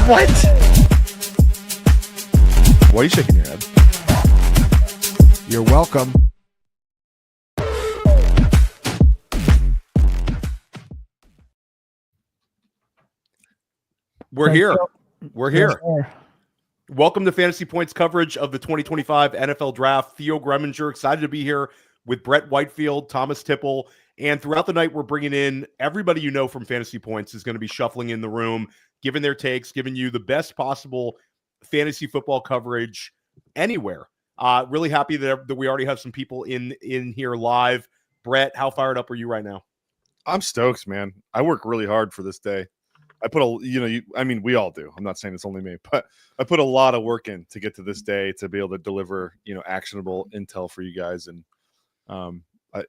What? Why are you shaking your head? You're welcome. We're here. We're here. Welcome to Fantasy Points coverage of the 2025 NFL Draft. Theo Gremminger, excited to be here with Brett Whitefield, Thomas Tipple, and throughout the night, we're bringing in everybody you know from Fantasy Points is going to be shuffling in the room, giving their takes, giving you the best possible fantasy football coverage anywhere. Really happy that we already have some people in here live. Brett, how fired up are you right now? I'm stoked, man. I work really hard for this day. I put we all do. I'm not saying it's only me, but I put a lot of work in to get to this day to be able to deliver, actionable intel for you guys. And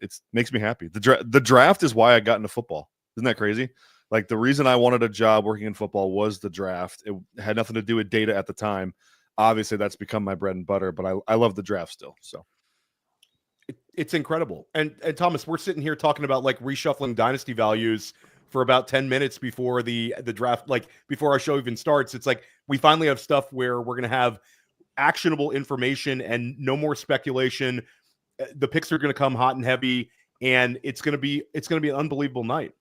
it makes me happy. The draft is why I got into football. Isn't that crazy? Like the reason I wanted a job working in football was the draft. It had nothing to do with data at the time. Obviously that's become my bread and butter, but I love the draft still. So it's incredible. And Thomas, we're sitting here talking about like reshuffling dynasty values for about 10 minutes before the draft, like before our show even starts. It's like we finally have stuff where we're going to have actionable information and no more speculation. The picks are going to come hot and heavy, and it's going to be an unbelievable night.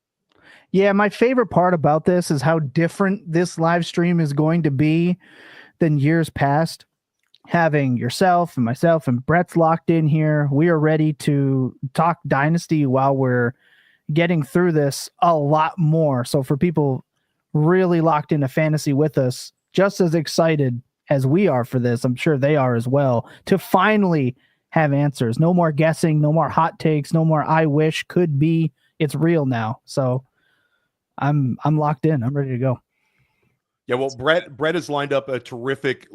Yeah, my favorite part about this is how different this live stream is going to be than years past. Having yourself and myself and Brett's locked in here, we are ready to talk Dynasty while we're getting through this a lot more. So for people really locked into fantasy with us, just as excited as we are for this, I'm sure they are as well, to finally have answers. No more guessing, no more hot takes, no more I wish, could be. It's real now. So I'm locked in. I'm ready to go. Yeah, well, Brett has lined up a terrific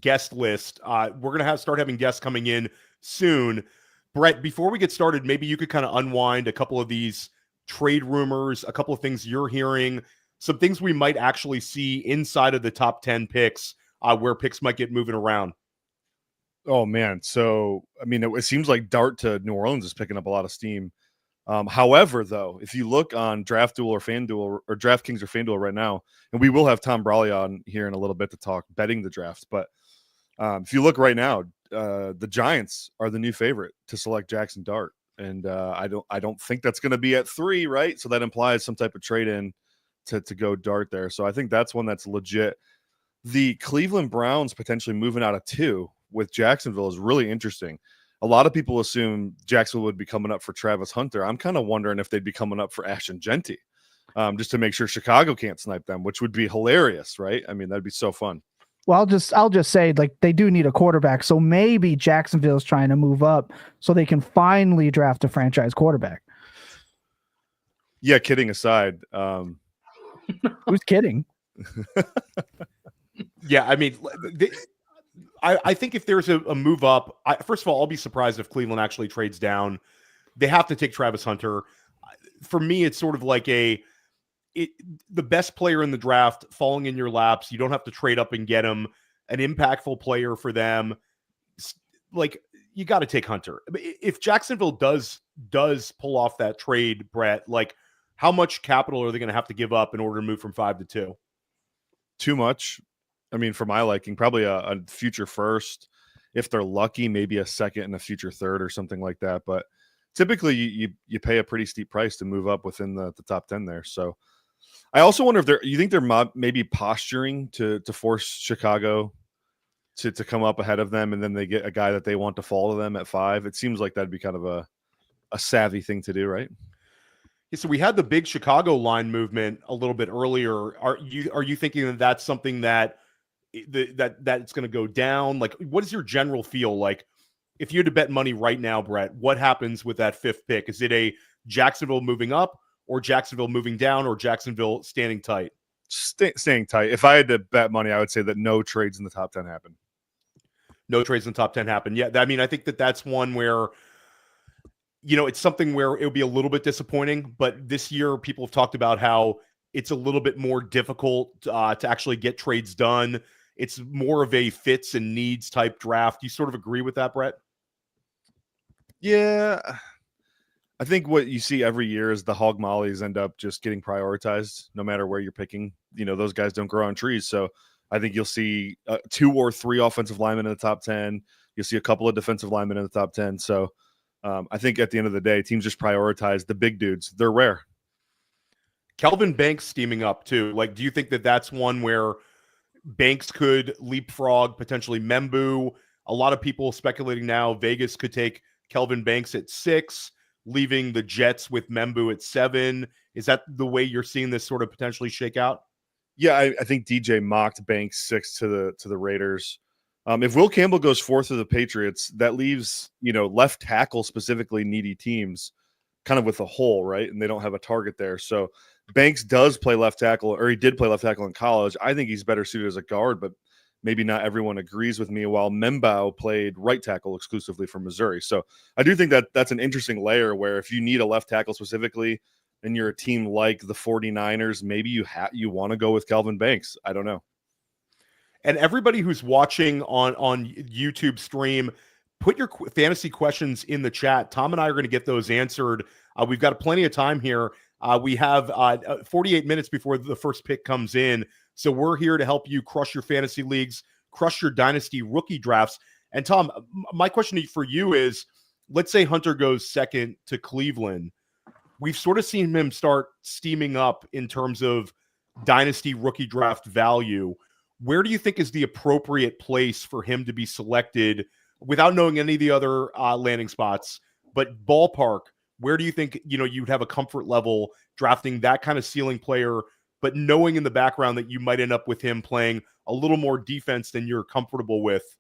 guest list. We're going to start having guests coming in soon. Brett, before we get started, maybe you could kind of unwind a couple of these trade rumors, a couple of things you're hearing, some things we might actually see inside of the top 10 picks, where picks might get moving around. Oh, man. So, it seems like Dart to New Orleans is picking up a lot of steam. However, though, if you look on DraftDuel or FanDuel or DraftKings or FanDuel right now, and we will have Tom Brawley on here in a little bit to talk betting the draft, but if you look right now, the Giants are the new favorite to select Jackson Dart, and I don't think that's going to be at 3, right? So that implies some type of trade in to go Dart there. So I think that's one that's legit. The Cleveland Browns potentially moving out of 2 with Jacksonville is really interesting. A lot of people assume Jacksonville would be coming up for Travis Hunter. I'm kind of wondering if they'd be coming up for Ashton Genty, just to make sure Chicago can't snipe them, which would be hilarious, right? That'd be so fun. Well, I'll just say, like, they do need a quarterback, so maybe Jacksonville's trying to move up so they can finally draft a franchise quarterback. Yeah, kidding aside. Who's kidding? Yeah, I think if there's a move up, first of all, I'll be surprised if Cleveland actually trades down. They have to take Travis Hunter. For me, it's sort of like the best player in the draft falling in your laps. You don't have to trade up and get him. An impactful player for them. Like, you got to take Hunter. If Jacksonville does pull off that trade, Brett, like, how much capital are they going to have to give up in order to move from 5 to 2? Too much. For my liking, probably a future first. If they're lucky, maybe a second and a future third or something like that. But typically you pay a pretty steep price to move up within the top 10 there. So I also wonder if you think they're maybe posturing to force Chicago to come up ahead of them, and then they get a guy that they want to fall to them at 5. It seems like that'd be kind of a savvy thing to do, right? Yeah, so we had the big Chicago line movement a little bit earlier. Are you thinking that that's something that it's going to go down? Like, what is your general feel like? If you had to bet money right now, Brett, what happens with that 5th pick? Is it a Jacksonville moving up, or Jacksonville moving down, or Jacksonville standing tight? Staying tight. If I had to bet money, I would say that no trades in the top 10 happen. No trades in the top 10 happen. Yeah, I think that's one where, it's something where it would be a little bit disappointing. But this year, people have talked about how it's a little bit more difficult to actually get trades done. It's more of a fits and needs type draft. You sort of agree with that, Brett? Yeah. I think what you see every year is the hog mollies end up just getting prioritized no matter where you're picking. Those guys don't grow on trees. So I think you'll see 2 or 3 offensive linemen in the top 10. You'll see a couple of defensive linemen in the top 10. So I think at the end of the day, teams just prioritize the big dudes. They're rare. Kelvin Banks steaming up too. Like, do you think that that's one where Banks could leapfrog potentially Membu? A lot of people speculating now Vegas could take Kelvin Banks at 6, leaving the Jets with Membu at 7. Is that the way you're seeing this sort of potentially shake out? Yeah, I think DJ mocked Banks 6 to the Raiders. If Will Campbell goes 4th to the Patriots, that leaves left tackle specifically needy teams kind of with a hole, right? And they don't have a target there. So Banks does play left tackle, or he did play left tackle in college. I think he's better suited as a guard, but maybe not everyone agrees with me. While Membao played right tackle exclusively for Missouri. So I do think that that's an interesting layer where if you need a left tackle specifically and you're a team like the 49ers, maybe you want to go with Kelvin Banks. I don't know. And everybody who's watching on YouTube stream, put your fantasy questions in the chat. Tom and I are going to get those answered. We've got plenty of time here. We have 48 minutes before the first pick comes in. So we're here to help you crush your fantasy leagues, crush your dynasty rookie drafts. And Tom, my question for you is, let's say Hunter goes 2nd to Cleveland. We've sort of seen him start steaming up in terms of dynasty rookie draft value. Where do you think is the appropriate place for him to be selected without knowing any of the other landing spots, but ballpark? Where do you think, you'd have a comfort level drafting that kind of ceiling player, but knowing in the background that you might end up with him playing a little more defense than you're comfortable with?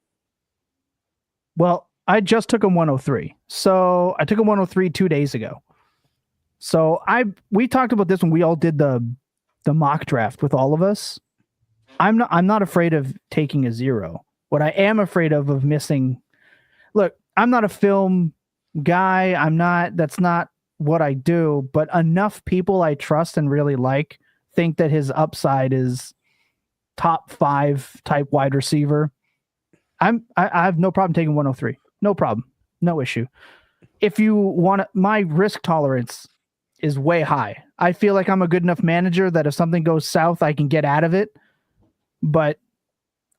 Well, I just took him 103. So I took him 103 2 days ago. So we talked about this when we all did the mock draft with all of us. I'm not afraid of taking a 0. What I am afraid of missing. Look, I'm not a film guy. That's not what I do, but enough people I trust and really like think that his upside is top 5 type wide receiver. I have no problem taking 103. No problem. No issue. If you want my risk tolerance is way high. I feel like I'm a good enough manager that if something goes south, I can get out of it. But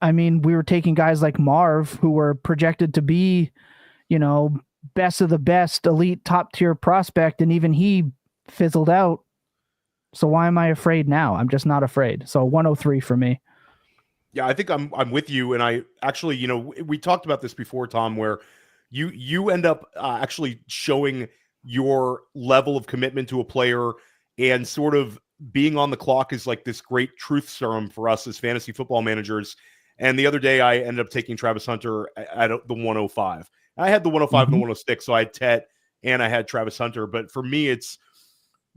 I mean, we were taking guys like Marv who were projected to be, best of the best, elite top tier prospect. And even he fizzled out. So why am I afraid now? I'm just not afraid. So 103 for me. Yeah, I think I'm with you. And I actually, we talked about this before, Tom, where you end up actually showing your level of commitment to a player and sort of being on the clock is like this great truth serum for us as fantasy football managers. And the other day I ended up taking Travis Hunter at the 105. I had the 105 and the 106, so I had Tet and I had Travis Hunter. But for me, it's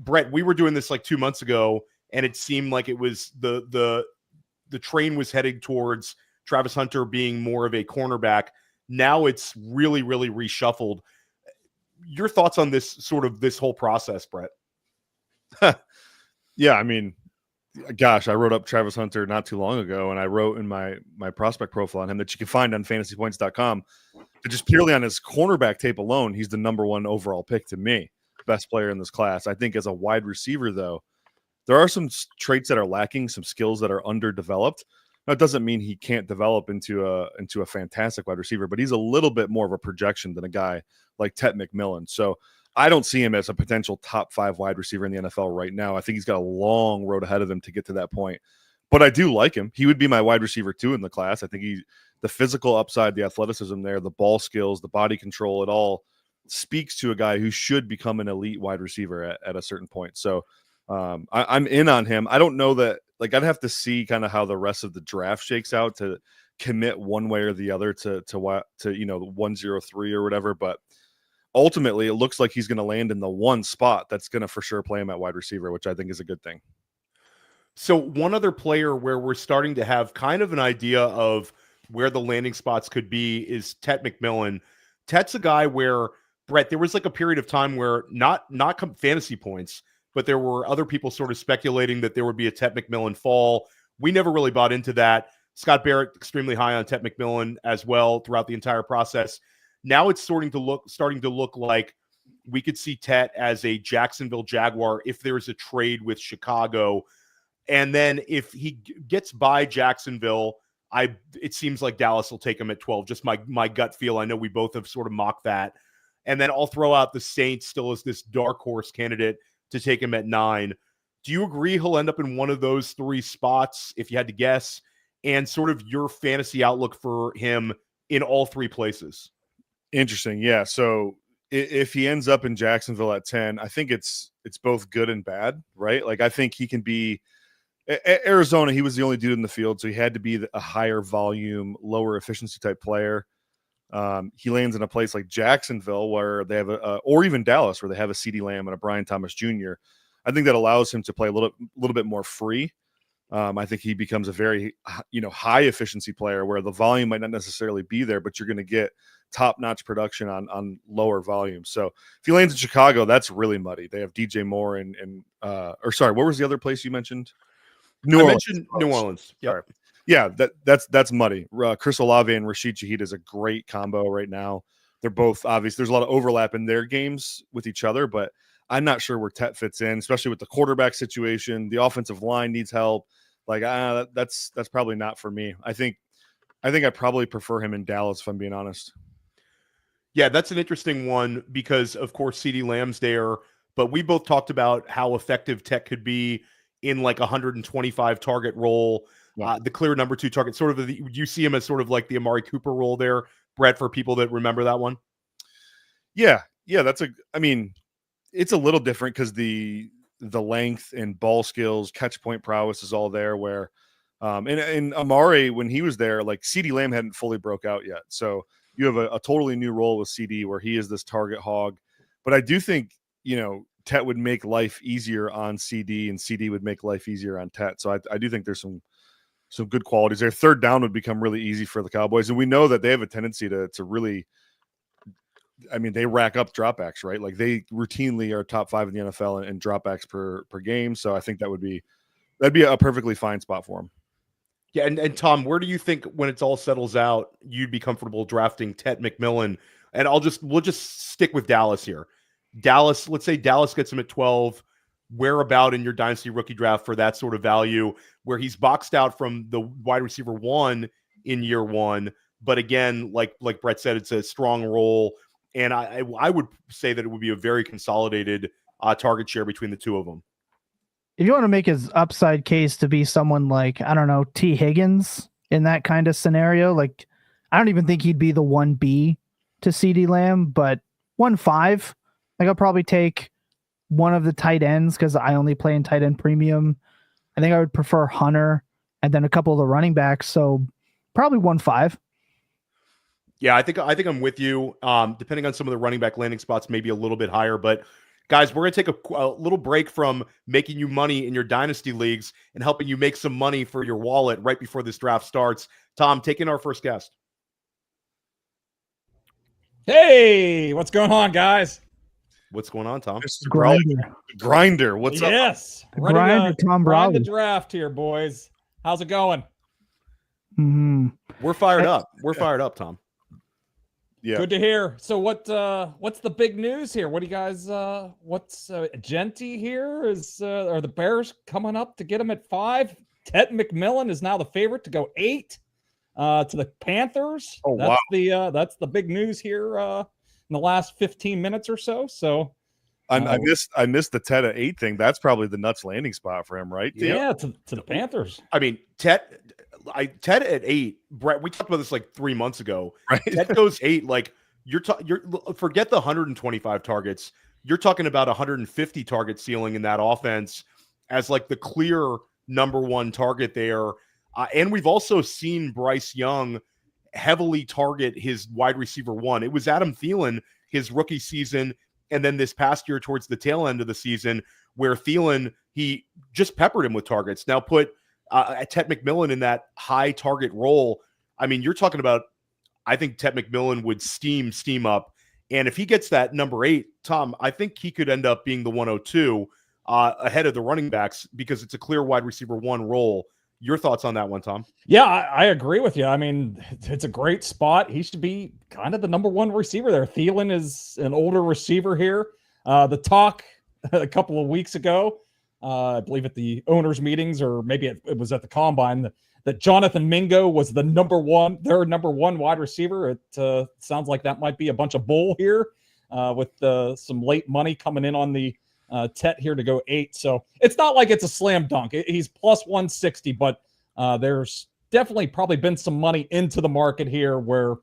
Brett. We were doing this like 2 months ago, and it seemed like it was the train was heading towards Travis Hunter being more of a cornerback. Now it's really, really reshuffled. Your thoughts on this whole process, Brett? Yeah, I mean, gosh, I wrote up Travis Hunter not too long ago, and I wrote in my prospect profile on him that you can find on fantasypoints.com that just purely on his cornerback tape alone, he's the number 1 overall pick to me, best player in this class. I think as a wide receiver, though, there are some traits that are lacking, some skills that are underdeveloped. Now, it doesn't mean he can't develop into a fantastic wide receiver, but he's a little bit more of a projection than a guy like Tet McMillan. So I don't see him as a potential top 5 wide receiver in the NFL right now. I think he's got a long road ahead of him to get to that point. But I do like him. He would be my wide receiver 2 in the class. I think the physical upside, the athleticism there, the ball skills, the body control, it all speaks to a guy who should become an elite wide receiver at a certain point. So I'm in on him. I don't know that, like, I'd have to see kind of how the rest of the draft shakes out to commit one way or the other to 103 or whatever. But ultimately, it looks like he's going to land in the one spot that's going to for sure play him at wide receiver, which I think is a good thing. So one other player where we're starting to have kind of an idea of where the landing spots could be is Tet McMillan. Tet's a guy where, Brett, there was like a period of time where not fantasy points, but there were other people sort of speculating that there would be a Tet McMillan fall. We never really bought into that. Scott Barrett, extremely high on Tet McMillan as well throughout the entire process. Now it's starting to look like we could see Tet as a Jacksonville Jaguar if there's a trade with Chicago. And then if he gets by Jacksonville, it seems like Dallas will take him at 12. Just my gut feel. I know we both have sort of mocked that. And then I'll throw out the Saints still as this dark horse candidate to take him at 9. Do you agree he'll end up in one of those 3 spots, if you had to guess? And sort of your fantasy outlook for him in all 3 places? Interesting. Yeah. So if he ends up in Jacksonville at 10, I think it's both good and bad, right? Like I think he can be at Arizona. He was the only dude in the field, so he had to be a higher volume, lower efficiency type player. He lands in a place like Jacksonville where they have or even Dallas where they have a CeeDee Lamb and a Brian Thomas Jr. I think that allows him to play a little bit more free. I think he becomes a very high efficiency player where the volume might not necessarily be there, but you're going to get top-notch production on lower volume. So if he lands in Chicago, that's really muddy. They have DJ Moore what was the other place you mentioned? New Orleans. Yeah. Yeah, that's muddy. Chris Olave and Rashid Shaheed is a great combo right now. They're both obvious. There's a lot of overlap in their games with each other, but I'm not sure where Tet fits in, especially with the quarterback situation. The offensive line needs help. Like that's probably not for me. I think I probably prefer him in Dallas, if I'm being honest. Yeah, that's an interesting one because, of course, CeeDee Lamb's there, but we both talked about how effective Tet could be in like 125 target role, the clear number 2 target. Sort of, you see him as sort of like the Amari Cooper role there, Brett, for people that remember that one. Yeah, it's a little different because the length and ball skills, catch point prowess is all there. Where, and Amari, when he was there, like CeeDee Lamb hadn't fully broke out yet, so you have a totally new role with CD where he is this target hog. But I do think, Tet would make life easier on CD and CD would make life easier on Tet. So I do think there's some good qualities there. Third down would become really easy for the Cowboys. And we know that they have a tendency to really, they rack up dropbacks, right? Like they routinely are top 5 in the NFL in dropbacks per game. So I think that'd be a perfectly fine spot for him. Yeah, and Tom, where do you think when it's all settles out, you'd be comfortable drafting Tet McMillan? And we'll just stick with Dallas here. Dallas, let's say Dallas gets him at 12. Where about in your dynasty rookie draft for that sort of value, where he's boxed out from the wide receiver 1 in year 1, but again, like Brett said, it's a strong role, and I would say that it would be a very consolidated target share between the 2 of them. If you want to make his upside case to be someone like, I don't know, T. Higgins in that kind of scenario, like I don't even think he'd be the 1B to CeeDee Lamb, but 1.5, like I'll probably take one of the tight ends because I only play in tight end premium. I think I would prefer Hunter and then a couple of the running backs. So probably 1.5. Yeah, I think I'm with you. Depending on some of the running back landing spots, maybe a little bit higher. But guys, we're going to take a little break from making you money in your dynasty leagues and helping you make some money for your wallet right before this draft starts. Tom, take in our first guest. Hey, what's going on, guys? What's going on, Tom? Grinder. What's up? Yes. Grinder, Tom Grind the Browley. draft here, boys. How's it going? Mm-hmm. We're fired up. We're fired up, Tom. Yeah. Good to hear. So what's the big news here? What do you guys what's Genty here? Are the Bears coming up to get him at 5? Tet McMillan is now the favorite to go 8 to the Panthers. Oh, wow. That's the big news here in the last 15 minutes or so. So I missed the Tet at 8 thing. That's probably the nuts landing spot for him, right? Yeah, to the Panthers. I mean, Tet at 8. Brett, we talked about this like 3 months ago. Right. Tet goes 8. Like you're forget the 125 targets. You're talking about 150 target ceiling in that offense as like the clear number 1 target there. And we've also seen Bryce Young heavily target his wide receiver 1. It was Adam Thielen his rookie season, and then this past year towards the tail end of the season where Thielen, he just peppered him with targets. Now put Tet McMillan in that high target role. I mean, you're talking about, I think Tet McMillan would steam up. And if he gets that number 8, Tom, I think he could end up being the 102 ahead of the running backs because it's a clear wide receiver 1 role. Your thoughts on that one, Tom? Yeah, I agree with you. I mean, it's a great spot. He should be kind of the number one receiver there. Thielen is an older receiver here. The talk a couple of weeks ago, I believe at the owners' meetings, or maybe it was at the combine, that Jonathan Mingo was their number one wide receiver. It sounds like that might be a bunch of bull here with some late money coming in on the Tet here to go 8. So it's not like it's a slam dunk. He's plus 160, but there's definitely probably been some money into the market here where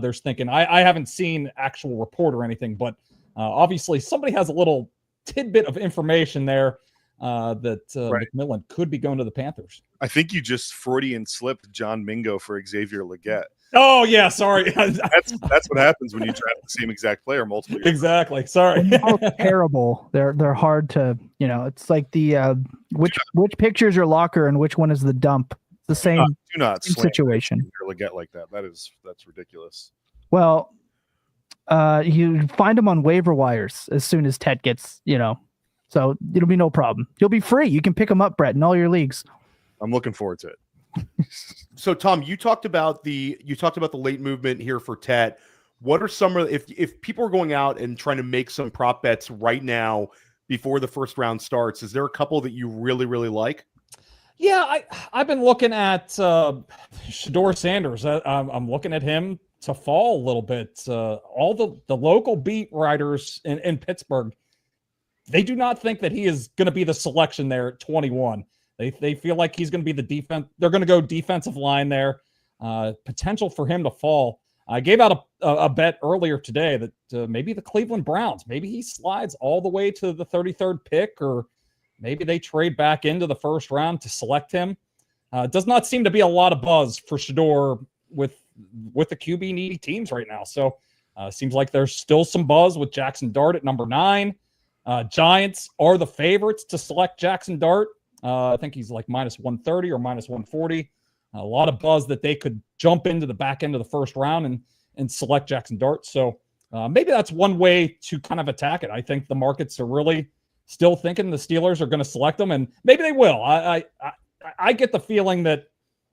there's thinking, I haven't seen actual report or anything, but obviously somebody has a little tidbit of information there that McMillan could be going to the Panthers. I think you just Freudian slipped John Mingo for Xavier Legette. Oh yeah, sorry. That's what happens when you draft the same exact player multiple years. Exactly. Sorry. They're both terrible. They're hard to, it's like the which picture is your locker and which one is the dump. It's the same, Do not same slam situation. Legette like that. That's ridiculous. Well, you find him on waiver wires as soon as Tet gets, so it'll be no problem. He'll be free. You can pick him up, Brett, in all your leagues. I'm looking forward to it. So, Tom, you talked about the late movement here for Tet. What are some of if people are going out and trying to make some prop bets right now before the first round starts? Is there a couple that you really, really like? Yeah, I've been looking at Shedeur Sanders. I'm looking at him to fall a little bit. All the local beat writers in Pittsburgh, they do not think that he is going to be the selection there at 21. They feel like he's going to be the defense. They're going to go defensive line there. Potential for him to fall. I gave out a bet earlier today that maybe the Cleveland Browns, maybe he slides all the way to the 33rd pick, or maybe they trade back into the first round to select him. It does not seem to be a lot of buzz for Shedeur with the QB needy teams right now. So seems like there's still some buzz with Jackson Dart at number 9. Giants are the favorites to select Jackson Dart. I think he's like minus 130 or minus 140. A lot of buzz that they could jump into the back end of the first round and select Jackson Dart. So maybe that's one way to kind of attack it. I think the markets are really still thinking the Steelers are going to select them, and maybe they will. I get the feeling that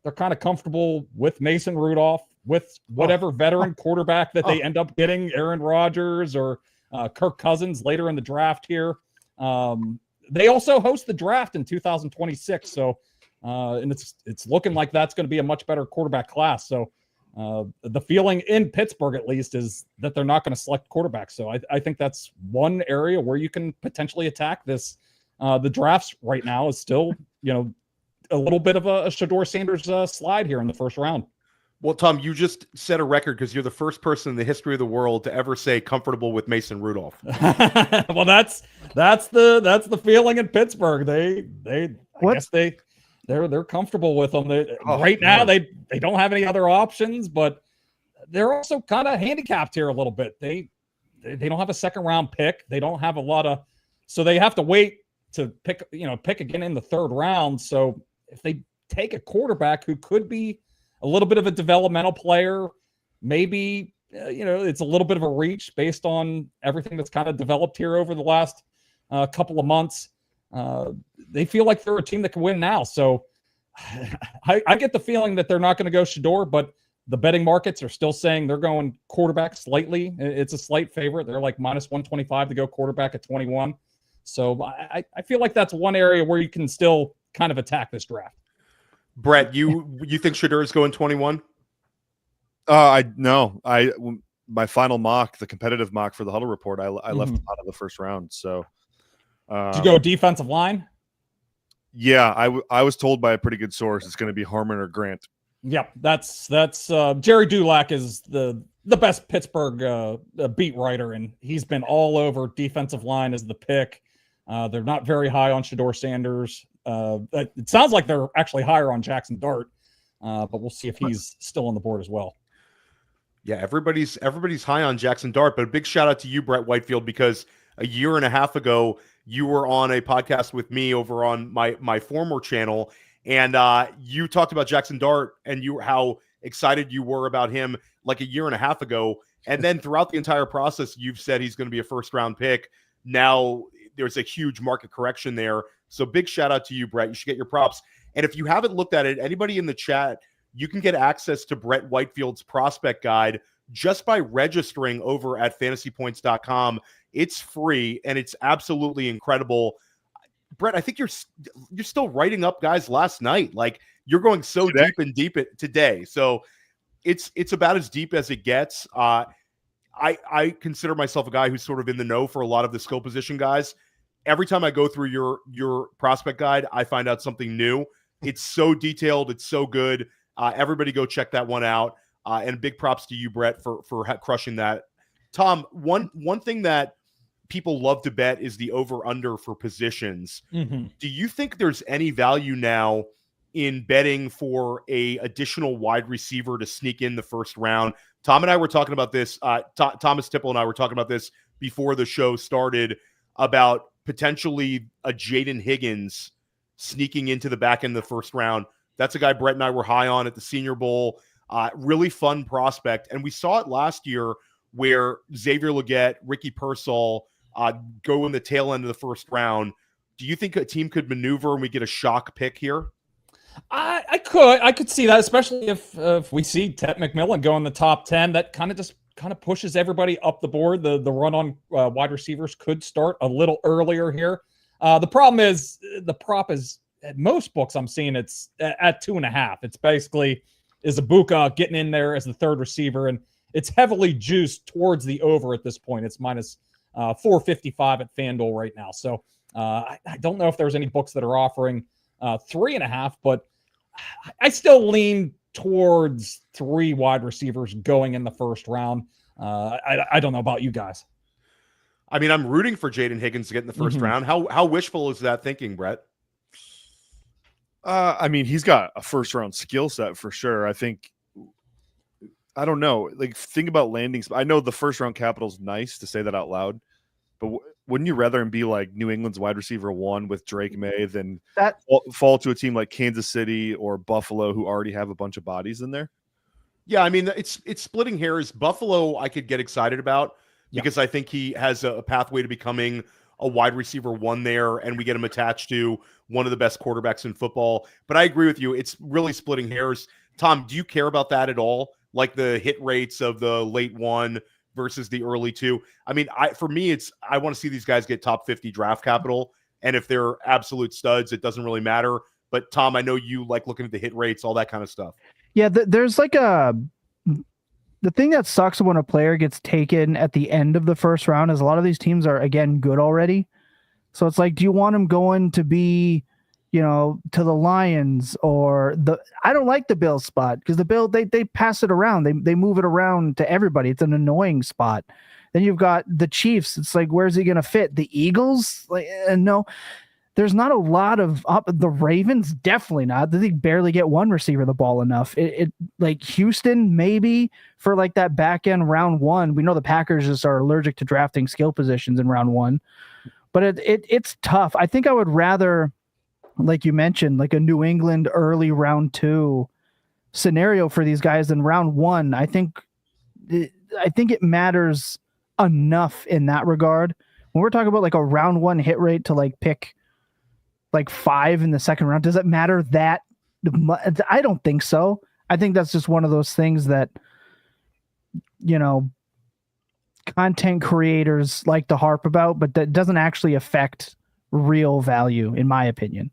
they're kind of comfortable with Mason Rudolph, with whatever veteran quarterback that they end up getting, Aaron Rodgers or Kirk Cousins later in the draft here. They also host the draft in 2026, so and it's looking like that's going to be a much better quarterback class. So the feeling in Pittsburgh, at least, is that they're not going to select quarterbacks. So I think that's one area where you can potentially attack this. The drafts right now is still, a little bit of a Shedeur Sanders slide here in the first round. Well, Tom, you just set a record because you're the first person in the history of the world to ever say comfortable with Mason Rudolph. Well, that's the feeling in Pittsburgh. They're comfortable with them. Right now they don't have any other options, but they're also kind of handicapped here a little bit. They don't have a second round pick. They don't have a lot of, so they have to wait to pick again in the third round. So if they take a quarterback who could be a little bit of a developmental player, maybe, it's a little bit of a reach based on everything that's kind of developed here over the last couple of months. They feel like they're a team that can win now. So I get the feeling that they're not going to go Shedeur, but the betting markets are still saying they're going quarterback slightly. It's a slight favorite. They're like minus 125 to go quarterback at 21. So I feel like that's one area where you can still kind of attack this draft. Brett, you think Shedeur is going 21? My final mock, the competitive mock for the Huddle Report, I left him out of the first round. So did you go defensive line? Yeah, I was told by a pretty good source it's going to be Harmon or Grant. Yep, that's Jerry Dulac is the best Pittsburgh beat writer, and he's been all over defensive line as the pick. They're not very high on Shedeur Sanders. It sounds like they're actually higher on Jackson Dart, but we'll see if he's still on the board as well. Yeah, everybody's high on Jackson Dart, but a big shout out to you, Brett Whitefield, because a year and a half ago you were on a podcast with me over on my former channel, and you talked about Jackson Dart and how excited you were about him like a year and a half ago, and then throughout the entire process you've said he's going to be a first round pick. Now there's a huge market correction there. So big shout out to you, Brett. You should get your props. And if you haven't looked at it, anybody in the chat, you can get access to Brett Whitefield's prospect guide just by registering over at fantasypoints.com. It's free and it's absolutely incredible. Brett, I think you're still writing up guys last night. Like, you're going so Today? deep today. So it's about as deep as it gets. I consider myself a guy who's sort of in the know for a lot of the skill position guys. Every time I go through your prospect guide, I find out something new. It's so detailed. It's so good. Everybody go check that one out. And big props to you, Brett, for crushing that. Tom, one thing that people love to bet is the over-under for positions. Mm-hmm. Do you think there's any value now in betting for a additional wide receiver to sneak in the first round? Tom and I were talking about this. Thomas Tipple and I were talking about this before the show started about potentially a Jaden Higgins sneaking into the back end of the first round. That's a guy Brett and I were high on at the Senior Bowl. Really fun prospect. And we saw it last year where Xavier Legette, Ricky Pearsall go in the tail end of the first round. Do you think a team could maneuver and we get a shock pick here? I could see that, especially if we see Ted McMillan go in the top 10. That kind of pushes everybody up the board. The run on wide receivers could start a little earlier here. The problem is the prop is, at most books I'm seeing, it's at 2.5. It's basically Izabuka getting in there as the third receiver, and it's heavily juiced towards the over at this point. It's minus 455 at FanDuel right now. So I don't know if there's any books that are offering 3.5, but I still lean towards 3 wide receivers going in the first round. I don't know about you guys. I mean, I'm rooting for Jaden Higgins to get in the first round. How wishful is that thinking, Brett? I mean, he's got a first round skill set for sure. I don't know. Like, think about landing. I know the first round capital is nice to say that out loud, but wouldn't you rather him be like New England's wide receiver 1 with Drake May than fall to a team like Kansas City or Buffalo who already have a bunch of bodies in there? Yeah, I mean, it's splitting hairs. Buffalo, I could get excited about because I think he has a pathway to becoming a wide receiver 1 there, and we get him attached to one of the best quarterbacks in football. But I agree with you. It's really splitting hairs. Tom, do you care about that at all? Like the hit rates of the late 1 versus the early 2? I mean, for me, I want to see these guys get top 50 draft capital. And if they're absolute studs, it doesn't really matter. But Tom, I know you like looking at the hit rates, all that kind of stuff. Yeah, there's like the thing that sucks when a player gets taken at the end of the first round is a lot of these teams are, again, good already. So it's like, do you want him going to be, to the Lions or I don't like the Bills spot because the Bills, they pass it around. They move it around to everybody. It's an annoying spot. Then you've got the Chiefs. It's like, where's he going to fit? The Eagles? Like, no. There's not a lot of the Ravens, definitely not. They barely get one receiver the ball enough. It like Houston, maybe for like that back end round 1. We know the Packers just are allergic to drafting skill positions in round 1, but it's tough. I think I would rather, like you mentioned, like a New England early round 2 scenario for these guys than round 1. I think it matters enough in that regard. When we're talking about like a round 1 hit rate to like pick like 5 in the second round, does it matter that much? I don't think so. I think that's just one of those things that, content creators like to harp about, but that doesn't actually affect real value, in my opinion.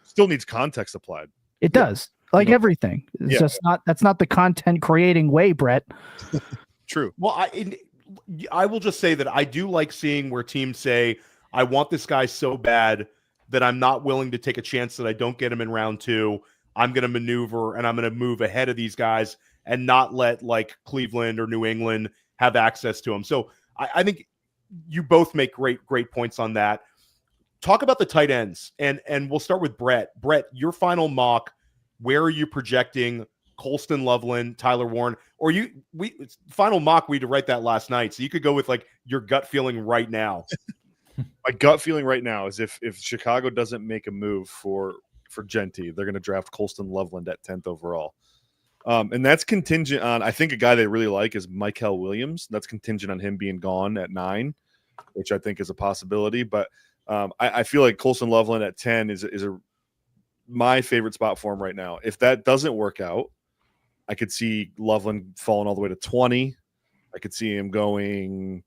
Still needs context applied. It does, like everything. It's just that's not the content creating way, Brett. True. Well, I will just say that I do like seeing where teams say, I want this guy so bad that I'm not willing to take a chance that I don't get him in round 2. I'm going to maneuver and I'm going to move ahead of these guys and not let like Cleveland or New England have access to him. So I think you both make great points on that. Talk about the tight ends, and we'll start with Brett. Brett, your final mock, where are you projecting Colston Loveland, Tyler Warren, or final mock, we had to write that last night. So you could go with like your gut feeling right now. My gut feeling right now is if Chicago doesn't make a move for Genty, they're going to draft Colston Loveland at 10th overall. And that's contingent on, I think a guy they really like is Michael Williams. That's contingent on him being gone at 9, which I think is a possibility. But I feel like Colston Loveland at 10 is a my favorite spot for him right now. If that doesn't work out, I could see Loveland falling all the way to 20. I could see him going,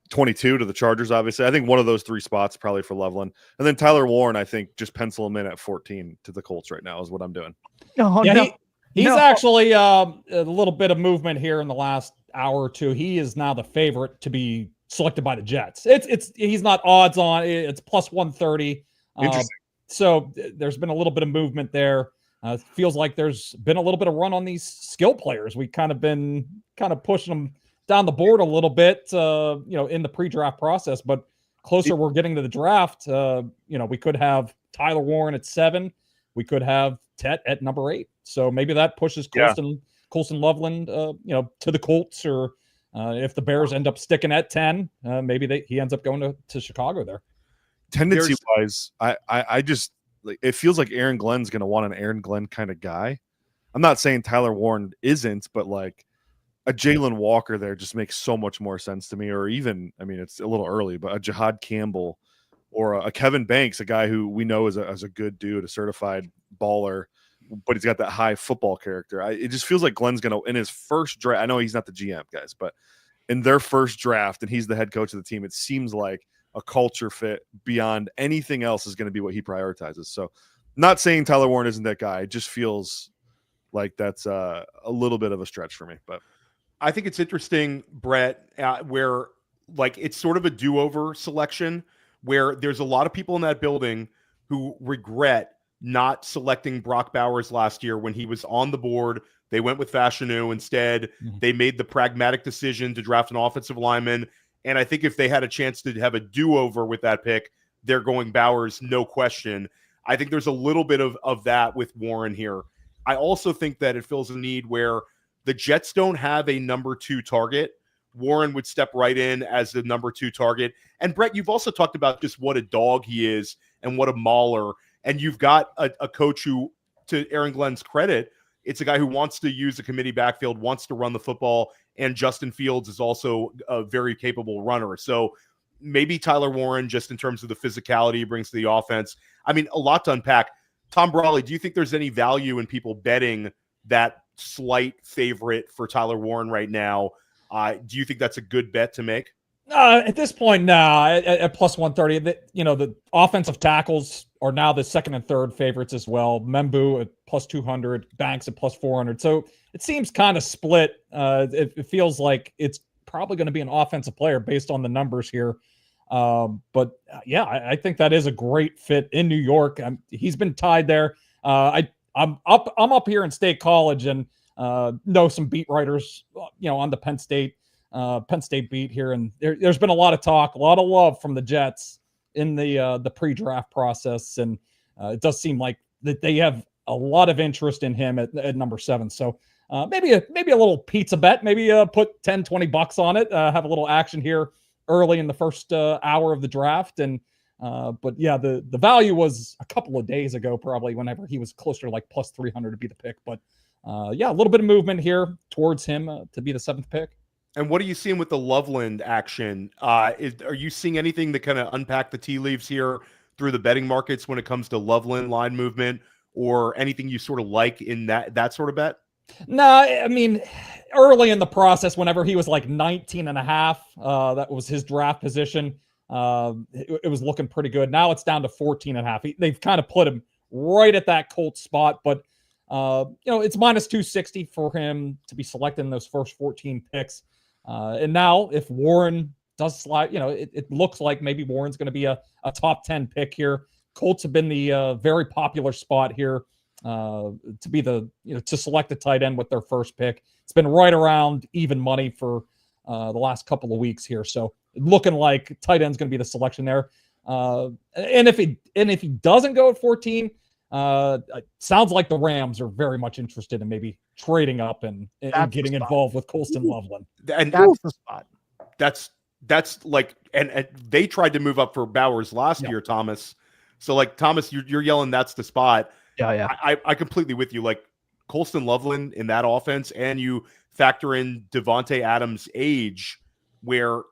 22 to the Chargers, obviously. I think one of those three spots probably for Loveland. And then Tyler Warren, I think just pencil him in at 14 to the Colts right now is what I'm doing. Oh, Yeah, no. he's actually a little bit of movement here in the last hour or two. He is now the favorite to be selected by the Jets. He's not odds on. It's plus 130. Interesting. So there's been a little bit of movement there. Feels like there's been a little bit of run on these skill players. We been pushing them down the board a little bit, in the pre-draft process. But closer we're getting to the draft, we could have Tyler Warren at 7. We could have Tet at number 8. So maybe that pushes Colston Loveland, to the Colts, or if the Bears end up sticking at 10, maybe he ends up going to Chicago there. Tendency-wise, I just it feels like Aaron Glenn's going to want an Aaron Glenn kind of guy. I'm not saying Tyler Warren isn't, but like a Jalen Walker there just makes so much more sense to me. Or even, I mean, it's a little early, but a Jihad Campbell or a Kevin Banks, a guy who we know is a good dude, a certified baller, but he's got that high football character. It just feels like Glenn's going to, in his first draft, I know he's not the GM, guys, but in their first draft, and he's the head coach of the team, it seems like a culture fit beyond anything else is going to be what he prioritizes. So not saying Tyler Warren isn't that guy. It just feels like that's a little bit of a stretch for me. But I think it's interesting, Brett, where like it's sort of a do-over selection where there's a lot of people in that building who regret not selecting Brock Bowers last year when he was on the board. They went with Fashanu instead. They made the pragmatic decision to draft an offensive lineman. And I think if they had a chance to have a do-over with that pick, they're going Bowers, no question. I think there's a little bit of that with Warren here. I also think that it fills a need where the Jets don't have a number 2 target. Warren would step right in as the number 2 target. And Brett, you've also talked about just what a dog he is and what a mauler. And you've got a coach who, to Aaron Glenn's credit, it's a guy who wants to use the committee backfield, wants to run the football, and Justin Fields is also a very capable runner. So maybe Tyler Warren, just in terms of the physicality he brings to the offense. I mean, a lot to unpack. Tom Brawley, do you think there's any value in people betting that slight favorite for Tyler Warren right now? Do you think that's a good bet to make? At this point, no. At plus 130, the offensive tackles are now the second and third favorites as well. Membu at plus 200, Banks at plus 400. So it seems kind of split. It feels like it's probably going to be an offensive player based on the numbers here. But I think that is a great fit in New York. He's been tied there. I'm up here in State College and know some beat writers, on the Penn State beat here, and there's been a lot of talk, a lot of love from the Jets in the pre-draft process, and it does seem like that they have a lot of interest in him at number 7. So maybe a little pizza bet, maybe put $10-20 on it, have a little action here early in the first hour of the draft, and but yeah, the value was a couple of days ago, probably whenever he was closer to like plus 300 to be the pick, but a little bit of movement here towards him to be the 7th pick. And what are you seeing with the Loveland action? Are you seeing anything that kind of unpack the tea leaves here through the betting markets when it comes to Loveland line movement, or anything you sort of like in that sort of bet? No, I mean, early in the process, whenever he was like 19 and a half, that was his draft position. It was looking pretty good. Now it's down to 14 and a half. They've kind of put him right at that Colts spot, but it's minus 260 for him to be selected in those first 14 picks. And now if Warren does slide, it looks like maybe Warren's going to be a top 10 pick here. Colts have been the very popular spot here to be to select a tight end with their first pick. It's been right around even money for the last couple of weeks here. So looking like tight end's going to be the selection there. And if he doesn't go at 14, it sounds like the Rams are very much interested in maybe trading up and getting involved with Colston Loveland. And That's the spot. That's like, and they tried to move up for Bowers last year, Thomas. So like, Thomas, you're yelling, that's the spot. Yeah. I completely with you. Like Colston Loveland in that offense, and you factor in Devontae Adams' age, where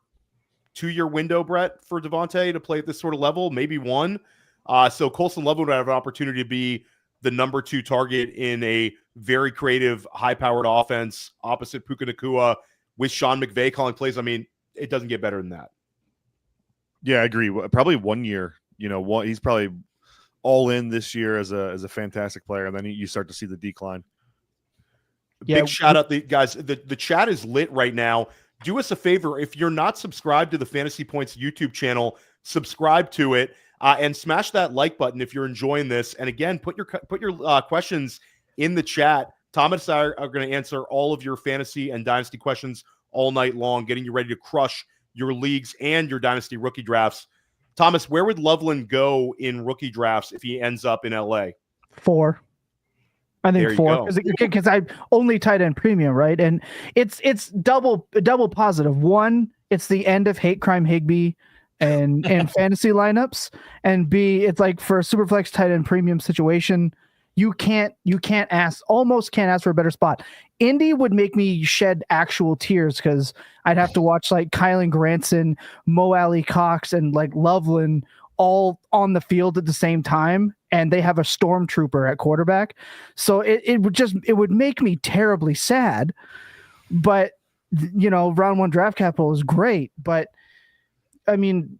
2-year window, Brett, for Devontae to play at this sort of level, maybe 1. So Colson Loveland would have an opportunity to be the number 2 target in a very creative, high-powered offense opposite Puka Nacua with Sean McVay calling plays. I mean, it doesn't get better than that. Yeah, I agree. Probably 1 year. He's probably all in this year as a fantastic player, and then you start to see the decline. Yeah. Big shout out, guys. The chat is lit right now. Do us a favor, if you're not subscribed to the Fantasy Points YouTube channel, subscribe to it and smash that like button if you're enjoying this. And again, put your questions in the chat. Thomas and I are going to answer all of your fantasy and dynasty questions all night long, getting you ready to crush your leagues and your dynasty rookie drafts. Thomas, where would Loveland go in rookie drafts if he ends up in LA? 4. I think 4 because I only tight end premium, right? And it's double positive. 1, it's the end of hate crime Higbee and fantasy lineups, and B, it's like for a superflex tight end premium situation, you almost can't ask for a better spot. Indy would make me shed actual tears because I'd have to watch like Kylan Granson, Mo Alley Cox, and like Loveland all on the field at the same time, and they have a stormtrooper at quarterback. So it would make me terribly sad. But round 1 draft capital is great, but I mean,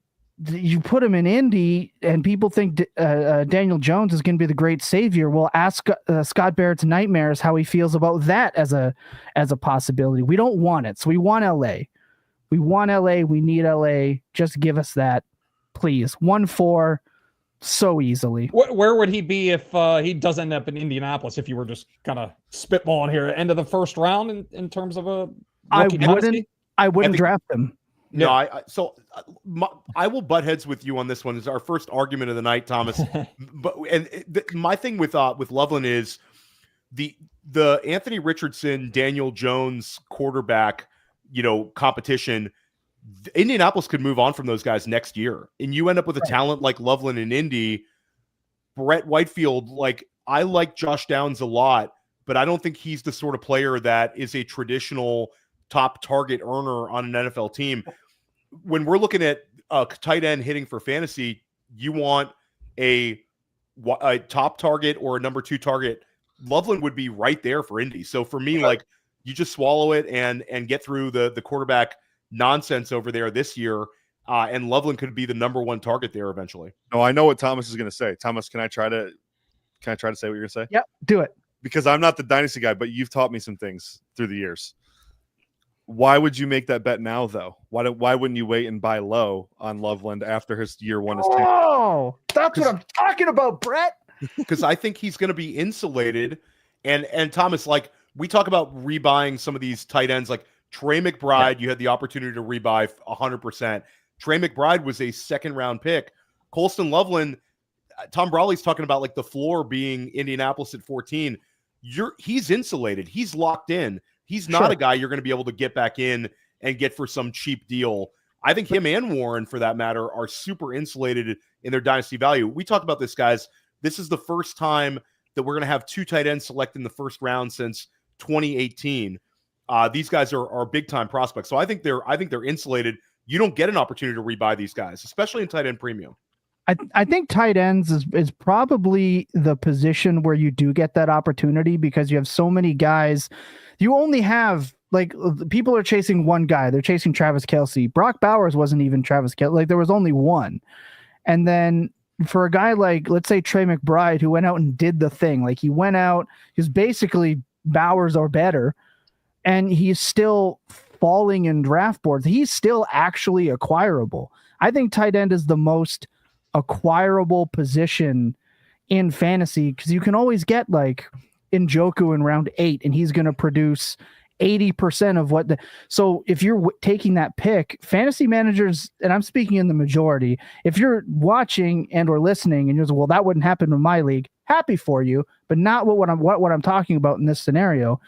you put him in Indy and people think Daniel Jones is going to be the great savior. Well, ask Scott Barrett's nightmares how he feels about that as a possibility. We don't want it. So we want LA. We want LA. We need LA. Just give us that, please. 1-4 so easily. Where would he be if he does end up in Indianapolis? If you were just kind of spitballing here, end of the first round in terms of a rookie dynasty? I wouldn't draft him. No, I will butt heads with you on this one. It's our first argument of the night, Thomas. My thing with Loveland is the Anthony Richardson, Daniel Jones quarterback, competition. Indianapolis could move on from those guys next year, and you end up with a talent like Loveland in Indy. Brett Whitefield, I like Josh Downs a lot, but I don't think he's the sort of player that is a traditional top target earner on an NFL team. When we're looking at a tight end hitting for fantasy, you want a top target or a number 2 target. Loveland would be right there for Indy. So for me, you just swallow it and get through the quarterback nonsense over there this year, and Loveland could be the number 1 target there eventually. No, I know what Thomas is going to say. Thomas, can I try to say what you're going to say? Yep, do it. Because I'm not the dynasty guy, but you've taught me some things through the years. Why would you make that bet now, though? Why wouldn't you wait and buy low on Loveland after his year 1 is taken? Oh, that's what I'm talking about, Brett. Because I think he's going to be insulated. And Thomas, we talk about rebuying some of these tight ends, like Trey McBride. You had the opportunity to rebuy 100%. Trey McBride was a 2nd-round pick. Colston Loveland, Tom Brawley's talking about the floor being Indianapolis at 14. He's insulated. He's locked in. He's not a guy you're going to be able to get back in and get for some cheap deal. I think him and Warren, for that matter, are super insulated in their dynasty value. We talked about this, guys. This is the first time that we're going to have 2 tight ends select in the first round since 2018. These guys are big-time prospects. So I think they're insulated. You don't get an opportunity to rebuy these guys, especially in tight end premium. I think tight ends is probably the position where you do get that opportunity because you have so many guys. You only have people are chasing one guy. They're chasing Travis Kelce. Brock Bowers wasn't even Travis Kelce. There was only one. And then for a guy like, let's say Trey McBride, who went out and did the thing, he went out, he was basically Bowers or better, and he's still falling in draft boards. He's still actually acquirable. I think tight end is the most acquirable position in fantasy because you can always get Njoku in round 8 and he's going to produce 80% of what so if you're taking that pick, fantasy managers, and I'm speaking in the majority, if you're watching and or listening and you're well, that wouldn't happen in my league, happy for you, but not what I'm talking about in this scenario.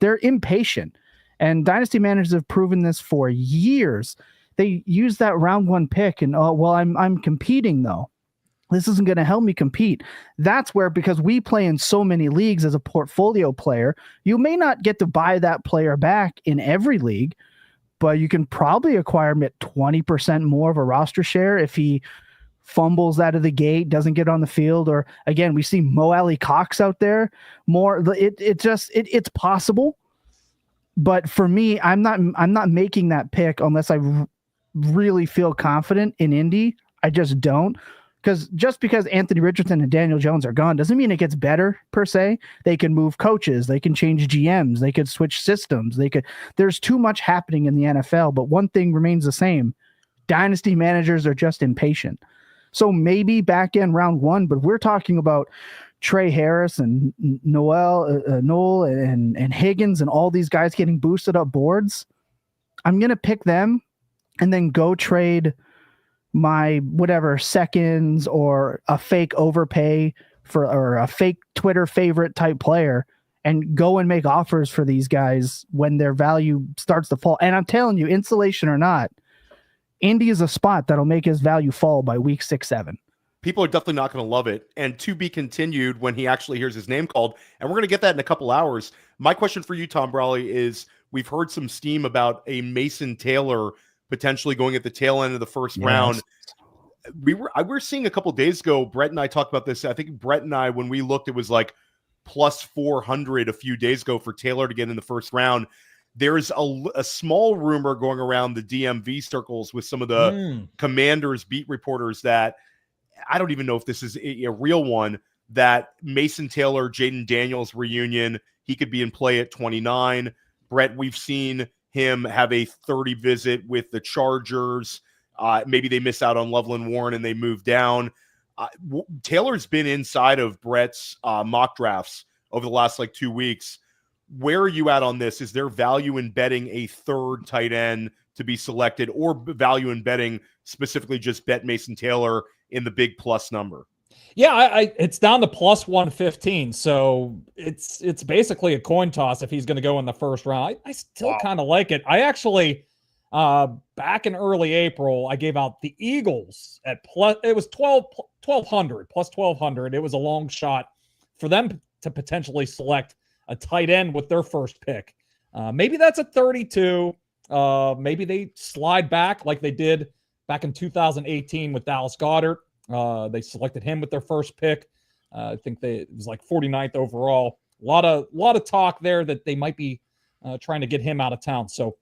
They're impatient, and dynasty managers have proven this for years. They use that round 1 pick and I'm competing though. This isn't going to help me compete. That's where, because we play in so many leagues as a portfolio player, you may not get to buy that player back in every league, but you can probably acquire him at 20% more of a roster share if he fumbles out of the gate, doesn't get on the field, or again, we see Mo Alley Cox out there more. It's possible. But for me, I'm not making that pick unless I really feel confident in Indy. I just don't. Just because Anthony Richardson and Daniel Jones are gone doesn't mean it gets better per se. They can move coaches, they can change GMs, they could switch systems. There's too much happening in the NFL, but one thing remains the same. Dynasty managers are just impatient. So maybe back in round 1, but we're talking about Trey Harris and Noel and Higgins and all these guys getting boosted up boards. I'm going to pick them and then go trade my whatever seconds or a fake overpay or a fake Twitter favorite type player and go and make offers for these guys when their value starts to fall. And I'm telling you, insulation or not, Indy is a spot that'll make his value fall by week 6, 7. People are definitely not going to love it. And to be continued when he actually hears his name called. And we're going to get that in a couple hours. My question for you, Tom Brawley, is we've heard some steam about a Mason Taylor potentially going at the tail end of the first round. We were seeing a couple days ago, Brett and I talked about this. I think Brett and I, when we looked, it was like plus 400 a few days ago for Taylor to get in the first round. There's a small rumor going around the DMV circles with some of the Commanders beat reporters that I don't even know if this is a real one, that Mason Taylor, Jaden Daniels reunion, he could be in play at 29. Brett, we've seen him have a 30 visit with the Chargers. Maybe they miss out on Loveland Warren and they move down. Taylor's been inside of Brett's mock drafts over the last 2 weeks. Where are you at on this? Is there value in betting a third tight end to be selected, or value in betting specifically just bet Mason Taylor in the big plus number? Yeah, it's down to plus 115. So it's basically a coin toss if he's going to go in the first round. I still kind of like it. I actually, back in early April, I gave out the Eagles at plus, it was 1,200, plus 1,200. It was a long shot for them to potentially select a tight end with their first pick. Maybe that's a 32. Maybe they slide back like they did back in 2018 with Dallas Goedert. They selected him with their first pick. I think it was 49th overall. A lot of talk there that they might be trying to get him out of town. So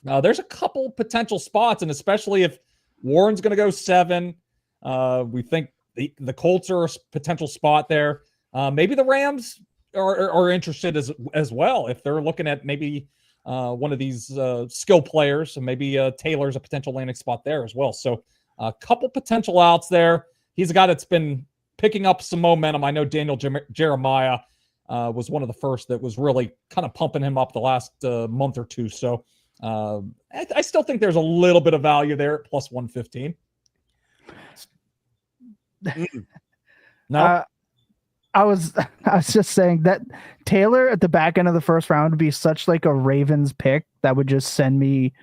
there's a couple potential spots, and especially if Warren's going to go 7, we think the Colts are a potential spot there. Maybe the Rams are interested as well if they're looking at maybe one of these skill players, and maybe Taylor's a potential landing spot there as well. So a couple potential outs there. He's a guy that's been picking up some momentum. I know Daniel Jeremiah was one of the first that was really kind of pumping him up the last month or two. So I still think there's a little bit of value there at plus 115. No. I was just saying that Taylor at the back end of the first round would be such a Ravens pick that would just send me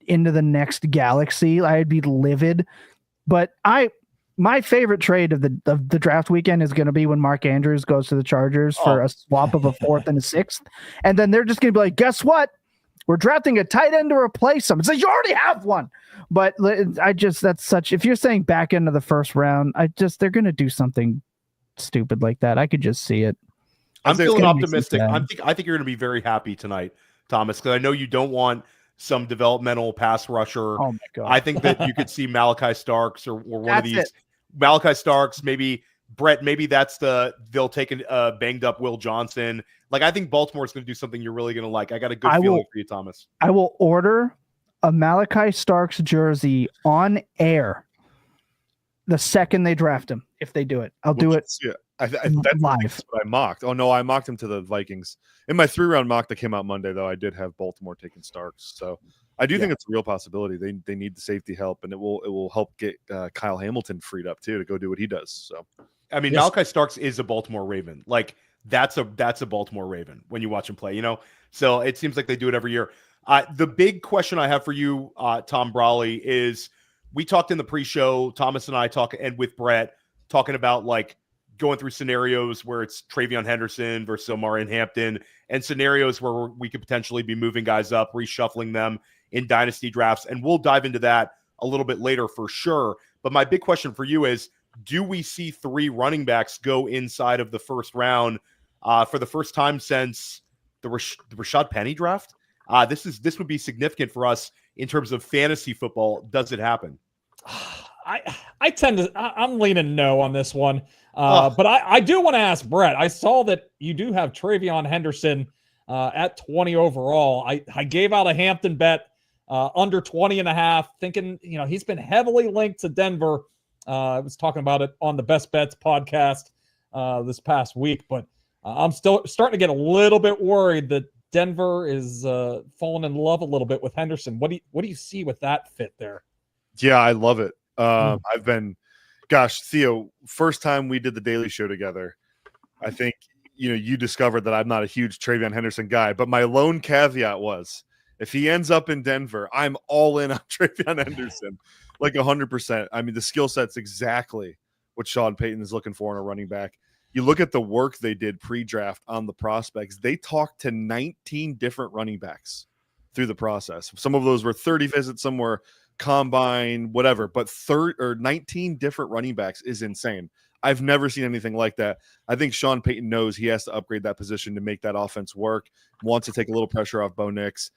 into the next galaxy. I'd be livid. But my favorite trade of the draft weekend is going to be when Mark Andrews goes to the Chargers for a swap of a 4th and a 6th. And then they're just going to be like, guess what? We're drafting a tight end to replace him. It's like, you already have one. But if you're saying back end of the first round, they're going to do something stupid like that. I could just see it. I'm feeling optimistic. I think you're going to be very happy tonight, Thomas, because I know you don't want some developmental pass rusher. Oh my God. I think that you could see Malachi Starks or one of these. Malachi Starks, maybe Brett, maybe they'll take a banged up Will Johnson. I think Baltimore's going to do something you're really going to like. I got a good feeling for you, Thomas. I will order a Malachi Starks jersey on air the second they draft him. If they do it, I'll do it. Yeah, that's live. what I mocked. Oh no, I mocked him to the Vikings in my 3-round mock that came out Monday. Though I did have Baltimore taking Starks, so I do think it's a real possibility. They need the safety help, and it will help get Kyle Hamilton freed up too to go do what he does. So, I mean, Malachi Starks is a Baltimore Raven. That's a Baltimore Raven when you watch him play. So it seems like they do it every year. The big question I have for you, Tom Brawley, is we talked in the pre-show. Thomas and I and with Brett talking about going through scenarios where it's Travion Henderson versus Omarion Hampton, and scenarios where we could potentially be moving guys up, reshuffling them in dynasty drafts. And we'll dive into that a little bit later for sure. But my big question for you is, do we see 3 running backs go inside of the first round for the first time since the Rashad Penny draft? This would be significant for us in terms of fantasy football. Does it happen? I tend to I'm leaning no on this one. But I do want to ask Brett. I saw that you do have Travion Henderson at 20 overall. I gave out a Hampton bet under 20.5, thinking, he's been heavily linked to Denver. I was talking about it on the Best Bets podcast this past week, but I'm still starting to get a little bit worried that Denver is falling in love a little bit with Henderson. What do you see with that fit there? Yeah, I love it. Theo, first time we did the Daily Show together, I think, you discovered that I'm not a huge Travion Henderson guy, but my lone caveat was, if he ends up in Denver, I'm all in on Travion Henderson, like 100%. I mean, the skill set's exactly what Sean Payton is looking for in a running back. You look at the work they did pre-draft on the prospects. They talked to 19 different running backs through the process. Some of those were 30 visits, some were combine, whatever, but 19 different running backs is insane. I've never seen anything like that. I think Sean Payton knows he has to upgrade that position to make that offense work, wants to take a little pressure off Bo Nix.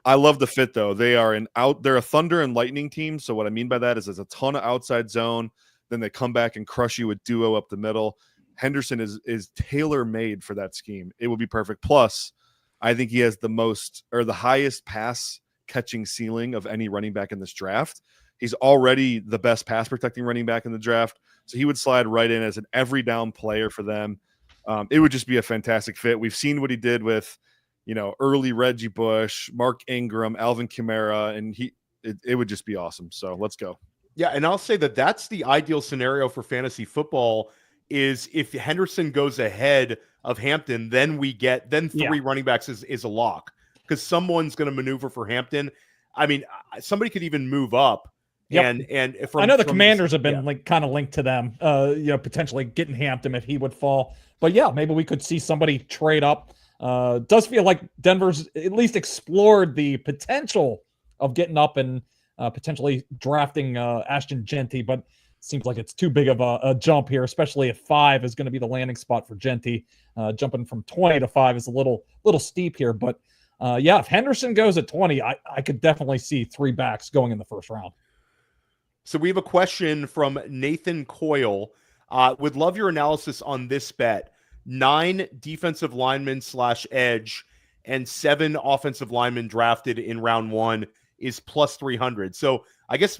I love the fit, though. They're a thunder and lightning team. So what I mean by that is there's a ton of outside zone. Then they come back and crush you with duo up the middle. Henderson is tailor-made for that scheme. It would be perfect. Plus, I think he has the highest pass catching ceiling of any running back in this draft. He's already the best pass protecting running back in the draft. So he would slide right in as an every down player for them. It would just be a fantastic fit. We've seen what he did with, early Reggie Bush, Mark Ingram, Alvin Kamara, and it would just be awesome. So let's go. Yeah, and I'll say that's the ideal scenario for fantasy football is if Henderson goes ahead of Hampton, then three running backs is a lock because someone's going to maneuver for Hampton. I mean, somebody could even move up. Yep. I know the Commanders have been kind of linked to them, potentially getting Hampton if he would fall. But yeah, maybe we could see somebody trade up. Does feel like Denver's at least explored the potential of getting up and potentially drafting Ashton Genty, but seems like it's too big of a jump here, especially if 5 is going to be the landing spot for Genty. Jumping from 20 to 5 is a little steep here, but if Henderson goes at 20, I could definitely see 3 backs going in the first round. So we have a question from Nathan Coyle. Would love your analysis on this bet. 9 defensive linemen / edge and 7 offensive linemen drafted in round 1 is plus 300. So I guess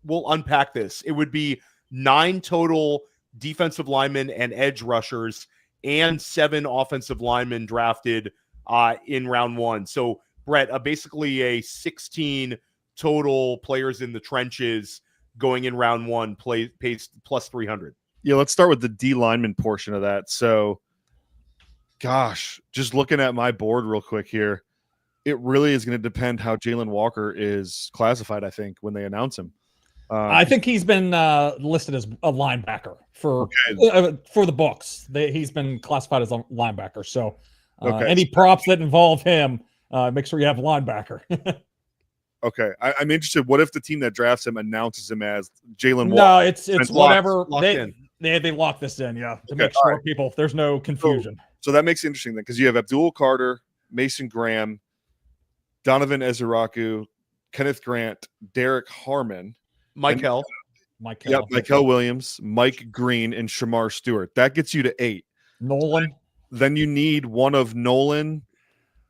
we'll unpack this. It would be 9 total defensive linemen and edge rushers and 7 offensive linemen drafted in round 1. So Brett, basically a 16 total players in the trenches going in round 1 pays plus 300. Yeah, let's start with the D lineman portion of that. So, just looking at my board real quick here, it really is going to depend how Jalen Walker is classified, I think, when they announce him. I think he's been listed as a linebacker for the books. He's been classified as a linebacker. So any props that involve him, make sure you have a linebacker. Okay, I'm interested. What if the team that drafts him announces him as Jalen Walker? No, it's whatever. Locked they lock this in, to make sure there's no confusion. So that makes it interesting then, because you have Abdul Carter, Mason Graham, Donovan Ezeraku, Kenneth Grant, Derek Harmon, Michael Williams, Mike Green, and Shamar Stewart. That gets you to 8. Nolan. Then you need one of Nolan.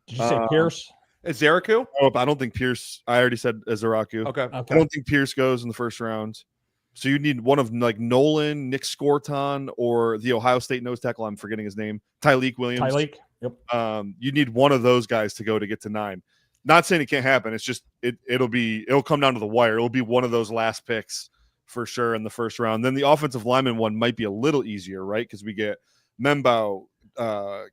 Did you say Pierce? Ezeraku? Oh, I don't think Pierce. I already said Ezeraku. Okay. I don't think Pierce goes in the first round. So you need one of like Nolan, Nick Scorton, or the Ohio State nose tackle. I'm forgetting his name. Tyleek Williams. Yep. You need one of those guys to get to 9. Not saying it can't happen. It's just it'll come down to the wire. It'll be one of those last picks for sure in the first round. Then the offensive lineman one might be a little easier, right? Because we get Membao,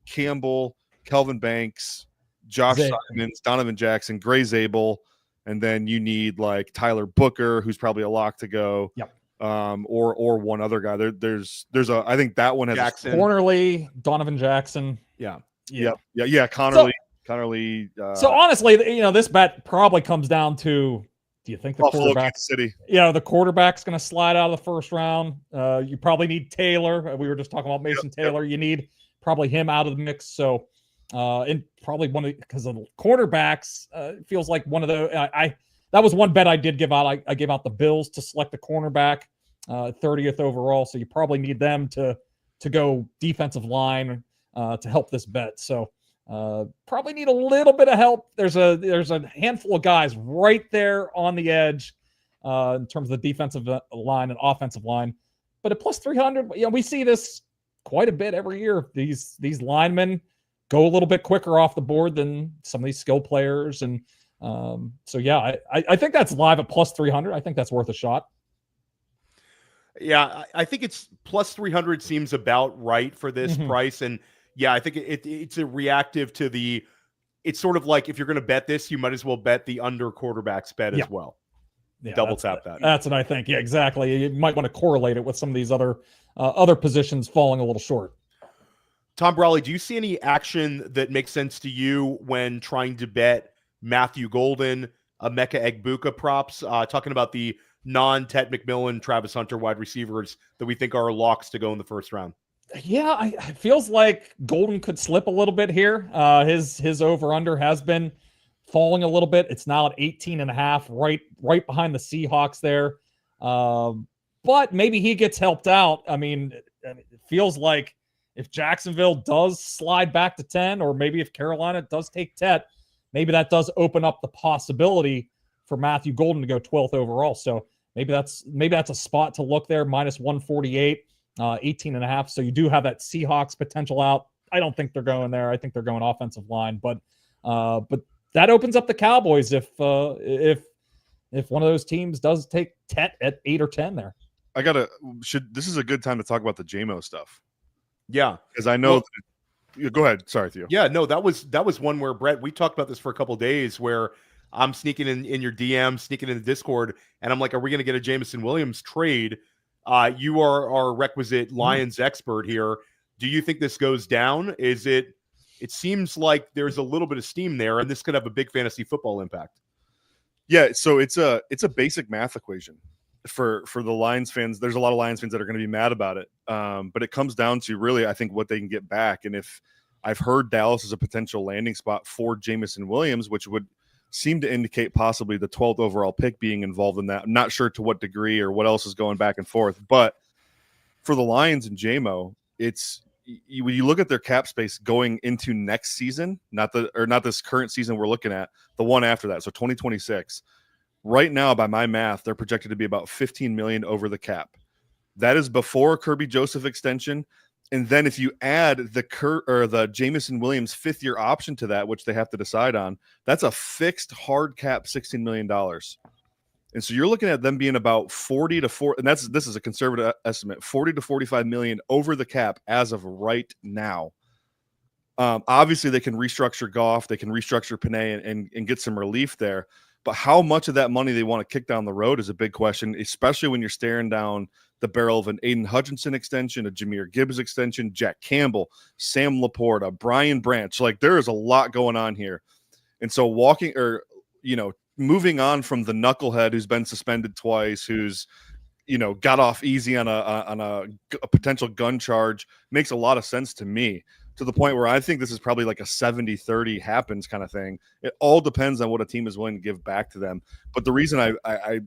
Campbell, Kelvin Banks, Josh Simons, Donovan Jackson, Gray Zabel, and then you need like Tyler Booker, who's probably a lock to go. Yep. Or one other guy. There's I think that one has Jackson. Cornerly, Donovan Jackson. Yeah. Connerly. So Do you think the Buffalo, quarterback, Kansas City. the quarterback's going to slide out of the first round? You probably need Taylor. We were just talking about Mason Taylor. You need probably him out of the mix. So, and probably because of the quarterbacks, it feels like one of the, that was one bet I did give out. I gave out the Bills to select a cornerback, 30th overall. So you probably need them to go defensive line to help this bet. So probably need a little bit of help. There's a handful of guys right there on the edge in terms of the defensive line and offensive line. But at plus 300, we see this quite a bit every year. These linemen go a little bit quicker off the board than some of these skill players. And so, yeah, I think that's live at plus 300. I think that's worth a shot. Yeah, I think it's plus 300 seems about right for this price. And yeah, I think it's a reactive to it's sort of like if you're going to bet this, you might as well bet the under quarterbacks bet as well. Yeah, double tap that. That's what I think. Yeah, exactly. You might want to correlate it with some of these other positions falling a little short. Tom Brawley, do you see any action that makes sense to you when trying to bet Matthew Golden, Emeka Egbuka props? Talking about the non-Ted McMillan, Travis Hunter wide receivers that we think are locks to go in the first round. Yeah, it feels like Golden could slip a little bit here. His over-under has been falling a little bit. It's now at 18.5, right behind the Seahawks there. But maybe he gets helped out. I mean, it feels like if Jacksonville does slide back to 10, or maybe if Carolina does take Tet, maybe that does open up the possibility for Matthew Golden to go 12th overall. So maybe that's a spot to look there, minus 148, 18.5. So you do have that Seahawks potential out. I don't think they're going there. I think they're going offensive line, but that opens up the Cowboys if one of those teams does take Tet at 8 or 10 there. This is a good time to talk about the JMO stuff. Yeah, because I know. Go ahead. Sorry, Theo. Yeah, no, that was one where Brett. We talked about this for a couple of days where I'm sneaking in your DM, sneaking in the Discord, and I'm like, "Are we going to get a Jameson Williams trade?" You are our requisite Lions expert here. Do you think this goes down? It seems like there's a little bit of steam there, and this could have a big fantasy football impact. Yeah, so it's a basic math equation for the Lions fans. There's a lot of Lions fans that are going to be mad about it, but it comes down to really, I think, what they can get back. And if I've heard Dallas is a potential landing spot for Jameson Williams, which would seem to indicate possibly the 12th overall pick being involved in that. I'm not sure to what degree or what else is going back and forth, but for the Lions and JMO, when you look at their cap space going into next season, not this current season we're looking at, the one after that, so 2026. Right now, by my math, they're projected to be about $15 million over the cap. That is before Kirby Joseph extension, and then if you add the Jameson Williams 5th-year option to that, which they have to decide on, that's a fixed hard cap $16 million. And so you're looking at them being about 40 to 4, and this is a conservative estimate, 40 to 45 million over the cap as of right now. Obviously, they can restructure Goff, they can restructure Panay and get some relief there. But how much of that money they want to kick down the road is a big question, especially when you're staring down the barrel of an Aiden Hutchinson extension, a Jahmyr Gibbs extension, Jack Campbell, Sam Laporta, Brian Branch. Like, there is a lot going on here. And so moving on from the knucklehead who's been suspended twice, who's got off easy on a potential gun charge, makes a lot of sense to me, to the point where I think this is probably like a 70-30 happens kind of thing. It all depends on what a team is willing to give back to them. But the reason I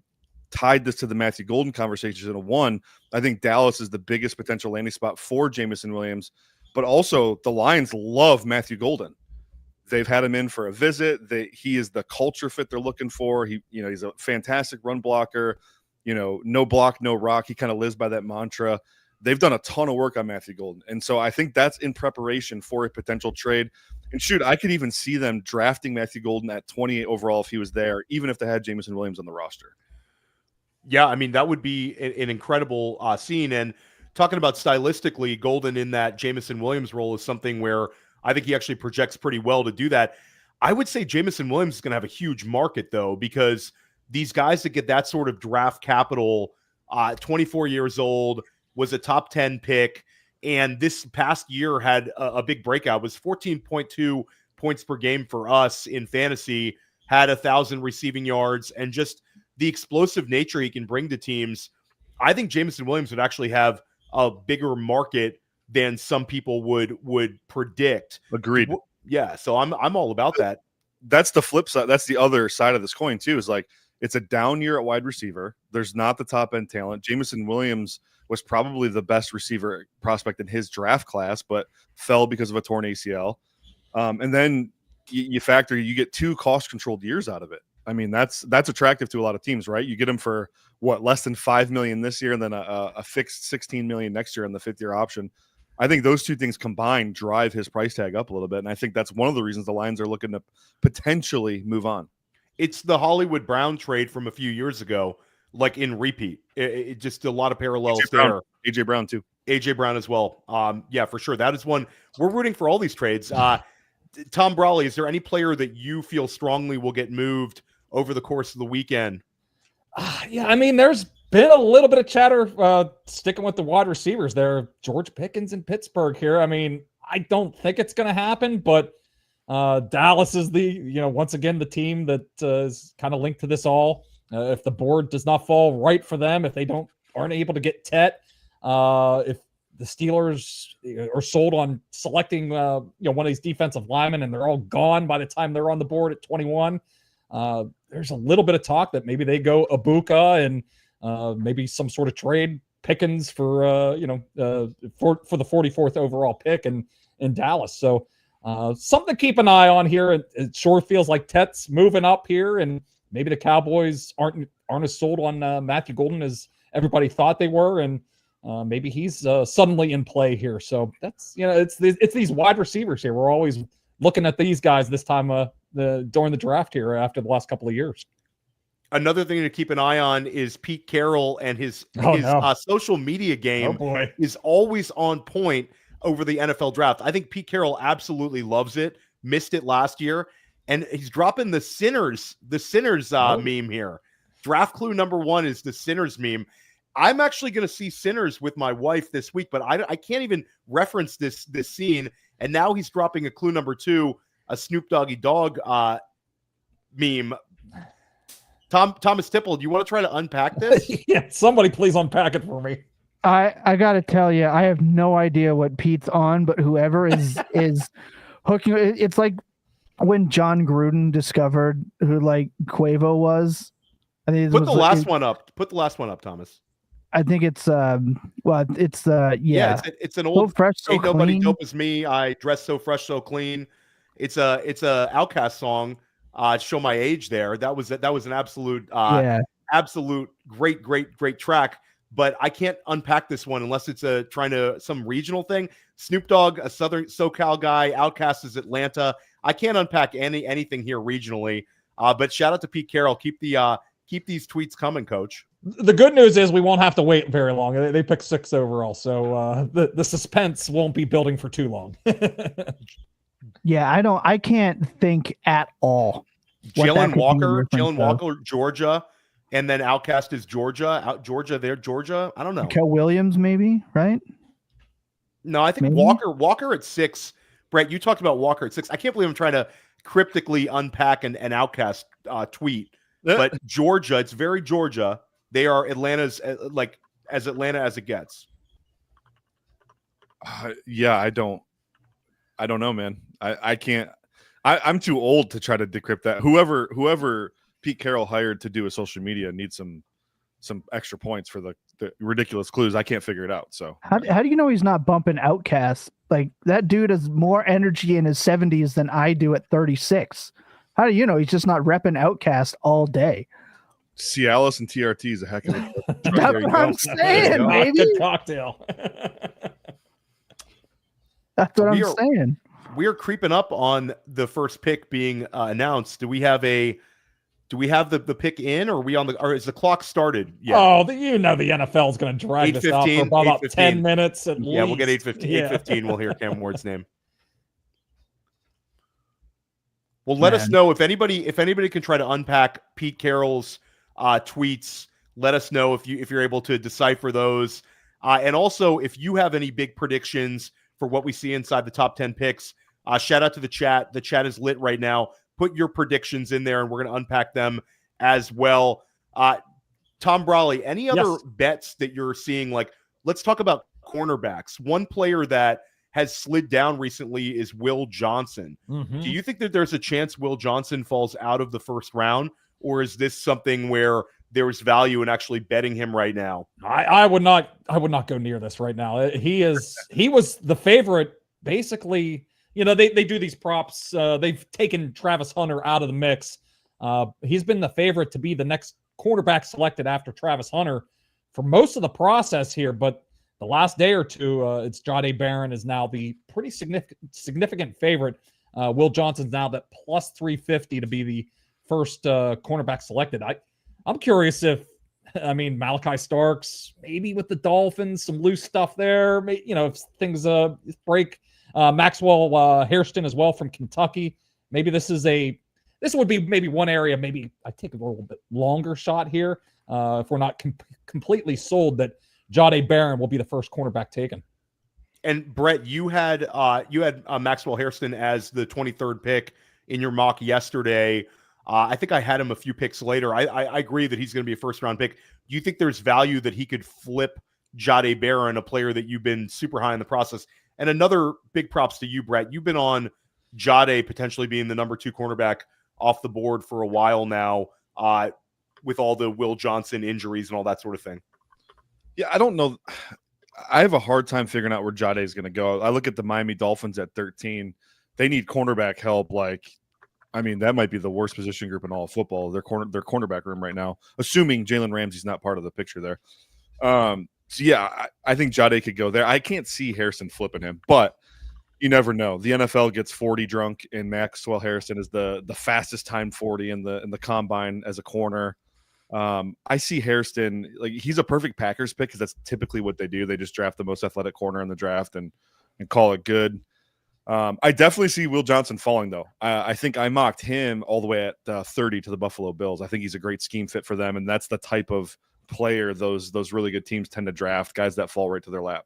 tied this to the Matthew Golden conversation is, one, I think Dallas is the biggest potential landing spot for Jameson Williams, but also the Lions love Matthew Golden. They've had him in for a visit. He is the culture fit they're looking for. He's a fantastic run blocker. No block, no rock. He kind of lives by that mantra. They've done a ton of work on Matthew Golden. And so I think that's in preparation for a potential trade. And shoot, I could even see them drafting Matthew Golden at 28 overall if he was there, even if they had Jameson Williams on the roster. Yeah, I mean, that would be an incredible scene. And talking about stylistically, Golden in that Jameson Williams role is something where I think he actually projects pretty well to do that. I would say Jameson Williams is going to have a huge market, though, because these guys that get that sort of draft capital, 24 years old, was a top 10 pick, and this past year had a big breakout. It was 14.2 points per game for us in fantasy, had 1,000 receiving yards, and just the explosive nature he can bring to teams, I think Jameson Williams would actually have a bigger market than some people would predict. Agreed. Yeah, so I'm all about that. That's the flip side. That's the other side of this coin too. Is like it's a down year at wide receiver. There's not the top end talent. Jameson Williams was probably the best receiver prospect in his draft class, but fell because of a torn ACL. And then you get 2 cost controlled years out of it. I mean, that's attractive to a lot of teams, right? You get him for what, less than $5 million this year, and then a fixed $16 million next year on the 5th year option. I think those two things combined drive his price tag up a little bit, and I think that's one of the reasons the Lions are looking to potentially move on. It's the Hollywood Brown trade from a few years ago, like in repeat. It just a lot of parallels there. AJ Brown too. AJ Brown as well. Yeah, for sure. That is one we're rooting for all these trades. Tom Brawley, is there any player that you feel strongly will get moved over the course of the weekend? Yeah, I mean, there's been a little bit of chatter sticking with the wide receivers there. George Pickens in Pittsburgh here. I mean, I don't think it's going to happen, but Dallas is once again, the team that is kind of linked to this all. If the board does not fall right for them, if they aren't able to get Tet, if the Steelers are sold on selecting one of these defensive linemen and they're all gone by the time they're on the board at 21, there's a little bit of talk that maybe they go Ibuka and maybe some sort of trade Pickens for the 44th overall pick in Dallas. So something to keep an eye on here. It sure feels like Tet's moving up here, and maybe the Cowboys aren't as sold on Matthew Golden as everybody thought they were, and maybe he's suddenly in play here. So that's it's these wide receivers here. We're always looking at these guys this time during the draft here after the last couple of years. Another thing to keep an eye on is Pete Carroll, and his social media game is always on point over the NFL draft. I think Pete Carroll absolutely loves it. Missed it last year, and he's dropping the sinners meme here. Draft clue number 1 is the sinners meme. I'm actually going to see Sinners with my wife this week, but I can't even reference this scene. And now he's dropping a clue number 2, a Snoop Doggy Dog meme. Thomas Tipple, do you want to try to unpack this? Yeah, somebody please unpack it for me. I got to tell you, I have no idea what Pete's on, but whoever is hooking, it's like when John Gruden discovered who like Quavo was. I think Put the last one up, Thomas. I think it's it's an old so fresh, so Ain't Nobody clean. Dope as Me. I dress so fresh, so clean. It's a Outcast song. Show my age there. That was an absolute absolute great track. But I can't unpack this one unless it's some regional thing. Snoop Dogg, a Southern SoCal guy. Outkast is Atlanta. I can't unpack anything here regionally. But shout out to Pete Carroll. Keep these tweets coming, Coach. The good news is we won't have to wait very long. They picked 6 overall, so the suspense won't be building for too long. Yeah, I can't think at all. Jalen Walker, Georgia, and then Outcast is Georgia. Georgia. I don't know. Kel Williams, maybe, right? No, I think maybe? Walker at 6. Brett, you talked about Walker at 6. I can't believe I'm trying to cryptically unpack an Outcast tweet. But Georgia, it's very Georgia. They are Atlanta's as Atlanta as it gets. Yeah, I don't know, man. I can't. I'm too old to try to decrypt that. Whoever Pete Carroll hired to do a social media needs some extra points for the ridiculous clues. I can't figure it out. So how do you know he's not bumping Outcast? Like that dude has more energy in his 70s than I do at 36. How do you know he's just not repping Outcast all day? Cialis and TRT is a heck of a That's what I'm saying, baby. Good cocktail. That's what I'm saying. We are creeping up on the first pick being announced. Do we have the pick in, or are we on or is the clock started? Yeah. Oh, the NFL is going to drag this out for about 10 minutes at least. Yeah, we'll get 8:15. Yeah. 8:15. We'll hear Cam Ward's name. Well, let us know if anybody can try to unpack Pete Carroll's tweets. Let us know if you're able to decipher those, and also if you have any big predictions for what we see inside the top 10 picks. Shout out to the chat. The chat is lit right now. Put your predictions in there, and we're going to unpack them as well. Tom Brawley, any other Yes. bets that you're seeing? Like, let's talk about cornerbacks. One player that has slid down recently is Will Johnson. Mhm. Do you think that there's a chance Will Johnson falls out of the first round, or is this something where there's value in actually betting him right now? I would not go near this right now. He was the favorite basically. They do these props. They've taken Travis Hunter out of the mix. He's been the favorite to be the next cornerback selected after Travis Hunter for most of the process here, but the last day or two, it's Jahdae Barron is now the pretty significant favorite. Will Johnson's now that plus 350 to be the first cornerback selected. I'm curious if Malachi Starks, maybe with the Dolphins, some loose stuff there. If things break. Maxwell Hairston as well from Kentucky. Maybe this would be maybe one area. Maybe I take a little bit longer shot here if we're not completely sold that Jahdae Barron will be the first cornerback taken. And Brett, you had Maxwell Hairston as the 23rd pick in your mock yesterday. I think I had him a few picks later. I agree that he's going to be a first-round pick. Do you think there's value that he could flip Jahdae Barron, a player that you've been super high in the process? And another big props to you, Brett. You've been on Jahdae potentially being the number 2 cornerback off the board for a while now, with all the Will Johnson injuries and all that sort of thing. Yeah, I don't know. I have a hard time figuring out where Jahdae is going to go. I look at the Miami Dolphins at 13. They need cornerback help. That might be the worst position group in all of football. Their cornerback room right now, assuming Jalen Ramsey's not part of the picture there. So yeah, I think Jahdae could go there. I can't see Harrison flipping him, but you never know. The NFL gets 40 drunk, and Maxwell Harrison is the fastest time 40 in the combine as a corner. I see Hairston, he's a perfect Packers pick because that's typically what they do. They just draft the most athletic corner in the draft and call it good. I definitely see Will Johnson falling, though. I think I mocked him all the way at 30 to the Buffalo Bills. I think he's a great scheme fit for them, and that's the type of player those really good teams tend to draft, guys that fall right to their lap.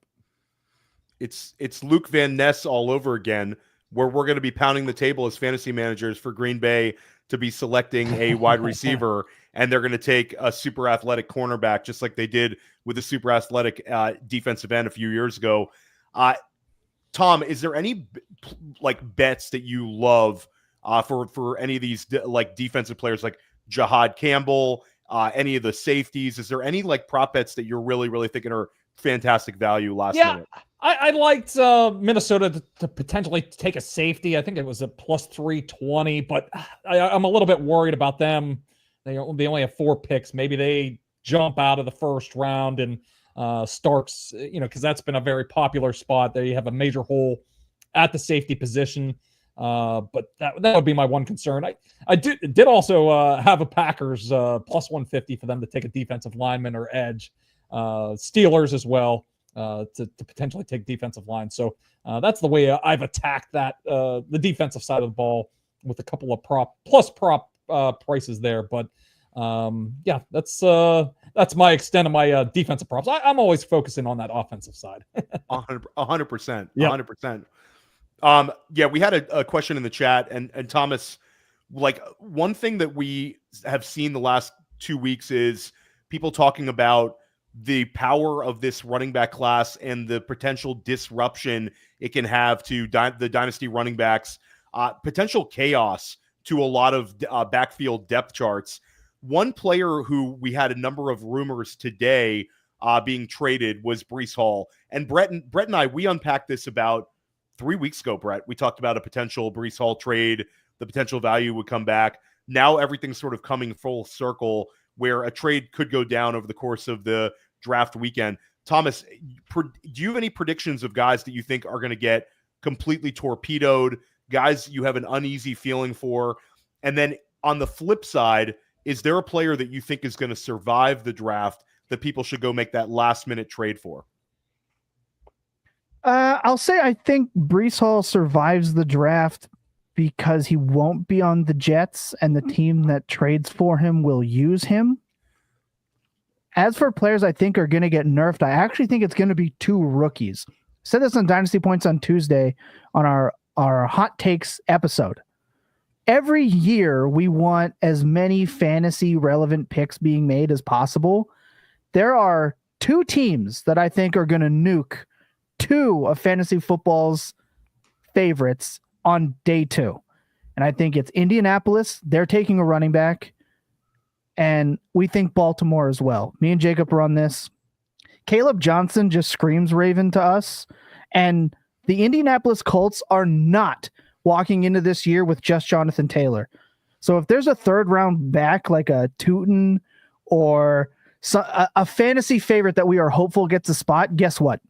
It's Luke Van Ness all over again, where we're going to be pounding the table as fantasy managers for Green Bay to be selecting a wide receiver, and they're going to take a super athletic cornerback, just like they did with the super athletic defensive end a few years ago. Tom, is there any bets that you love for any of these defensive players like Jahad Campbell, any of the safeties? Is there any prop bets that you're really, really thinking are fantastic value last minute? I liked Minnesota to potentially take a safety. I think it was a plus 320, but I'm a little bit worried about them. They only have 4 picks. Maybe they jump out of the first round and Starks, because that's been a very popular spot. There you have a major hole at the safety position. But that would be my one concern. I did also have a Packers plus 150 for them to take a defensive lineman or edge. Steelers as well to potentially take defensive line. So that's the way I've attacked that the defensive side of the ball with a couple of prop prices there. But that's my extent of my defensive props. I'm always focusing on that offensive side. 100%. 100%. We had a question in the chat, and Thomas, one thing that we have seen the last 2 weeks is people talking about the power of this running back class and the potential disruption it can have to the dynasty running backs, potential chaos to a lot of backfield depth charts. One player who we had a number of rumors today being traded was Breece Hall. And Brett and I, we unpacked this about 3 weeks ago, Brett. We talked about a potential Breece Hall trade. The potential value would come back. Now everything's sort of coming full circle where a trade could go down over the course of the draft weekend. Thomas, do you have any predictions of guys that you think are going to get completely torpedoed, guys you have an uneasy feeling for? And then on the flip side, is there a player that you think is going to survive the draft that people should go make that last-minute trade for? I'll say I think Breece Hall survives the draft because he won't be on the Jets, and the team that trades for him will use him. As for players I think are going to get nerfed, I actually think it's going to be 2 rookies. I said this on Dynasty Points on Tuesday on our Hot Takes episode. every year we want as many fantasy relevant picks being made as possible. There are 2 teams that I think are going to nuke 2 of fantasy football's favorites on day 2. And I think it's Indianapolis. They're taking a running back. And we think Baltimore as well. Me and Jacob are on this. Caleb Johnson just screams Raven to us. And the Indianapolis Colts are not walking into this year with just Jonathan Taylor. So if there's a 3rd round back like a Tootin or a fantasy favorite that we are hopeful gets a spot, guess what?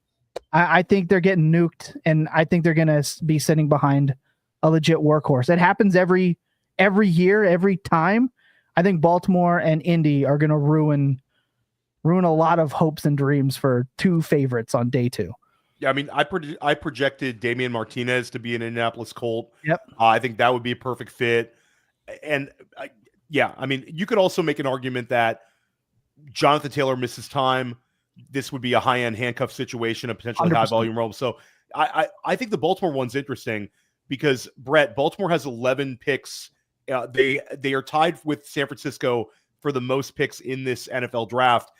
I think they're getting nuked, and I think they're going to be sitting behind a legit workhorse. It happens every year, every time. I think Baltimore and Indy are going to ruin a lot of hopes and dreams for 2 favorites on day 2. Yeah, I mean, I projected Damian Martinez to be an Indianapolis Colt. Yep. I think that would be a perfect fit. And yeah, I mean, you could also make an argument that Jonathan Taylor misses time. This would be a high-end handcuff situation, a potentially 100%. high-volume role. So I think the Baltimore one's interesting because, Brett, Baltimore has 11 picks. They are tied with San Francisco for the most picks in this NFL draft.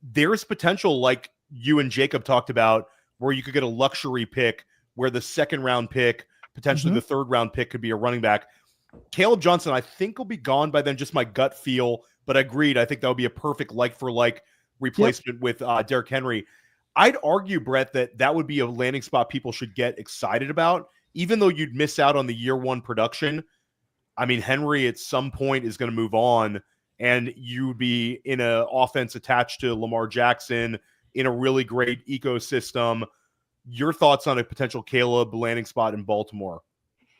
There's potential, like you and Jacob talked about, where you could get a luxury pick where the 2nd round pick, potentially the 3rd round pick could be a running back. Caleb Johnson, I think, will be gone by then, just my gut feel, but agreed. I think that would be a perfect like-for-like replacement with Derrick Henry. I'd argue, Brett, that would be a landing spot people should get excited about, even though you'd miss out on the year 1 production. I mean, Henry at some point is going to move on, and you'd be in an offense attached to Lamar Jackson in a really great ecosystem. Your thoughts on a potential Caleb landing spot in Baltimore?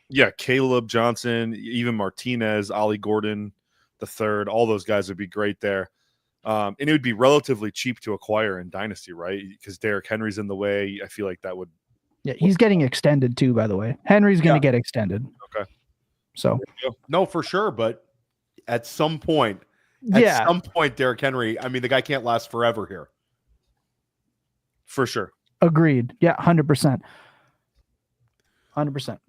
Yeah, Caleb Johnson, even Martinez, Ollie Gordon the third, all those guys would be great there. And it would be relatively cheap to acquire in Dynasty, right? Because Derrick Henry's in the way. I feel like that would. Yeah, he's getting extended too, by the way. Henry's going to get extended. Okay. So. No, for sure. But at some point, Derrick Henry, I mean, the guy can't last forever here. For sure. Agreed. Yeah, 100%. 100%.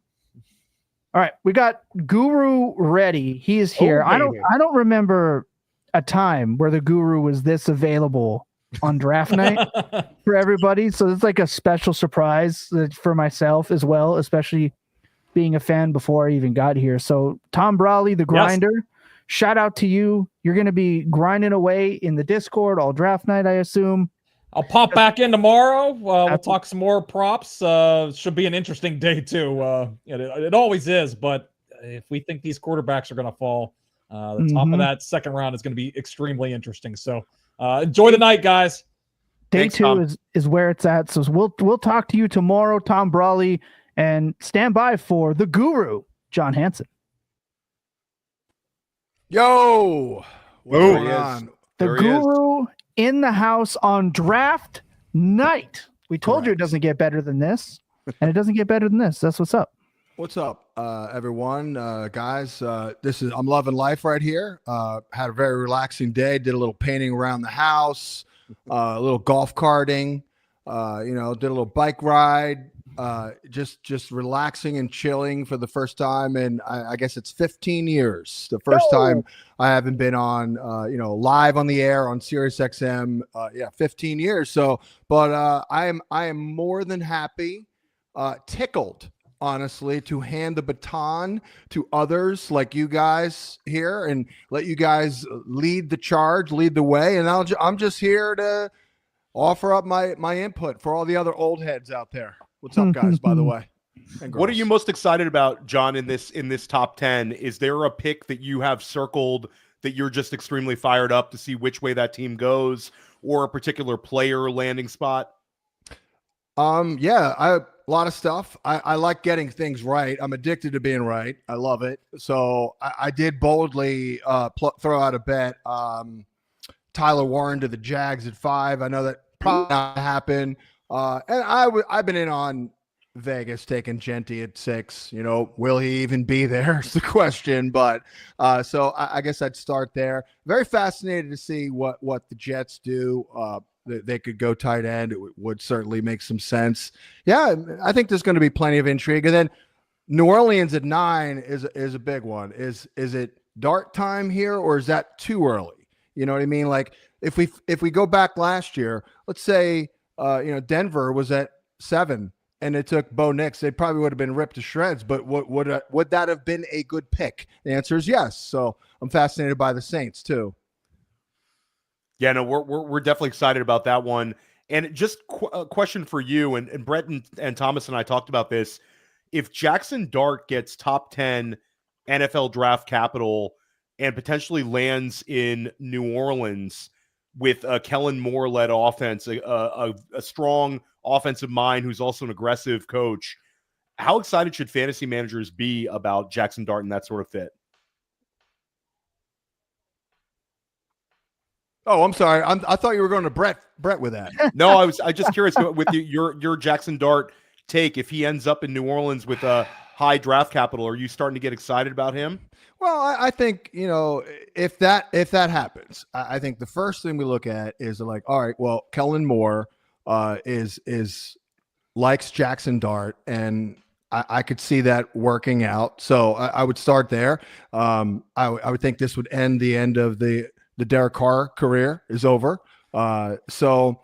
All right, we got Guru ready. He is here. I don't remember a time where the Guru was this available on draft night for everybody. So it's like a special surprise for myself as well, especially being a fan before I even got here. So Tom Brawley, the grinder, shout out to you. You're going to be grinding away in the Discord all draft night, I assume. I'll pop back in tomorrow. We'll talk some more props. Should be an interesting day too. It always is, but if we think these quarterbacks are going to fall, the top of that 2nd round is going to be extremely interesting. So enjoy the night, guys. Day 2 is where it's at. So we'll talk to you tomorrow, Tom Brawley, and stand by for the Guru, John Hansen. Yo, what's going on? The Guru in the house on draft night. We told you it doesn't get better than this, and it doesn't get better than this. That's what's up. What's up, everyone, guys? I'm loving life right here. Had a very relaxing day. Did a little painting around the house, a little golf karting. Did a little bike ride. Just relaxing and chilling for the first time, and I guess it's 15 years. The first time I haven't been on, live on the air on Sirius XM. 15 years. So, but I am more than happy, tickled, honestly, to hand the baton to others like you guys here and let you guys lead the charge, lead the way. And I'm just here to offer up my input for all the other old heads out there. What's up, guys, by the way? What are you most excited about, John, in this top 10? Is there a pick that you have circled that you're just extremely fired up to see which way that team goes, or a particular player landing spot? A lot of stuff. I like getting things right. I'm addicted to being right. I love it. So I did boldly throw out a bet. Tyler Warren to the Jags at 5. I know that probably not happen. And I've been in on Vegas taking Genty at 6. Will he even be there is the question. But so I guess I'd start there. Very fascinated to see what the Jets do. They could go tight end. It would certainly make some sense. Yeah, I think there's going to be plenty of intrigue. And then New Orleans at 9 is a big one. Is it dart time here, or is that too early? You know what I mean? Like if we go back last year, let's say Denver was at 7 and it took Bo Nix, they probably would have been ripped to shreds. But would that have been a good pick? The answer is yes. So I'm fascinated by the Saints too. Yeah, no, we're definitely excited about that one. And just a question for you, and Brett and Thomas and I talked about this. If Jackson Dart gets top 10 NFL draft capital and potentially lands in New Orleans with a Kellen Moore-led offense, a strong offensive mind who's also an aggressive coach, how excited should fantasy managers be about Jackson Dart and that sort of fit? Oh, I'm sorry. I thought you were going to Brett with that. No, I just curious with your Jackson Dart take. If he ends up in New Orleans with a high draft capital, are you starting to get excited about him? Well, I think, if that happens, I think the first thing we look at is like, all right, well, Kellen Moore is likes Jackson Dart, and I could see that working out. So I would start there. I would think this would end of the Derek Carr career is over. So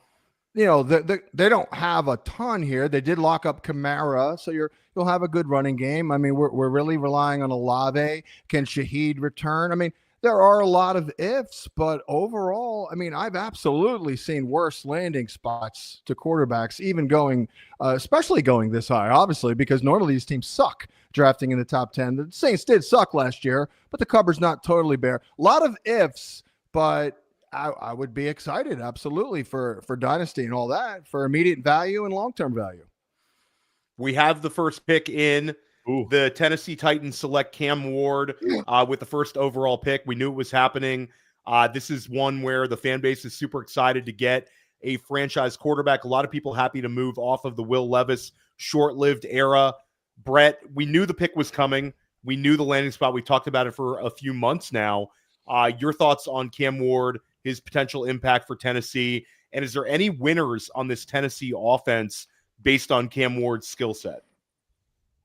they don't have a ton here. They did lock up Kamara, so you'll have a good running game. I mean, we're really relying on Olave. Can Shaheed return? I mean, there are a lot of ifs, but overall, I mean, I've absolutely seen worse landing spots to quarterbacks, even especially going this high, obviously, because normally these teams suck drafting in the top 10. The Saints did suck last year, but the cupboard's not totally bare. A lot of ifs, but I would be excited, absolutely, for Dynasty and all that, for immediate value and long-term value. We have the first pick in. Ooh. The Tennessee Titans select Cam Ward with the first overall pick. We knew it was happening. This is one where the fan base is super excited to get a franchise quarterback. A lot of people happy to move off of the Will Levis short-lived era. Brett, we knew the pick was coming. We knew the landing spot. We talked about it for a few months now. Your thoughts on Cam Ward, his potential impact for Tennessee, and is there any winners on this Tennessee offense based on Cam Ward's skill set?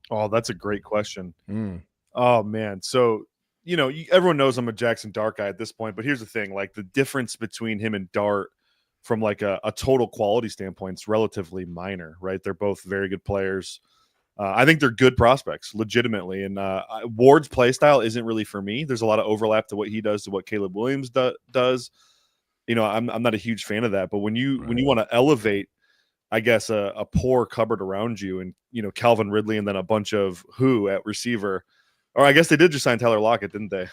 Oh, that's a great question. Oh, man. So, everyone knows I'm a Jackson Dart guy at this point, but here's the thing. Like, the difference between him and Dart from, like, a total quality standpoint is relatively minor, right? They're both very good players. I think they're good prospects, legitimately. And Ward's play style isn't really for me. There's a lot of overlap to what he does to what Caleb Williams does. I'm not a huge fan of that. But when you want to elevate, I guess, a poor cupboard around you and, Calvin Ridley and then a bunch of who at receiver, or I guess they did just sign Tyler Lockett, didn't they?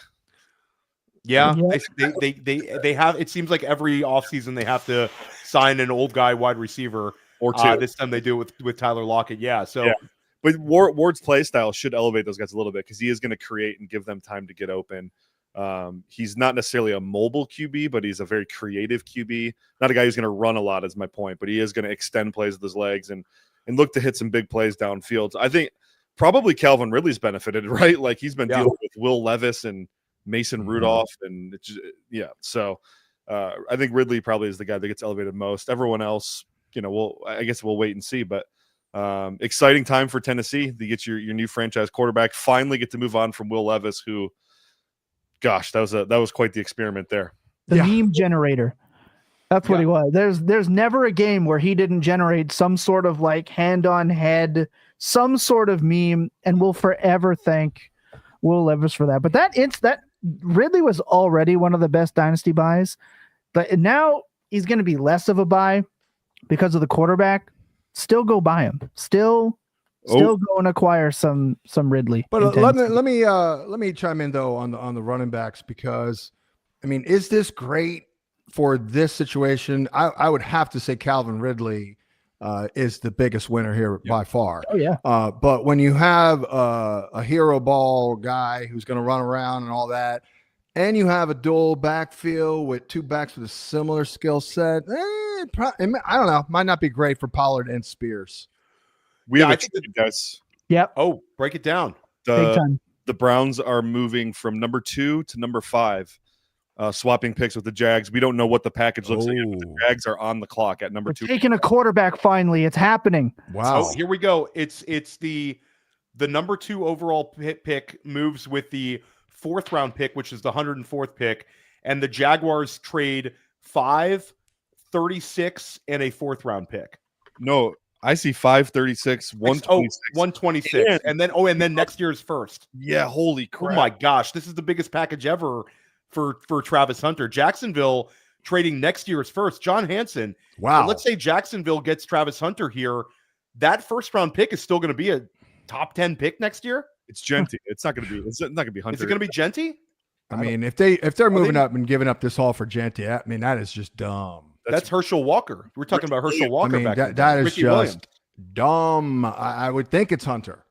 Yeah. They have, it seems like every offseason they have to sign an old guy wide receiver or two. This time they do it with Tyler Lockett. Yeah. So, yeah. But Ward's play style should elevate those guys a little bit because he is going to create and give them time to get open. He's not necessarily a mobile QB, but he's a very creative QB. Not a guy who's going to run a lot, is my point, but he is going to extend plays with his legs and look to hit some big plays downfield. I think probably Calvin Ridley's benefited, right? Like he's been dealing with Will Levis and Mason Rudolph, and it's just, So I think Ridley probably is the guy that gets elevated most. Everyone else, I guess we'll wait and see, but exciting time for Tennessee to get your new franchise quarterback. Finally get to move on from Will Levis, who, gosh, that was quite the experiment there. The meme generator. That's what he was. There's never a game where he didn't generate some sort of like hand on head, some sort of meme, and we'll forever thank Will Levis for that. But that Ridley was already one of the best dynasty buys, but now he's going to be less of a buy because of the quarterback. Still go buy him. Still go and acquire some Ridley. But let me chime in though on the running backs, because I mean, is this great for this situation? I would have to say Calvin Ridley is the biggest winner here by far. Oh yeah. But when you have a hero ball guy who's going to run around and all that, and you have a dual backfield with two backs with a similar skill set, I don't know, might not be great for Pollard and Spears. We have a trade, guys. Yep. Oh, break it down. Big time. The Browns are moving from number 2 to number 5, swapping picks with the Jags. We don't know what the package looks like, but the Jags are on the clock at number 2. Taking a quarterback finally. It's happening. Wow. So here we go. It's the The number 2 overall pick moves with the 4th round pick, which is the 104th pick, and the Jaguars trade 5, 36, and a 4th round pick. No, I see 536, 126. 126. And then next year's first. Yeah, holy crap. Oh my gosh, this is the biggest package ever for Travis Hunter. Jacksonville trading next year's first. John Hansen. Wow. Let's say Jacksonville gets Travis Hunter here. That 1st round pick is still going to be a top 10 pick next year. It's Genty. It's not going to be Hunter. Is it going to be Genty? I mean, if they're moving up and giving up this haul for Genty, I mean, that is just dumb. That's Herschel Walker. We're talking about Herschel Walker. I mean, back that is Ricky just Williams. dumb. I would think it's Hunter.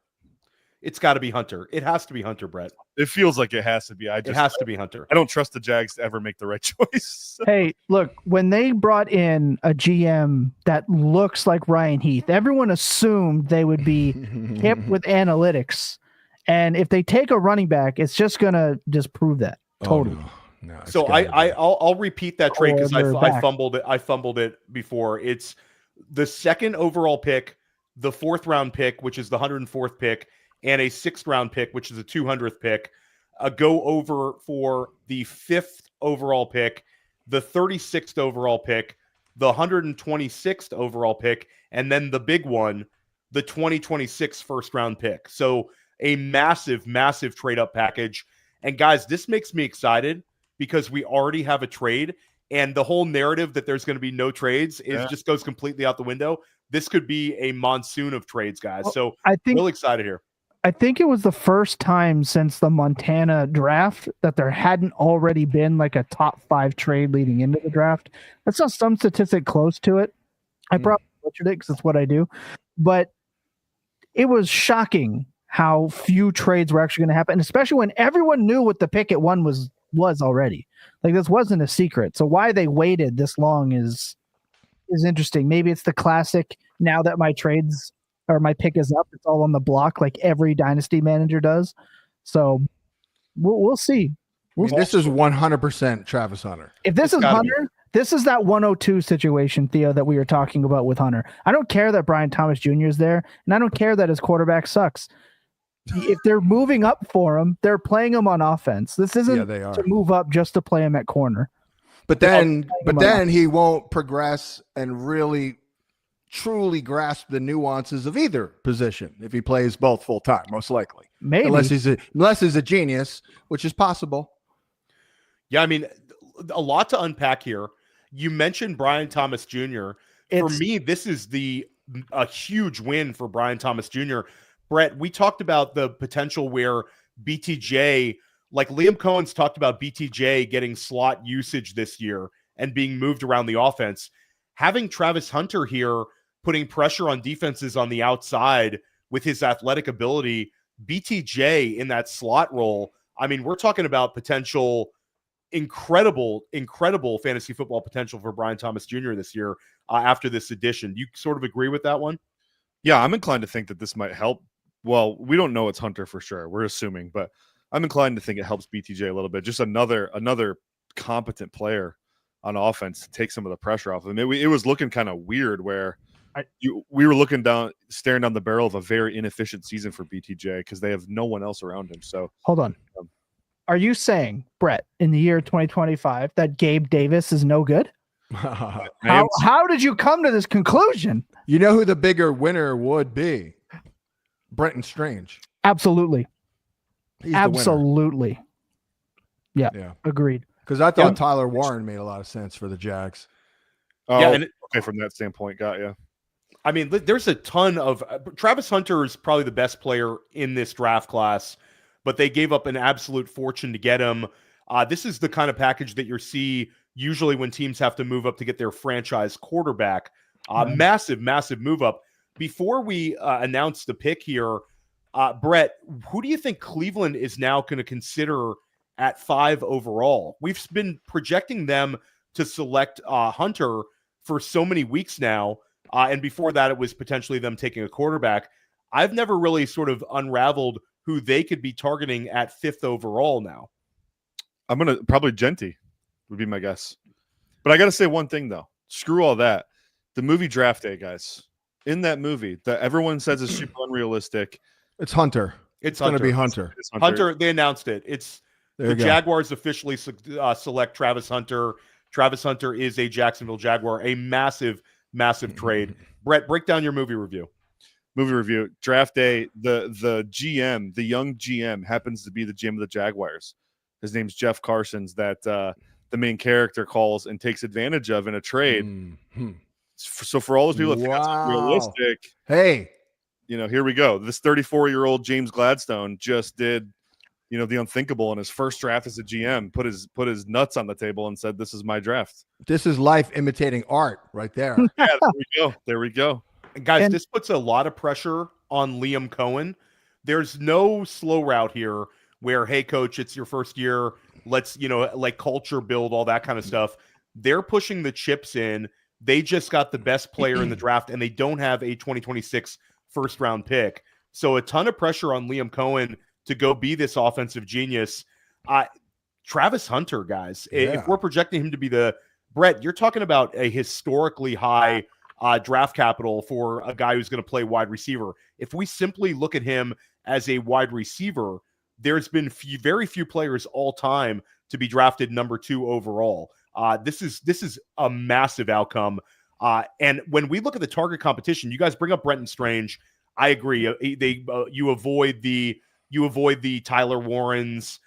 It's got to be Hunter. It has to be Hunter, Brett. It feels like it has to be. It has to be Hunter. I don't trust the Jags to ever make the right choice. Hey, look, when they brought in a GM that looks like Ryan Heath, everyone assumed they would be hip with analytics. And if they take a running back, it's just going to disprove that. Totally. Oh, no, it's So gotta be. I'll repeat that trade because I Cornerback. fumbled it. I fumbled it before. It's the 2nd overall pick, the 4th round pick, which is the 104th pick, and a 6th round pick, which is the 200th pick. Go over for the 5th overall pick, the 36th overall pick, the 126th overall pick, and then the big one, the 2026 first round pick. So a massive, massive trade up package. And guys, this makes me excited because we already have a trade, and the whole narrative that there's going to be no trades just goes completely out the window. This could be a monsoon of trades, guys. Well, So I think real excited here. I think it was the first time since the Montana draft that there hadn't already been like a top 5 trade leading into the draft. I saw some statistic close to it. I probably butchered it because it's what I do, but it was shocking how few trades were actually going to happen, especially when everyone knew what the pick at 1 was already. Like, this wasn't a secret. So why they waited this long is interesting. Maybe it's the classic, now that my trades or my pick is up, it's all on the block like every dynasty manager does. So we'll see. I mean, this is 100% Travis Hunter. If this It's is gotta Hunter, this is that 102 situation, Theo, that we were talking about with Hunter. I don't care that Brian Thomas Jr. is there, and I don't care that his quarterback sucks. If they're moving up for him, they're playing him on offense. This isn't they are. to move up just to play him at corner. But then he won't progress and really truly grasp the nuances of either position if he plays both full time, most likely. Maybe. Unless he's a genius, which is possible. Yeah, I mean, a lot to unpack here. You mentioned Brian Thomas Jr. For me, this is a huge win for Brian Thomas Jr. Brett, we talked about the potential where BTJ, like Liam Cohen's talked about BTJ getting slot usage this year and being moved around the offense. Having Travis Hunter here putting pressure on defenses on the outside with his athletic ability, BTJ in that slot role, I mean, we're talking about potential incredible fantasy football potential for Brian Thomas Jr. this year after this addition. You sort of agree with that one? Yeah, I'm inclined to think that this might help. Well, we don't know it's Hunter for sure. We're assuming, but I'm inclined to think it helps BTJ a little bit. Just another competent player on offense to take some of the pressure off of him. It was looking kind of weird where we were staring down the barrel of a very inefficient season for BTJ because they have no one else around him. So hold on. Are you saying, Brett, in the year 2025, that Gabe Davis is no good? How did you come to this conclusion? You know who the bigger winner would be? Brenton Strange. Absolutely. He's the Absolutely. winner. Yeah. Agreed. Because I thought Tyler Warren made a lot of sense for the Jags. Oh, Yeah, and okay, from that standpoint, got you. I mean, there's a ton of Travis Hunter is probably the best player in this draft class, but they gave up an absolute fortune to get him. This is the kind of package that you see usually when teams have to move up to get their franchise quarterback. Massive move up. Before we announce the pick here, Brett, who do you think Cleveland is now going to consider at 5 overall? We've been projecting them to select Hunter for so many weeks now. And before that, it was potentially them taking a quarterback. I've never really sort of unraveled who they could be targeting at 5th overall now. I'm going to probably Genty would be my guess. But I got to say one thing, though. Screw all that. The movie Draft Day, guys. In that movie that everyone says is super unrealistic, It's Hunter. It's going to Hunter. be Hunter. It's Hunter, they announced it. It's There the you go. Jaguars officially select Travis Hunter. Travis Hunter is a Jacksonville Jaguar, a massive, massive trade. Brett, break down your movie review. Movie review. Draft day. The GM, the young GM, happens to be the GM of the Jaguars. His name's Jeff Carsons. That the main character calls and takes advantage of in a trade. Mhm. So for all those people that think that's Wow. unrealistic, Hey, here we go. This 34-year-old James Gladstone just did, the unthinkable in his first draft as a GM. Put his nuts on the table and said, "This is my draft." this is life imitating art right there. Yeah, there we go. There we go. Guys, And- this puts a lot of pressure on Liam Cohen. There's no slow route here where, hey, coach, it's your first year. Let's, like culture build, all that kind of stuff. They're pushing the chips in. They just got the best player in the draft, and they don't have a 2026 first round pick. So a ton of pressure on Liam Cohen to go be this offensive genius. Travis Hunter, guys, Yeah. if we're projecting him to be Brett, you're talking about a historically high draft capital for a guy who's going to play wide receiver. If we simply look at him as a wide receiver, there's been very few players all time to be drafted number 2 overall. This is a massive outcome. And when we look at the target competition, you guys bring up Brenton Strange. I agree. You avoid the Tyler Warrens,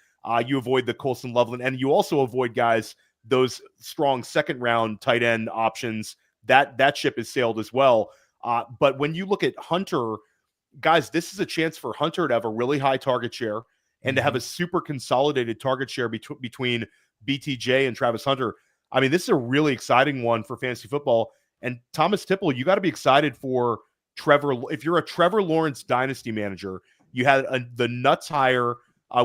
you avoid the Colson Loveland, and you also avoid guys, those strong second round tight end options. That ship is sailed as well. But when you look at Hunter, guys, this is a chance for Hunter to have a really high target share and to have a super consolidated target share between BTJ and Travis Hunter. I mean, this is a really exciting one for fantasy football. And Thomas Tipple, you got to be excited for Trevor. If you're a Trevor Lawrence dynasty manager, you had the nuts hire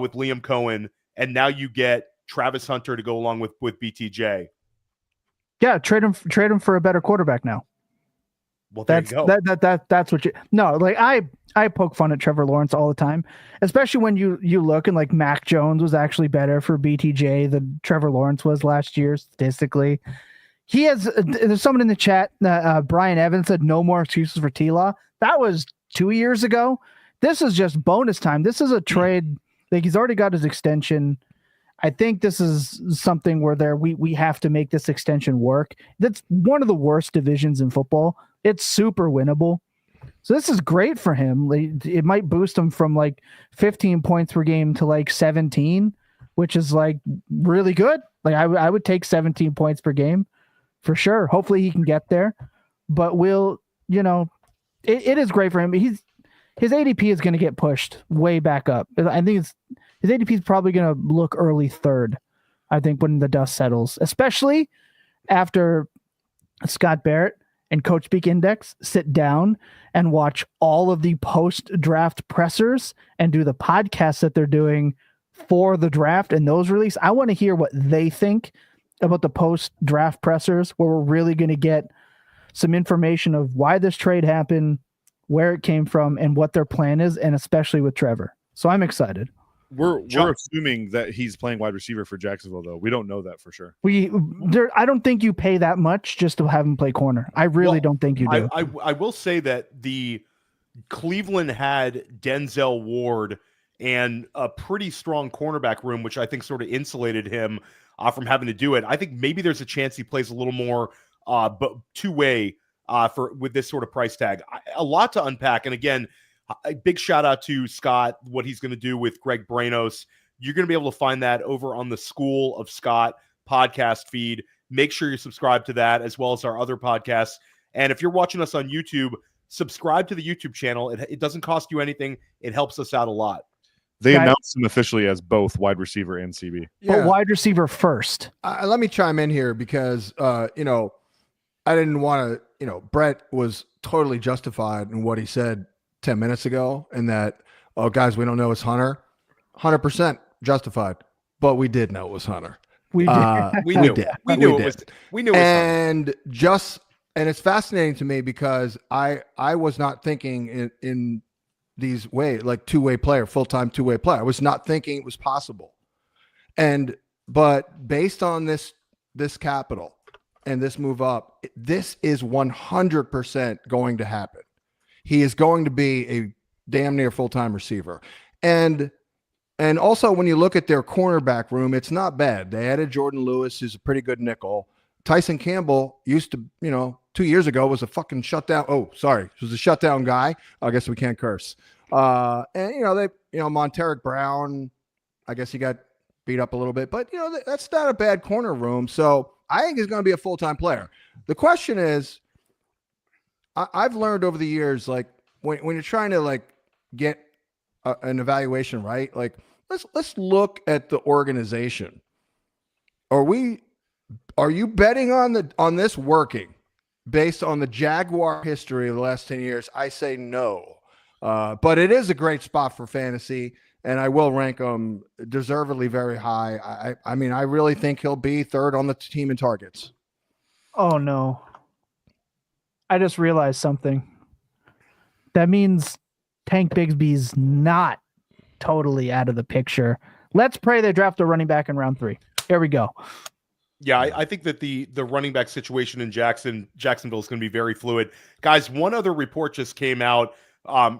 with Liam Cohen, and now you get Travis Hunter to go along with BTJ. Yeah, trade him for a better quarterback now. Well, there That's you go. that's what you no, like I poke fun at Trevor Lawrence all the time, especially when you look and like Mac Jones was actually better for BTJ than Trevor Lawrence was last year statistically. There's someone in the chat, Brian Evans said no more excuses for T-Law. That was 2 years ago. This is just bonus time. This is a trade. Like he's already got his extension. I think this is something where we have to make this extension work. That's one of the worst divisions in football. It's super winnable. So this is great for him. It might boost him from like 15 points per game to like 17, which is like really good. Like I would take 17 points per game for sure. Hopefully he can get there, but it is great for him. His ADP is going to get pushed way back up. I think his ADP is probably going to look early third, I think, when the dust settles, especially after Scott Barrett and Coach Speak Index sit down and watch all of the post-draft pressers and do the podcasts that they're doing for the draft and those release. I want to hear what they think about the post-draft pressers, where we're really going to get some information of why this trade happened, where it came from, and what their plan is, and especially with Trevor. So I'm excited. We're assuming that he's playing wide receiver for Jacksonville, though. We don't know that for sure. I don't think you pay that much just to have him play corner. I really don't think you do. I will say that the Cleveland had Denzel Ward and a pretty strong cornerback room, which I think sort of insulated him from having to do it. I think maybe there's a chance he plays a little more but two-way with this sort of price tag. A lot to unpack. And again, a big shout out to Scott, what he's going to do with Greg Branos. You're going to be able to find that over on the School of Scott podcast feed. Make sure you subscribe to that as well as our other podcasts. And if you're watching us on YouTube, subscribe to the YouTube channel. It doesn't cost you anything. It helps us out a lot. They announced him officially as both wide receiver and CB. But wide receiver first. Let me chime in here because, I didn't want to, Brett was totally justified in what he said 10 minutes ago, and that, oh, guys, we don't know it's Hunter. 100% justified, but we did know it was Hunter. We did. We knew it was Hunter. And it's fascinating to me because I was not thinking in these ways, like two-way player, full-time two-way player. I was not thinking it was possible. But based on this capital and this move up, this is 100% going to happen. He is going to be a damn near full-time receiver. And also when you look at their cornerback room, it's not bad. They added Jordan Lewis, who's a pretty good nickel. Tyson Campbell used to, 2 years ago was a fucking shutdown. Oh, sorry. He was a shutdown guy. I guess we can't curse. And Monteric Brown, I guess he got beat up a little bit, but that's not a bad corner room. So I think he's going to be a full-time player. The question is, I've learned over the years, like when you're trying to like get an evaluation, right? Like let's look at the organization. Are you betting on this working based on the Jaguar history of the last 10 years? I say no. But it is a great spot for fantasy, and I will rank him deservedly very high. I mean, I really think he'll be third on the team in targets. Oh, no. I just realized something. That means Tank Bigsby's not totally out of the picture. Let's pray they draft a running back in round 3. Here we go. Yeah, I think that the running back situation in Jacksonville is going to be very fluid. Guys, one other report just came out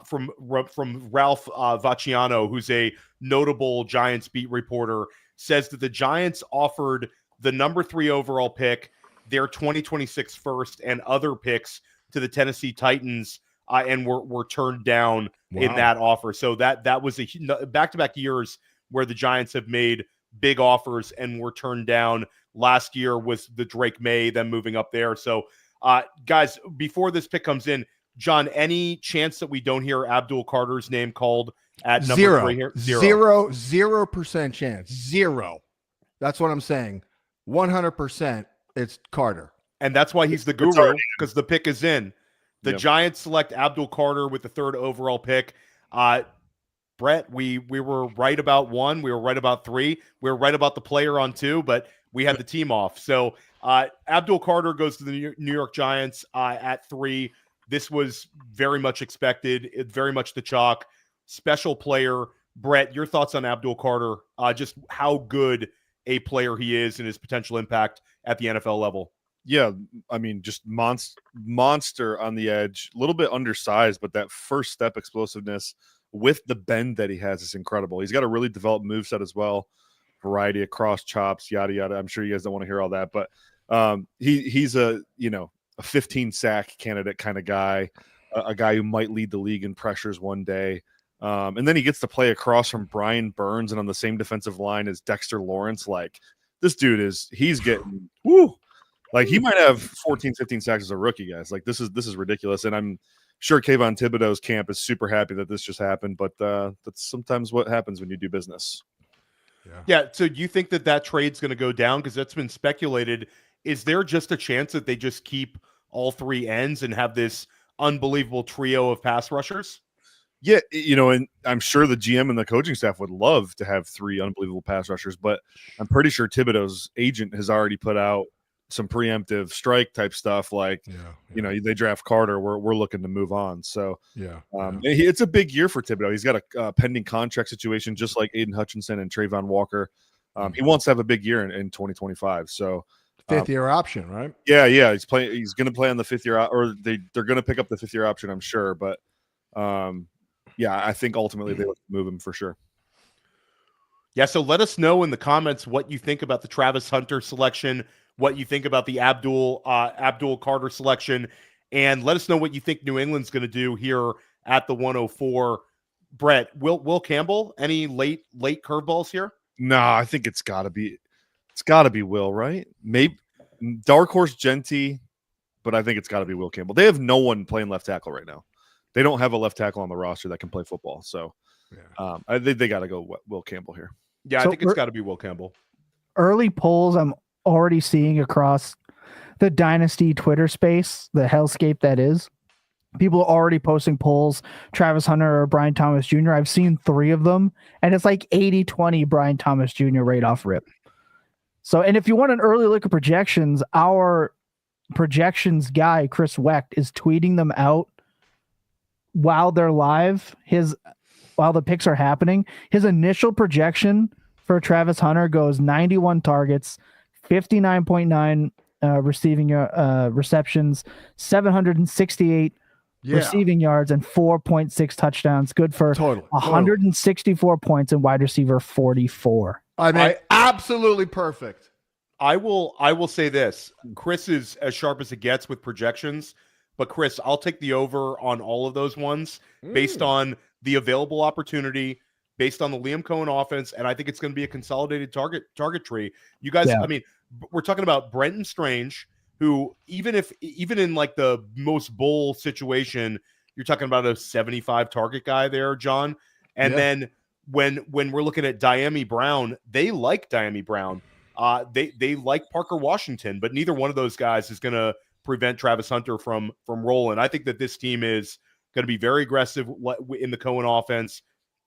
from Ralph Vacciano, who's a notable Giants beat reporter, says that the Giants offered the number 3 overall pick, their 2026 first, and other picks to the Tennessee Titans, and were turned down in that offer. So that was a back-to-back years where the Giants have made big offers and were turned down. Last year was the Drake May, them moving up there. So, guys, before this pick comes in, John, any chance that we don't hear Abdul Carter's name called at number 3 here? 0% chance. Zero. That's what I'm saying. 100% it's Carter. And that's why he's the guru, because the pick is in. The Giants select Abdul Carter with the 3rd overall pick. Brett, we were right about 1. We were right about 3. We were right about the player on 2, but we had the team off. So Abdul Carter goes to the New York Giants at 3. This was very much expected. Very much the chalk. Special player. Brett, your thoughts on Abdul Carter, just how good a player he is and his potential impact at the NFL level. Yeah, I mean, just monster on the edge, a little bit undersized, but that first step explosiveness with the bend that he has is incredible. He's got a really developed moveset as well, variety of cross chops, yada yada. I'm sure you guys don't want to hear all that, but he's a 15 sack candidate kind of guy, a guy who might lead the league in pressures one day. And then he gets to play across from Brian Burns and on the same defensive line as Dexter Lawrence. Like this dude he's getting like he might have 14, 15 sacks as a rookie, guys. Like this is ridiculous. And I'm sure Kayvon Thibodeau's camp is super happy that this just happened, but that's sometimes what happens when you do business. Yeah. So do you think that trade's going to go down? Because that's been speculated. Is there just a chance that they just keep all 3 ends and have this unbelievable trio of pass rushers? Yeah, and I'm sure the GM and the coaching staff would love to have 3 unbelievable pass rushers, but I'm pretty sure Thibodeau's agent has already put out some preemptive strike type stuff. Like, they draft Carter. We're looking to move on. So it's a big year for Thibodeau. He's got a pending contract situation, just like Aiden Hutchinson and Trayvon Walker. He wants to have a big year in 2025. So 5th year option, right? Yeah. He's going to play on the 5th year, or they're going to pick up the 5th year option, I'm sure. But I think ultimately they would move him for sure. Yeah. So let us know in the comments what you think about the Travis Hunter selection, what you think about the Abdul Carter selection, and let us know what you think New England's going to do here at the 104. Brett, Will Campbell, any late curveballs here? No, I think it's got to be Will, right? Maybe dark horse Genty, but I think it's got to be Will Campbell. They have no one playing left tackle right now. They don't have a left tackle on the roster that can play football. So they got to go Will Campbell here. Yeah, I think it's got to be Will Campbell. Early polls I'm already seeing across the Dynasty Twitter space, the hellscape that is. People are already posting polls, Travis Hunter or Brian Thomas Jr. I've seen 3 of them, and it's like 80-20 Brian Thomas Jr. right off rip. So, and if you want an early look at projections, our projections guy, Chris Wecht, is tweeting them out while they're live, while the picks are happening. His initial projection for Travis Hunter goes 91 targets, 59.9 receiving receptions, 768 receiving yards and 4.6 touchdowns. Good for Totally. 164 points and wide receiver 44. I mean, absolutely perfect. I will say this. Chris is as sharp as it gets with projections, but Chris, I'll take the over on all of those ones based on the available opportunity, based on the Liam Cohen offense, and I think it's going to be a consolidated target tree. You guys, I mean, we're talking about Brenton Strange, who even in like the most bull situation, you're talking about a 75 target guy there, John. And then when we're looking at Diami Brown, they like Diami Brown. They like Parker Washington, but neither one of those guys is going to prevent Travis Hunter from rolling. I think that this team is going to be very aggressive in the Cohen offense.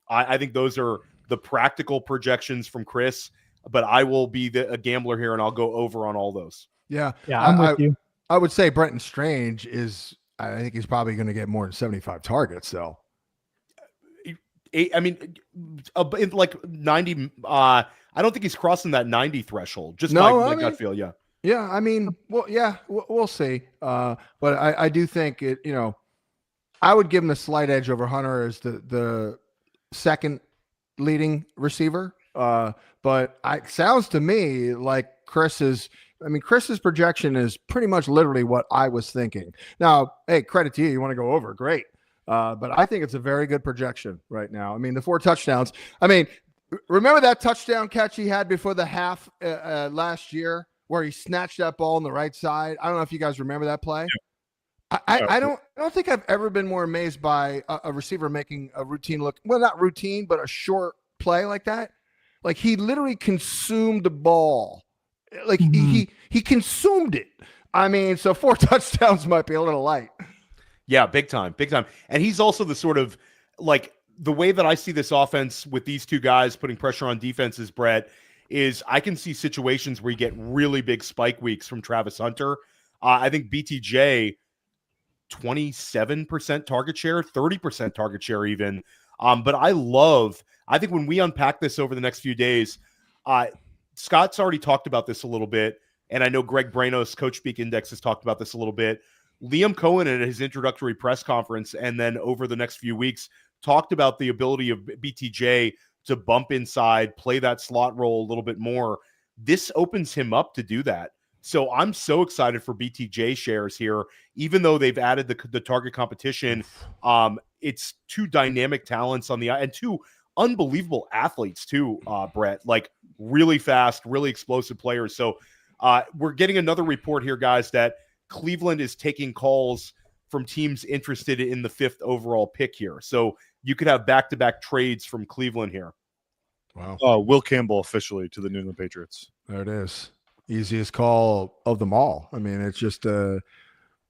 I think those are the practical projections from Chris, but I will be a gambler here and I'll go over on all those. Yeah, I'm with you. I would say Brenton Strange I think he's probably going to get more than 75 targets, though. I mean, like 90. I don't think he's crossing that 90 threshold. Just my gut feel. Yeah. Yeah. I mean, well, yeah, we'll see. But I do think it, I would give him a slight edge over Hunter as the second leading receiver. But it sounds to me like Chris's projection is pretty much literally what I was thinking. Now, hey, credit to you. You want to go over? Great. But I think it's a very good projection right now. I mean, the 4 touchdowns. I mean, remember that touchdown catch he had before the half last year where he snatched that ball on the right side? I don't know if you guys remember that play. Yeah. I don't think I've ever been more amazed by a receiver making a routine look. Well, not routine, but a short play like that. Like he literally consumed the ball. Like he consumed it. I mean, so 4 touchdowns might be a little light. Yeah, big time. And he's also the sort of like the way that I see this offense with these two guys putting pressure on defenses, Brett, is I can see situations where you get really big spike weeks from Travis Hunter. I think BTJ 27% target share, 30% target share even. But I think when we unpack this over the next few days, Scott's already talked about this a little bit, and I know Greg Branos, Coach Speak Index, has talked about this a little bit. Liam Cohen at his introductory press conference and then over the next few weeks talked about the ability of BTJ to bump inside, play that slot role a little bit more. This opens him up to do that. So I'm so excited for BTJ shares here, even though they've added the target competition. It's 2 dynamic talents on the and 2 unbelievable athletes too, Brett, like really fast, really explosive players. So we're getting another report here, guys, that Cleveland is taking calls from teams interested in the 5th overall pick here. So you could have back-to-back trades from Cleveland here. Wow. Will Campbell officially to the New England Patriots. There it is. Easiest call of them all. I mean, it's just they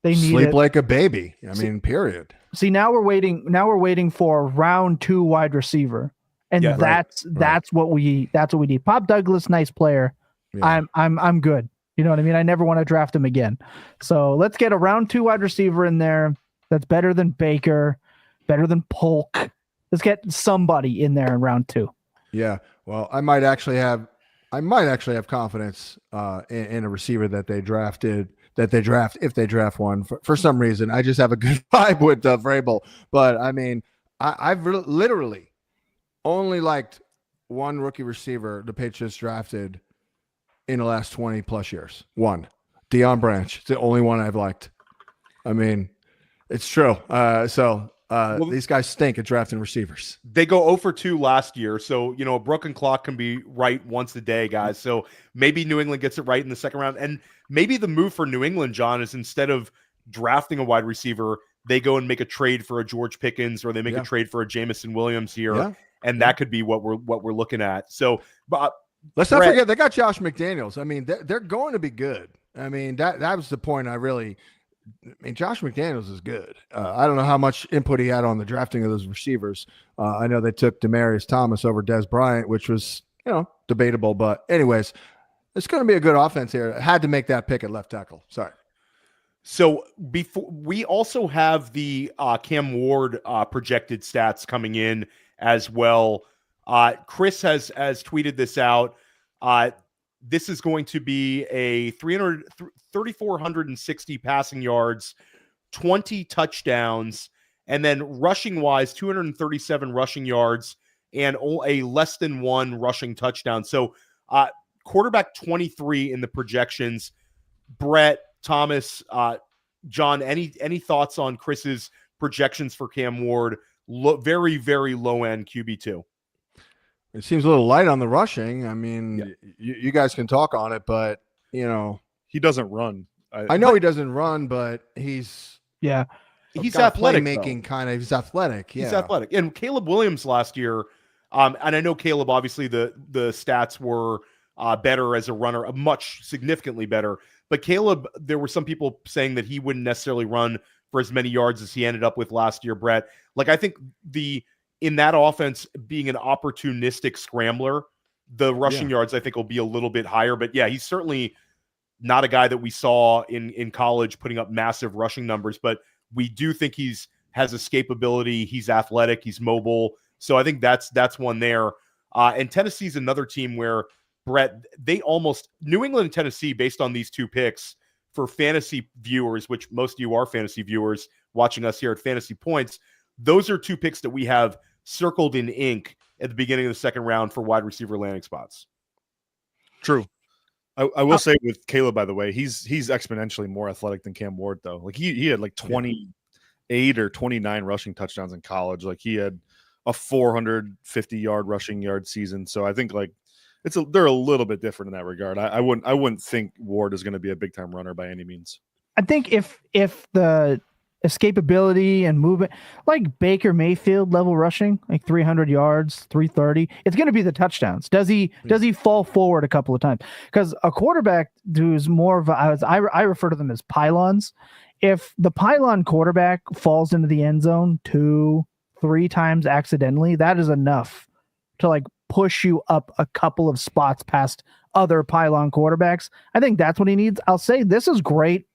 need sleep it. like a baby. I mean, period. See, now we're waiting for round 2 wide receiver. And that's what we need. Pop Douglas, nice player. Yeah. I'm good. You know what I mean? I never want to draft him again. So let's get a round 2 wide receiver in there that's better than Baker, better than Polk. Let's get somebody in there in round 2. Yeah. Well, I might actually have confidence in a receiver that they draft if they draft one for some reason. I just have a good vibe with Vrabel. But I mean, I've literally only liked one rookie receiver the Patriots drafted in the last 20 plus years. One, Deion Branch. It's the only one I've liked. I mean, it's true. These guys stink at drafting receivers. They go 0 for 2 last year. So, a broken clock can be right once a day, guys. So maybe New England gets it right in the second round. And maybe the move for New England, John, is instead of drafting a wide receiver, they go and make a trade for a George Pickens, or they make a trade for a Jamison Williams here. Yeah. And that could be what we're looking at. So, let's not forget they got Josh McDaniels. I mean, they're going to be good. I mean, that was the point. Josh McDaniels is good. I don't know how much input he had on the drafting of those receivers. I know they took Demaryius Thomas over Des Bryant, which was, debatable. But anyways, it's going to be a good offense here. I had to make that pick at left tackle. Sorry. So before we also have the Cam Ward projected stats coming in as well. Chris has tweeted this out. This is going to be a 3,460 passing yards, 20 touchdowns, and then rushing wise, 237 rushing yards and a less than 1 rushing touchdown. So quarterback 23 in the projections. Brett, Thomas, John, any thoughts on Chris's projections for Cam Ward? Very, very low end QB2. It seems a little light on the rushing. I mean, you guys can talk on it, but he doesn't run. I know he doesn't run, but he's athletic. Making kind of. He's athletic. Yeah, he's athletic. And Caleb Williams last year, and I know Caleb, obviously the stats were better as a runner, much significantly better. But Caleb, there were some people saying that he wouldn't necessarily run for as many yards as he ended up with last year, Brett. Like, I think in that offense, being an opportunistic scrambler, the rushing yards, I think, will be a little bit higher. But yeah, he's certainly not a guy that we saw in college putting up massive rushing numbers. But we do think has escapability. He's athletic. He's mobile. So I think that's one there. And Tennessee's another team where, Brett, New England and Tennessee, based on these 2 picks, for fantasy viewers, which most of you are fantasy viewers watching us here at Fantasy Points, those are 2 picks that we have circled in ink at the beginning of the second round for wide receiver landing spots. True. I will say with Caleb, by the way, he's exponentially more athletic than Cam Ward, though. Like he had like 28 or 29 rushing touchdowns in college. Like he had a 450-yard rushing yard season. So I think like they're a little bit different in that regard. I wouldn't think Ward is going to be a big time runner by any means. I think if the escapability and movement, like Baker Mayfield level rushing, like 300 yards, 330, it's going to be the touchdowns. Does he fall forward a couple of times? Because a quarterback who's more of I refer to them as pylons. If the pylon quarterback falls into the end zone 2-3 times accidentally, that is enough to like push you up a couple of spots past other pylon quarterbacks. I think that's what he needs. I'll say this is great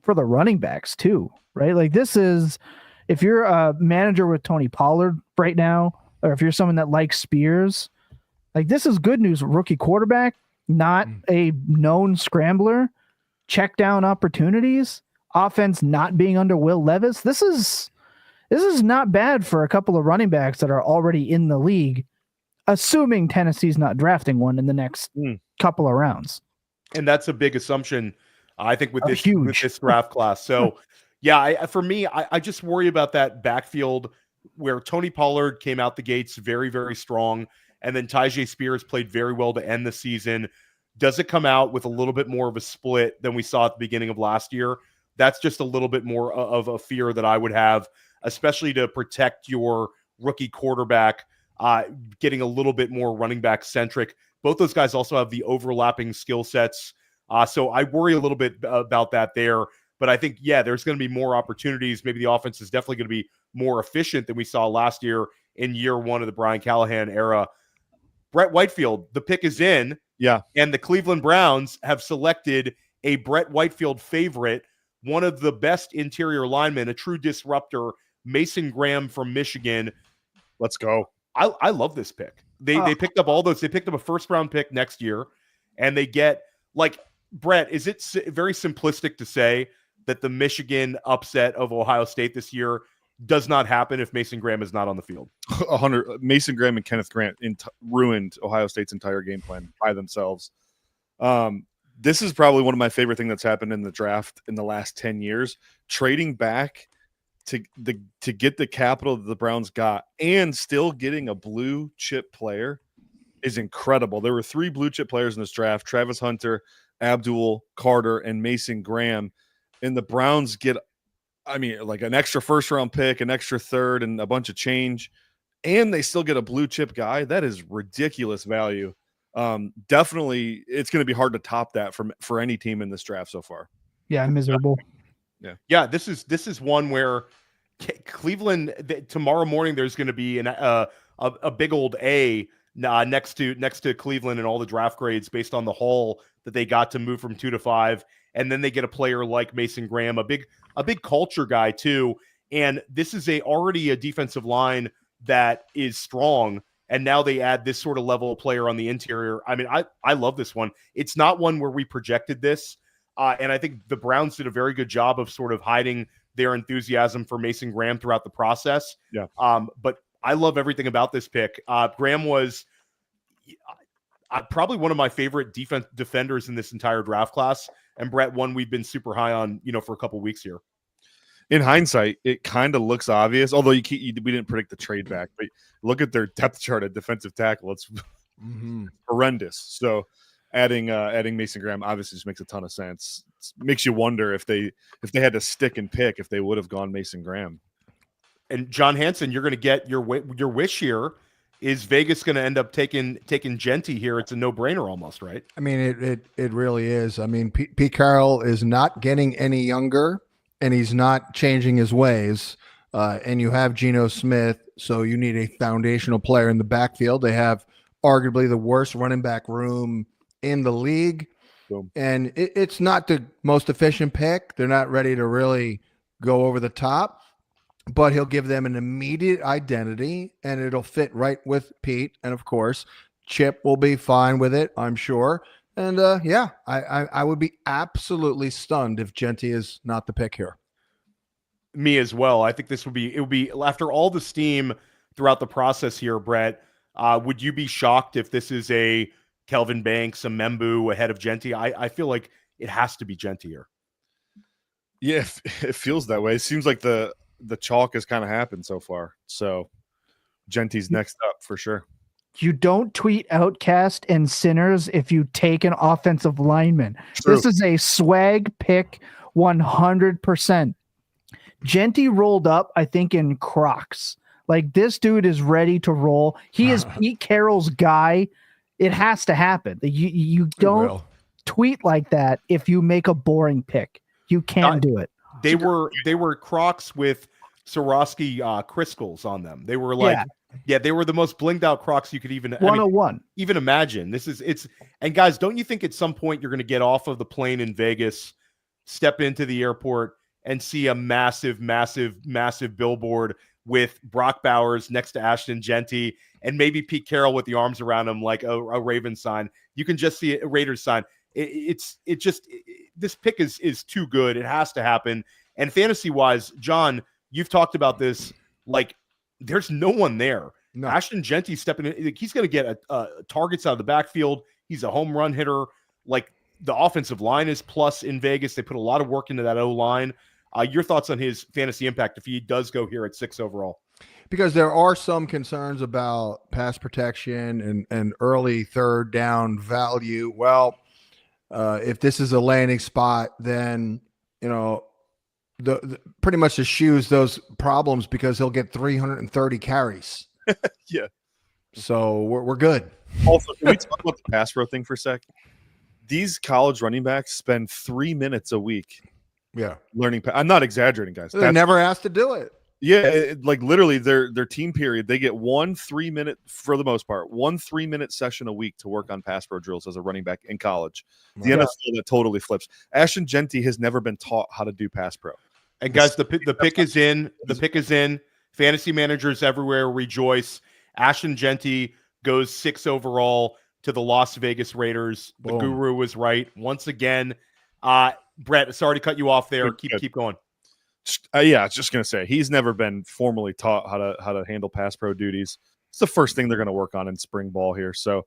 for the running backs too, right? Like this is, if you're a manager with Tony Pollard right now, or if you're someone that likes Spears, like this is good news. Rookie quarterback, not a known scrambler, check down opportunities, offense not being under Will Levis. This is not bad for a couple of running backs that are already in the league, assuming Tennessee's not drafting one in the next couple of rounds. And that's a big assumption, I think, with this draft class. So, yeah, for me, I just worry about that backfield where Tony Pollard came out the gates very, very strong, and then Tyjae Spears played very well to end the season. Does it come out with a little bit more of a split than we saw at the beginning of last year? That's just a little bit more of a fear that I would have, especially to protect your rookie quarterback, getting a little bit more running back centric. Both those guys also have the overlapping skill sets. So I worry a little bit about that there. But I think, there's going to be more opportunities. Maybe the offense is definitely going to be more efficient than we saw last year in year 1 of the Brian Callahan era. Brett Whitefield, the pick is in. Yeah. And the Cleveland Browns have selected a Brett Whitefield favorite, one of the best interior linemen, a true disruptor, Mason Graham from Michigan. Let's go. I love this pick. They picked up all those. They picked up a first-round pick next year, and they get, like, Brett, is it very simplistic to say that the Michigan upset of Ohio State this year does not happen if Mason Graham is not on the field? 100. Mason Graham and Kenneth Grant ruined Ohio State's entire game plan by themselves. This is probably one of my favorite things that's happened in the draft in the last 10 years. Trading back to get the capital that the Browns got and still getting a blue chip player is incredible. There were 3 blue chip players in this draft: Travis Hunter, Abdul Carter, and Mason Graham. And the Browns get, like an extra first-round pick, an extra third, and a bunch of change, and they still get a blue chip guy. That is ridiculous value. Definitely, it's going to be hard to top that for any team in this draft so far. Yeah, miserable. Yeah. This is one where Cleveland, tomorrow morning, there's going to be a big old A next to Cleveland and all the draft grades based on the haul that they got to move from 2 to 5. And then they get a player like Mason Graham, a big culture guy too. And this is already a defensive line that is strong. And now they add this sort of level of player on the interior. I love this one. It's not one where we projected this. And I think the Browns did a very good job of sort of hiding their enthusiasm for Mason Graham throughout the process. Yeah. But I love everything about this pick. Graham was probably one of my favorite defenders in this entire draft class. And Brett, one we've been super high on, for a couple weeks here. In hindsight, it kind of looks obvious, although we didn't predict the trade back. But look at their depth chart at defensive tackle; it's horrendous. So, adding Mason Graham obviously just makes a ton of sense. It makes you wonder if they had to stick and pick, if they would have gone Mason Graham. And John Hansen, you're going to get your wish here. Is Vegas going to end up taking Genty here? It's a no-brainer almost, right? I mean, it really is. I mean, Pete Carroll is not getting any younger, and he's not changing his ways. And you have Geno Smith, so you need a foundational player in the backfield. They have arguably the worst running back room in the league. Boom. And it's not the most efficient pick. They're not ready to really go over the top, but he'll give them an immediate identity, and it'll fit right with Pete. And of course, Chip will be fine with it, I'm sure. And I would be absolutely stunned if Genty is not the pick here. Me as well. I think it would be after all the steam throughout the process here, Brett. Would you be shocked if this is a Kelvin Banks, a Membu ahead of Genty? I feel like it has to be Genty here. Yeah, it feels that way. It seems like the chalk has kind of happened so far. So Genty's next up for sure. You don't tweet outcast and sinners if you take an offensive lineman. True. This is a swag pick 100%. Genty rolled up, I think, in Crocs. Like, this dude is ready to roll. He is Pete Carroll's guy. It has to happen. You don't tweet like that if you make a boring pick. You can't do it. They were Crocs with Swarovski crystals on them. They were like, they were the most blinged out Crocs you could even 101. Even imagine. And guys, don't you think at some point you're going to get off of the plane in Vegas, step into the airport, and see a massive, massive, massive billboard with Brock Bowers next to Ashton Genty and maybe Pete Carroll with the arms around him like a Ravens sign? You can just see a Raiders sign. This pick is too good. It has to happen. And fantasy wise, John, you've talked about this. Like, there's no one there. No. Ashton Genty stepping in. He's going to get targets out of the backfield. He's a home run hitter. Like, the offensive line is plus in Vegas. They put a lot of work into that O-line. Your thoughts on his fantasy impact if he does go here at 6 overall? Because there are some concerns about pass protection and early third down value. Well, if this is a landing spot, then, the pretty much eschews those problems because he'll get 330 carries. Yeah. So we're good. Also, can we talk about the pass pro thing for a sec? These college running backs spend 3 minutes a week learning. I'm not exaggerating, guys. They're never asked to do it. Yeah, like literally their team period, they get 1 3-minute, for the most part, 1 3-minute session a week to work on pass pro drills as a running back in college. The NFL, that totally flips. Ashton Genty has never been taught how to do pass pro. And guys, the pick is in. The pick is in. Fantasy managers everywhere rejoice. Ashton Genty goes 6 overall to the Las Vegas Raiders. The guru was right once again. Brett, sorry to cut you off there. Keep going. I was just gonna say he's never been formally taught how to handle pass pro duties. It's the first thing they're gonna work on in spring ball here. So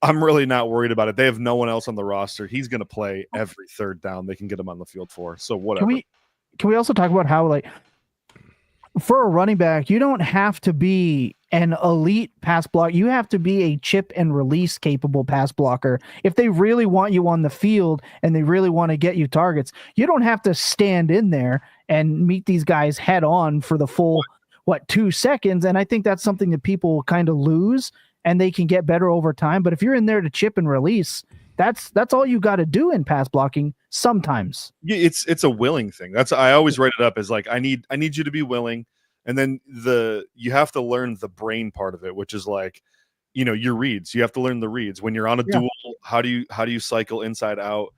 I'm really not worried about it. They have no one else on the roster. He's gonna play every third down they can get him on the field for. So whatever. Can we also talk about how, like, for a running back, you don't have to be an elite pass block. You have to be a chip and release capable pass blocker. If they really want you on the field and they really want to get you targets, you don't have to stand in there and meet these guys head on for the full, 2 seconds. And I think that's something that people kind of lose, and they can get better over time. But if you're in there to chip and release, that's all you got to do in pass blocking sometimes. Yeah, it's a willing thing. I always write it up as like, I need you to be willing. And then you have to learn the brain part of it, which is like, your reads. You have to learn the reads. When you're on a duel, how do you cycle inside out?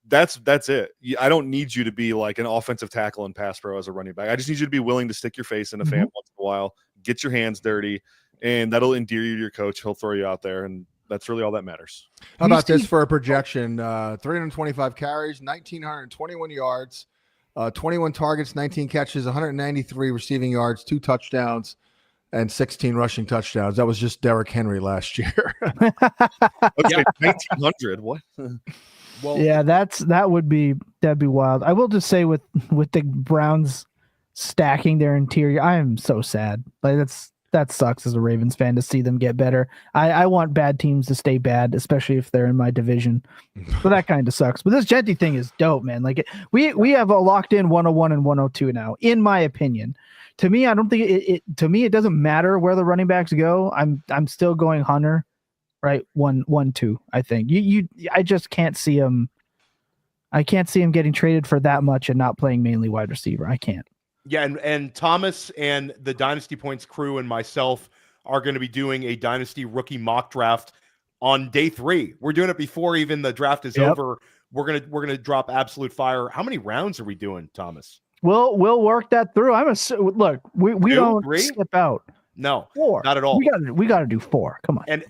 That's it. I don't need you to be like an offensive tackle and pass pro as a running back. I just need you to be willing to stick your face in a fan once in a while, get your hands dirty, and that'll endear you to your coach. He'll throw you out there, and that's really all that matters. How about this for a projection? 325 carries, 1,921 yards, 21 targets, 19 catches, 193 receiving yards, 2 touchdowns, and 16 rushing touchdowns. That was just Derrick Henry last year. Okay, 1900. What? Well, Yeah, that'd be wild. I will just say with the Browns stacking their interior, I am so sad. Like that sucks as a Ravens fan to see them get better. I want bad teams to stay bad, especially if they're in my division. So that kind of sucks. But this Genty thing is dope, man. Like we have a locked in 101 and 102 now, in my opinion. To me, I don't think it doesn't matter where the running backs go. I'm still going Hunter, right? 1-1-2. I think I just can't see him. I can't see him getting traded for that much and not playing mainly wide receiver. I can't. Yeah, and Thomas and the Dynasty Points crew and myself are going to be doing a Dynasty rookie mock draft on day 3. We're doing it before even the draft is over. We're gonna drop absolute fire. How many rounds are we doing, Thomas? We'll work that through. Look. We 2, don't 3? skip out. No, 4. not at all. We got to do 4. Come on. And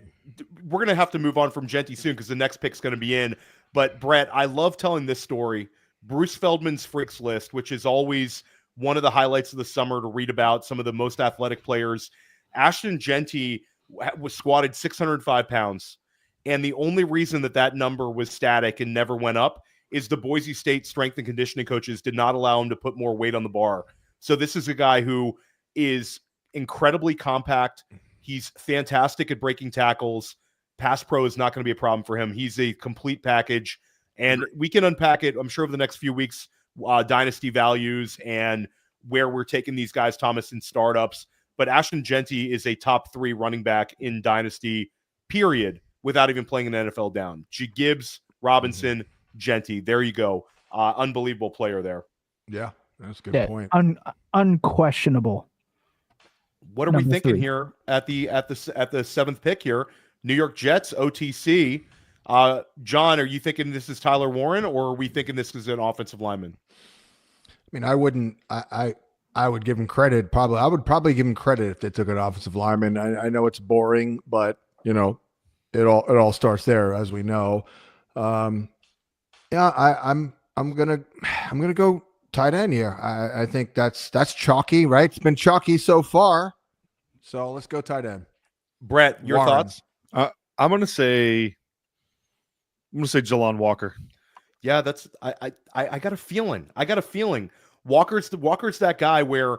we're going to have to move on from Genty soon because the next pick's going to be in. But, Brett, I love telling this story. Bruce Feldman's Freaks List, which is always one of the highlights of the summer to read about some of the most athletic players. Ashton Genty was squatted 605 pounds. And the only reason that number was static and never went up is the Boise State strength and conditioning coaches did not allow him to put more weight on the bar. So this is a guy who is incredibly compact. He's fantastic at breaking tackles. Pass pro is not going to be a problem for him. He's a complete package, and we can unpack it, I'm sure, over the next few weeks, dynasty values and where we're taking these guys, Thomas, in startups. But Ashton Genty is a top 3 running back in dynasty, period, without even playing an NFL down. G. Gibbs, Robinson, Genty. There you go. Unbelievable player there. Yeah, that's a good point. Unquestionable. What are we Number thinking 3 here at the 7th pick here? New York Jets, OTC. John, are you thinking this is Tyler Warren, or are we thinking this is an offensive lineman? I mean, I would give him credit. I would probably give him credit if they took an offensive lineman. I know it's boring, but it all starts there, as we know. I'm gonna go tight end here. I think that's chalky, right? It's been chalky so far. So let's go tight end. Brett, your Warren. thoughts? I'm gonna say Jalon Walker. Yeah, that's I got a feeling. Walker's that guy where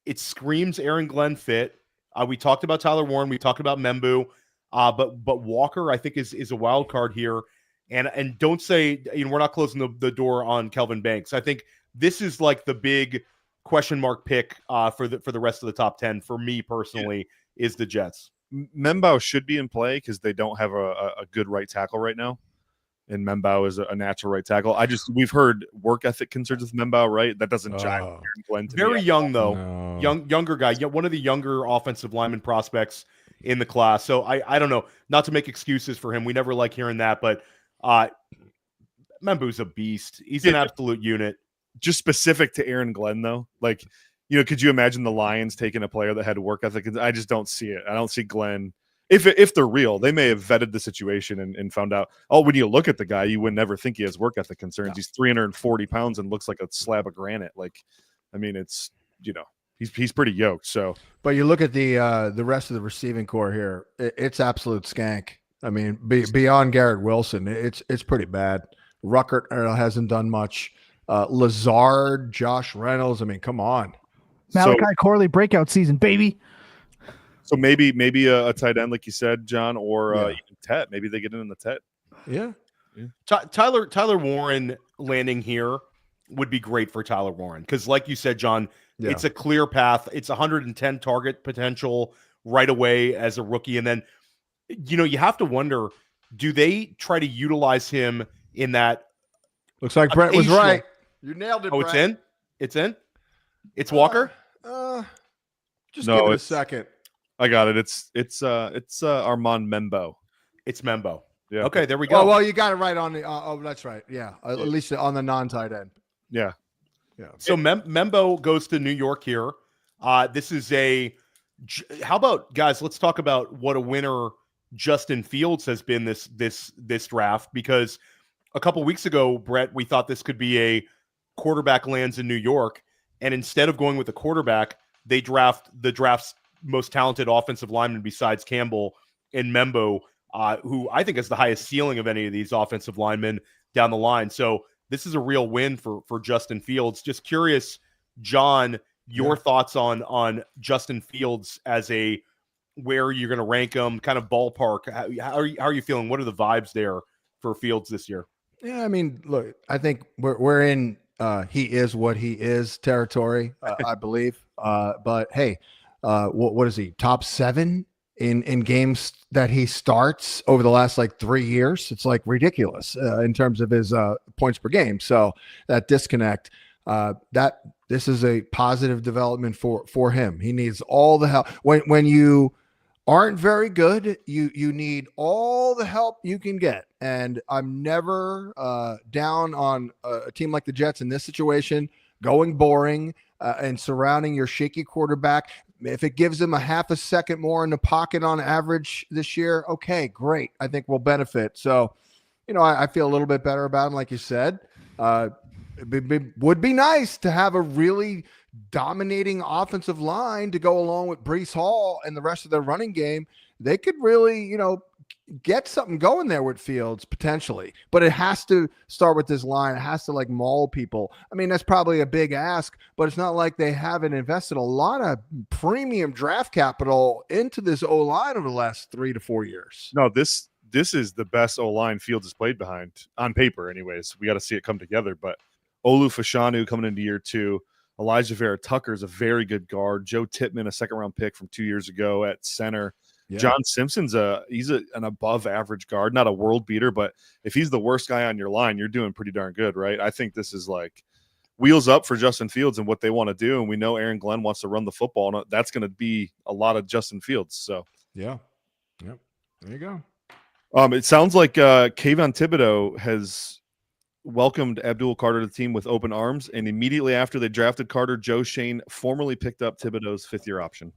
it screams Aaron Glenn fit. We talked about Tyler Warren, we talked about Membu, but Walker I think is a wild card here. And don't say we're not closing the door on Kelvin Banks. I think this is like the big question mark pick for the rest of the top 10 for me personally is the Jets. Membao should be in play because they don't have a good right tackle right now, and Membao is a natural right tackle. We've heard work ethic concerns with Membao, right? That doesn't jive with Aaron Glenn to Very me. young though, No. younger guy, one of the younger offensive lineman prospects in the class. So I don't know, not to make excuses for him. We never like hearing that, but Membu's a beast. He's an absolute unit. Just specific to Aaron Glenn though, like. Could you imagine the Lions taking a player that had work ethic? I just don't see it. I don't see Glenn. If they're real, they may have vetted the situation and found out, when you look at the guy, you would never think he has work ethic concerns. No. He's 340 pounds and looks like a slab of granite. It's, he's pretty yoked. So, but you look at the rest of the receiving core here, it's absolute skank. I mean, beyond Garrett Wilson, it's pretty bad. Ruckert hasn't done much. Lazard, Josh Reynolds. I mean, come on. Malachi Corley breakout season, baby. So maybe a tight end, like you said, John, or even Tet. Maybe they get in the Tet. Yeah. Tyler Warren landing here would be great for Tyler Warren because, like you said, John, it's a clear path. It's 110 target potential right away as a rookie, and then you have to wonder: do they try to utilize him in that? Looks like Brett was right. You nailed it. Oh, Brett. It's in. It's Walker. Just give it a second. I got it. It's Armand Membo. It's Membo. Yeah. Okay, there we go. Oh, well, you got it right on the. That's right. Yeah, at least on the non-tight end. Yeah. So Membo goes to New York here. This is how about guys? Let's talk about what a winner Justin Fields has been this draft because a couple weeks ago, Brett, we thought this could be quarterback lands in New York, and instead of going with the quarterback, they draft the draft's most talented offensive lineman besides Campbell and Membo, who I think has the highest ceiling of any of these offensive linemen down the line. So this is a real win for Justin Fields. Just curious, John, your thoughts on Justin Fields as a where you're going to rank him, kind of ballpark. How are you feeling? What are the vibes there for Fields this year? Yeah, I mean, look, I think we're in he is what he is territory, I believe. But hey, what is he? Top 7 in games that he starts over the last like 3 years. It's like ridiculous in terms of his points per game. So that disconnect, this is a positive development for him. He needs all the help. When you aren't very good, you need all the help you can get. And I'm never down on a team like the Jets in this situation, going boring and surrounding your shaky quarterback. If it gives him a half a second more in the pocket on average this year, okay, great. I think we'll benefit. So, I feel a little bit better about him, like you said. It would be nice to have a really dominating offensive line to go along with Breece Hall and the rest of their running game. They could really, get something going there with Fields potentially, but it has to start with this line. It has to like maul people. I mean, that's probably a big ask, but it's not like they haven't invested a lot of premium draft capital into this O-line over the last 3 to 4 years. No, this is the best O-line Fields has played behind on paper anyways. We got to see it come together, but Olu Fashanu coming into year 2, Elijah Vera Tucker is a very good guard. Joe Tippmann, a second-round pick from 2 years ago at center. Yeah. John Simpson's he's an above-average guard, not a world beater, but if he's the worst guy on your line, you're doing pretty darn good, right? I think this is like wheels up for Justin Fields and what they want to do, and we know Aaron Glenn wants to run the football, and that's going to be a lot of Justin Fields. So yeah, yep, there you go. It sounds like Kayvon Thibodeau has welcomed Abdul Carter to the team with open arms, and immediately after they drafted Carter, Joe Shane formally picked up Thibodeau's 5th-year option.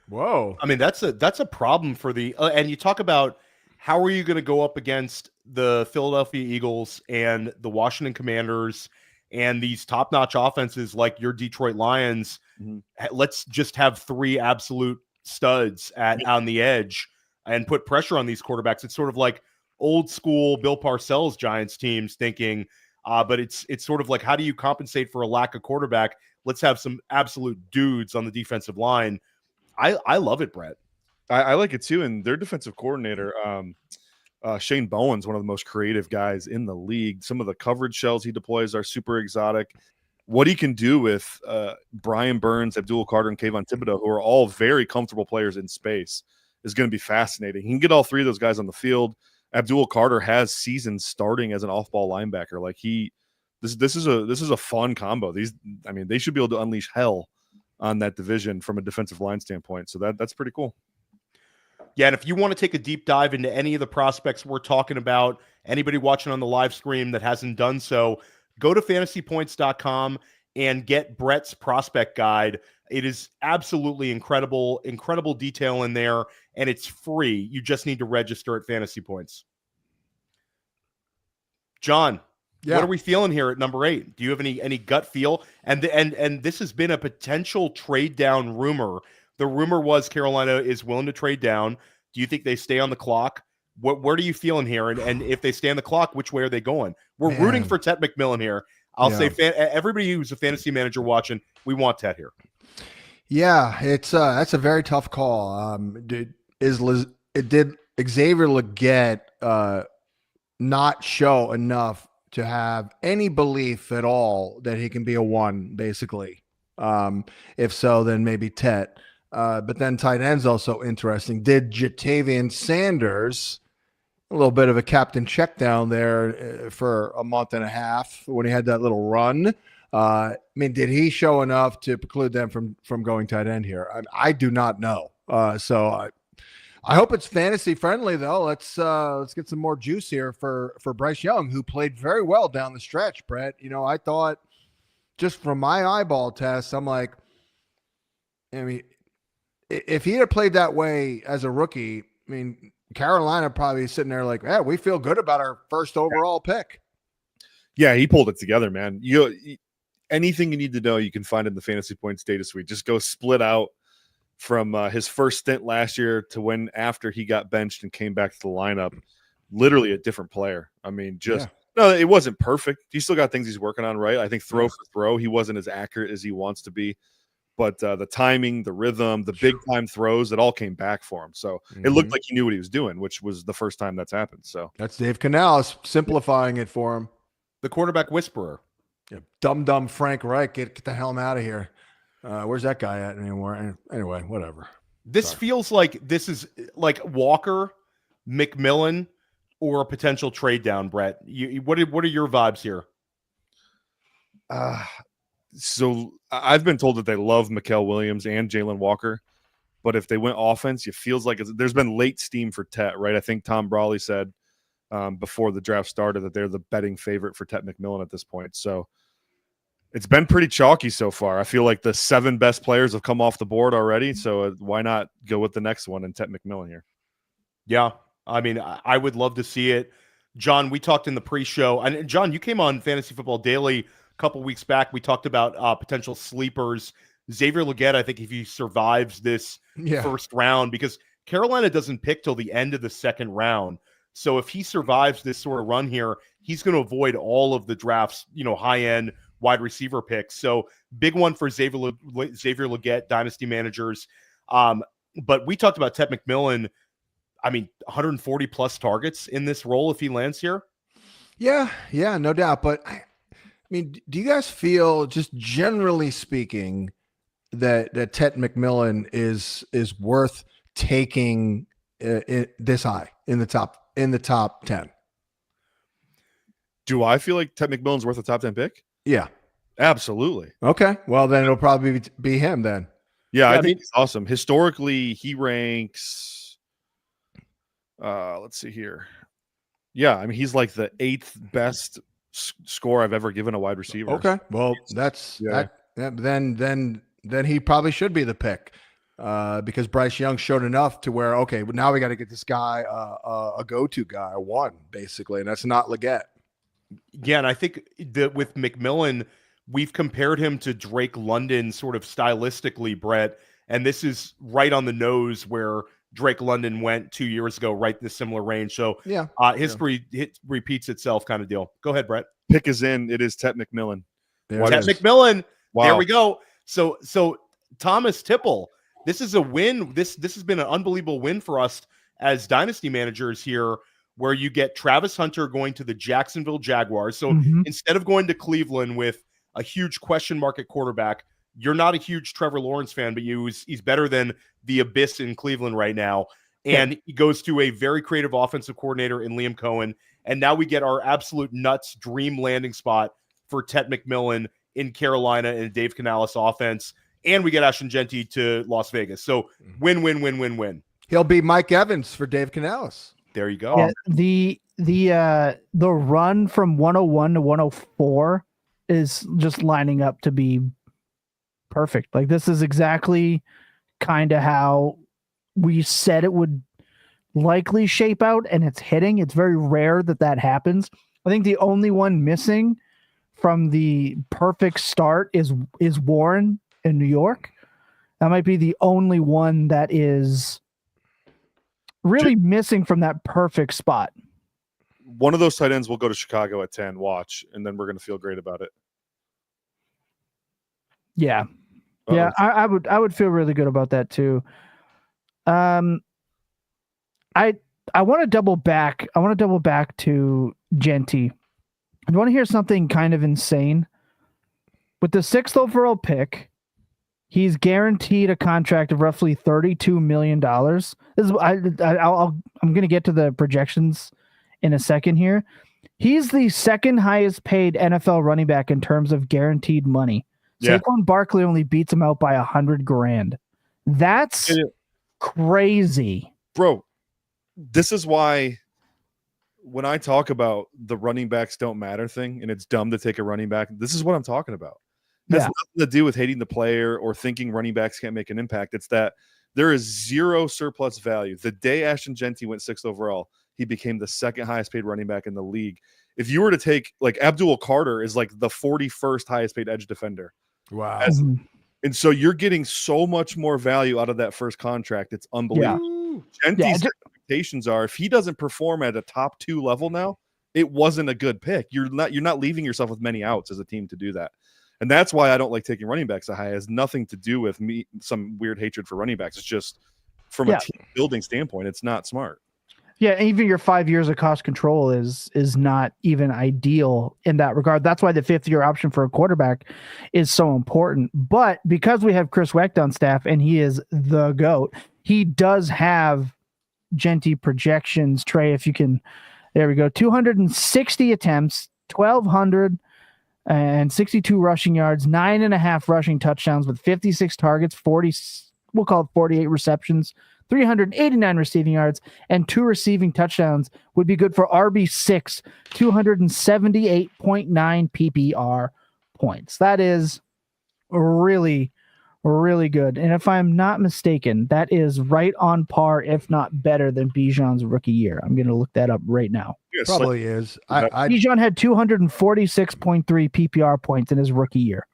Whoa! I mean, that's a problem for the and you talk about how are you going to go up against the Philadelphia Eagles and the Washington Commanders and these top-notch offenses like your Detroit Lions? Mm-hmm. Let's just have 3 absolute studs on the edge and put pressure on these quarterbacks. It's sort of like old school Bill Parcells Giants teams thinking, but it's sort of like, how do you compensate for a lack of quarterback? Let's have some absolute dudes on the defensive line. I love it, Brett. I like it too. And their defensive coordinator, Shane Bowen's one of the most creative guys in the league. Some of the coverage shells he deploys are super exotic. What he can do with Brian Burns, Abdul Carter, and Kayvon Thibodeau, who are all very comfortable players in space, is going to be fascinating. He can get all 3 of those guys on the field. Abdul Carter has seasons starting as an off-ball linebacker. Like this is a fun combo. They should be able to unleash hell on that division from a defensive line standpoint. So that's pretty cool. Yeah, and if you want to take a deep dive into any of the prospects we're talking about, anybody watching on the live stream that hasn't done so, go to fantasypoints.com and get Brett's prospect guide. It is absolutely incredible detail in there, and it's free. You just need to register at Fantasy Points. John, what are we feeling here at number 8? Do you have any gut feel? And this has been a potential trade down rumor. The rumor was Carolina is willing to trade down. Do you think they stay on the clock? Where are you feeling here? And if they stay on the clock, which way are they going? We're rooting for Ted McMillan here. I'll say everybody who's a fantasy manager watching, we want Ted here. Yeah, that's a very tough call. Did Xavier Legette not show enough to have any belief at all that he can be a 1, basically? If so, then maybe Tet. But then tight end's also interesting. Did Jatavian Sanders, a little bit of a captain check down there for a month and a half when he had that little run? Did he show enough to preclude them from going tight end here? I do not know. So I hope it's fantasy friendly though. Let's get some more juice here for Bryce Young, who played very well down the stretch. Brett, I thought just from my eyeball test, I'm like, if he had played that way as a rookie, Carolina probably sitting there like, yeah, we feel good about our first overall pick. Yeah, he pulled it together, man. Anything you need to know, you can find in the Fantasy Points data suite. Just go split out from his first stint last year to when after he got benched and came back to the lineup. Literally a different player. I mean, no, it wasn't perfect. He still got things he's working on, right? I think throw for throw, he wasn't as accurate as he wants to be. But the timing, the rhythm, the big time throws, it all came back for him. So it looked like he knew what he was doing, which was the first time that's happened. So That's Dave Canales simplifying it for him. The quarterback whisperer. Yeah, dumb Frank Reich, get the hell out of here. Where's that guy at anymore? Anyway, whatever. This feels like this is like Walker, McMillan, or a potential trade down, Brett. What are your vibes here? So I've been told that they love Mikael Williams and Jalen Walker, but if they went offense, it feels like there's been late steam for Tet, right? I think Tom Brawley said before the draft started that they're the betting favorite for Tet McMillan at this point. So it's been pretty chalky so far. I feel like the 7 best players have come off the board already, so why not go with the next one and Tet McMillan here? Yeah, I mean, I would love to see it. John, we talked in the pre-show, and John, you came on Fantasy Football Daily a couple weeks back. We talked about potential sleepers. Xavier Legette, I think if he survives this first round, because Carolina doesn't pick till the end of the second round. So if he survives this sort of run here, he's going to avoid all of the draft's, high-end wide receiver picks. So big one for Xavier Legette, dynasty managers. But we talked about Tet McMillan. I mean, 140 plus targets in this role if he lands here. Yeah, no doubt. But I mean, do you guys feel, just generally speaking, that Tet McMillan is worth taking this high in the top 10? Do I feel like Tet McMillan's worth a top 10 pick? Yeah, absolutely. Okay, well then it'll probably be him then. Yeah, I think he's awesome. Historically, he ranks. Let's see here. Yeah, I mean, he's like the 8th best score I've ever given a wide receiver. Okay, well then he probably should be the pick because Bryce Young showed enough to where but now we got to get this guy a go-to guy, a one basically, and that's not Legette. Yeah, and I think that with McMillan, we've compared him to Drake London sort of stylistically, Brett, and this is right on the nose where Drake London went 2 years ago, right in the similar range. So history repeats itself kind of deal. Go ahead, Brett. Pick is in. It is Tet McMillan. Tet McMillan. Wow. There we go. So Thomas Tipple, this is a win. This has been an unbelievable win for us as dynasty managers here, where you get Travis Hunter going to the Jacksonville Jaguars. So instead of going to Cleveland with a huge question mark at quarterback, you're not a huge Trevor Lawrence fan, but he's better than the abyss in Cleveland right now. And he goes to a very creative offensive coordinator in Liam Cohen. And now we get our absolute nuts dream landing spot for Tet McMillan in Carolina in a Dave Canales offense. And we get Ashton Genty to Las Vegas. So win. He'll be Mike Evans for Dave Canales. There you go. Yeah, the run from 101 to 104 is just lining up to be perfect. Like, this is exactly kind of how we said it would likely shape out, and it's hitting. It's very rare that happens. I think the only one missing from the perfect start is Warren in New York. That might be the only one that is really missing from that perfect spot. One of those tight ends will go to Chicago at 10, watch, and then we're going to feel great about it. Yeah. Yeah, I would feel really good about that too. I want to double back. I want to double back to Genty. I want to hear something kind of insane. With the 6th overall pick, he's guaranteed a contract of roughly $32 million. This is I'm going to get to the projections in a second here. He's the 2nd highest paid NFL running back in terms of guaranteed money. Yeah. Saquon Barkley only beats him out by $100,000. That's crazy, bro. This is why when I talk about the running backs don't matter thing, and it's dumb to take a running back, this is what I'm talking about. It has nothing to do with hating the player or thinking running backs can't make an impact. It's that there is zero surplus value. The day Ashton Genty went 6th overall, he became the second highest paid running back in the league. If you were to take like Abdul Carter is like the 41st highest paid edge defender. Wow. And so you're getting so much more value out of that first contract. It's unbelievable. Genty's expectations are if he doesn't perform at a top 2 level now, it wasn't a good pick. You're not leaving yourself with many outs as a team to do that. And that's why I don't like taking running backs so high. It has nothing to do with me, some weird hatred for running backs. It's just from a team building standpoint, it's not smart. Yeah, even your 5 years of cost control is not even ideal in that regard. That's why the 5th-year option for a quarterback is so important. But because we have Chris Wecht on staff and he is the GOAT, he does have Genty projections. Trey, if you can, there we go. 260 attempts, 1,262 rushing yards, 9.5 rushing touchdowns with 56 targets, 40, we'll call it 48 receptions, 389 receiving yards, and 2 receiving touchdowns would be good for RB6, 278.9 PPR points. That is really, really good. And if I'm not mistaken, that is right on par, if not better than Bijan's rookie year. I'm going to look that up right now. Yes, Probably is. Bijan had 246.3 PPR points in his rookie year.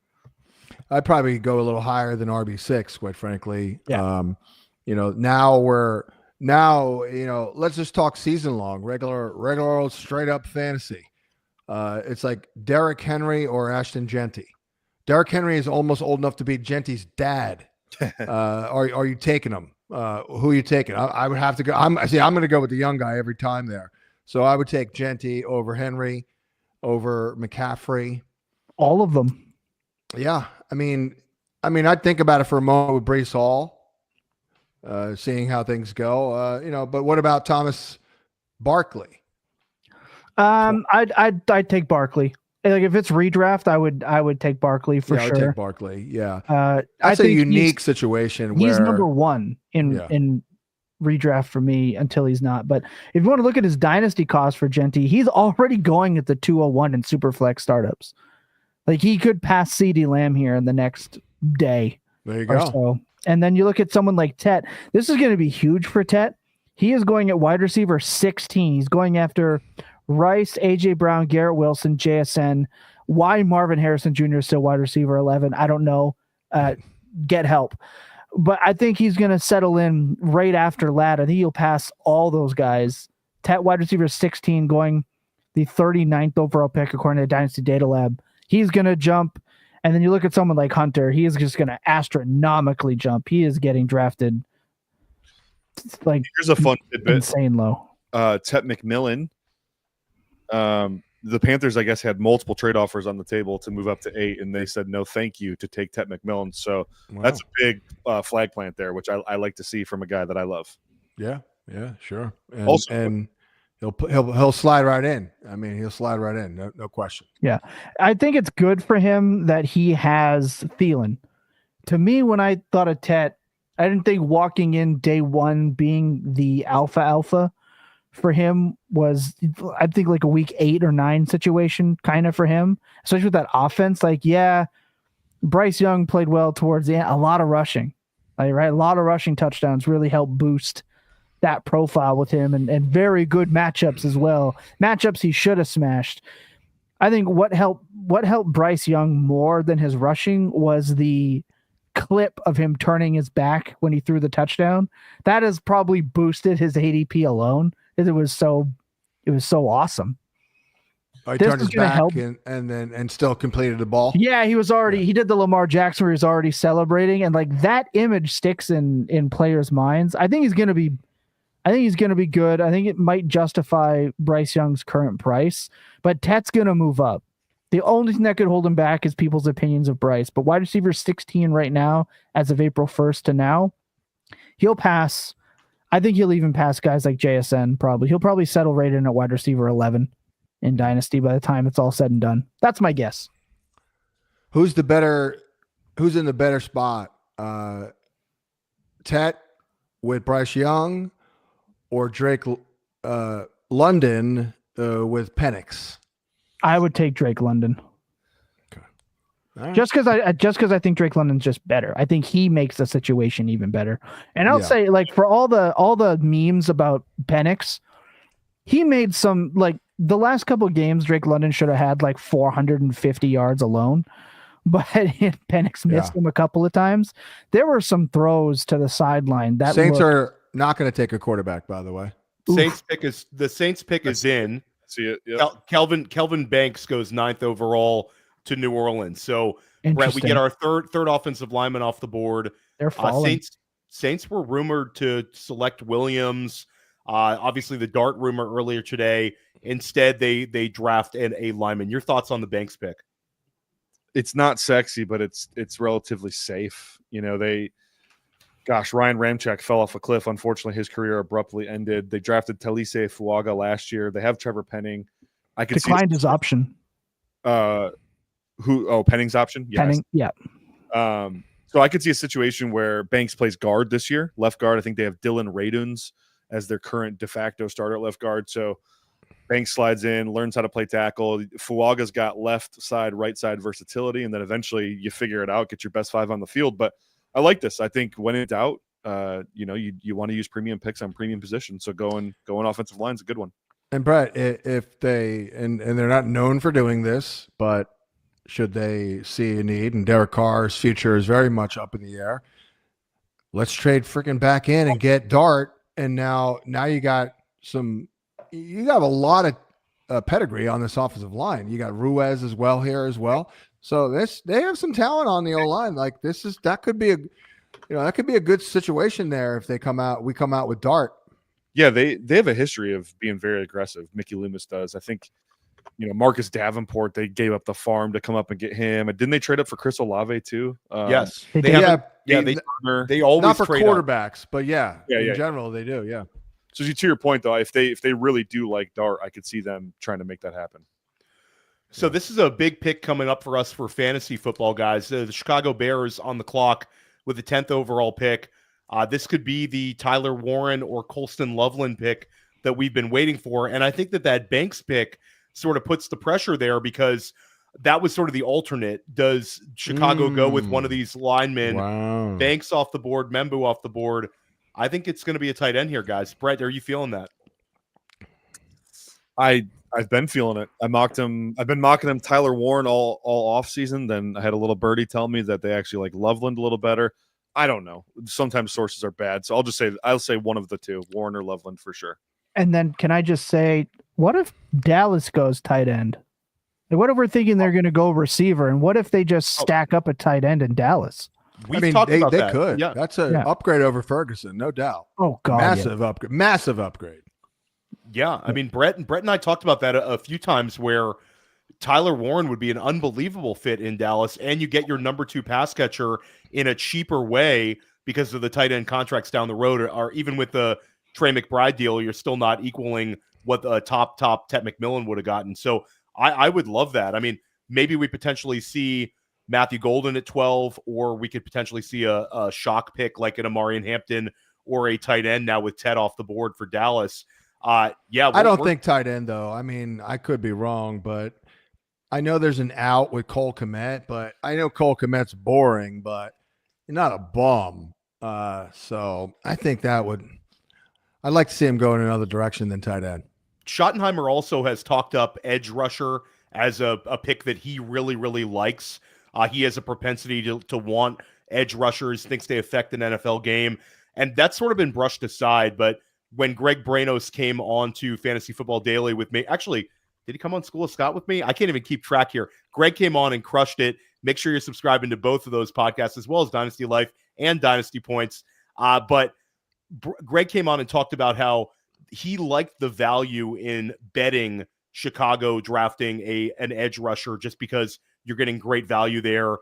I'd probably go a little higher than RB6, quite frankly. Yeah. Now let's just talk season long, regular old straight up fantasy. It's like Derrick Henry or Ashton Genty. Derrick Henry is almost old enough to be Genty's dad. Are you taking him? Who are you taking? I would have to go. I'm going to go with the young guy every time there. So I would take Genty over Henry, over McCaffrey. All of them. Yeah. I mean, I'd think about it for a moment with Breece Hall. Seeing how things go, but what about Thomas Barkley? I'd take Barkley. Like if it's redraft, I would take Barkley for sure. I would take Barkley. Yeah, that's a unique situation. He's where, number 1 in redraft for me until he's not. But if you want to look at his dynasty cost for Genty, he's already going at the 201 in Superflex startups. Like he could pass CeeDee Lamb here in the next day. There you go. So. And then you look at someone like Tet. This is going to be huge for Tet. He is going at wide receiver 16. He's going after Rice, A.J. Brown, Garrett Wilson, JSN. Why Marvin Harrison Jr. is still wide receiver 11, I don't know. Get help. But I think he's going to settle in right after Ladd. I think he'll pass all those guys. Tet wide receiver 16 going the 39th overall pick according to Dynasty Data Lab. He's going to jump. And then you look at someone like Hunter, he is just going to astronomically jump. He is getting drafted like here's a fun tidbit. Insane low. Tet McMillan. The Panthers, I guess, had multiple trade offers on the table to move up to 8, and they said no thank you to take Tet McMillan. So that's a big flag plant there, which I like to see from a guy that I love. Yeah, sure. And he'll slide right in. I mean, he'll slide right in. No question. Yeah. I think it's good for him that he has Thielen. To me, when I thought of Tet, I didn't think walking in day 1 being the alpha for him was, I think, like a week 8 or 9 situation kind of for him, especially with that offense. Like, Bryce Young played well towards the end, a lot of rushing, right? A lot of rushing touchdowns really helped boost that profile with him and very good matchups as well. Matchups he should have smashed. I think what helped Bryce Young more than his rushing was the clip of him turning his back when he threw the touchdown. That has probably boosted his ADP alone. It was so awesome. He turned his back and still completed the ball. Yeah, he did the Lamar Jackson where he was already celebrating, and like that image sticks in players' minds. I think he's going to be good. I think it might justify Bryce Young's current price, but Tet's going to move up. The only thing that could hold him back is people's opinions of Bryce. But wide receiver 16 right now, as of April 1st to now, he'll pass. I think he'll even pass guys like JSN probably. He'll probably settle right in at wide receiver 11 in Dynasty by the time it's all said and done. That's my guess. Who's in the better spot? Tet with Bryce Young or Drake London with Penix? I would take Drake London. Okay. Right. Just because I think Drake London's just better. I think he makes the situation even better. And I'll say, like, for all the memes about Penix, he made some, like, the last couple of games, Drake London should have had like 450 yards alone, but Penix missed him a couple of times. There were some throws to the sideline. That Saints are not going to take a quarterback, by the way. Saints pick is in. See it. Yeah. Kelvin Banks goes 9th overall to New Orleans. So Brett, we Interesting. get our third offensive lineman off the board. They're falling. Saints were rumored to select Williams. Obviously, the Dart rumor earlier today. Instead, they draft a lineman. Your thoughts on the Banks pick? It's not sexy, but it's relatively safe. You know, Ryan Ramczyk fell off a cliff. Unfortunately, his career abruptly ended. They drafted Talise Fuaga last year. They have Trevor Penning. I could Declined his option. Penning's option? Yes. Penning, yeah. So I could see a situation where Banks plays guard this year, left guard. I think they have Dylan Raduns as their current de facto starter at left guard. So Banks slides in, learns how to play tackle. Fuaga's got left side, right side versatility, and then eventually you figure it out, get your best 5 on the field. But I like this. I think when in doubt, you want to use premium picks on premium positions. So going offensive line is a good one. And Brett, if they and they're not known for doing this, but should they see a need, and Derek Carr's future is very much up in the air, let's trade freaking back in and get Dart. And now you got a lot of pedigree on this offensive line. You got Ruiz as well here as well. So they have some talent on the O line. Like that could be a good situation there if we come out with Dart. Yeah, they have a history of being very aggressive. Mickey Loomis does. I think, Marcus Davenport, they gave up the farm to come up and get him. And didn't they trade up for Chris Olave too? Yes. They always not for trade up. quarterbacks, but in general they do. Yeah. So to your point though, if they really do like Dart, I could see them trying to make that happen. So this is a big pick coming up for us for fantasy football, guys. The Chicago Bears on the clock with the 10th overall pick. This could be the Tyler Warren or Colston Loveland pick that we've been waiting for. And I think that Banks pick sort of puts the pressure there because that was sort of the alternate. Does Chicago go with one of these linemen? Wow. Banks off the board, Membu off the board. I think it's going to be a tight end here, guys. Brett, are you feeling that? I've been feeling it. I've been mocking him Tyler Warren all off season. Then I had a little birdie tell me that they actually like Loveland a little better. I don't know. Sometimes sources are bad. So I'll say one of the two, Warren or Loveland for sure. And then can I just say, what if Dallas goes tight end? And what if we're thinking they're going to go receiver? And what if they just stack up a tight end in Dallas? We've talked about they that. could. Yeah. That's an upgrade over Ferguson, no doubt. Oh God, Massive upgrade. Yeah, I mean, Brett and I talked about that a few times where Tyler Warren would be an unbelievable fit in Dallas, and you get your number 2 pass catcher in a cheaper way because of the tight end contracts down the road, or even with the Trey McBride deal, you're still not equaling what the top Ted McMillan would have gotten. So I would love that. I mean, maybe we potentially see Matthew Golden at 12, or we could potentially see a shock pick like an Amarian Hampton or a tight end now with Ted off the board for Dallas. I don't think tight end though. I mean, I could be wrong, but I know there's an out with Cole Kmet, but I know Cole Kmet's boring, but not a bum. So I think I'd like to see him go in another direction than tight end. Schottenheimer also has talked up edge rusher as a pick that he really, really likes. He has a propensity to want edge rushers, thinks they affect an NFL game. And that's sort of been brushed aside. But when Greg Branos came on to Fantasy Football Daily with me, actually, did he come on School of Scott with me? I can't even keep track here. Greg came on and crushed it. Make sure you're subscribing to both of those podcasts, as well as Dynasty Life and Dynasty Points. But Greg came on and talked about how he liked the value in betting Chicago drafting an edge rusher just because you're getting great value there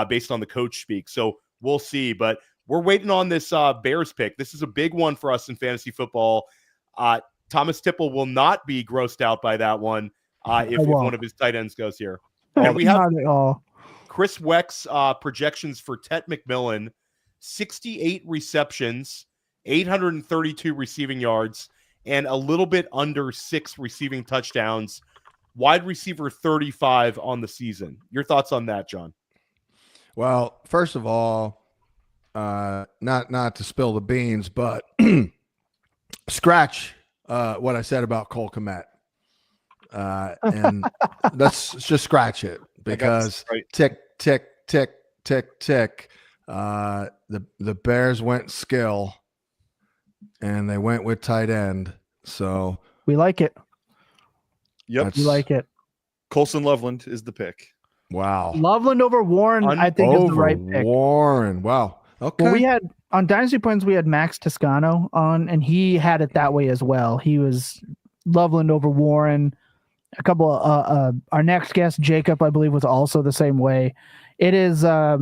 based on the coach speak. So we'll see. But we're waiting on this Bears pick. This is a big one for us in fantasy football. Thomas Tipple will not be grossed out by that one if one of his tight ends goes here. And we have not at all. Chris Weck's projections for Ted McMillan: 68 receptions, 832 receiving yards, and a little bit under 6 receiving touchdowns. Wide receiver 35 on the season. Your thoughts on that, John? Well, first of all, not to spill the beans, but scratch what I said about Cole Kmet. And let's just scratch it because right. tick, tick, tick, tick, tick. The Bears went skill and they went with tight end. So We like it. Yep. We like it. Colson Loveland is the pick. Wow. Loveland over Warren, I think, is the right pick. Warren. Wow. Okay. Well, we had on Dynasty Points, we had Max Toscano on, and he had it that way as well. He was Loveland over Warren. A couple of our next guest, Jacob, I believe, was also the same way. It is, I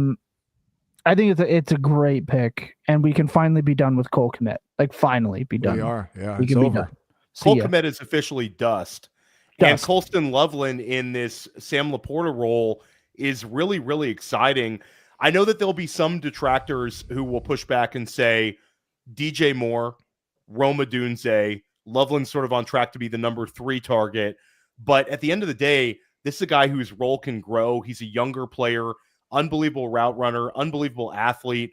think it's a great pick, and we can finally be done with Cole Kmet. Like, finally be done. We are. Yeah. We It's can be over. done. Cole Kmet is officially dust. And Dust. Colston Loveland in this Sam Laporta role is really, really exciting. I know that there'll be some detractors who will push back and say DJ Moore, Roma Dunze, Loveland's sort of on track to be the number 3 target. But at the end of the day, this is a guy whose role can grow. He's a younger player, unbelievable route runner, unbelievable athlete,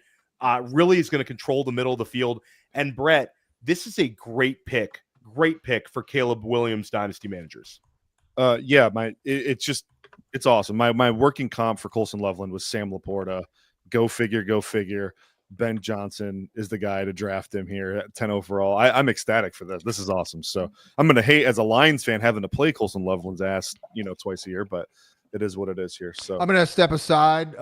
really is going to control the middle of the field. And Brett, this is a great pick for Caleb Williams dynasty managers. Yeah, it's awesome. My working comp for Colson Loveland was Sam Laporta. Go figure. Ben Johnson is the guy to draft him here at 10 overall. I'm ecstatic for this. This is awesome. So I'm going to hate as a Lions fan having to play Colson Loveland's ass, twice a year, but it is what it is here. So I'm going to step aside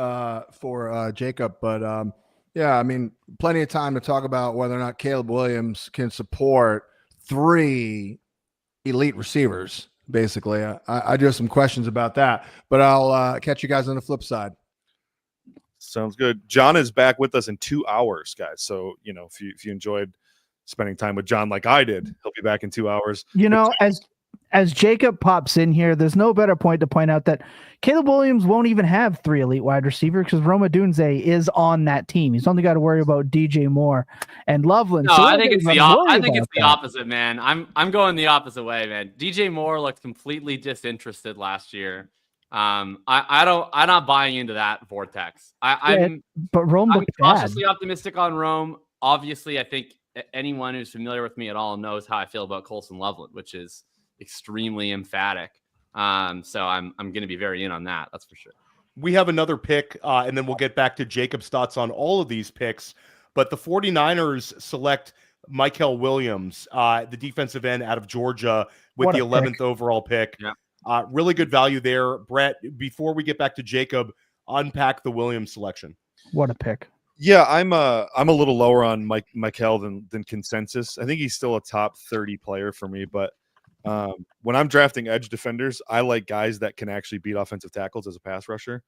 for Jacob, but yeah, I mean, plenty of time to talk about whether or not Caleb Williams can support 3 elite receivers. Basically, I do have some questions about that, but I'll catch you guys on the flip side. sounds good. John is back with us in 2 hours, guys. So, if you enjoyed spending time with John like I did, he'll be back in 2 hours. As Jacob pops in here, there's no better point to point out that Caleb Williams won't even have 3 elite wide receivers because Roma Dunze is on that team. He's only got to worry about DJ Moore and Loveland. No, So I think it's the opposite, man. I'm going the opposite way, man. DJ Moore looked completely disinterested last year. I'm not buying into that vortex. I'm cautiously optimistic on Rome. Obviously, I think anyone who's familiar with me at all knows how I feel about Colson Loveland, which is extremely emphatic. So I'm going to be very in on that. That's for sure. We have another pick, and then we'll get back to Jacob's thoughts on all of these picks. But the 49ers select Mykel Williams, the defensive end out of Georgia, with the 11th overall pick. Yeah. Really good value there. Brett, before we get back to Jacob, unpack the Williams selection. What a pick. Yeah, I'm a little lower on Mykel than consensus. I think he's still a top 30 player for me, but when I'm drafting edge defenders, I like guys that can actually beat offensive tackles as a pass rusher.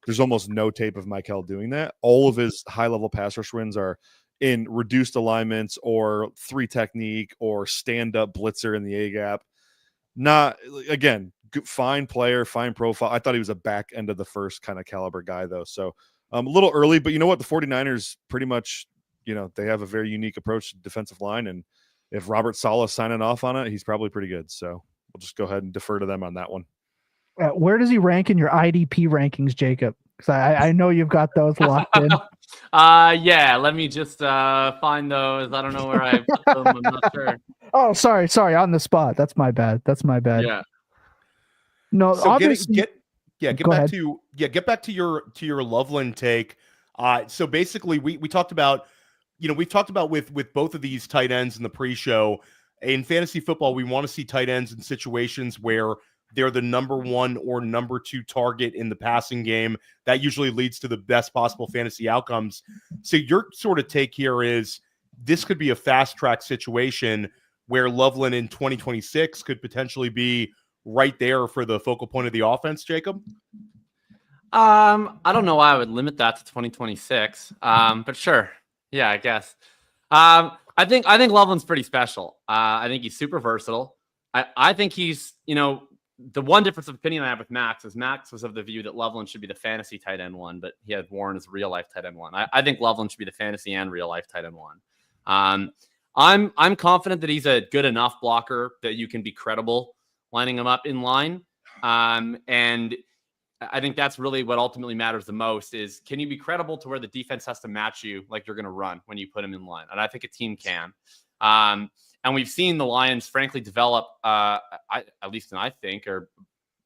There's almost no tape of Mykel doing that. All of his high-level pass rush wins are in reduced alignments or 3 technique or stand-up blitzer in the A-gap. Not, again, fine player, fine profile. I thought he was a back end of the first kind of caliber guy, though. So a little early, but you know what? The 49ers pretty much, they have a very unique approach to defensive line, and if Robert Saleh's signing off on it, he's probably pretty good. So we'll just go ahead and defer to them on that one. Where does he rank in your IDP rankings, Jacob? Because I know you've got those locked in. Yeah, let me just find those. I don't know where I put them. I'm not sure. Oh, sorry, on the spot. That's my bad. Yeah. No, so obviously. get back to your Loveland take. So basically, we talked about, we've talked about with both of these tight ends in the pre-show. In fantasy football, we want to see tight ends in situations where they're the number 1 or number 2 target in the passing game. That usually leads to the best possible fantasy outcomes. So your sort of take here is this could be a fast track situation where Loveland in 2026 could potentially be right there for the focal point of the offense, Jacob? I don't know why I would limit that to 2026. But sure. Yeah, I guess. I think Loveland's pretty special. I think he's super versatile. I think he's, the one difference of opinion I have with Max is Max was of the view that Loveland should be the fantasy tight end 1, but he had Warren as real life tight end 1. I think Loveland should be the fantasy and real life tight end 1. I'm confident that he's a good enough blocker that you can be credible lining him up in line. And I think that's really what ultimately matters the most is, can you be credible to where the defense has to match you like you're going to run when you put him in line? And I think a team can. And we've seen the Lions, frankly, develop, at least I think,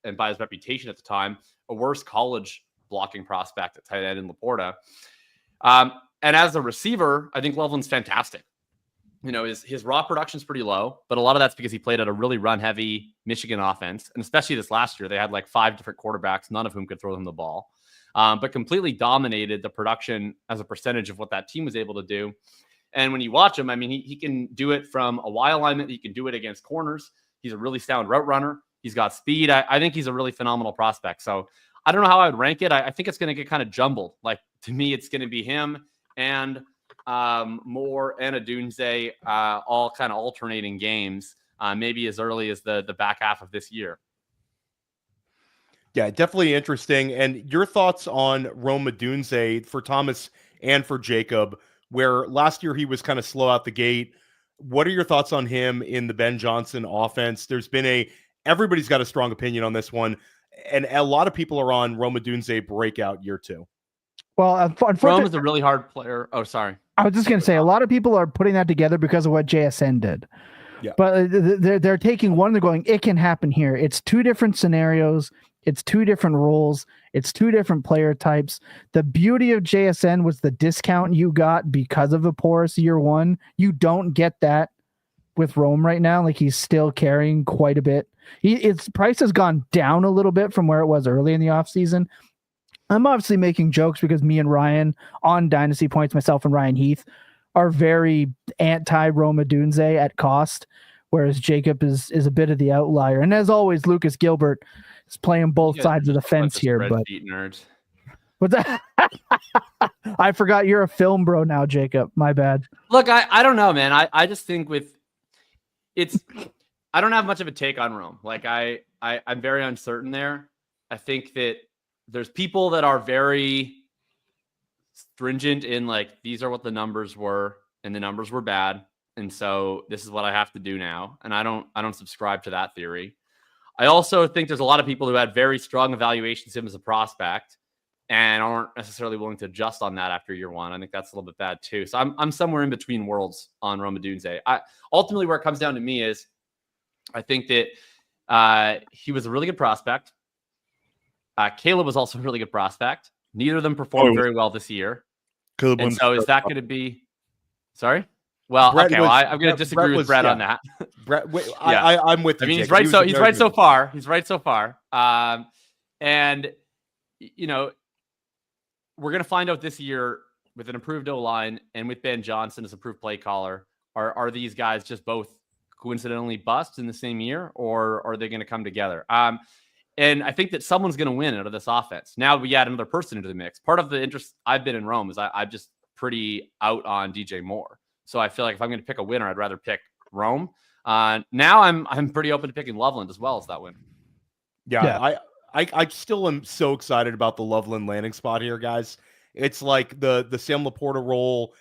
and by his reputation at the time, a worse college blocking prospect at tight end in Laporta. And as a receiver, I think Loveland's fantastic. His raw production's pretty low, but a lot of that's because he played at a really run-heavy Michigan offense. And especially this last year, they had like 5 different quarterbacks, none of whom could throw them the ball, but completely dominated the production as a percentage of what that team was able to do. And when you watch him, I mean, he can do it from a Y alignment. He can do it against corners. He's a really sound route runner. He's got speed. I think he's a really phenomenal prospect. So I don't know how I would rank it. I think it's going to get kind of jumbled. Like, to me, it's going to be him and Moore and Odunze, all kind of alternating games, maybe as early as the back half of this year. Yeah, definitely interesting. And your thoughts on Rome Odunze for Thomas and for Jacob, where last year he was kind of slow out the gate. What are your thoughts on him in the Ben Johnson offense? There's been everybody's got a strong opinion on this one, and a lot of people are on Rome Odunze breakout year 2. Well, Rome unfortunately, is a really hard player. Oh, sorry. I was just going to say a lot of people are putting that together because of what JSN did. Yeah. But they're taking one and they're going, it can happen here. It's 2 different scenarios. It's 2 different roles. It's 2 different player types. The beauty of JSN was the discount you got because of the porous year 1. You don't get that with Rome right now. Like, he's still carrying quite a bit. Its price has gone down a little bit from where it was early in the offseason. I'm obviously making jokes because me and Ryan on Dynasty Points, myself and Ryan Heath, are very anti-Rome Odunze at cost, whereas Jacob is a bit of the outlier. And as always, Lucas Gilbert is playing both sides of the fence here. But nerds. What's that? I forgot you're a film bro now, Jacob. My bad. Look, I don't know, man. I just think I don't have much of a take on Rome. Like, I'm very uncertain there. I think that there's people that are very stringent in, like, these are what the numbers were, and the numbers were bad, and so this is what I have to do now. And I don't subscribe to that theory. I also think there's a lot of people who had very strong evaluations of him as a prospect and aren't necessarily willing to adjust on that after year 1. I think that's a little bit bad too. So I'm somewhere in between worlds on Rome Odunze. Ultimately, where it comes down to me is, I think that he was a really good prospect. Caleb was also a really good prospect. Neither of them performed very well this year. And so is that going to be... Sorry? Well, Brett okay. I'm going to disagree with Brett on that. Brett, I'm with you. I mean, he's right. He's right so far. He's right so far. And we're going to find out this year with an improved O-line and with Ben Johnson as improved play caller. Are these guys just both coincidentally bust in the same year, or are they going to come together? And I think that someone's going to win out of this offense. Now we add another person into the mix. Part of the interest I've been in Rome is I'm just pretty out on DJ Moore. So I feel like if I'm going to pick a winner, I'd rather pick Rome. Now I'm pretty open to picking Loveland as well as that win. Yeah. I still am so excited about the Loveland landing spot here, guys. It's like the Sam Laporta role,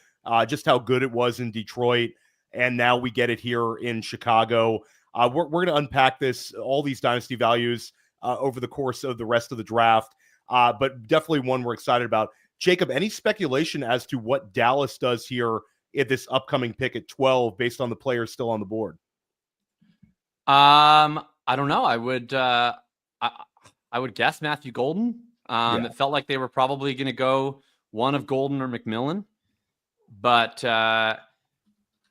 just how good it was in Detroit, and now we get it here in Chicago. We're going to unpack all these dynasty values over the course of the rest of the draft, but definitely one we're excited about. Jacob, any speculation as to what Dallas does here at this upcoming pick at 12 based on the players still on the board? I don't know. I would guess Matthew Golden. It felt like they were probably going to go one of Golden or McMillan, but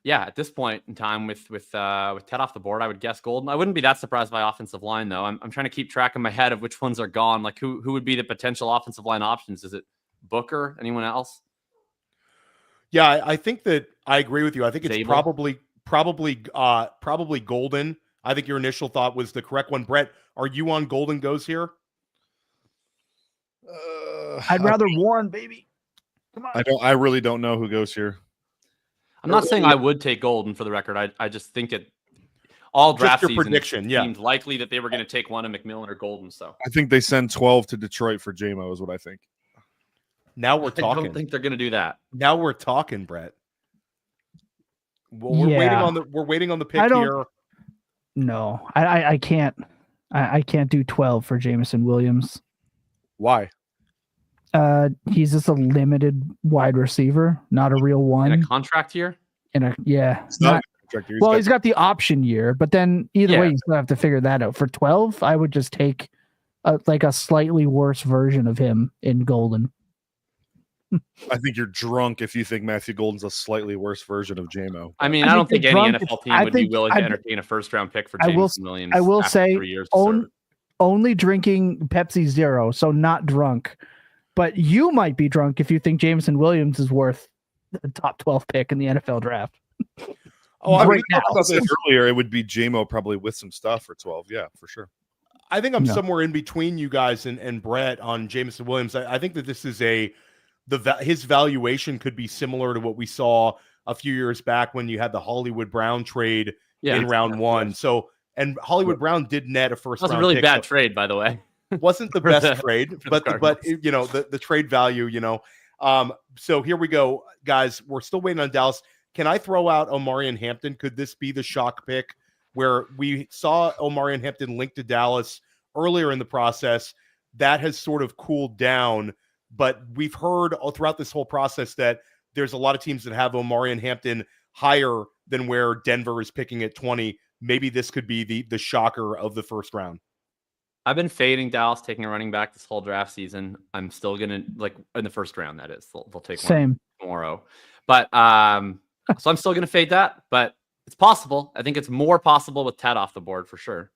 at this point in time with Ted off the board, I would guess Golden. I wouldn't be that surprised by offensive line though. I'm trying to keep track in my head of which ones are gone. Like who would be the potential offensive line options? Is it Booker? Anyone else? Yeah, I think that I agree with you. I think it's Zabel? probably Golden. I think your initial thought was the correct one. Brett, are you on Golden goes here? I'd rather Warren, baby. Come on. I really don't know who goes here. I'm not saying I would take Golden for the record. I just think it all draft just your season prediction, seemed likely that they were going to take one of McMillan or Golden. So I think they send 12 to Detroit for JMO is what I think. Now we're I talking. don't think they're going to do that. Now we're talking, Brett. Well, we're waiting on the pick here. No, I can't. I can't do 12 for Jameson Williams. Why? He's just a limited wide receiver, not a real one. In a contract year? It's contract year. Well, he's got the option year, but then either way, Yeah. you still have to figure that out. For 12, I would just take a slightly worse version of him in Golden. I think you're drunk if you think Matthew Golden's a slightly worse version of JMO. I mean, I I don't think think you're any drunk if- NFL team I would be think willing to I'd- entertain a first-round pick for I will- Jameson Williams. I will after say 3 years to serve. only drinking Pepsi Zero, so not drunk. But you might be drunk if you think Jameson Williams is worth the top 12 pick in the NFL draft. Oh, I mean, Right We talked now. about this earlier. It would be JMO probably with some stuff for 12. Yeah, for sure. I think I'm No. somewhere in between you guys and Brett on Jameson Williams. I think that this is his valuation could be similar to what we saw a few years back when you had the Hollywood Brown trade in round one. So, and Hollywood Brown did net a first That was a round really pick, bad so trade, by the way. wasn't the for best the- trade, for the but Cardinals. you know, the trade value, you know. So here we go, guys. We're still waiting on Dallas. Can I throw out Omarion Hampton? Could this be the shock pick where we saw Omarion Hampton linked to Dallas earlier in the process? That has sort of cooled down, but we've heard all throughout this whole process that there's a lot of teams that have Omarion Hampton higher than where Denver is picking at 20. Maybe this could be the shocker of the first round. I've been fading Dallas taking a running back this whole draft season. I'm still gonna in the first round. That is, they'll take one Same. tomorrow. But so I'm still gonna fade that. But it's possible. I think it's more possible with Ted off the board for sure.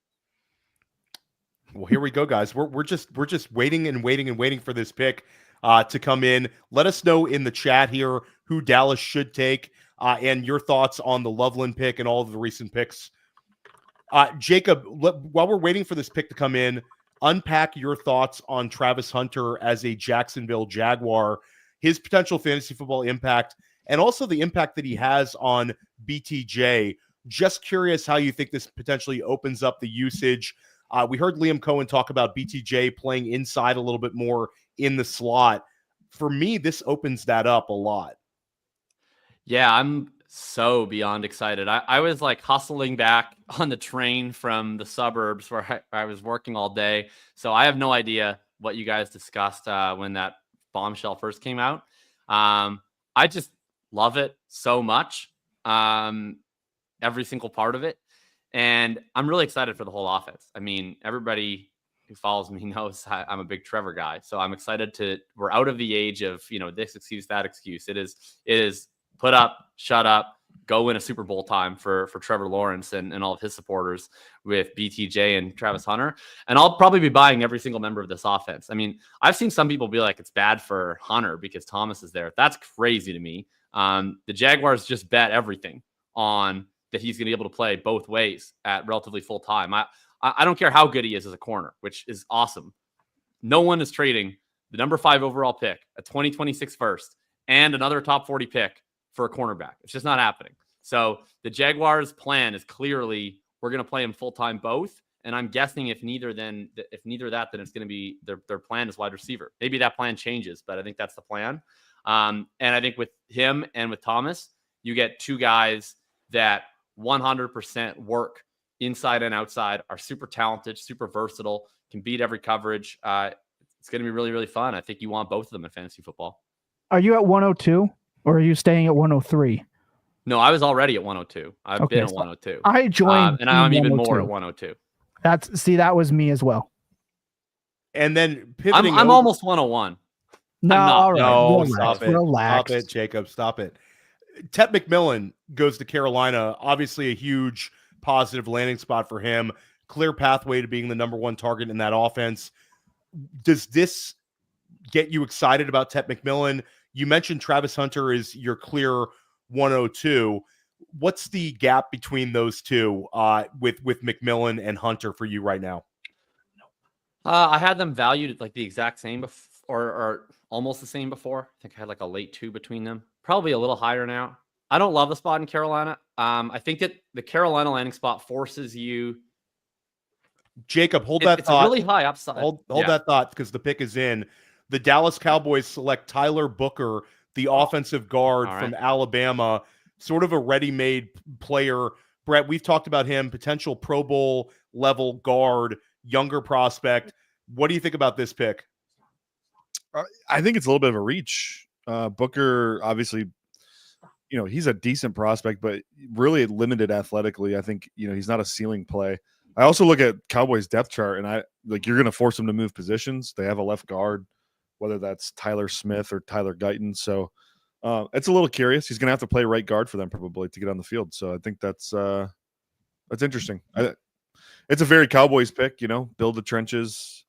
Well, here we go, guys. We're just waiting and waiting and waiting for this pick to come in. Let us know in the chat here who Dallas should take and your thoughts on the Loveland pick and all of the recent picks. Jacob, while we're waiting for this pick to come in, unpack your thoughts on Travis Hunter as a Jacksonville Jaguar, his potential fantasy football impact, and also the impact that he has on BTJ. Just curious how you think this potentially opens up the usage. We heard Liam Cohen talk about BTJ playing inside a little bit more in the slot. For me, this opens that up a lot. Yeah, I'm so beyond excited. I was like hustling back on the train from the suburbs where I was working all day. So I have no idea what you guys discussed when that bombshell first came out. I just love it so much. Every single part of it. And I'm really excited for the whole offense. I mean, everybody who follows me knows I'm a big Trevor guy. So I'm excited we're out of the age of, this excuse, that excuse. It is put up, shut up, go win a Super Bowl time for Trevor Lawrence and all of his supporters with BTJ and Travis Hunter. And I'll probably be buying every single member of this offense. I mean, I've seen some people be like, it's bad for Hunter because Thomas is there. That's crazy to me. The Jaguars just bet everything on that he's going to be able to play both ways at relatively full time. I don't care how good he is as a corner, which is awesome. No one is trading the number 5 overall pick, a 2026 first, and another top 40 pick for a cornerback. It's just not happening. So the Jaguars' plan is clearly we're going to play him full time both. And I'm guessing if neither that, then it's going to be their plan is wide receiver. Maybe that plan changes, but I think that's the plan. And I think with him and with Thomas, you get two guys that 100% work inside and outside, are super talented, super versatile, can beat every coverage. It's going to be really, really fun. I think you want both of them in fantasy football. Are you at 102 or are you staying at 103? No, I was already at 102. I've been at 102. I joined, and I'm even more 102. at 102. That was me as well. And then pivoting, I'm almost 101. No, I'm not. all right. No, Relax, stop it. relax. Stop it, Jacob. Stop it. Ted McMillan goes to Carolina. Obviously, a huge positive landing spot for him. Clear pathway to being the number 1 target in that offense. Does this get you excited about Ted McMillan? You mentioned Travis Hunter is your clear 102. What's the gap between those two with McMillan and Hunter for you right now? I had them valued like the exact same or almost the same before. I think I had like a late 2 between them. Probably a little higher now. I don't love the spot in Carolina. I think that the Carolina landing spot forces you. Jacob, hold that it's thought. A really high upside. Hold that thought because the pick is in. The Dallas Cowboys select Tyler Booker, the offensive guard from Alabama, sort of a ready-made player. Brett, we've talked about him, potential Pro Bowl level guard, younger prospect. What do you think about this pick? I think it's a little bit of a reach. Booker, obviously, he's a decent prospect, but really limited athletically. I think, he's not a ceiling play. I also look at Cowboys depth chart, and you're going to force them to move positions. They have a left guard, whether that's Tyler Smith or Tyler Guyton. So it's a little curious. He's going to have to play right guard for them probably to get on the field. So I think that's interesting. It's a very Cowboys pick, build the trenches.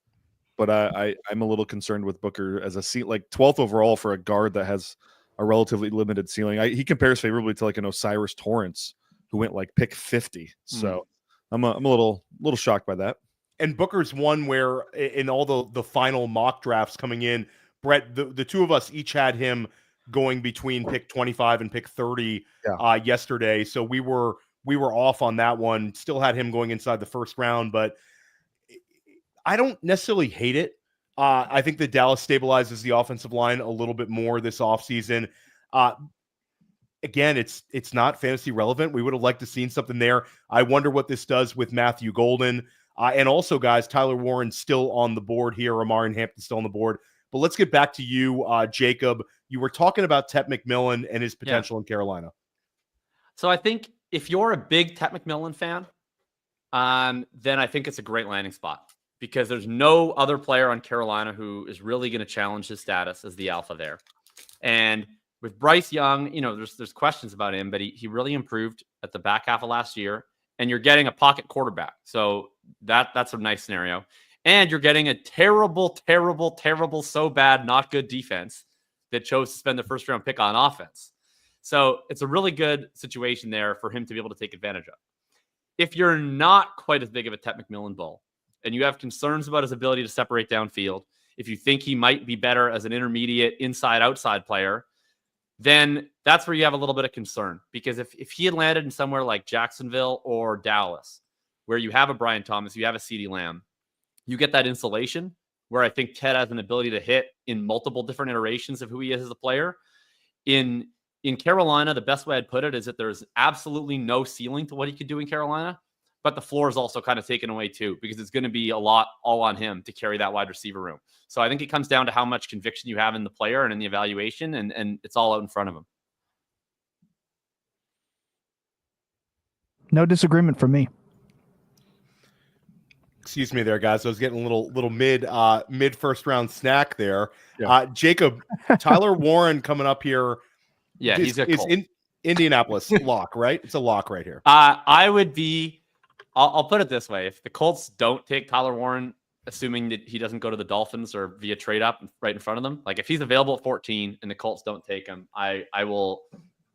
But I'm a little concerned with Booker as a seat, like 12th overall for a guard that has a relatively limited ceiling. He compares favorably to like an Osiris Torrance who went like pick 50. So I'm a little shocked by that. And Booker's one where in all the final mock drafts coming in, Brett, the two of us each had him going between pick 25 and pick 30 yesterday. So we were off on that one. Still had him going inside the first round, but I don't necessarily hate it. I think that Dallas stabilizes the offensive line a little bit more this offseason. Again, it's not fantasy relevant. We would have liked to seen something there. I wonder what this does with Matthew Golden. And also, guys, Tyler Warren's still on the board here. Amari Hampton's still on the board. But let's get back to you, Jacob. You were talking about Tet McMillan and his potential in Carolina. So I think if you're a big Tet McMillan fan, then I think it's a great landing spot, because there's no other player on Carolina who is really going to challenge his status as the alpha there. And with Bryce Young, there's questions about him, but he really improved at the back half of last year. And you're getting a pocket quarterback. So that's a nice scenario. And you're getting a terrible, terrible, terrible, so bad, not good defense that chose to spend the first round pick on offense. So it's a really good situation there for him to be able to take advantage of. If you're not quite as big of a Tet McMillan bull, and you have concerns about his ability to separate downfield, if you think he might be better as an intermediate inside-outside player, then that's where you have a little bit of concern. Because if he had landed in somewhere like Jacksonville or Dallas, where you have a Brian Thomas, you have a CeeDee Lamb, you get that insulation where I think Ted has an ability to hit in multiple different iterations of who he is as a player. In Carolina, the best way I'd put it is that there's absolutely no ceiling to what he could do in Carolina, but the floor is also kind of taken away too, because it's going to be a lot all on him to carry that wide receiver room. So I think it comes down to how much conviction you have in the player and in the evaluation, and it's all out in front of him. No disagreement from me. Excuse me there, guys. I was getting a little mid first round snack there. Yeah. Jacob, Tyler Warren coming up here. Yeah, he's a Colt. in Indianapolis lock, right? It's a lock right here. I would be. I'll put it this way: if the Colts don't take Tyler Warren, assuming that he doesn't go to the Dolphins or via trade up right in front of them, like if he's available at 14 and the Colts don't take him, I will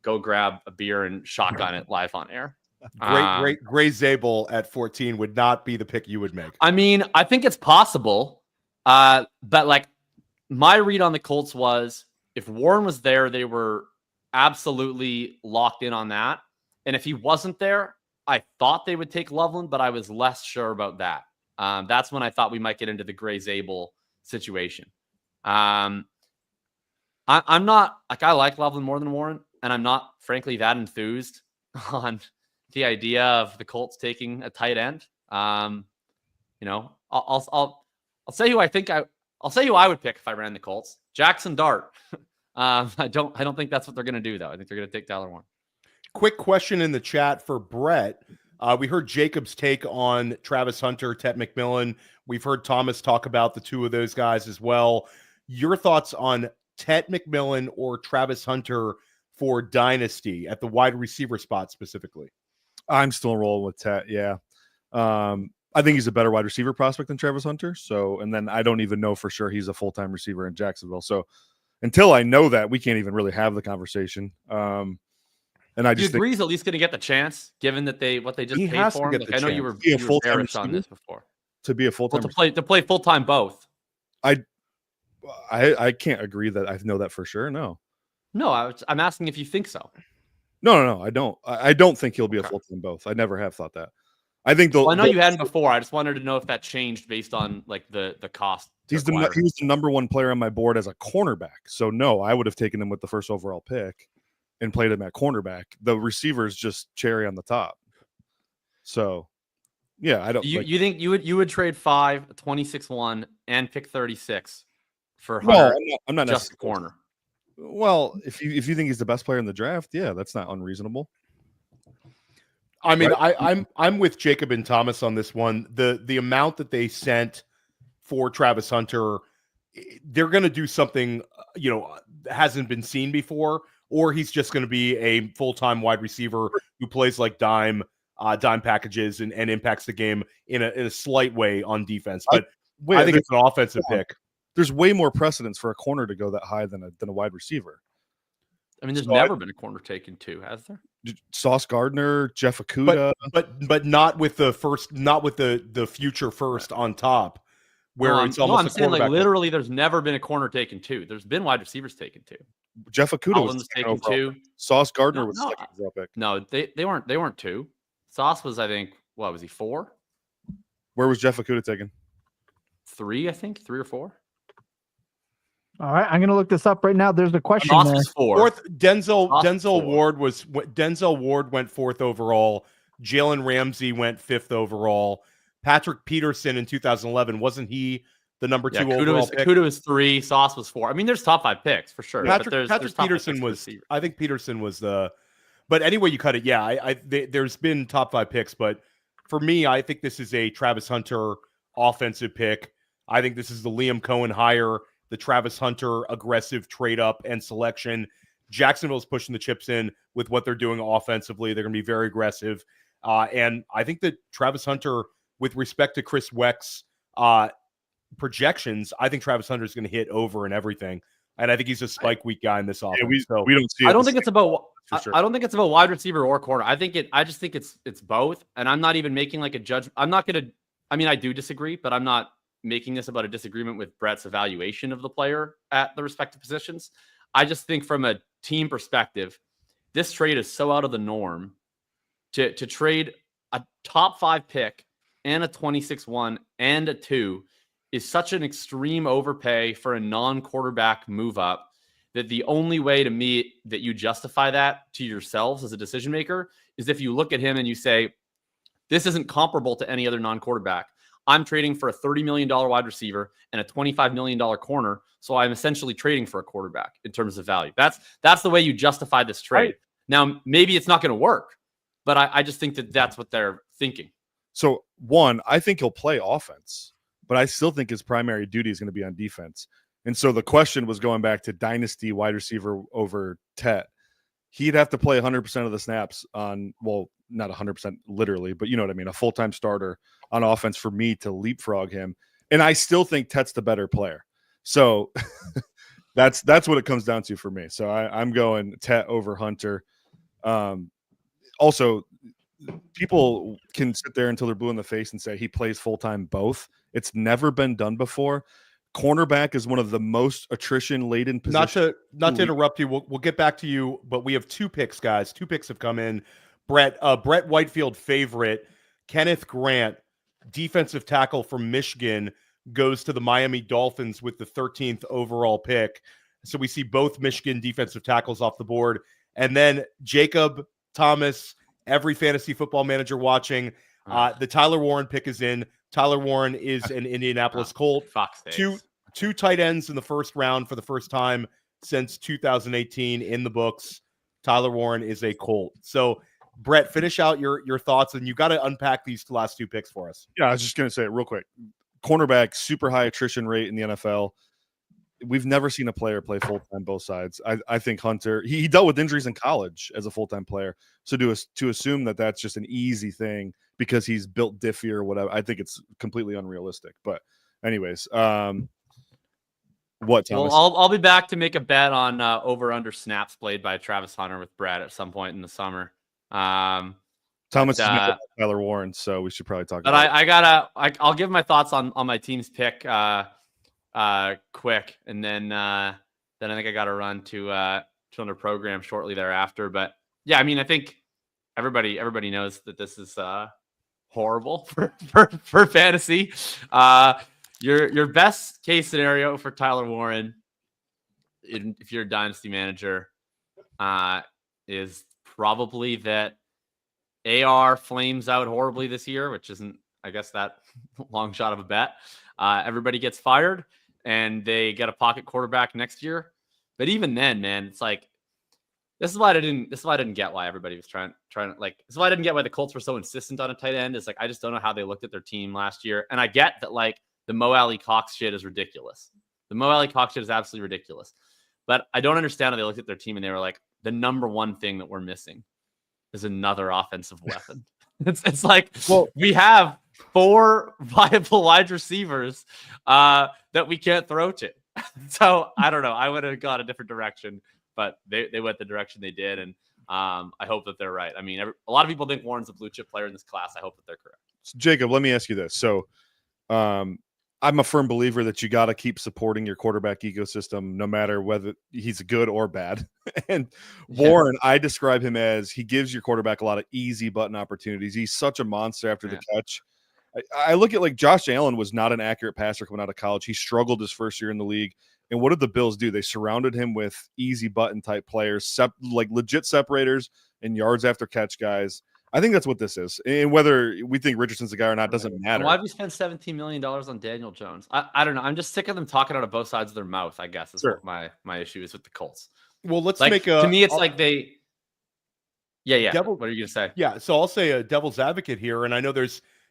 go grab a beer and shotgun it live on air. Great Gray Zabel at 14 would not be the pick you would make. I mean, I think it's possible, but like my read on the Colts was if Warren was there, they were absolutely locked in on that, and if he wasn't there, I thought they would take Loveland, but I was less sure about that. That's when I thought we might get into the Gray Zabel situation. I'm not like, I like Loveland more than Warren, and I'm not frankly that enthused on the idea of the Colts taking a tight end. I'll say who I think I'll say who I would pick if I ran the Colts. Jackson Dart. I don't think that's what they're going to do though. I think they're going to take Tyler Warren. Quick question in the chat for Brett. We heard Jacob's take on Travis Hunter, Tet McMillan. We've heard Thomas talk about the two of those guys as well. Your thoughts on Tet McMillan or Travis Hunter for Dynasty at the wide receiver spot specifically? I'm still rolling with Tet. Yeah. I think he's a better wide receiver prospect than Travis Hunter. So, and then I don't even know for sure he's a full-time receiver in Jacksonville. So until I know that, we can't even really have the conversation. And I just think he's at least going to get the chance, given that what they just paid for him. Like, I know you were bearish on this before. To be a full-time to play full-time both. I can't agree that I know that for sure. No, I'm asking if you think so. No, I don't. I don't think he'll be a full-time both. I never have thought that. I think I know you hadn't before. I just wanted to know if that changed based on like the cost. He was the number one player on my board as a cornerback. So no, I would have taken him with the first overall pick and played him at cornerback. The receiver's just cherry on the top. So yeah, I don't. You think you would trade 5, a 26-1, and pick 36 for Hunter? No, I'm not just the corner. Well, if you think he's the best player in the draft, yeah, that's not unreasonable. I mean, I'm with Jacob and Thomas on this one. The amount that they sent for Travis Hunter, they're going to do something hasn't been seen before, or he's just going to be a full-time wide receiver who plays like dime packages and impacts the game in a slight way on defense. But I think it's an offensive pick. There's way more precedence for a corner to go that high than a wide receiver. I mean, there's never been a corner taken 2, has there? Sauce Gardner, Jeff Okudah, but not with the first, not with the future first on top, where it's almost. I'm saying like literally, there's never been a corner taken 2. There's been wide receivers taken 2. Jeff Okudah was taken 2. Sauce Gardner was second overall pick. No, they weren't 2. Sauce was, I think, what was he, 4? Where was Jeff Okudah taken? 3, I think, 3 or 4. All right, I'm going to look this up right now. There's a question Sauce there. was 4. Fourth, Denzel Ward went 4th overall. Jalen Ramsey went 5th overall. Patrick Peterson in 2011, wasn't he the number 2 overall pick? Okudah was 3. Sauce was 4. I mean, there's top 5 picks for sure. Patrick Peterson was. I think Peterson was the. But anyway, you cut it. Yeah, there's been top 5 picks, but for me, I think this is a Travis Hunter offensive pick. I think this is the Liam Cohen hire, the Travis Hunter aggressive trade up and selection. Jacksonville's pushing the chips in with what they're doing offensively. They're going to be very aggressive. And I think that Travis Hunter, with respect to Chris Weck's projections, I think Travis Hunter is going to hit over and everything. And I think he's a spike week guy in this offense. Yeah, we don't see it. I don't think it's about. Sure. I don't think it's about wide receiver or corner. I just think it's both. And I'm not even making like a judge. I'm not going to. I mean, I do disagree, but I'm not making this about a disagreement with Brett's evaluation of the player at the respective positions. I just think from a team perspective, this trade is so out of the norm to trade a top 5 pick and a 26-1 and a 2 is such an extreme overpay for a non-quarterback move up that the only way to me that you justify that to yourselves as a decision maker is if you look at him and you say, this isn't comparable to any other non-quarterback. I'm trading for a $30 million wide receiver and a $25 million corner. So I'm essentially trading for a quarterback in terms of value. That's the way you justify this trade. Right. Now, maybe it's not going to work, but I just think that that's what they're thinking. So one, I think he'll play offense, but I still think his primary duty is going to be on defense. And so the question was going back to dynasty wide receiver over Tet. He'd have to play 100% of the snaps on, well, not 100% literally, but you know what I mean, a full-time starter on offense for me to leapfrog him. And I still think Tet's the better player. So that's what it comes down to for me. So I'm going Tet over Hunter. Also, people can sit there until they're blue in the face and say he plays full-time both. It's never been done before. Cornerback is one of the most attrition-laden positions. Not to interrupt you, we'll get back to you, but we have 2 picks, guys. 2 picks have come in. Brett Whitefield favorite, Kenneth Grant, defensive tackle from Michigan, goes to the Miami Dolphins with the 13th overall pick. So we see both Michigan defensive tackles off the board. And then Jacob, Thomas, every fantasy football manager watching, the Tyler Warren pick is in. Tyler Warren is an Indianapolis Colt. Two tight ends in the first round for the first time since 2018 in the books. Tyler Warren is a Colt. So, Brett, finish out your thoughts, and you got to unpack these last 2 picks for us. Yeah, I was just going to say it real quick. Cornerback, super high attrition rate in the NFL. We've never seen a player play full-time both sides. I think Hunter, he dealt with injuries in college as a full-time player. So to assume that that's just an easy thing because he's built diffy or whatever, I think it's completely unrealistic. But anyways, what, Thomas? Well, I'll be back to make a bet on over-under snaps played by Travis Hunter with Brad at some point in the summer. Thomas is not Tyler Warren, so we should probably talk about it. I'll give my thoughts on my team's pick quick, and then I think I got to run to another program shortly thereafter. But yeah, I mean, I think everybody knows that this is horrible for fantasy. Your best case scenario for Tyler Warren, if you're a dynasty manager, is probably that AR flames out horribly this year, which isn't, I guess, that long shot of a bet. Everybody gets fired and they get a pocket quarterback next year. But even then, man, it's like this is why I didn't get why everybody was trying to like. This is why I didn't get why the Colts were so insistent on a tight end. It's like I just don't know how they looked at their team last year. And I get that like the Mo Alley Cox shit is ridiculous. The Mo Alley Cox shit is absolutely ridiculous. But I don't understand how they looked at their team and they were like, the number one thing that we're missing is another offensive weapon. It's like, well, we have 4 viable wide receivers that we can't throw to. So I don't know. I would have gone a different direction, but they went the direction they did. And I hope that they're right. I mean, a lot of people think Warren's a blue chip player in this class. I hope that they're correct. So Jacob, let me ask you this. So I'm a firm believer that you got to keep supporting your quarterback ecosystem, no matter whether he's good or bad. And Warren, I describe him as he gives your quarterback a lot of easy button opportunities. He's such a monster after the catch. I look at like Josh Allen was not an accurate passer coming out of college. He struggled his first year in the league. And what did the Bills do? They surrounded him with easy button type players, like legit separators and yards after catch guys. I think that's what this is. And whether we think Richardson's the guy or not doesn't matter. Why have we spent $17 million on Daniel Jones? I don't know. I'm just sick of them talking out of both sides of their mouth, I guess, is what my issue is with the Colts. Well, let's like, make a... To me, it's like they... Yeah. Devil, what are you going to say? Yeah, so I'll say a devil's advocate here, and I know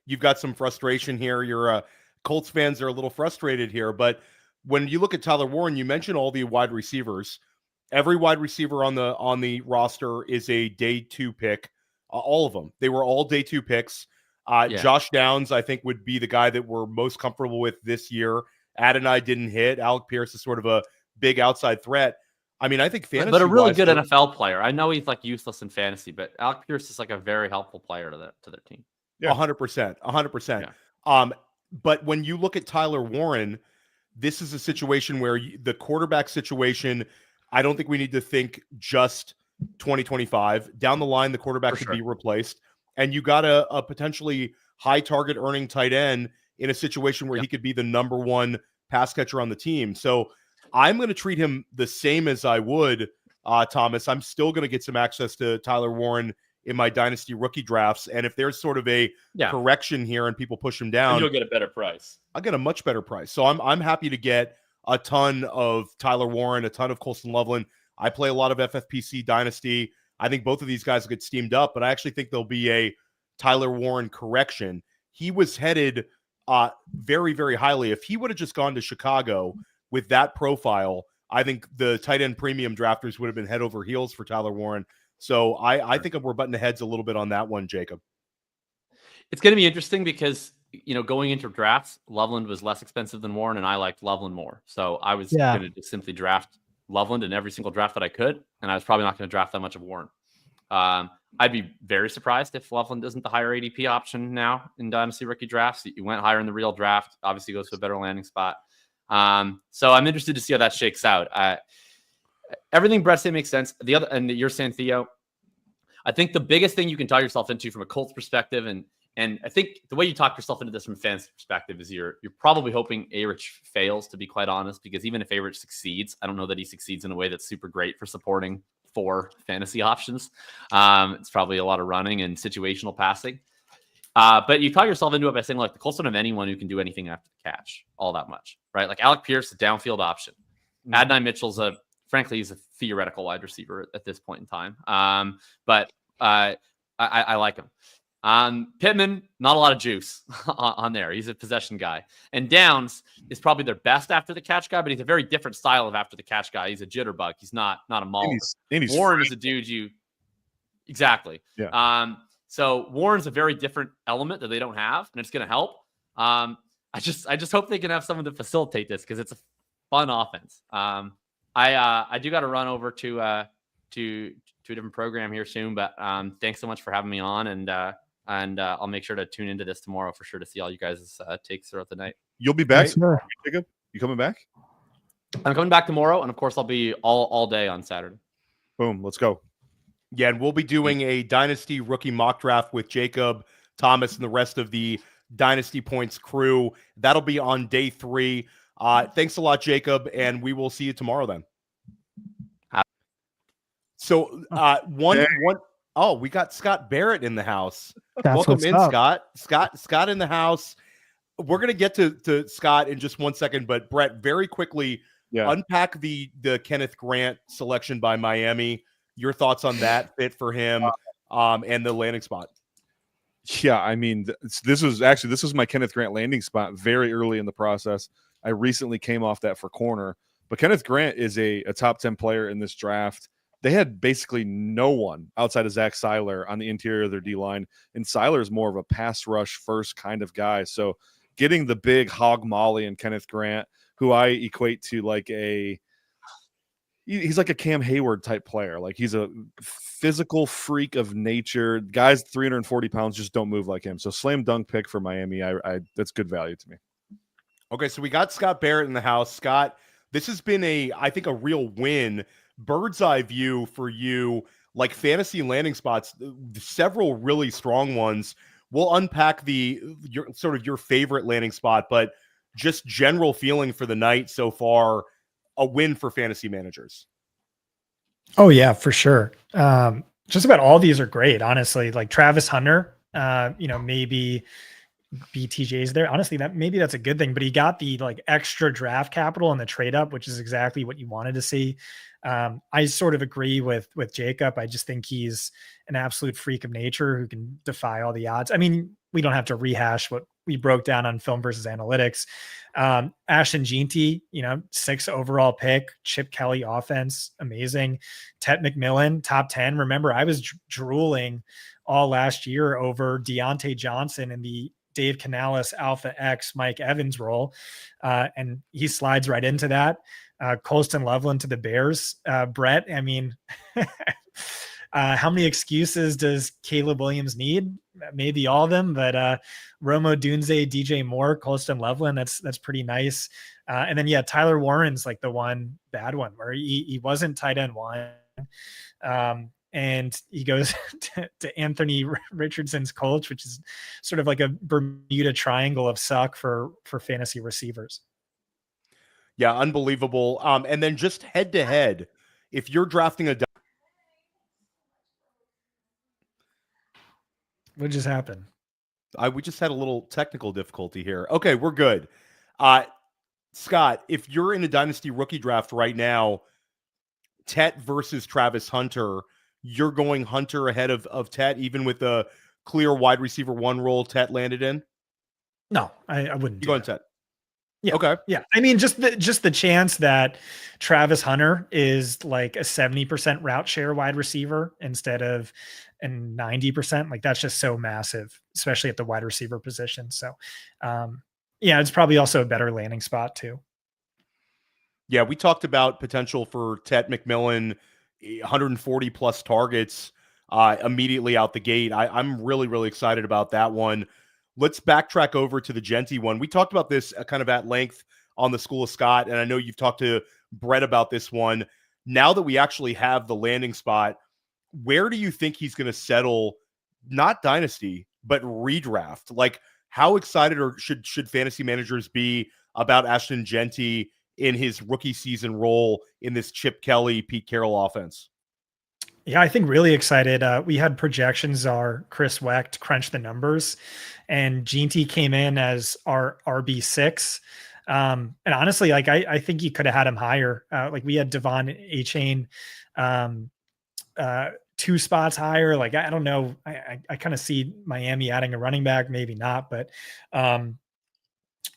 you've got some frustration here. Your Colts fans are a little frustrated here, but when you look at Tyler Warren, you mentioned all the wide receivers. Every wide receiver on the roster is a day 2 pick. All of them. They were all day 2 picks. Josh Downs, I think, would be the guy that we're most comfortable with this year. Adonai didn't hit. Alec Pierce is sort of a big outside threat. I mean, I think fantasy, but a really good NFL player. I know he's like useless in fantasy, but Alec Pierce is like a very helpful player to their team. Yeah. 100%. Yeah. But when you look at Tyler Warren, this is a situation where the quarterback situation, I don't think we need to think just 2025. Down the line, the quarterback could be replaced. And you got a potentially high target earning tight end in a situation where he could be the number 1 pass catcher on the team. So I'm going to treat him the same as I would Thomas. I'm still going to get some access to Tyler Warren in my Dynasty rookie drafts. And if there's sort of a correction here and people push him down, and you'll get a better price. I'll get a much better price. So I'm happy to get a ton of Tyler Warren, a ton of Colston Loveland. I play a lot of FFPC Dynasty. I think both of these guys will get steamed up, but I actually think there'll be a Tyler Warren correction. He was headed very, very highly. If he would have just gone to Chicago with that profile, I think the tight end premium drafters would have been head over heels for Tyler Warren. So I think we're butting heads a little bit on that one, Jacob. It's going to be interesting because, going into drafts, Loveland was less expensive than Warren, and I liked Loveland more. So I was going to just simply draft Loveland in every single draft that I could, and I was probably not going to draft that much of Warren. I'd be very surprised if Loveland isn't the higher ADP option now in Dynasty rookie drafts. You went higher in the real draft, obviously goes to a better landing spot. So I'm interested to see how that shakes out. Everything Brett said makes sense. And you're saying, Theo, I think the biggest thing you can talk yourself into from a Colts perspective, and I think the way you talk yourself into this from a fan's perspective is you're probably hoping A-Rich fails, to be quite honest, because even if A-Rich succeeds, I don't know that he succeeds in a way that's super great for supporting 4 fantasy options. It's probably a lot of running and situational passing. But you talk yourself into it by saying, like, the Colts don't have anyone who can do anything after the catch all that much, right? Like Alec Pierce, a downfield option. Adonai Mitchell's frankly, he's a theoretical wide receiver at this point in time. But I like him. Pittman, not a lot of juice on there. He's a possession guy. And Downs is probably their best after the catch guy, but he's a very different style of after the catch guy. He's a jitterbug. He's not a mauler. Warren is a dude exactly. Yeah. So Warren's a very different element that they don't have, and it's going to help. I just hope they can have someone to facilitate this because it's a fun offense. I do got to run over to a different program here soon, but thanks so much for having me on, and I'll make sure to tune into this tomorrow for sure to see all you guys' takes throughout the night. You'll be back, sure. Jacob? You coming back? I'm coming back tomorrow, and of course I'll be all day on Saturday. Boom, let's go. Yeah, and we'll be doing a Dynasty rookie mock draft with Jacob, Thomas, and the rest of the Dynasty Points crew. That'll be on day 3. Thanks a lot, Jacob, and we will see you tomorrow then. So we got Scott Barrett in the house. Welcome in, Scott. Scott in the house. We're gonna get to Scott in just one second, but Brett, very quickly, Yeah. Unpack the Kenneth Grant selection by Miami. Your thoughts on that fit for him, and the landing spot. Yeah, I mean, this was my Kenneth Grant landing spot very early in the process. I recently came off that for corner, but Kenneth Grant is a top 10 player in this draft. They had basically no one outside of Zach Seiler on the interior of their D line, and Seiler is more of a pass rush first kind of guy. So getting the big hog molly and Kenneth Grant, who I equate to like he's like a Cam Hayward type player. Like he's a physical freak of nature. Guys 340 pounds just don't move like him. So slam dunk pick for Miami. I that's good value to me. Okay, so we got Scott Barrett in the house. Scott, this has been I think a real win. Bird's eye view for you, like fantasy landing spots, several really strong ones. We'll unpack your favorite landing spot, but just general feeling for the night so far, a win for fantasy managers. Oh yeah, for sure. Just about all these are great, honestly. Like Travis Hunter, maybe BTJ's there. Honestly, that's a good thing, but he got the like extra draft capital and the trade up, which is exactly what you wanted to see. I sort of agree with Jacob. I just think he's an absolute freak of nature who can defy all the odds. I mean, we don't have to rehash what we broke down on film versus analytics. Ashton Jeanty, 6th overall pick, Chip Kelly offense, amazing. Tet McMillan, top 10. Remember, I was drooling all last year over Deontay Johnson in the Dave Canales Alpha X Mike Evans role. And he slides right into that. Colston Loveland to the Bears. Brett, I mean, how many excuses does Caleb Williams need? Maybe all of them, but Romo Dunze, DJ Moore, Colston Loveland, that's pretty nice. And then, Tyler Warren's like the one bad one where he wasn't tight end one. And he goes to Anthony Richardson's Colts, which is sort of like a Bermuda Triangle of suck for fantasy receivers. Yeah, unbelievable. And then just head to head, if you're drafting what just happened? We just had a little technical difficulty here. Okay, we're good. Scott, if you're in a dynasty rookie draft right now, Tet versus Travis Hunter, you're going Hunter ahead of Tet, even with the clear wide receiver 1 role Tet landed in? No, I wouldn't. You going Tet? Yeah. Okay. Yeah. I mean, just the chance that Travis Hunter is like a 70% route share wide receiver instead of a 90%, like that's just so massive, especially at the wide receiver position. So, it's probably also a better landing spot too. Yeah, we talked about potential for Tet McMillan, 140 plus targets immediately out the gate. I'm really, really excited about that one. Let's backtrack over to the Genty one. We talked about this kind of at length on the School of Scott, and I know you've talked to Brett about this one. Now that we actually have the landing spot, where do you think he's going to settle? Not dynasty, but redraft. Like, how excited or should fantasy managers be about Ashton Genty in his rookie season role in this Chip Kelly, Pete Carroll offense? Yeah, I think really excited. We had projections, Chris Wecht crunched the numbers, and Jeanty came in as our RB6. And honestly, like I think you could have had him higher. Like we had Devon A-Chain 2 spots higher. Like I don't know. I kind of see Miami adding a running back, maybe not, but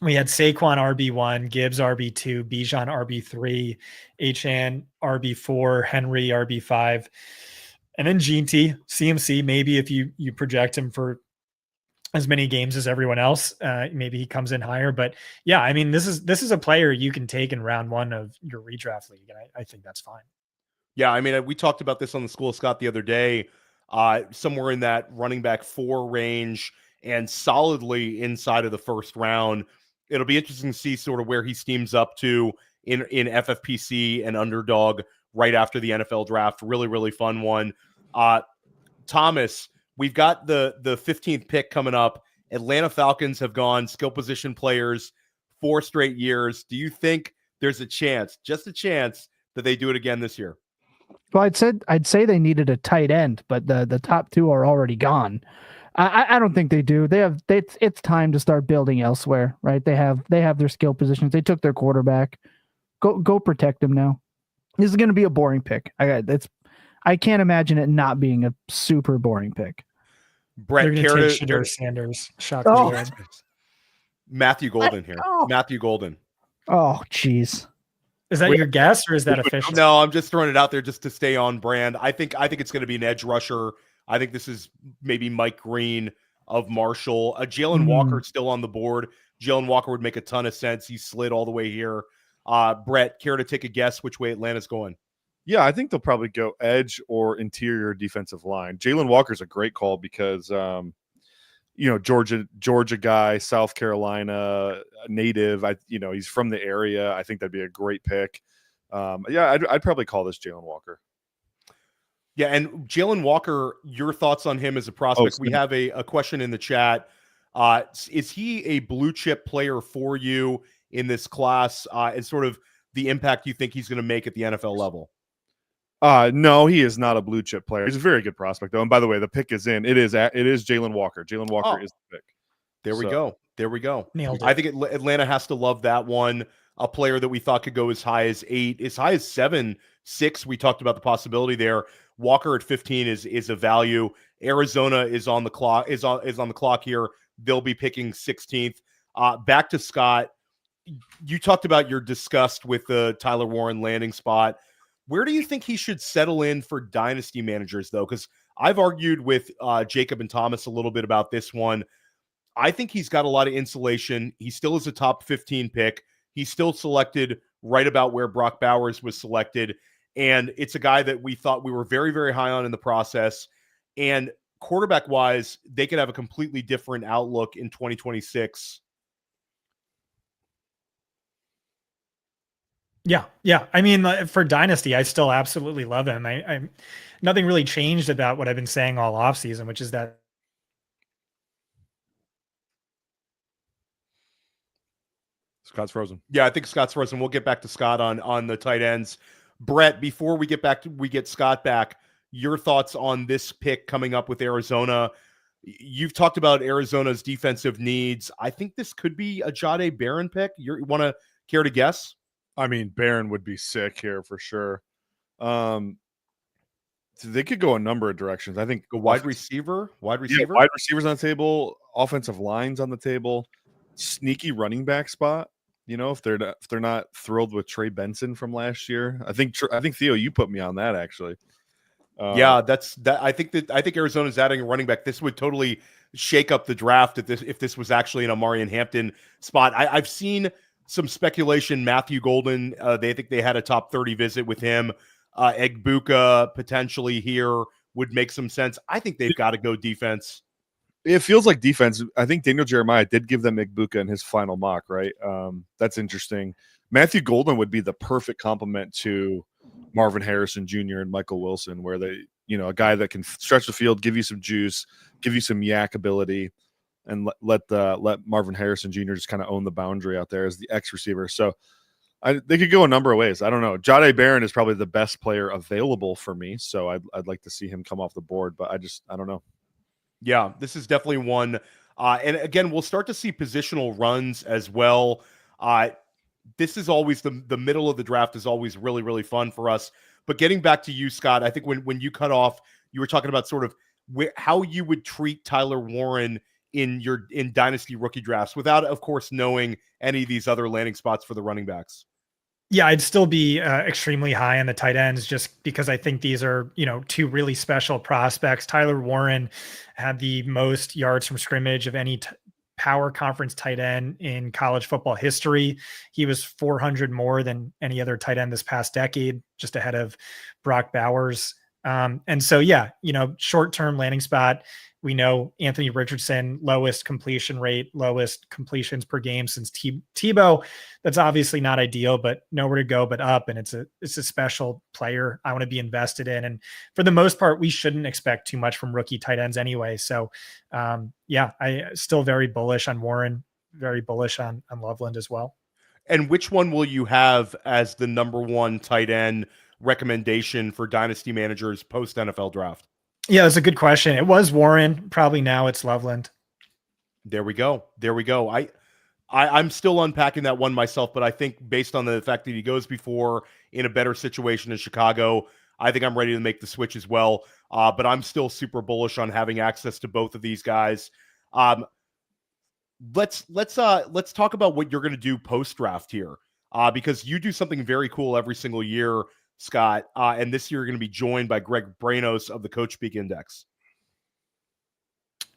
we had Saquon RB1, Gibbs RB2, Bijan RB3, Achan RB4, Henry RB5, and then Jeanty, CMC. Maybe if you project him for as many games as everyone else, maybe he comes in higher. But yeah, I mean, this is a player you can take in round 1 of your redraft league, and I think that's fine. Yeah, I mean, we talked about this on the School of Scott the other day, somewhere in that running back 4 range and solidly inside of the first round. It'll be interesting to see sort of where he steams up to in FFPC and Underdog right after the NFL draft. Really, really fun one. Thomas, we've got the 15th pick coming up. Atlanta Falcons have gone skill position players 4 straight years. Do you think there's a chance, just a chance, that they do it again this year? Well, I'd say they needed a tight end, but the top 2 are already gone. I don't think they do. It's time to start building elsewhere, right? They have their skill positions. They took their quarterback. Go protect him now. This is going to be a boring pick. I can't imagine it not being a super boring pick. Brett, They're going care to to- take Shador Sanders. Shock Oh. the world. Matthew Golden here. Oh. Matthew Golden. Oh, jeez. Is that your guess or is that official? No, I'm just throwing it out there just to stay on brand. I think it's going to be an edge rusher. I think this is maybe Mike Green of Marshall. Jalen Walker still on the board. Jalen Walker would make a ton of sense. He slid all the way here. Brett, care to take a guess which way Atlanta's going? Yeah, I think they'll probably go edge or interior defensive line. Jalen Walker's a great call because Georgia guy, South Carolina native. He's from the area. I think that'd be a great pick. I'd probably call this Jalen Walker. Yeah, and Jalen Walker, your thoughts on him as a prospect? We have a question in the chat. Is he a blue chip player for you in this class, and sort of the impact you think he's going to make at the NFL level? No, he is not a blue chip player. He's a very good prospect, though. And by the way, the pick is in. It is Jalen Walker. Jalen Walker is the pick. There we go. Nailed it. I think Atlanta has to love that one. A player that we thought could go as high as 8, as high as 7, 6. We talked about the possibility there. Walker at 15 is a value. Arizona is on the clock. Is on the clock here. They'll be picking 16th. Back to Scott. You talked about your disgust with the Tyler Warren landing spot. Where do you think he should settle in for dynasty managers, though? Because I've argued with Jacob and Thomas a little bit about this one. I think he's got a lot of insulation. He still is a top 15 pick. He's still selected right about where Brock Bowers was selected. And it's a guy that we thought we were very, very high on in the process. And quarterback-wise, they could have a completely different outlook in 2026. Yeah. I mean, for Dynasty, I still absolutely love him. I nothing really changed about what I've been saying all offseason, which is that Scott's frozen. Yeah, I think Scott's frozen. We'll get back to Scott on the tight ends. Brett, before we get Scott back, your thoughts on this pick coming up with Arizona. You've talked about Arizona's defensive needs. I think this could be a Jahdae Barron pick. You want to care to guess? I mean, Barron would be sick here for sure. They could go a number of directions. I think wide receiver. Yeah, wide receivers on the table, offensive lines on the table, sneaky running back spot. If they're not thrilled with Trey Benson from last year, I think Theo, you put me on that actually. I think Arizona's adding a running back. This would totally shake up the draft if this was actually an Amari and Hampton spot. I've seen some speculation. Matthew Golden, they think they had a top 30 visit with him. Egbuka potentially here would make some sense. I think they've got to go defense. It feels like defense. I think Daniel Jeremiah did give them Egbuka in his final mock, right? That's interesting. Matthew Golden would be the perfect complement to Marvin Harrison Jr. and Michael Wilson, where they, a guy that can stretch the field, give you some juice, give you some yak ability, and let Marvin Harrison Jr. just kind of own the boundary out there as the X receiver. So they could go a number of ways. I don't know. Jahdae Barron is probably the best player available for me, so I'd like to see him come off the board, but I don't know. Yeah, this is definitely one. And again, we'll start to see positional runs as well. This is always the middle of the draft is always really, really fun for us. But getting back to you, Scott, I think when you cut off, you were talking about sort of how you would treat Tyler Warren in dynasty rookie drafts without, of course, knowing any of these other landing spots for the running backs. Yeah, I'd still be extremely high on the tight ends just because I think these are, two really special prospects. Tyler Warren had the most yards from scrimmage of any power conference tight end in college football history. He was 400 more than any other tight end this past decade, just ahead of Brock Bowers. And so, short-term landing spot. We know Anthony Richardson, lowest completion rate, lowest completions per game since Tebow. That's obviously not ideal, but nowhere to go but up. And it's a special player I want to be invested in. And for the most part, we shouldn't expect too much from rookie tight ends anyway. So I still very bullish on Warren, very bullish on Loveland as well. And which one will you have as the number one tight end recommendation for dynasty managers post NFL draft? Yeah, that's a good question. It was Warren. Probably now it's Loveland. There we go. I'm still unpacking that one myself, but I think based on the fact that he goes before in a better situation in Chicago, I think I'm ready to make the switch as well. But I'm still super bullish on having access to both of these guys. Let's talk about what you're going to do post draft here, because you do something very cool every single year, Scott. And this year you're going to be joined by Greg Branos of the Coach Speak Index.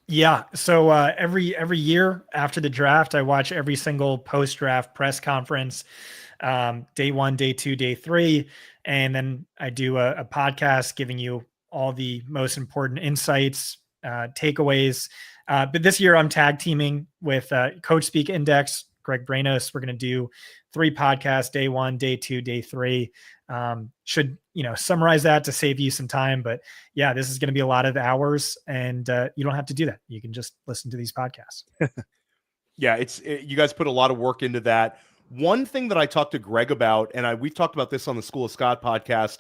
Yeah. So every year after the draft, I watch every single post draft press conference, day 1, day 2, day 3, and then I do a podcast giving you all the most important insights, takeaways. But this year I'm tag teaming with Coach Speak Index, Greg Branos. We're going to do 3 podcasts, day 1, day 2, day 3. Should, summarize that to save you some time, but yeah, this is going to be a lot of hours, and you don't have to do that. You can just listen to these podcasts. Yeah, you guys put a lot of work into that. One thing that I talked to Greg about, and we've talked about this on the School of Scott podcast,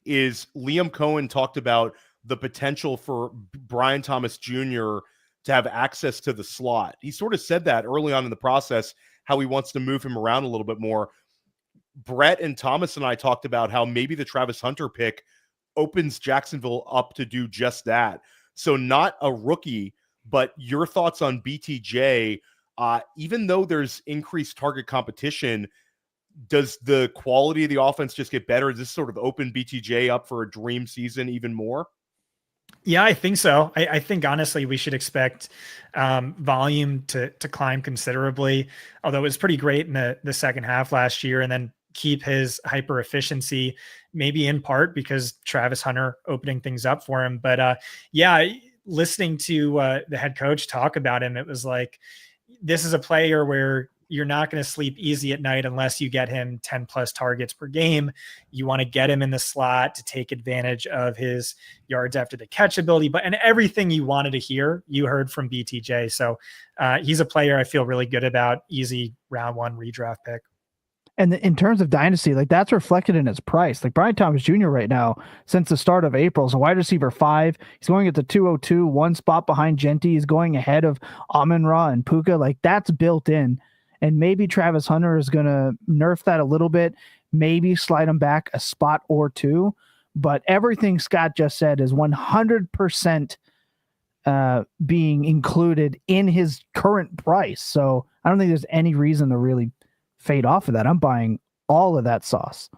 is Liam Cohen talked about the potential for Brian Thomas Jr. to have access to the slot. He sort of said that early on in the process, how he wants to move him around a little bit more. Brett and Thomas and I talked about how maybe the Travis Hunter pick opens Jacksonville up to do just that. So not a rookie, but your thoughts on BTJ, even though there's increased target competition, does the quality of the offense just get better? Does this sort of open BTJ up for a dream season even more? Yeah, I think so. I think honestly, we should expect volume to climb considerably, although it was pretty great in the second half last year, and then keep his hyper efficiency, maybe in part because Travis Hunter opening things up for him. But yeah, listening to the head coach talk about him, it was like, this is a player where you're not going to sleep easy at night unless you get him 10 plus targets per game. You want to get him in the slot to take advantage of his yards after the catch ability, and everything you wanted to hear, you heard from BTJ. So he's a player I feel really good about. Easy round 1 redraft pick. And in terms of dynasty, like that's reflected in his price. Like Brian Thomas Jr. right now, since the start of April, is a wide receiver 5. He's going at the 202, 1 spot behind Genty. He's going ahead of Amon-Ra and Puka. Like that's built in. And maybe Travis Hunter is going to nerf that a little bit, maybe slide him back a spot or 2. But everything Scott just said is 100% being included in his current price. So I don't think there's any reason to really fade off of that. I'm buying all of that sauce.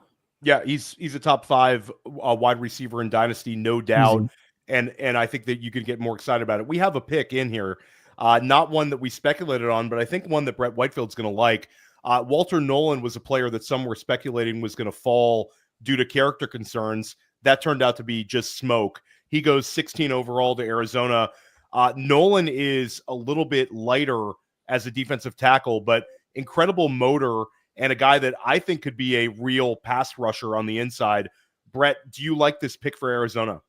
Yeah, he's a top 5 wide receiver in Dynasty, no doubt. Easy. And I think that you could get more excited about it. We have a pick in here, not one that we speculated on, but I think one that Brett Whitefield's going to like. Walter Nolan was a player that some were speculating was going to fall due to character concerns. That turned out to be just smoke. He goes 16 overall to Arizona. Nolan is a little bit lighter as a defensive tackle, but incredible motor and a guy that I think could be a real pass rusher on the inside. Brett, do you like this pick for Arizona?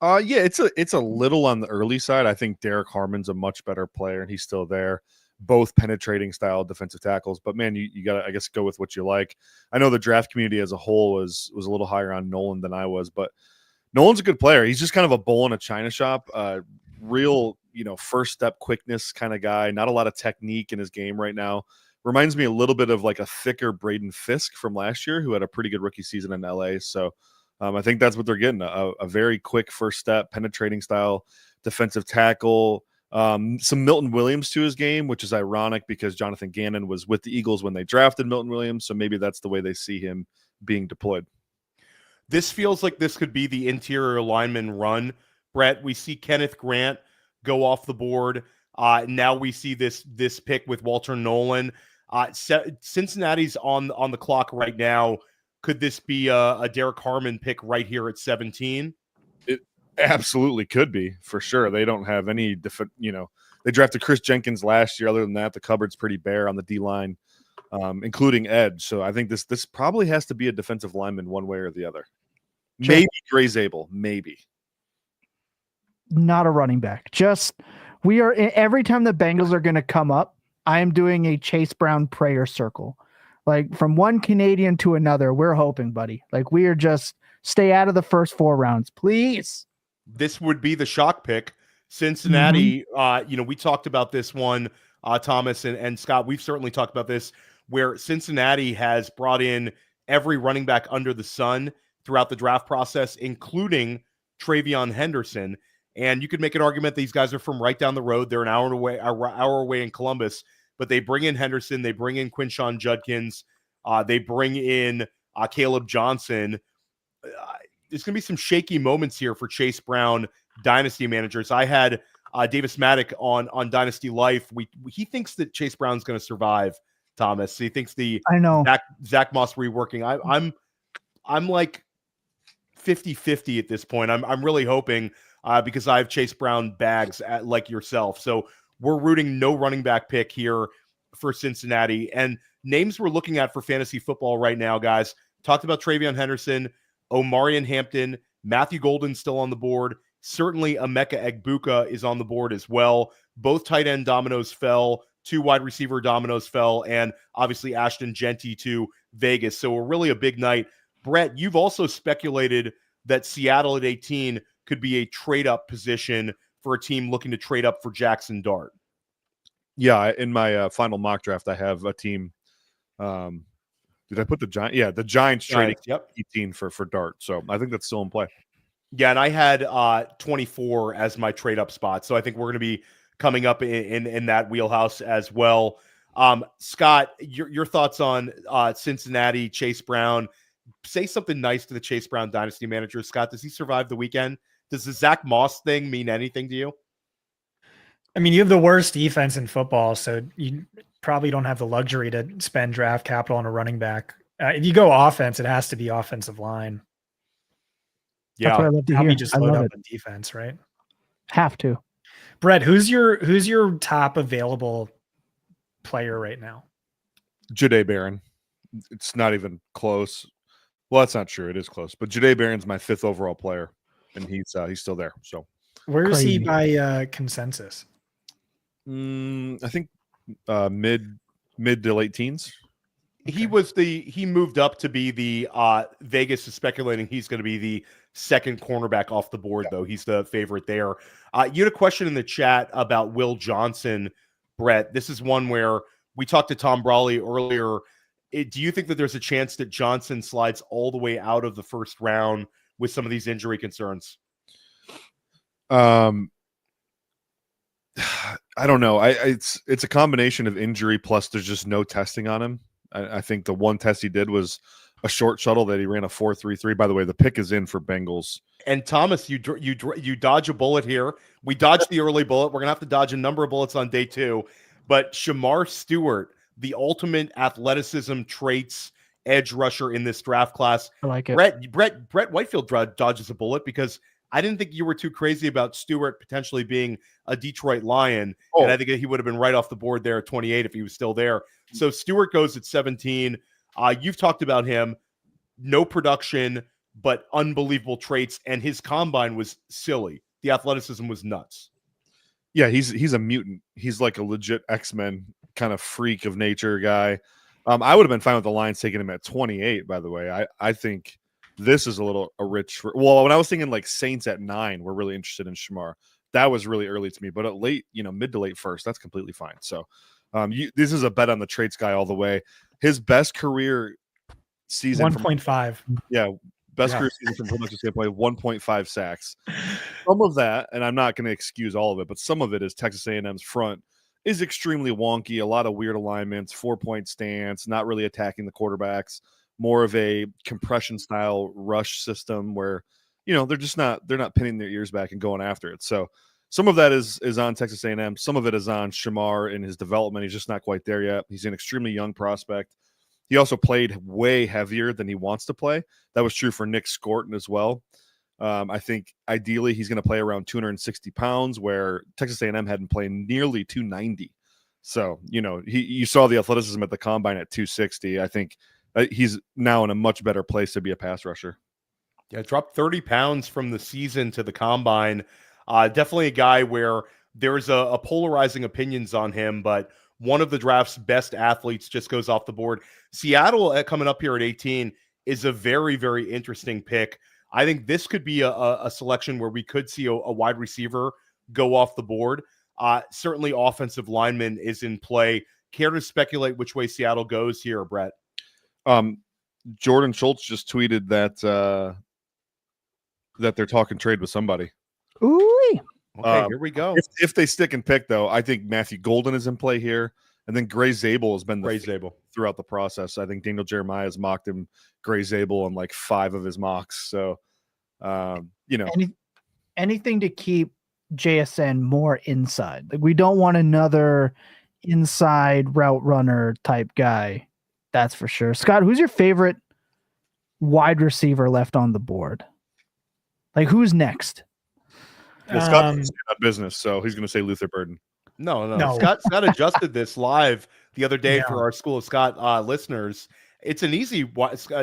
Yeah, it's a little on the early side. I think Derek Harmon's a much better player, and he's still there. Both penetrating style defensive tackles, but man, you got to, I guess, go with what you like. I know the draft community as a whole was a little higher on Nolan than I was, but Nolan's a good player. He's just kind of a bull in a china shop. Real, first step quickness kind of guy. Not a lot of technique in his game right now. Reminds me a little bit of like a thicker Braden Fisk from last year, who had a pretty good rookie season in LA. So I think that's what they're getting. A very quick first step, penetrating style defensive tackle. Some Milton Williams to his game, which is ironic because Jonathan Gannon was with the Eagles when they drafted Milton Williams. So maybe that's the way they see him being deployed. This feels like this could be the interior lineman run. Brett, we see Kenneth Grant go off the board. Now we see this pick with Walter Nolan. Cincinnati's on the clock right now. Could this be a Derek Harmon pick right here at 17? It absolutely could be, for sure. They don't have any, they drafted Chris Jenkins last year. Other than that, the cupboard's pretty bare on the D-line, including edge. So I think this probably has to be a defensive lineman one way or the other. Sure. Maybe Gray Zabel, maybe. Not a running back. We are, every time the Bengals are going to come up, I am doing a Chase Brown prayer circle. Like from one Canadian to another, we're hoping, buddy. Like we are just stay out of the first 4 rounds, please. This would be the shock pick. Cincinnati, we talked about this one Thomas and Scott, we've certainly talked about this, where Cincinnati has brought in every running back under the sun throughout the draft process, including Travion Henderson. And you could make an argument these guys are from right down the road. They're an hour away in Columbus, but they bring in Henderson, they bring in Quinshawn Judkins, they bring in Caleb Johnson. There's going to be some shaky moments here for Chase Brown dynasty managers. I had Davis Maddock on Dynasty Life. He thinks that Chase Brown's going to survive, Thomas. He thinks I know Zach Moss reworking. I'm like 50-50 at this point. I'm really hoping because I have Chase Brown bags like yourself. So we're rooting no running back pick here for Cincinnati. And names we're looking at for fantasy football right now, guys. Talked about Travion Henderson, Omarion Hampton, Matthew Golden still on the board. Certainly Emeka Egbuka is on the board as well. Both tight end dominoes fell. 2 wide receiver dominoes fell. And obviously Ashton Genty to Vegas. So really a big night. Brett, you've also speculated that Seattle at 18 could be a trade-up position for a team looking to trade up for Jackson Dart. Yeah, in my final mock draft, I have a team. Did I put the Giants? Yeah, the Giants trading 18 for Dart. So I think that's still in play. Yeah, and I had 24 as my trade-up spot. So I think we're going to be coming up in that wheelhouse as well. Scott, your thoughts on Cincinnati, Chase Brown? Say something nice to the Chase Brown dynasty manager. Scott, does he survive the weekend? Does the Zach Moss thing mean anything to you? I mean, you have the worst defense in football, so you probably don't have the luxury to spend draft capital on a running back. If you go offense, it has to be offensive line. Yeah, that's what I love to Probably hear. just I load love up it. on defense, right? Have to. Brett, who's your top available player right now? Jahdae Barron. It's not even close. Well, that's not true. It is close, but Jahdae Barron's my 5th overall player, and he's still there. So Where is he Crazy. by consensus? I think mid to late teens. He moved up to be the Vegas is speculating he's going to be the second cornerback off the board, though. He's the favorite there. You had a question in the chat about Will Johnson, Brett. This is one where we talked to Tom Brawley earlier. Do you think that there's a chance that Johnson slides all the way out of the first round with some of these injury concerns? I don't know. It's a combination of injury plus there's just no testing on him. I think the one test he did was a short shuttle that he ran a 4.33. By the way, the pick is in for Bengals. And Thomas, you dodge a bullet here. We dodged the early bullet. We're gonna have to dodge a number of bullets on day 2. But Shamar Stewart, the ultimate athleticism traits edge rusher in this draft class. I like it. Brett Whitefield dodges a bullet because I didn't think you were too crazy about Stewart potentially being a Detroit Lion. Oh. And I think he would have been right off the board there at 28 if he was still there. So Stewart goes at 17. You've talked about him. No production, but unbelievable traits. And his combine was silly. The athleticism was nuts. Yeah, he's a mutant. He's like a legit X-Men kind of freak of nature guy. I would have been fine with the Lions taking him at 28, by the way. I think this is a rich. Well, when I was thinking like Saints at 9, we're really interested in Shamar. That was really early to me, but at late, mid to late first, that's completely fine. So this is a bet on the traits guy all the way. His best career season 1.5. Best career season from production standpoint, 1.5 sacks. Some of that, and I'm not going to excuse all of it, but some of it is Texas A&M's front is extremely wonky, a lot of weird alignments, 4-point stance, not really attacking the quarterbacks, more of a compression style rush system where, they're not pinning their ears back and going after it. So some of that is on Texas A&M. Some of it is on Shamar in his development. He's just not quite there yet. He's an extremely young prospect. He also played way heavier than he wants to play. That was true for Nick Scorton as well. I think ideally he's going to play around 260 pounds, where Texas A&M hadn't played nearly 290. So, you saw the athleticism at the combine at 260. I think he's now in a much better place to be a pass rusher. Yeah, dropped 30 pounds from the season to the combine. Definitely a guy where there's a polarizing opinions on him, but one of the draft's best athletes just goes off the board. Seattle coming up here at 18 is a very, very interesting pick. I think this could be a selection where we could see a wide receiver go off the board. Certainly offensive lineman is in play. Care to speculate which way Seattle goes here, Brett? Jordan Schultz just tweeted that that they're talking trade with somebody. Ooh. Okay, here we go. If they stick and pick, though, I think Matthew Golden is in play here. And then Gray Zabel has been throughout the process. I think Daniel Jeremiah has mocked him, Gray Zabel, on like 5 of his mocks. So, anything to keep JSN more inside. Like, we don't want another inside route runner type guy. That's for sure. Scott, who's your favorite wide receiver left on the board? Like, who's next? Well, Scott's not business, so he's going to say Luther Burden. No. Scott adjusted this live the other day for our School of Scott listeners. It's an easy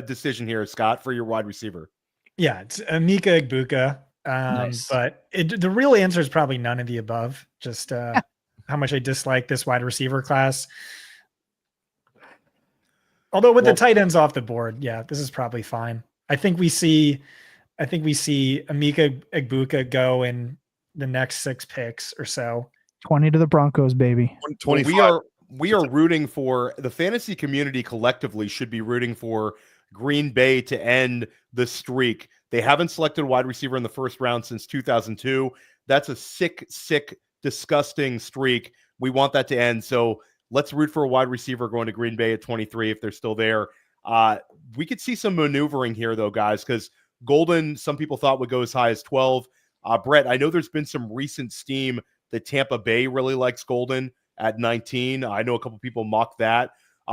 decision here, Scott, for your wide receiver. Yeah, it's Emeka Egbuka. Nice. But the real answer is probably none of the above. Just how much I dislike this wide receiver class. Although with the tight ends off the board, yeah, this is probably fine. I think we see Emeka Egbuka go in the next 6 picks or so. 20 to the Broncos, baby. 25. We are rooting for the fantasy community collectively should be rooting for Green Bay to end the streak. They haven't selected a wide receiver in the first round since 2002. That's a sick, disgusting streak. We want that to end. So let's root for a wide receiver going to Green Bay at 23 if they're still there. We could see some maneuvering here, though, guys, because Golden, some people thought would go as high as 12. Brett, I know there's been some recent steam that Tampa Bay really likes Golden at 19. I know a couple people mock that.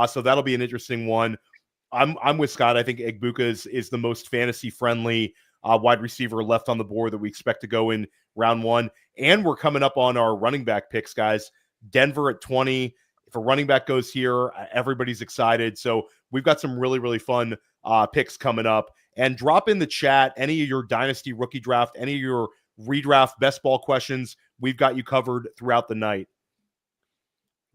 So that'll be an interesting one. I'm with Scott. I think Egbuka is the most fantasy-friendly wide receiver left on the board that we expect to go in round 1. And we're coming up on our running back picks, guys. Denver at 20. If a running back goes here, everybody's excited. So we've got some really, really fun picks coming up. And drop in the chat any of your Dynasty rookie draft, any of your redraft best ball questions. We've got you covered throughout the night.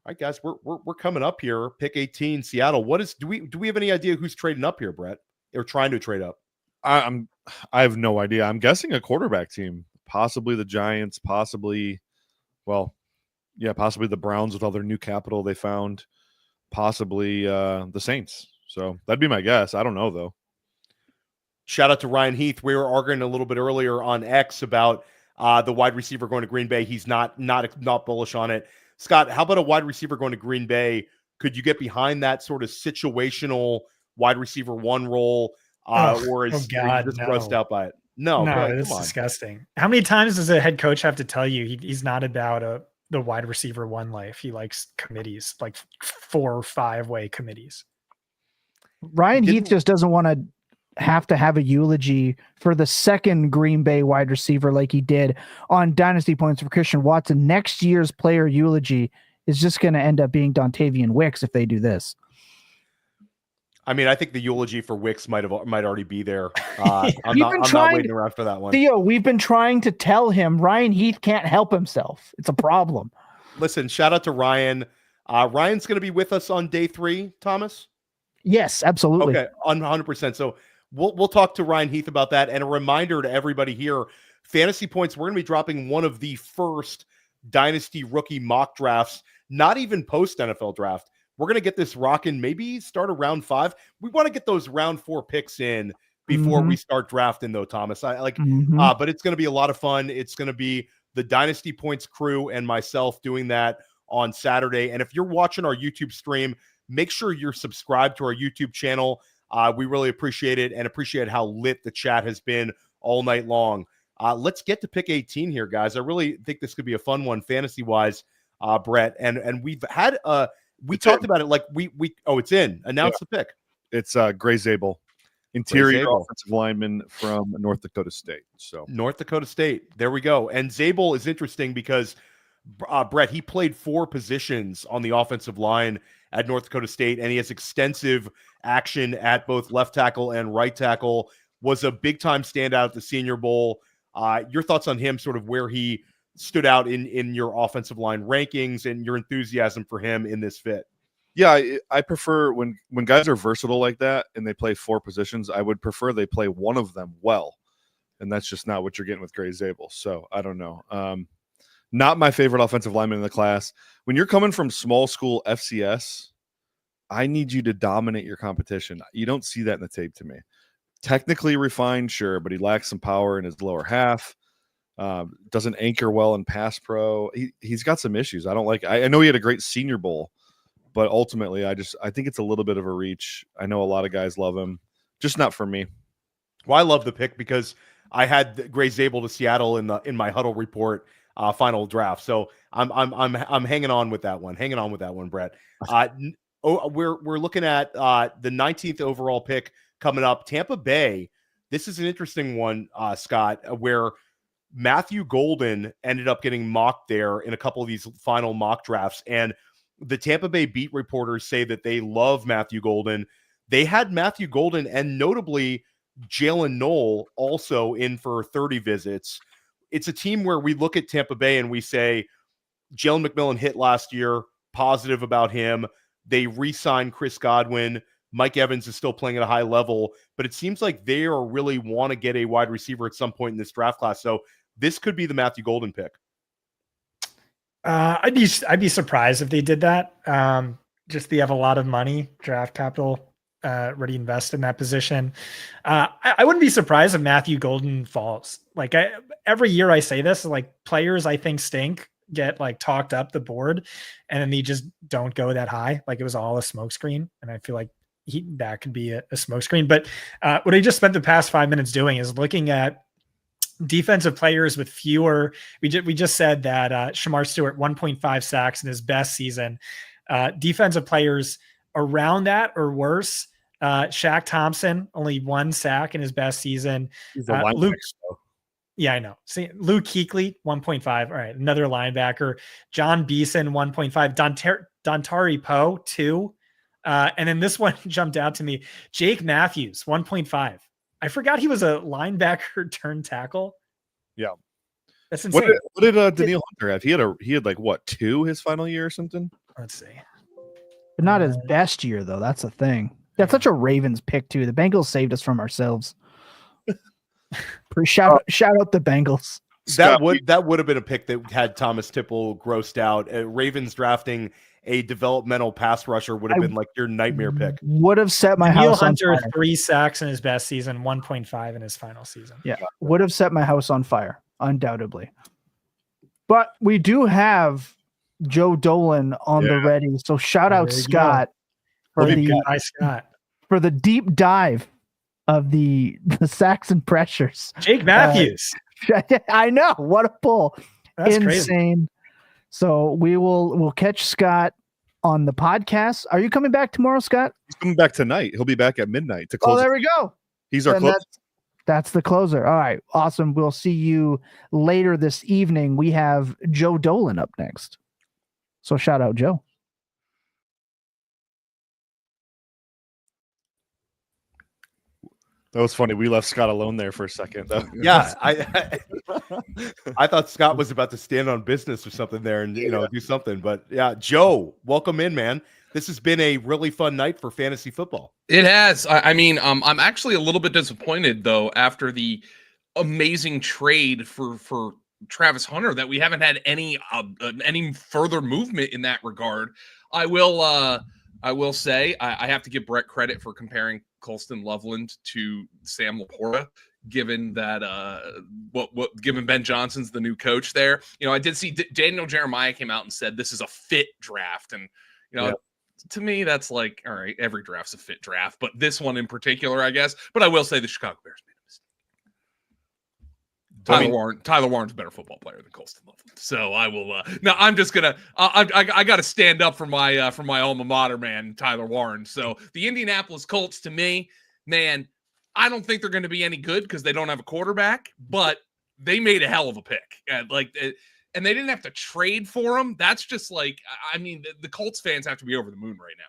All right, guys, we're coming up here. Pick 18, Seattle. Do we have any idea who's trading up here, Brett? Or trying to trade up? I have no idea. I'm guessing a quarterback team, possibly the Giants, possibly the Browns with all their new capital they found, possibly the Saints. So that'd be my guess. I don't know though. Shout out to Ryan Heath. We were arguing a little bit earlier on X about the wide receiver going to Green Bay. He's not bullish on it. Scott, how about a wide receiver going to Green Bay? Could you get behind that sort of situational wide receiver 1 role, or is you just grossed out by it? No, it's disgusting. How many times does a head coach have to tell you he's not about the wide receiver 1 life? He likes committees, like 4 or 5 way committees. Ryan Heath just doesn't want to have a eulogy for the second Green Bay wide receiver like he did on Dynasty Points for Christian Watson. Next year's player eulogy is just going to end up being Dontavian Wicks if they do this. I mean, I think the eulogy for Wicks might already be there. I'm not waiting around for that one. Theo, we've been trying to tell him Ryan Heath can't help himself. It's a problem. Listen, shout out to Ryan. Ryan's going to be with us on day 3, Thomas? Yes, absolutely. Okay, 100%. So we'll talk to Ryan Heath about that. And a reminder to everybody here, Fantasy Points, we're going to be dropping one of the first Dynasty rookie mock drafts, not even post-NFL draft. We're going to get this rocking, maybe start around 5. We want to get those round 4 picks in before we start drafting, though, Thomas. But it's going to be a lot of fun. It's going to be the Dynasty Points crew and myself doing that on Saturday. And if you're watching our YouTube stream, make sure you're subscribed to our YouTube channel. We really appreciate it and appreciate how lit the chat has been all night long. Let's get to pick 18 here, guys. I really think this could be a fun one fantasy-wise, Brett. And we've had we talked about it like it's in. Announce the pick. It's Gray Zabel, interior offensive lineman from North Dakota State. So North Dakota State. There we go. And Zabel is interesting because Brett, he played 4 positions on the offensive line at North Dakota State, and he has extensive action at both left tackle and right tackle. Was a big-time standout at the Senior Bowl. Your thoughts on him, sort of where he stood out in your offensive line rankings and your enthusiasm for him in this fit? Yeah, I prefer when guys are versatile like that and they play 4 positions, I would prefer they play one of them well. And that's just not what you're getting with Gray Zabel. So I don't know. Not my favorite offensive lineman in the class. When you're coming from small school FCS, I need you to dominate your competition. You don't see that in the tape to me. Technically refined, sure, but he lacks some power in his lower half. Doesn't anchor well in pass pro. He's got some issues. I don't like. I know he had a great Senior Bowl, but ultimately, I think it's a little bit of a reach. I know a lot of guys love him, just not for me. Well, I love the pick because I had Gray Zabel to Seattle in my huddle report final draft. So I'm hanging on with that one. Hanging on with that one, Brett. We're looking at the 19th overall pick coming up. Tampa Bay. This is an interesting one, Scott, where Matthew Golden ended up getting mocked there in a couple of these final mock drafts. And the Tampa Bay beat reporters say that they love Matthew Golden. They had Matthew Golden and notably Jalen Knoll also in for 30 visits. It's a team where we look at Tampa Bay and we say, Jalen McMillan hit last year, positive about him. They re-signed Chris Godwin. Mike Evans is still playing at a high level, but it seems like they are really want to get a wide receiver at some point in this draft class. So this could be the Matthew Golden pick. I'd be surprised if they did that. Just they have a lot of money, draft capital, ready to invest in that position. I wouldn't be surprised if Matthew Golden falls. Like every year I say this, like players I think stink get like talked up the board, and then they just don't go that high. Like it was all a smokescreen, and I feel like that could be a smokescreen. But what I just spent the past 5 minutes doing is looking at defensive players with fewer. We just said that Shamar Stewart 1.5 sacks in his best season. Defensive players around that or worse. Shaq Thompson only 1 sack in his best season. Luke, yeah, I know. See, Luke Kuechly 1.5. All right, another linebacker. John Beeson 1.5. Dontari Poe 2. And then this one jumped out to me. Jake Matthews 1.5. I forgot he was a linebacker turned tackle. Yeah. That's insane. What did Daniil Hunter have? He had like what, 2 his final year or something? Let's see. But not his best year, though. That's the thing. That's such a Ravens pick, too. The Bengals saved us from ourselves. Shout out the Bengals. That would have been a pick that had Thomas Tipple grossed out. Ravens drafting a developmental pass rusher would have been like your nightmare pick. Would have set my Daniil house Hunter, on fire. 3 sacks in his best season, 1.5 in his final season. Yeah, would have set my house on fire, undoubtedly. But we do have Joe Dolan on the ready. So shout out Scott for the deep dive of the sacks and pressures. Jake Matthews. I know. What a pull. That's insane. Crazy. So we'll catch Scott on the podcast. Are you coming back tomorrow, Scott? He's coming back tonight. He'll be back at midnight to close. Oh, there we go. He's our closer. That's the closer. All right. Awesome. We'll see you later this evening. We have Joe Dolan up next. So shout out Joe. That was funny. We left Scott alone there for a second, though. Yeah, I thought Scott was about to stand on business or something there and do something. But yeah, Joe, welcome in, man. This has been a really fun night for fantasy football. It has. I mean, I'm actually a little bit disappointed though after the amazing trade for Travis Hunter that we haven't had any further movement in that regard. I will say I have to give Brett credit for comparing Colston Loveland to Sam Laporta, given that given Ben Johnson's the new coach there. I did see Daniel Jeremiah came out and said this is a fit draft, and to me that's like, all right, every draft's a fit draft, but this one in particular, I guess. But I will say the Chicago Bears made a mistake. Tyler Warren's a better football player than Colston Loveland. So I will. No, I'm just gonna. I got to stand up for my alma mater, man, Tyler Warren. So the Indianapolis Colts, to me, man, I don't think they're going to be any good because they don't have a quarterback. But they made a hell of a pick, and they didn't have to trade for him. That's just like, I mean, the Colts fans have to be over the moon right now.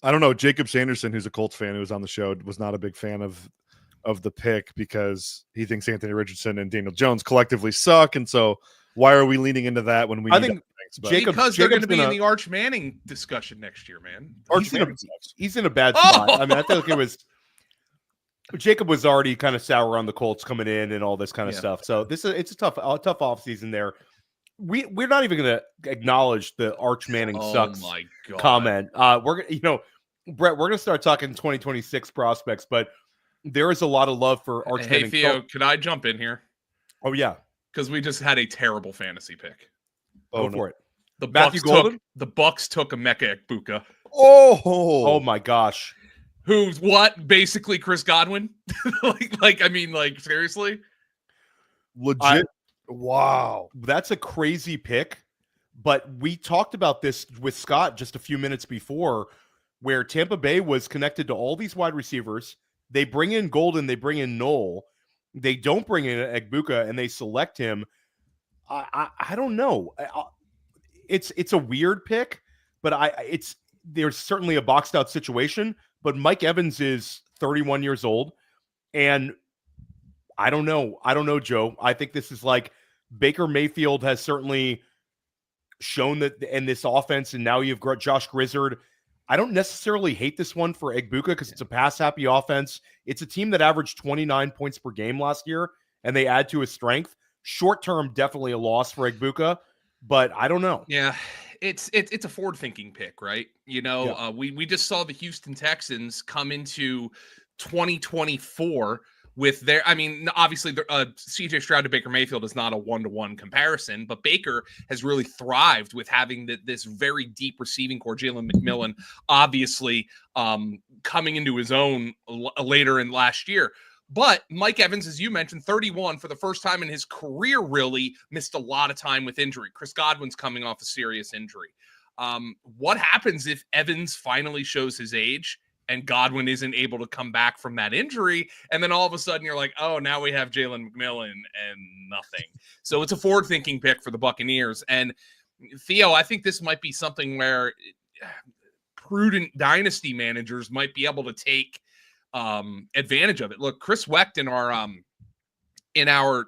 I don't know. Jacob Sanderson, who's a Colts fan who was on the show, was not a big fan of the pick because he thinks Anthony Richardson and Daniel Jones collectively suck. And so why are we leaning into that when we think because they're going to be in the Arch Manning discussion next year, man. He's in a bad spot. I mean, I feel like it was Jacob was already kind of sour on the Colts coming in and all this kind of Yeah. stuff. So it's a tough offseason there. We're not even going to acknowledge the Arch Manning sucks my God. comment. Brett, we're going to start talking 2026 prospects, but there is a lot of love for Arch Hey, Manning. Theo, could I jump in here? Oh yeah, Because we just had a terrible fantasy pick. go for it. The Matthew Bucks Golden? took the Bucks took Emeka Egbuka, Oh my gosh. who's what? Basically Chris Godwin. like seriously? Legit. Wow. That's a crazy pick, but we talked about this with Scott just a few minutes before, where Tampa Bay was connected to all these wide receivers. They bring in Golden, they bring in Knoll, they don't bring in Egbuka, and they select him. I don't know. It's a weird pick, but there's certainly a boxed out situation. But Mike Evans is 31 years old, and I don't know, Joe. I think this is like Baker Mayfield has certainly shown that in this offense, and now you've got Josh Grizzard. I don't necessarily hate this one for Egbuka because it's a pass-happy offense. It's a team that averaged 29 points per game last year, and they add to his strength. Short-term, definitely a loss for Egbuka, but I don't know. Yeah, it's a forward-thinking pick, right? We just saw the Houston Texans come into 2024 with obviously CJ Stroud to Baker Mayfield is not a one-to-one comparison, but Baker has really thrived with having this very deep receiving core. Jalen McMillan, obviously, coming into his own later in last year. But Mike Evans, as you mentioned, 31 for the first time in his career, really missed a lot of time with injury. Chris Godwin's coming off a serious injury. What happens if Evans finally shows his age and Godwin isn't able to come back from that injury? And then all of a sudden you're like, oh, now we have Jalen McMillan and nothing. So it's a forward-thinking pick for the Buccaneers. And Theo, I think this might be something where prudent dynasty managers might be able to take advantage of it. Look, Chris Wecht in our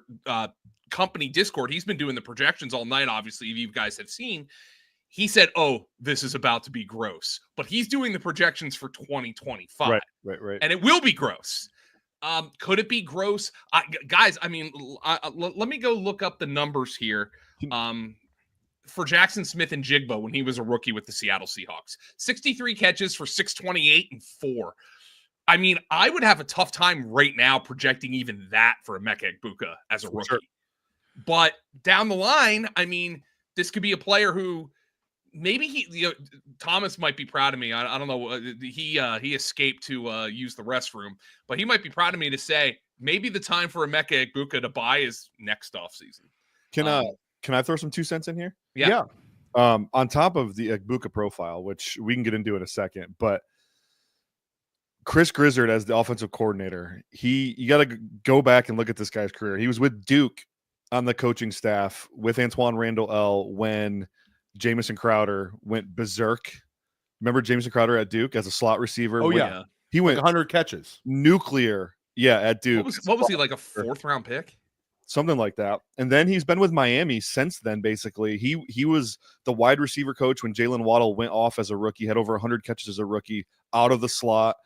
company Discord, he's been doing the projections all night. Obviously, you guys have seen. He said, "Oh, this is about to be gross," but he's doing the projections for 2025, Right. and it will be gross. Could it be gross, guys? I mean, let me go look up the numbers here. For Jackson Smith and Jigba when he was a rookie with the Seattle Seahawks, 63 catches for 628 and 4. I mean, I would have a tough time right now projecting even that for Emeka Egbuka as a rookie. Sure. But down the line, I mean, this could be a player who maybe Thomas might be proud of me. I don't know. He escaped to use the restroom, but he might be proud of me to say maybe the time for Emeka Egbuka to buy is next offseason. Can I throw some 2 cents in here? Yeah. On top of the Egbuka profile, which we can get into in a second, but Chris Grizzard as the offensive coordinator, you got to go back and look at this guy's career. He was with Duke on the coaching staff with Antoine Randall L. when Jamison Crowder went berserk. Remember Jamison Crowder at Duke as a slot receiver? Oh, yeah. He went 100 catches. Nuclear. Yeah, at Duke. What was he, like a 4th round pick? Something like that. And then he's been with Miami since then, basically. He was the wide receiver coach when Jalen Waddle went off as a rookie, had over 100 catches as a rookie out of the slot.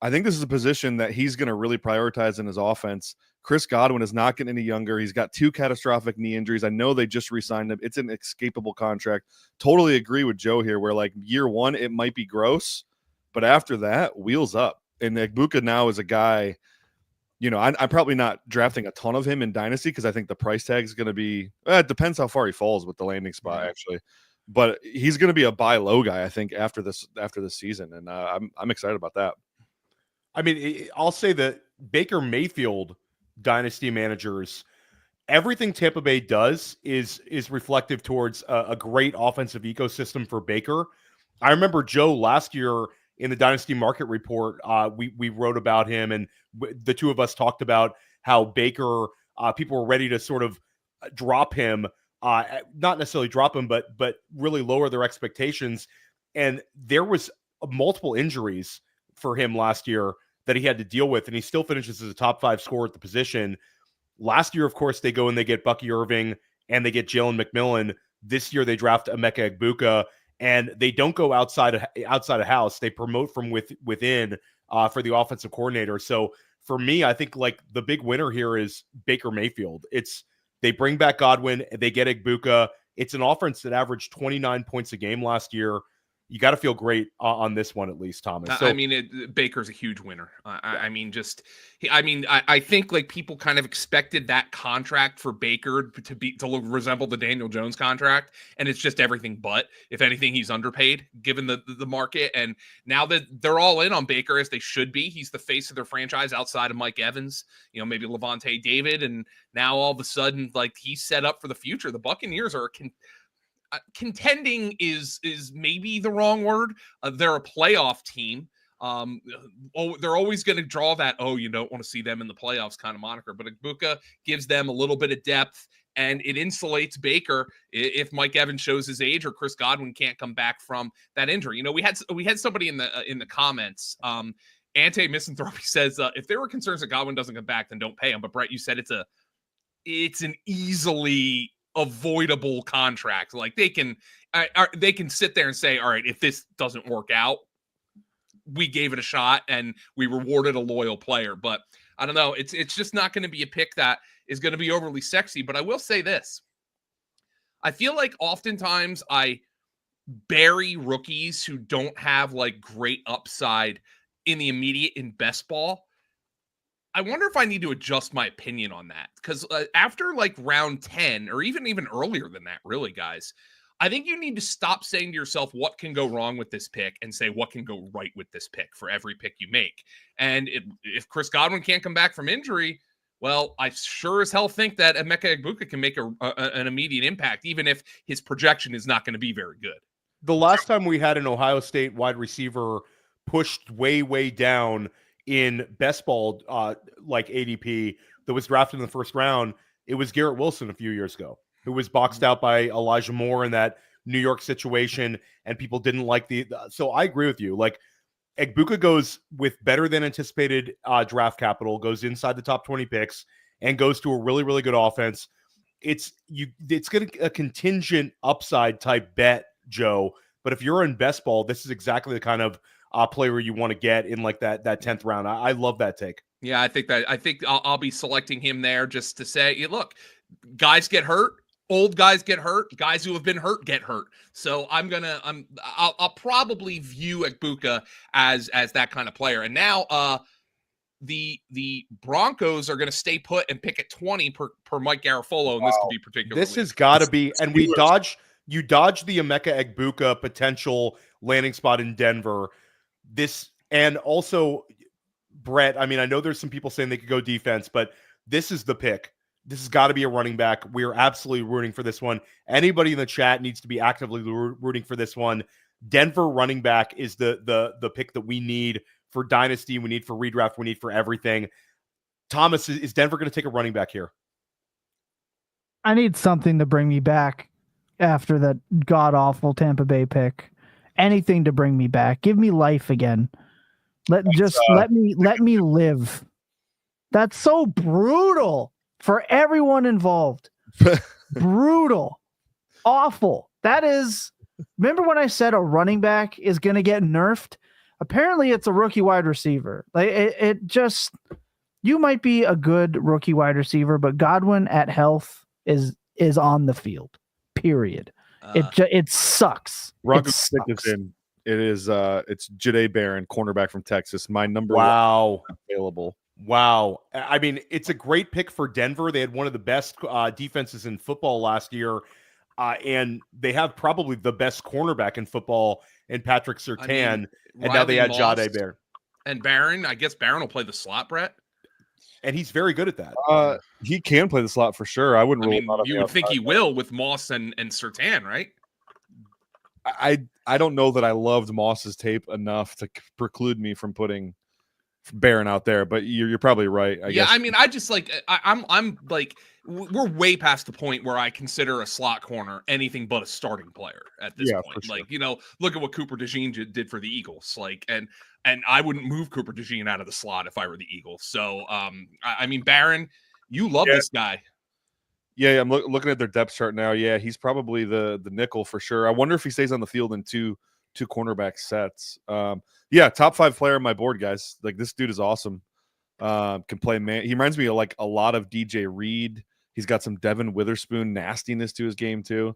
I think this is a position that he's going to really prioritize in his offense. Chris Godwin is not getting any younger. He's got 2 catastrophic knee injuries. I know they just re-signed him. It's an escapable contract. Totally agree with Joe here, where like year 1, it might be gross, but after that, wheels up. And Egbuka now is a guy, I'm probably not drafting a ton of him in Dynasty because I think the price tag is going to be, it depends how far he falls with the landing spot, actually. But he's going to be a buy low guy, I think, after this season. And I'm excited about that. I mean, I'll say that Baker Mayfield dynasty managers, everything Tampa Bay does is reflective towards a great offensive ecosystem for Baker. I remember, Joe, last year in the Dynasty Market Report, we wrote about him, and the two of us talked about how Baker, people were ready to sort of drop him, not necessarily drop him, but really lower their expectations. And there was multiple injuries for him last year that he had to deal with, and he still finishes as a top 5 scorer at the position. Last year, of course, they go and they get Bucky Irving and they get Jalen McMillan. This year, they draft Emeka Egbuka, and they don't go outside of house. They promote from within for the offensive coordinator. So for me, I think like the big winner here is Baker Mayfield. They bring back Godwin, they get Igbuka. It's an offense that averaged 29 points a game last year. You got to feel great on this one, at least, Thomas. So, I mean, Baker's a huge winner. I mean, I think like people kind of expected that contract for Baker to resemble the Daniel Jones contract, and it's just everything but. If anything, he's underpaid given the market. And now that they're all in on Baker, as they should be, he's the face of their franchise outside of Mike Evans, maybe Levante David, and now all of a sudden, like, he's set up for the future. The Buccaneers are contending is maybe the wrong word. They're a playoff team. They're always going to draw that, you don't want to see them in the playoffs kind of moniker, but Igbuka gives them a little bit of depth, and it insulates Baker if Mike Evans shows his age or Chris Godwin can't come back from that injury. We had somebody in the comments, Ante Misanthrope says, if there were concerns that Godwin doesn't come back, then don't pay him. But Brett, you said it's an easily avoidable contract. Like they can sit there and say, all right, if this doesn't work out, we gave it a shot and we rewarded a loyal player. But I don't know, it's just not going to be a pick that is going to be overly sexy. But I will say this, I feel like oftentimes I bury rookies who don't have like great upside in the immediate in best ball. I wonder if I need to adjust my opinion on that, because after like round 10 or even earlier than that, really, guys, I think you need to stop saying to yourself, what can go wrong with this pick, and say what can go right with this pick for every pick you make. And if Chris Godwin can't come back from injury, well, I sure as hell think that Emeka Egbuka can make an immediate impact, even if his projection is not going to be very good. the last time we had an Ohio State wide receiver pushed way, way down in best ball like ADP that was drafted in the first round, it was Garrett Wilson a few years ago, who was boxed out by Elijah Moore in that New York situation, and people didn't like so I agree with you. Like, Egbuka goes with better than anticipated draft capital, goes inside the top 20 picks, and goes to a really, really good offense. It's a contingent upside type bet, Joe. But if you're in best ball, this is exactly the kind of player you want to get in like that 10th round. I love that take. Yeah, I think I'll be selecting him there just to say, look, guys get hurt. Old guys get hurt. Guys who have been hurt get hurt. So I'll probably view Egbuka as that kind of player. And now the Broncos are going to stay put and pick at 20 per Mike Garafolo, and this could be particularly. This has got to be, and you dodge the Emeka Egbuka potential landing spot in Denver. And also, Brett, I mean, I know there's some people saying they could go defense, but this is the pick. This has got to be a running back. We're absolutely rooting for this one. Anybody in the chat needs to be actively rooting for this one. Denver running back is the pick that we need for Dynasty. We need for redraft. We need for everything. Thomas, is Denver going to take a running back here? I need something to bring me back after that god-awful Tampa Bay pick. Anything to bring me back. Give me life again. Let me live. That's so brutal for everyone involved. Brutal. Awful. That is, remember when I said a running back is going to get nerfed? Apparently it's a rookie wide receiver. Like it just, you might be a good rookie wide receiver, but Godwin at health is on the field. Period. It sucks. It is it's Jahdae Barron, cornerback from Texas. My number one available. Wow. I mean, it's a great pick for Denver. They had one of the best defenses in football last year, and they have probably the best cornerback in football in Patrick Surtain, and now they had Jahdae Barron. And Barron, I guess Barron will play the slot, Brett. And he's very good at that. He can play the slot for sure. I wouldn't rule him out. You would think he will with Moss and Surtain, right? I don't know that I loved Moss's tape enough to preclude me from putting Barron out there, but you're probably right. I guess. I mean, I just like I'm like we're way past the point where I consider a slot corner anything but a starting player at this point. Sure. Like, look at what Cooper DeJean did for the Eagles. Like, and I wouldn't move Cooper DeJean out of the slot if I were the Eagles. So, I mean, Barron, you love this guy. Yeah, I'm looking at their depth chart now. Yeah, he's probably the nickel for sure. I wonder if he stays on the field in two cornerback sets. Yeah, top 5 player on my board, guys. Like, this dude is awesome. Can play man. He reminds me of like a lot of DJ Reed. He's got some Devin Witherspoon nastiness to his game too.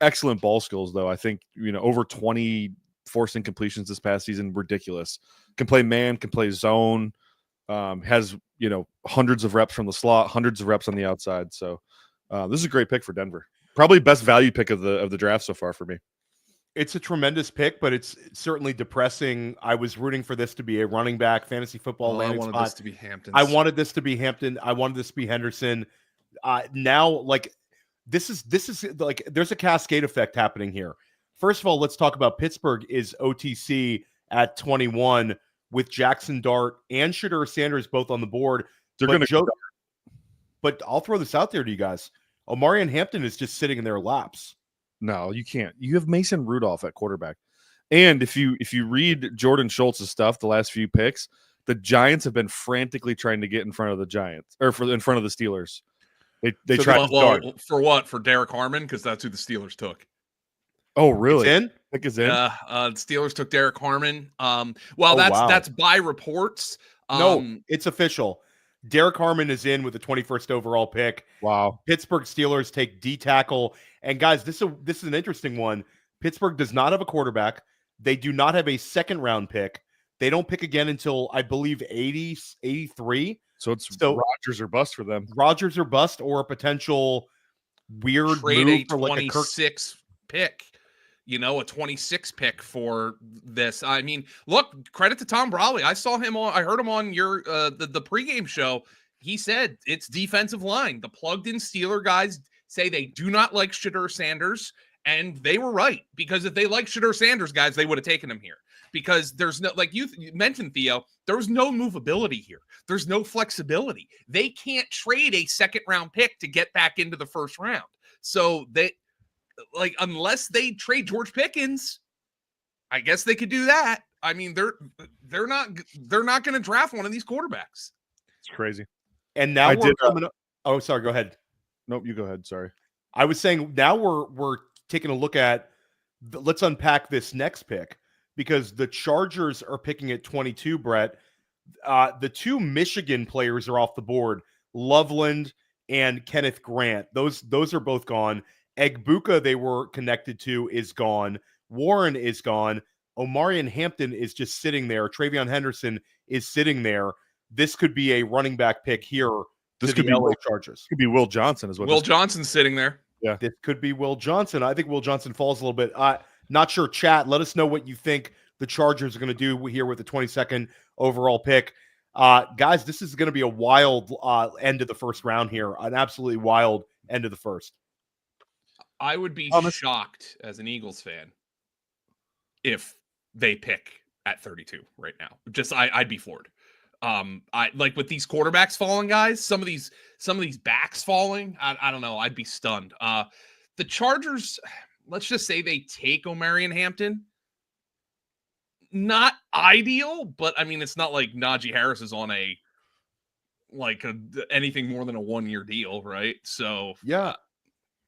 Excellent ball skills though. I think over 20 forced incompletions this past season, ridiculous. Can play man, can play zone. Has hundreds of reps from the slot, hundreds of reps on the outside. So this is a great pick for Denver. Probably best value pick of the draft so far for me. It's a tremendous pick, but it's certainly depressing. I was rooting for this to be a running back fantasy football landing spot. This to be Hampton. I wanted this to be Hampton. I wanted this to be Henderson. Now, like this is like there's a cascade effect happening here. First of all, let's talk about Pittsburgh is OTC at 21 with Jackson Dart and Shedeur Sanders both on the board. They're going to But I'll throw this out there to you guys. Omarion Hampton is just sitting in their laps. No, you can't. You have Mason Rudolph at quarterback. And if you read Jordan Schultz's stuff, the last few picks, the Giants have been frantically trying to get in front of the Giants in front of the Steelers. They tried to start. For what? For Derek Harmon? Because that's who the Steelers took. Oh, really? It's in? Pick is in? The Steelers took Derek Harmon. That's by reports. No, it's official. Derek Harmon is in with the 21st overall pick. Wow. Pittsburgh Steelers take D tackle. And guys, this is an interesting one. Pittsburgh does not have a quarterback. They do not have a second round pick. They don't pick again until I believe 83. So it's Rodgers or bust for them. Rodgers or bust, or a potential weird trade move a for like a 26 pick. A 26 pick for this. I mean, look, credit to Tom Brawley. I heard him on your the pregame show. He said it's defensive line. The plugged in Steeler guys say they do not like Shedeur Sanders, and they were right, because if they like Shedeur Sanders, guys, they would have taken him here. Because there's no, like you mentioned, Theo, there's no movability here. There's no flexibility. They can't trade a second round pick to get back into the first round. So unless they trade George Pickens, I guess they could do that. I mean, they're not going to draft one of these quarterbacks. It's crazy. And now we're coming up. Oh, sorry. Go ahead. Nope, you go ahead. Sorry. I was saying now we're taking a look at. Let's unpack this next pick, because the Chargers are picking at 22. Brett, the two Michigan players are off the board. Loveland and Kenneth Grant. Those are both gone. Egbuka they were connected to is gone. Warren is gone. Omarion Hampton is just sitting there. Travion Henderson is sitting there. This could be a running back pick here. This could be LA Chargers. Could be Will Johnson as well. Will Johnson's sitting there. Yeah, this could be Will Johnson. I think Will Johnson falls a little bit. Not sure. Chat. Let us know what you think the Chargers are going to do here with the 22nd overall pick. Guys, this is going to be a wild end of the first round here. An absolutely wild end of the first. I would be shocked as an Eagles fan if they pick at 32 right now. I'd be floored. I like with these quarterbacks falling, guys. Some of these backs falling. I don't know. I'd be stunned. The Chargers, let's just say they take Omarion Hampton. Not ideal, but I mean, it's not like Najee Harris is on anything more than a 1-year deal, right? So yeah.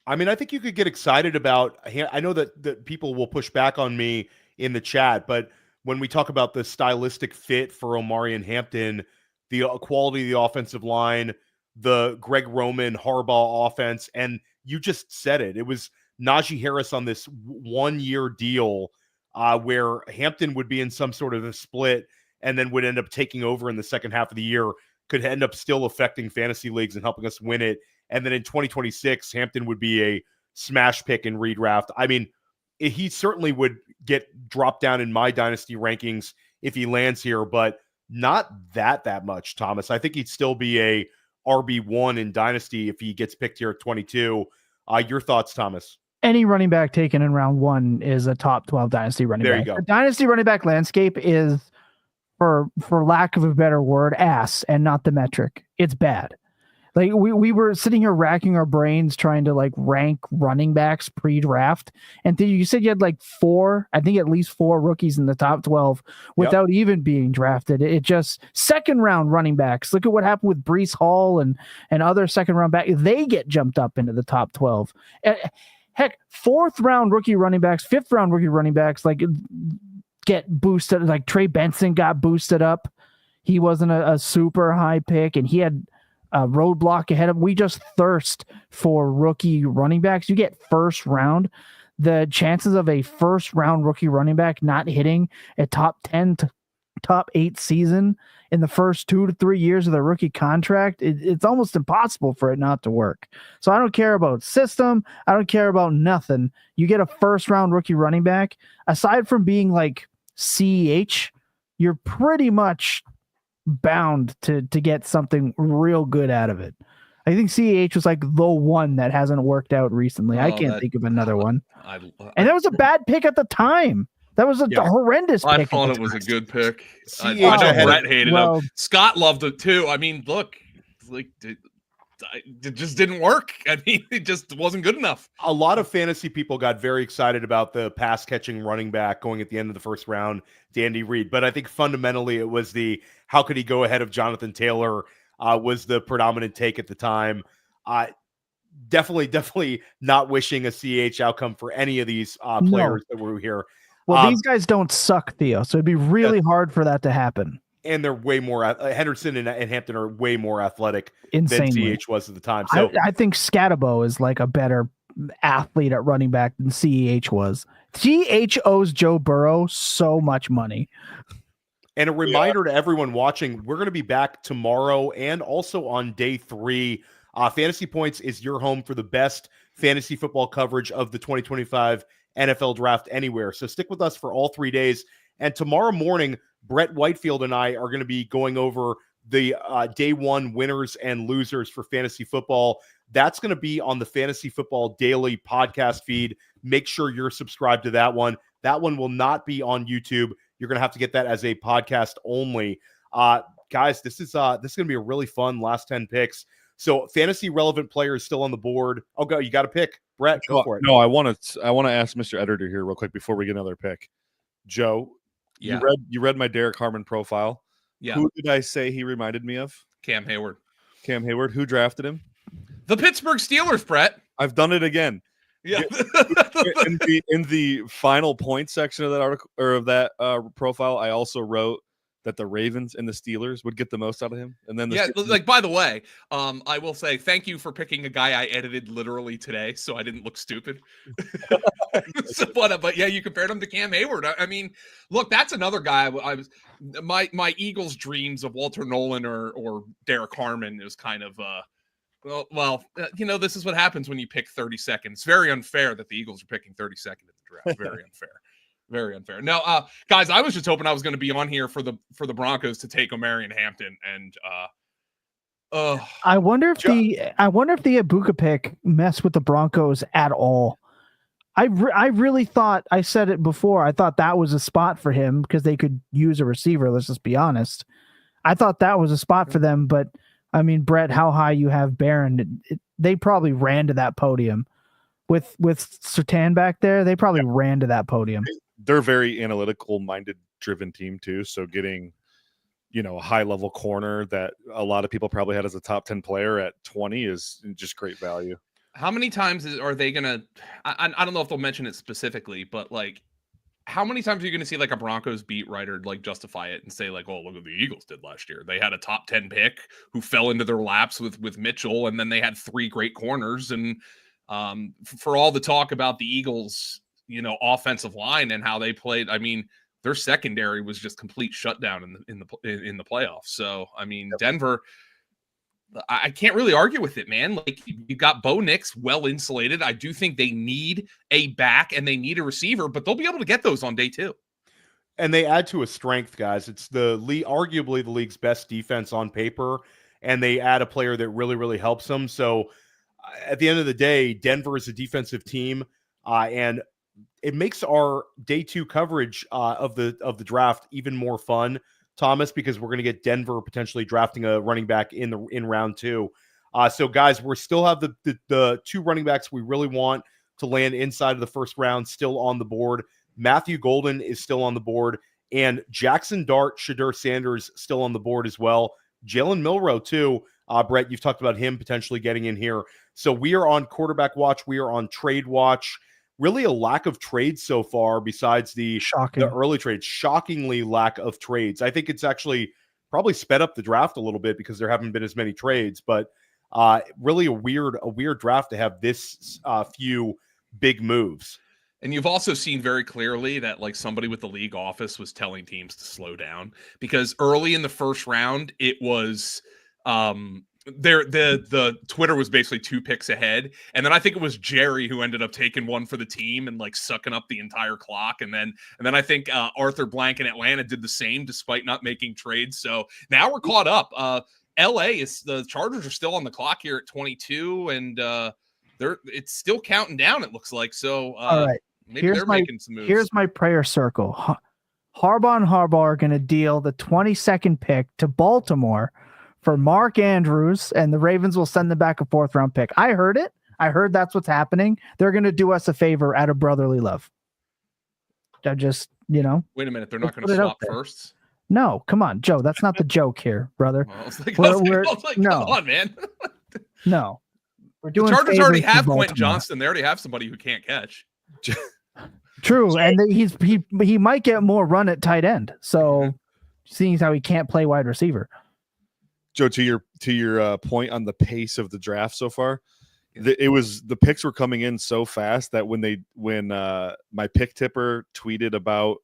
I mean, I think you could get excited about. I know that people will push back on me in the chat, but when we talk about the stylistic fit for Omarion Hampton, the quality of the offensive line, the Greg Roman Harbaugh offense, and you just said it. It was Najee Harris on this 1-year deal where Hampton would be in some sort of a split and then would end up taking over in the second half of the year, could end up still affecting fantasy leagues and helping us win it. And then in 2026, Hampton would be a smash pick in redraft. I mean, he certainly would get dropped down in my dynasty rankings if he lands here, but not that much, Thomas. I think he'd still be a RB1 in dynasty if he gets picked here at 22. Your thoughts, Thomas? Any running back taken in round 1 is a top 12 dynasty running there back. You go. The dynasty running back landscape is, for lack of a better word, ass and not the metric. It's bad. Like we were sitting here racking our brains trying to rank running backs pre-draft. And you said you had at least 4 rookies in the top 12 without even being drafted. It just second round running backs. Look at what happened with Breece Hall and other second round backs. They get jumped up into the top 12. Heck, 4th round rookie running backs, 5th round rookie running backs, get boosted. Like Trey Benson got boosted up. he wasn't a super high pick, and he had a roadblock ahead of him. We just thirst for rookie running backs. You get first round. The chances of a first round rookie running back not hitting a top 10 to top 8 season in the first 2 to 3 years of their rookie contract, it's almost impossible for it not to work. So I don't care about system. I don't care about nothing. You get a first round rookie running back, aside from being like CEH, you're pretty much bound to get something real good out of it. I think CEH was like the one that hasn't worked out recently. I can't think of another one. And that was a bad pick at the time. That was a horrendous pick. I thought it was a good pick. I CEH know Brett hated well- him. Scott loved it too. I mean, look, like it just didn't work. I mean, it just wasn't good enough. A lot of fantasy people got very excited about the pass catching running back going at the end of the first round, Dandy Reed. But I think fundamentally it was the how could he go ahead of Jonathan Taylor was the predominant take at the time. Definitely not wishing a CH outcome for any of these players that were here. Well, these guys don't suck, Theo, so it'd be really hard for that to happen. And they're way more Henderson and Hampton are way more athletic Insanely. than CH was at the time. So I think Scatabo is like a better athlete at running back than CEH was. CEH owes Joe Burrow so much money. And a reminder to everyone watching, we're going to be back tomorrow and also on day 3. Fantasy Points is your home for the best fantasy football coverage of the 2025 NFL Draft anywhere. So stick with us for all 3 days. And tomorrow morning, Brett Whitefield and I are going to be going over the day 1 winners and losers for fantasy football. That's going to be on the Fantasy Football Daily podcast feed. Make sure you're subscribed to that one. That one will not be on YouTube. You're going to have to get that as a podcast only. Guys, this is going to be a really fun last 10 picks. So fantasy relevant players still on the board. Oh, go. You got to pick. Brett, go for it. No, I want to ask Mr. Editor here real quick before we get another pick. Joe, Yeah. you read my Derek Harmon profile. Yeah. Who did I say he reminded me of? Cam Hayward. Cam Hayward. Who drafted him? The Pittsburgh Steelers, Brett. I've done it again. Yeah. in the final point section of that article or of that profile, I also wrote that the Ravens and the Steelers would get the most out of him. And then by the way, I will say thank you for picking a guy I edited literally today, so I didn't look stupid. But yeah, you compared him to Cam Hayward. I mean, look, that's another guy. I was my Eagles dreams of Walter Nolan or Derek Harmon is kind of this is what happens when you pick 32nd. It's very unfair that the Eagles are picking 32nd in the draft. Very unfair. Very unfair. Now, guys, I was just hoping I was going to be on here for the Broncos to take Omarion Hampton, and I wonder if the Ibuka pick messed with the Broncos at all. I really thought, I said it before, I thought that was a spot for him because they could use a receiver. Let's just be honest. I thought that was a spot for them, but I mean, Brett, how high you have Barron? They probably ran to that podium with Surtain back there. They probably ran to that podium. They're very analytical minded driven team too. So getting, a high level corner that a lot of people probably had as a top 10 player at 20 is just great value. How many times are they going to, I don't know if they'll mention it specifically, but like, how many times are you going to see like a Broncos beat writer like justify it and say like, oh, look what the Eagles did last year. They had a top 10 pick who fell into their laps with Mitchell. And then they had 3 great corners. And for all the talk about the Eagles, offensive line and how they played, I mean, their secondary was just complete shutdown in the playoffs. So, I mean, Denver, I can't really argue with it, man. Like, you got Bo Nix well insulated. I do think they need a back and they need a receiver, but they'll be able to get those on day 2. And they add to a strength, guys. It's arguably the league's best defense on paper, and they add a player that really, really helps them. So at the end of the day, Denver is a defensive team, and it makes our day 2 coverage of the draft even more fun, Thomas, because we're going to get Denver potentially drafting a running back in round 2. So guys, we still have the 2 running backs we really want to land inside of the first round still on the board. Matthew Golden is still on the board, and Jackson Dart, Shadur Sanders still on the board as well. Jalen Milroe too. Brett, you've talked about him potentially getting in here. So we are on quarterback watch. We are on trade watch. Really a lack of trades so far besides the early trades. Shockingly lack of trades. I think it's actually probably sped up the draft a little bit because there haven't been as many trades, but really a weird draft to have this few big moves. And you've also seen very clearly that like somebody with the league office was telling teams to slow down, because early in the first round, it was the Twitter was basically 2 picks ahead. And then I think it was Jerry who ended up taking one for the team and like sucking up the entire clock. And then I think Arthur Blank in Atlanta did the same despite not making trades. So now we're caught up. The Chargers are still on the clock here at 22, and it's still counting down, it looks like. So all right. maybe they're making some moves. Here's my prayer circle. Harbaugh and Harbaugh are going to deal the 22nd pick to Baltimore for Mark Andrews, and the Ravens will send them back a 4th round pick. I heard it. I heard that's what's happening. They're going to do us a favor out of brotherly love. I just, wait a minute. They're not going to swap firsts? No, come on, Joe. That's not the joke here, brother. Well, I was like, no. Come on, man. No. We're doing the Chargers already have Baltimore. Quentin Johnston. They already have somebody who can't catch. True, and he might get more run at tight end. So, seeing how he can't play wide receiver. Joe, to your point on the pace of the draft so far, the picks were coming in so fast that when my pick tipper tweeted about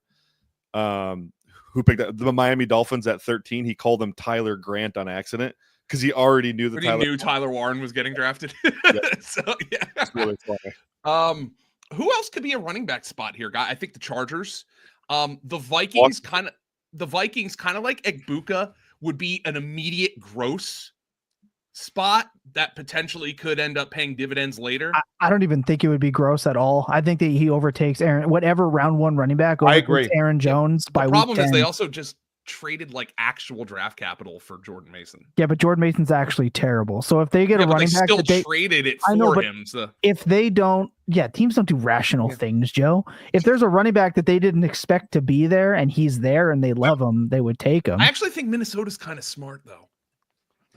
who picked up the Miami Dolphins at 13, he called them Tyler Grant on accident because he already knew that Tyler Warren was getting drafted. So yeah, it's really funny. Who else could be a running back spot here, guy? I think the Chargers. The Vikings kind of like Egbuka would be an immediate gross spot that potentially could end up paying dividends later. I don't even think it would be gross at all. I think that he overtakes whatever round 1 running back. I agree. Aaron Jones by the problem week is 10. they also just traded like actual draft capital for Jordan Mason. Yeah, but Jordan Mason's actually terrible. So if they get a running back, they traded it for him. So. If they don't, teams don't do rational things, Joe. If there's a running back that they didn't expect to be there and he's there and they love him, they would take him. I actually think Minnesota's kind of smart though.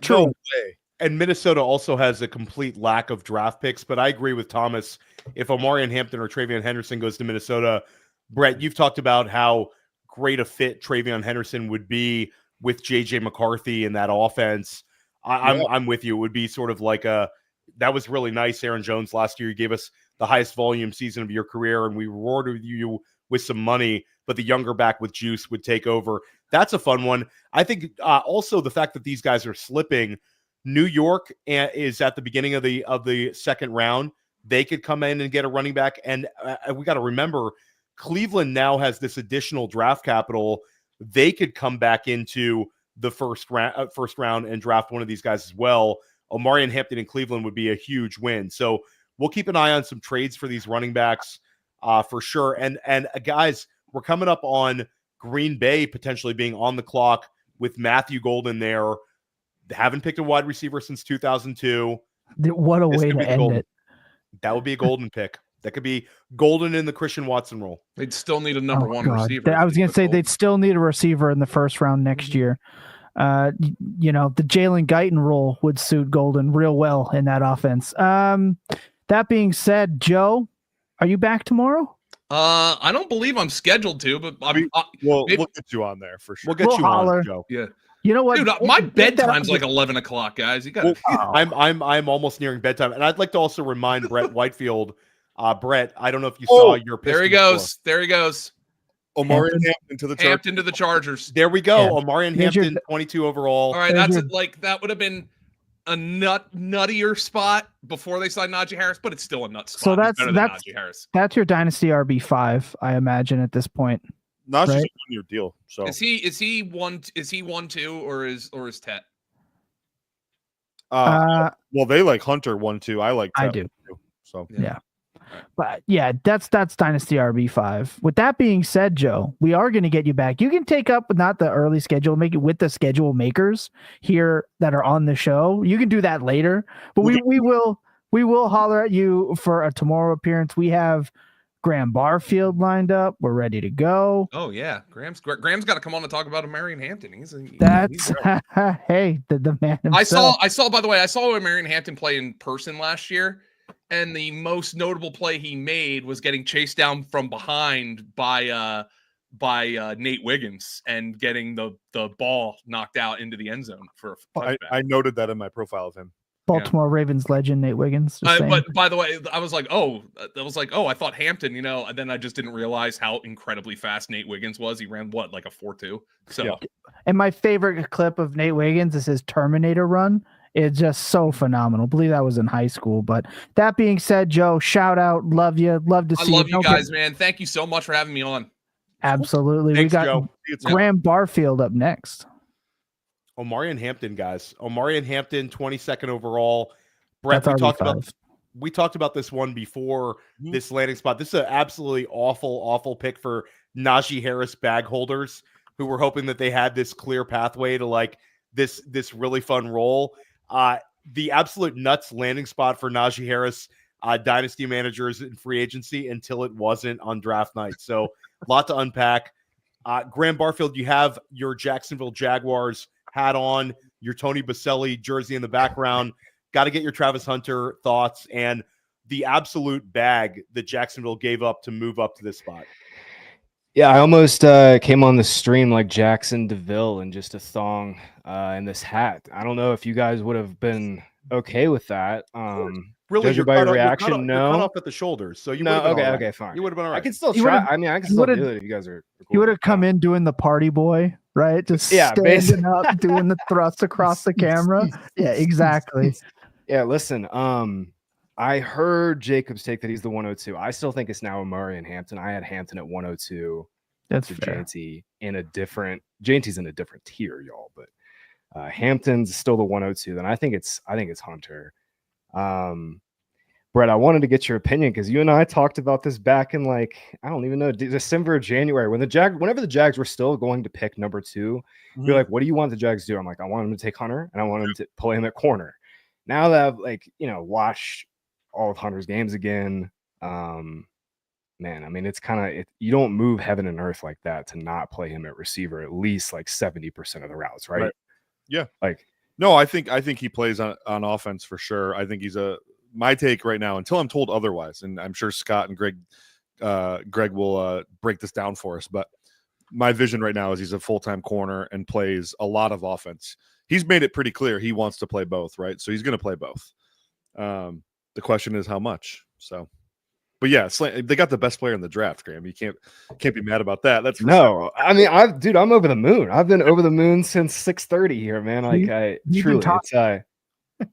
True. No way. And Minnesota also has a complete lack of draft picks, but I agree with Thomas. If Omarion Hampton or Travion Henderson goes to Minnesota, Brett, you've talked about how great a fit Travion Henderson would be with JJ McCarthy in that offense. I'm with you. It would be sort of like that was really nice. Aaron Jones last year, you gave us the highest volume season of your career and we rewarded you with some money, but the younger back with juice would take over. That's a fun one. I think also the fact that these guys are slipping. New York is at the beginning of the second round. They could come in and get a running back. And we got to remember, Cleveland now has this additional draft capital. They could come back into the first round and draft one of these guys as well. Omarion Hampton in Cleveland would be a huge win. So we'll keep an eye on some trades for these running backs for sure. And guys, we're coming up on Green Bay potentially being on the clock with Matthew Golden there. They haven't picked a wide receiver since 2002. What a way to end it. That would be a golden pick. That could be golden in the Christian Watson role. They'd still need a number one receiver. I was going to say they'd still need a receiver in the first round next year. The Jalen Guyton role would suit Golden real well in that offense. That being said, Joe, are you back tomorrow? I don't believe I'm scheduled to, but we'll get you on there for sure. We'll get you holler. on, Joe. Yeah. You know what, dude? My bedtime's like 11 o'clock, guys. You got. I'm almost nearing bedtime, and I'd like to also remind Brett Whitefield. Brett, I don't know if you saw your. There he goes. There he goes. Omarion Hampton to the Chargers. Hampton to the Chargers. There we go. Yeah. Omarion Hampton, 22 overall. All right, that would have been a nuttier spot before they signed Najee Harris, but it's still a nut spot. So that's Najee Harris. That's your dynasty RB5, I imagine at this point. Not just a 1-year deal. So is he 1-2 or is Tet? Well, they like Hunter 1-2. I like Tet. I do. 1-2, so yeah. But yeah, that's dynasty RB5. With that being said, Joe, we are going to get you back. You can take up not the early schedule, make it with the schedule makers here that are on the show. You can do that later, but we will holler at you for a tomorrow appearance. We have Graham Barfield lined up. We're ready to go. Oh yeah, Graham's got to come on and talk about Omarion Hampton. He's hey, the man himself. I saw by the way, I saw Omarion Hampton play in person last year, and the most notable play he made was getting chased down from behind by by Nate Wiggins and getting the ball knocked out into the end zone for a touchback. I noted that in my profile of him. Baltimore Ravens legend Nate Wiggins. just saying. But by the way, I was like, I thought Hampton, and then I just didn't realize how incredibly fast Nate Wiggins was. He ran like a 4.2. So, Yeah. And my favorite clip of Nate Wiggins is his Terminator run. It's just so phenomenal. I believe that was in high school. But that being said, Joe, shout out. Love you. Love to I see love you. you guys, man. Thank you so much for having me on. Absolutely. Thanks, we got Joe. Graham Barfield up next. Omarion Hampton, guys. Omarion Hampton, 22nd overall. Brett, That's we talked about this one before this landing spot. This is an absolutely awful pick for Najee Harris bag holders who were hoping that they had this clear pathway to like this really fun role. The absolute nuts landing spot for Najee Harris, dynasty managers in free agency until it wasn't on draft night. So a lot to unpack. Graham Barfield, you have your Jacksonville Jaguars hat on, your Tony Baselli jersey in the background. Got to get your Travis Hunter thoughts and the absolute bag that Jacksonville gave up to move up to this spot. Yeah, I almost came on the stream like Jackson DeVille in just a thong and this hat. I don't know if you guys would have been okay with that. Really, judging by your reaction, you're cut off at the shoulders, so you no, would have been all right. okay, fine. You would have been all right. I can still He try. would've- I mean, I can he still would've- do it if you guys are. He would have come in doing the party boy, right? Just Yeah, standing basically. up, doing the thrust across the camera. Yeah, exactly. Yeah, listen. I heard Jacob's take that he's the 102. I still think it's now Amari and Hampton. I had Hampton at 102. That's to fair. JT in a different. JT's in a different tier, y'all. But Hampton's still the 102. Then I think it's Hunter. Brett, I wanted to get your opinion because you and I talked about this back in I don't even know, December, January, when whenever the Jags were still going to pick number 2, you're like, what do you want the Jags to do? I'm like, I want them to take Hunter and I want them to play him at corner. Now that I've watched all of Hunter's games again, man, I mean, it's kind of you don't move heaven and earth like that to not play him at receiver at least 70% of the routes, right? Yeah. No, I think he plays on offense for sure. I think he's my take right now, until I'm told otherwise, and I'm sure Scott and Greg will break this down for us. But my vision right now is he's a full-time corner and plays a lot of offense. He's made it pretty clear he wants to play both, right? So he's going to play both. The question is how much. So, but yeah, they got the best player in the draft, Graham. You can't be mad about that. That's for no. Sure. I mean, I'm over the moon. I've been over the moon since 6:30 here, man. Truly, it's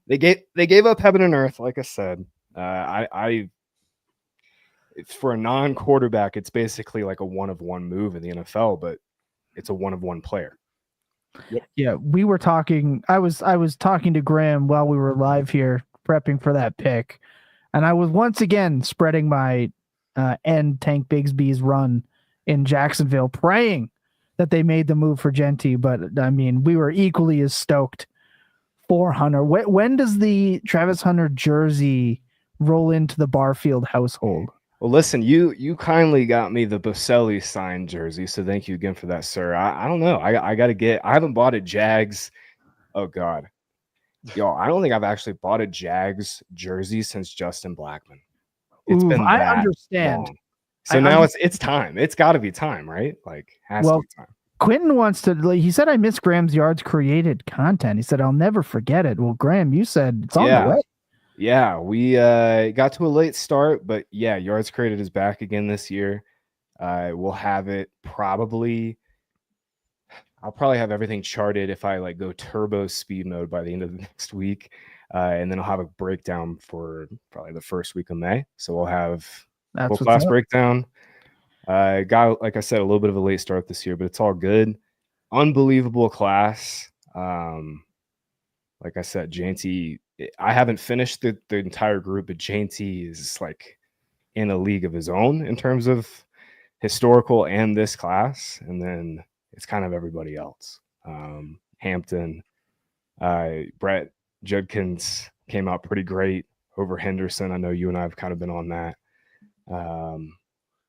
they gave up heaven and earth, like I said. It's for a non-quarterback. It's basically like a one-of-one move in the NFL, but it's a one-of-one player. Yep. Yeah, we were talking. I was talking to Graham while we were live here, prepping for that pick, and I was once again spreading my end Tank Bigsby's run in Jacksonville, praying that they made the move for Genty. But I mean, we were equally as stoked for Hunter. When does the Travis Hunter jersey roll into the Barfield household? Well, listen, you kindly got me the Boselli signed jersey, so thank you again for that, sir. I don't know. I haven't bought a Jags. Oh God, yo, I don't think I've actually bought a Jags jersey since Justin Blackman. It's been I understand. long. So now it's time. It's got to be time, right? Has to be time. Quentin wants to. He said, "I miss Graham's yards created content." He said, "I'll never forget it." Well, Graham, you said it's on the way. Yeah, we got to a late start, but yeah, yards created is back again this year. We'll have it probably. I'll probably have everything charted if I go turbo speed mode by the end of the next week, and then I'll have a breakdown for probably the first week of May. So we'll have full class breakdown. Got, like I said, a little bit of a late start this year, but it's all good. Unbelievable class. Like I said, JT, I haven't finished the entire group, but JT is in a league of his own in terms of historical and this class. And then it's kind of everybody else. Hampton, Brett Judkins came out pretty great over Henderson. I know you and I have kind of been on that.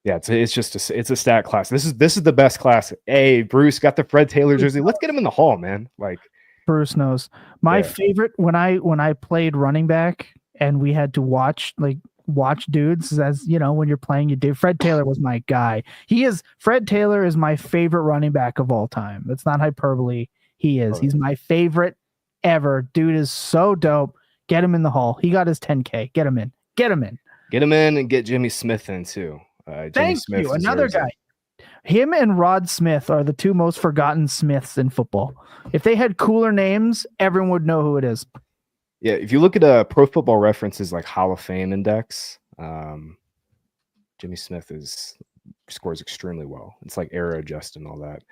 Yeah, it's a stat class. This is the best class. Hey, Bruce got the Fred Taylor jersey. Let's get him in the hall, man. Bruce knows. My favorite when I played running back and we had to watch watch dudes as, when you're playing, you do. Fred Taylor was my guy. Fred Taylor is my favorite running back of all time. That's not hyperbole. He is. He's my favorite ever. Dude is so dope. Get him in the hall. He got his 10K. Get him in. Get him in. Get him in and get Jimmy Smith in too. Thank you. Another guy. Him and Rod Smith are the two most forgotten Smiths in football. If they had cooler names, everyone would know who it is. Yeah, if you look at Pro Football References like Hall of Fame index, Jimmy Smith scores extremely well. It's like era adjusted and all that.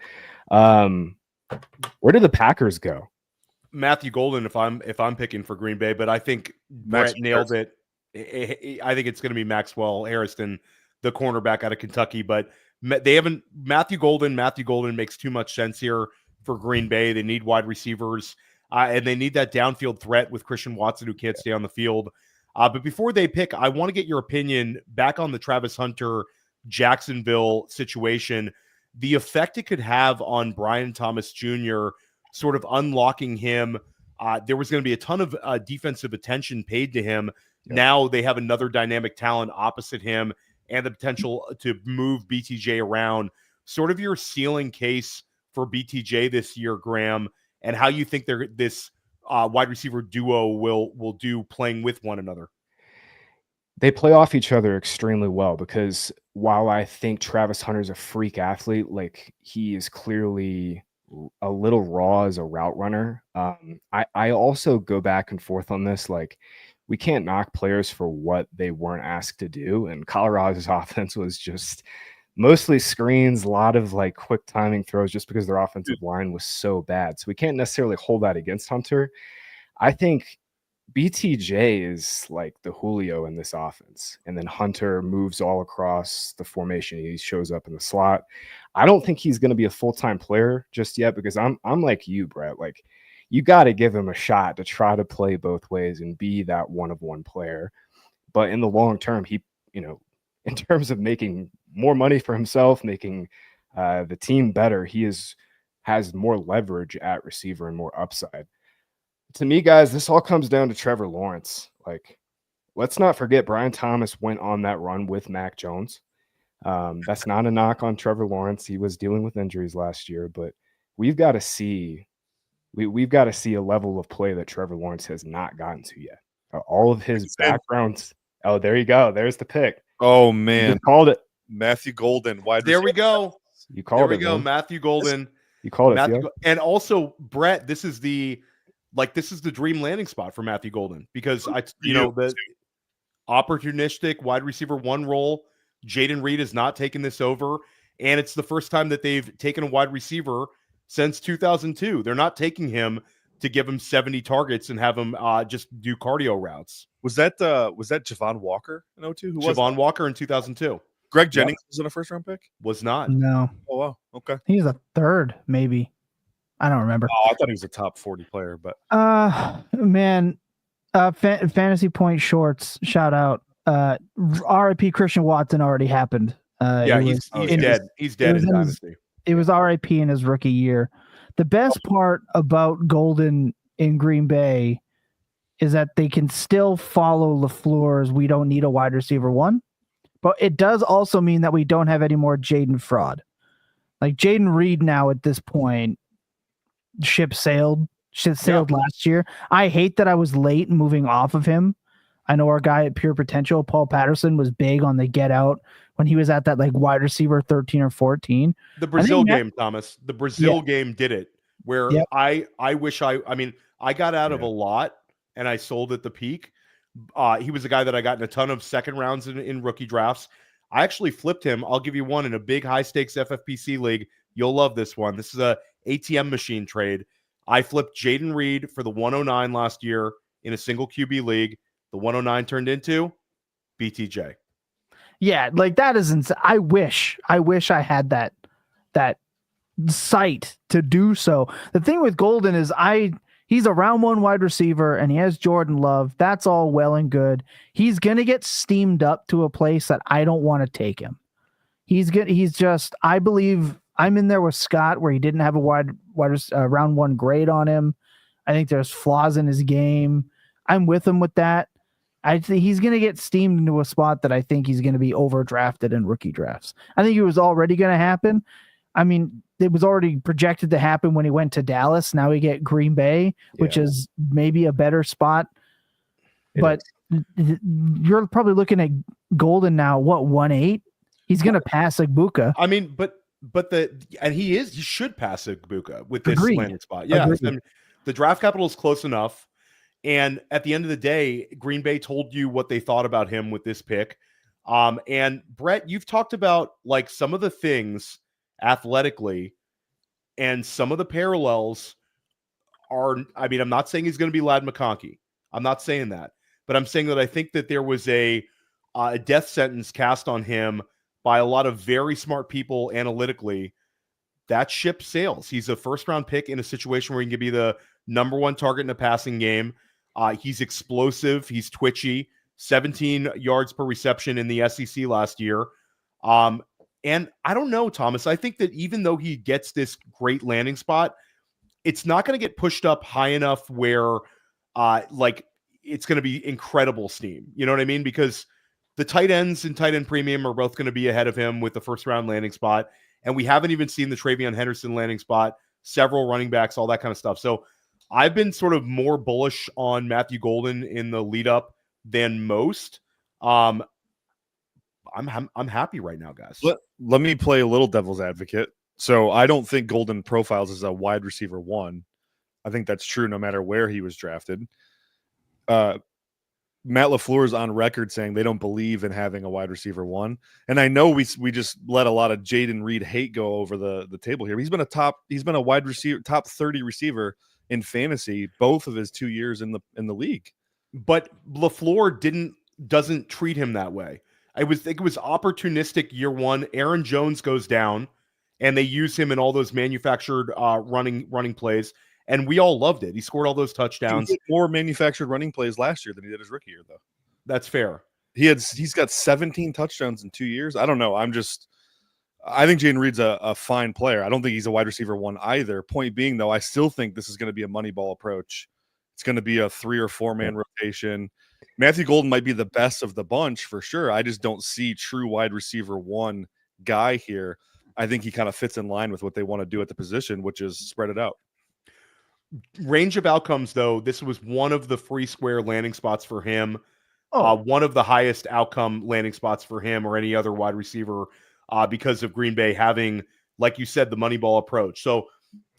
Where did the Packers go? Matthew Golden, if I'm picking for Green Bay, but I think Brett nailed it. I think it's going to be Maxwell Harrison, the cornerback out of Kentucky, but they haven't. Matthew Golden makes too much sense here for Green Bay. They need wide receivers, and they need that downfield threat with Christian Watson, who can't stay on the field. But before they pick, I want to get your opinion back on the Travis Hunter Jacksonville situation, the effect it could have on Brian Thomas Jr., sort of unlocking him. There was going to be a ton of defensive attention paid to him. Yeah. Now they have another dynamic talent opposite him and the potential to move BTJ around. Sort of your ceiling case for BTJ this year, Graham, and how you think this wide receiver duo will do playing with one another. They play off each other extremely well, because while I think Travis Hunter's a freak athlete, like, he is clearly a little raw as a route runner. I also go back and forth on this. Like, we can't knock players for what they weren't asked to do. And Colorado's offense was just mostly screens, a lot of like quick timing throws, just because their offensive line was so bad. So we can't necessarily hold that against Hunter. I think BTJ is like the Julio in this offense. And then Hunter moves all across the formation. He shows up in the slot. I don't think he's going to be a full-time player just yet, because I'm like you, Brett. Like, you got to give him a shot to try to play both ways and be that one-of-one player. But in the long term, he, in terms of making more money for himself, making the team better, he has more leverage at receiver and more upside. To me, guys, this all comes down to Trevor Lawrence. Like, let's not forget Brian Thomas went on that run with Mac Jones. That's not a knock on Trevor Lawrence. He was dealing with injuries last year, but we've got to see a level of play that Trevor Lawrence has not gotten to yet. All of his backgrounds. Oh, there you go. There's the pick. Oh man, you called it. Matthew Golden, wide there receiver. We go. You called there it. We go. Man. Matthew Golden. You called it. And also, Brett, this is the dream landing spot for Matthew Golden, because the opportunistic wide receiver one role. Jaden Reed has not taken this over, and it's the first time that they've taken a wide receiver since 2002. They're not taking him to give him 70 targets and have him just do cardio routes. Was that Javon Walker in 2002? Who was Javon Walker in 2002? Greg Jennings was in a first round pick? Was not. No. Oh wow. Okay. He's a third, maybe. I don't remember. Oh, I thought he was a top 40 player, but man, Fantasy Point Shorts, shout out. RIP Christian Watson already happened. He's dead. He's dead in Dynasty. It was RIP in his rookie year. The best part about Golden in Green Bay is that they can still follow LaFleur's "we don't need a wide receiver one," but it does also mean that we don't have any more Jaden fraud. Like, Jaden Reed now at this point, ship sailed last year. I hate that I was late moving off of him. I know our guy at Pure Potential, Paul Patterson, was big on the get out when he was at that like wide receiver 13 or 14. The Brazil game, Thomas. The Brazil game did it, where I wish I got out of a lot and I sold at the peak. He was a guy that I got in a ton of second rounds in rookie drafts. I actually flipped him. I'll give you one in a big high stakes FFPC league. You'll love this one. This is a ATM machine trade. I flipped Jaden Reed for the 109 last year in a single QB league. The 109 turned into BTJ. Yeah, like, that is insane. I wish I had that sight to do so. The thing with Golden is he's a round one wide receiver and he has Jordan Love. That's all well and good. He's going to get steamed up to a place that I don't want to take him. I believe I'm in there with Scott where he didn't have a round one grade on him. I think there's flaws in his game. I'm with him with that. I think he's going to get steamed into a spot that I think he's going to be overdrafted in rookie drafts. I think it was already going to happen. I mean, it was already projected to happen when he went to Dallas. Now we get Green Bay, which is maybe a better spot. But you're probably looking at Golden now. What, 1.8? He's going to pass Igbukah. I mean, he should pass Igbukah with this landing spot. Yeah, the draft capital is close enough. And at the end of the day, Green Bay told you what they thought about him with this pick. And Brett, you've talked about like some of the things athletically and some of the parallels are, I mean, I'm not saying he's going to be Ladd McConkey. I'm not saying that, but I'm saying that I think that there was a death sentence cast on him by a lot of very smart people analytically. That ship sails. He's a first-round pick in a situation where he can be the number one target in a passing game. He's explosive. He's twitchy. 17 yards per reception in the SEC last year. And I don't know, Thomas. I think that even though he gets this great landing spot, it's not going to get pushed up high enough where like it's going to be incredible steam. You know what I mean? Because the tight ends and tight end premium are both going to be ahead of him with the first-round landing spot. And we haven't even seen the Travion Henderson landing spot, several running backs, all that kind of stuff. So I've been sort of more bullish on Matthew Golden in the lead up than most. I'm happy right now, guys. Let me play a little devil's advocate. So I don't think Golden profiles as a wide receiver 1. I think that's true no matter where he was drafted. Matt LaFleur is on record saying they don't believe in having a wide receiver 1. And I know we just let a lot of Jaden Reed hate go over the table here. He's been a wide receiver, top 30 receiver in fantasy both of his 2 years in the league. But LaFleur doesn't treat him that way. I think it was opportunistic year one. Aaron Jones goes down and they use him in all those manufactured running plays. And we all loved it. He scored all those touchdowns. He did more manufactured running plays last year than he did his rookie year, though. That's fair. He's got 17 touchdowns in 2 years. I don't know. I think Jaden Reed's a fine player. I don't think he's a wide receiver 1 either. Point being, though, I still think this is going to be a money ball approach. It's going to be a 3 or 4 man rotation. Matthew Golden might be the best of the bunch for sure. I just don't see true wide receiver 1 guy here. I think he kind of fits in line with what they want to do at the position, which is spread it out. Range of outcomes, though, this was one of the free square landing spots for him. One of the highest outcome landing spots for him or any other wide receiver because of Green Bay having, like you said, the money ball approach. So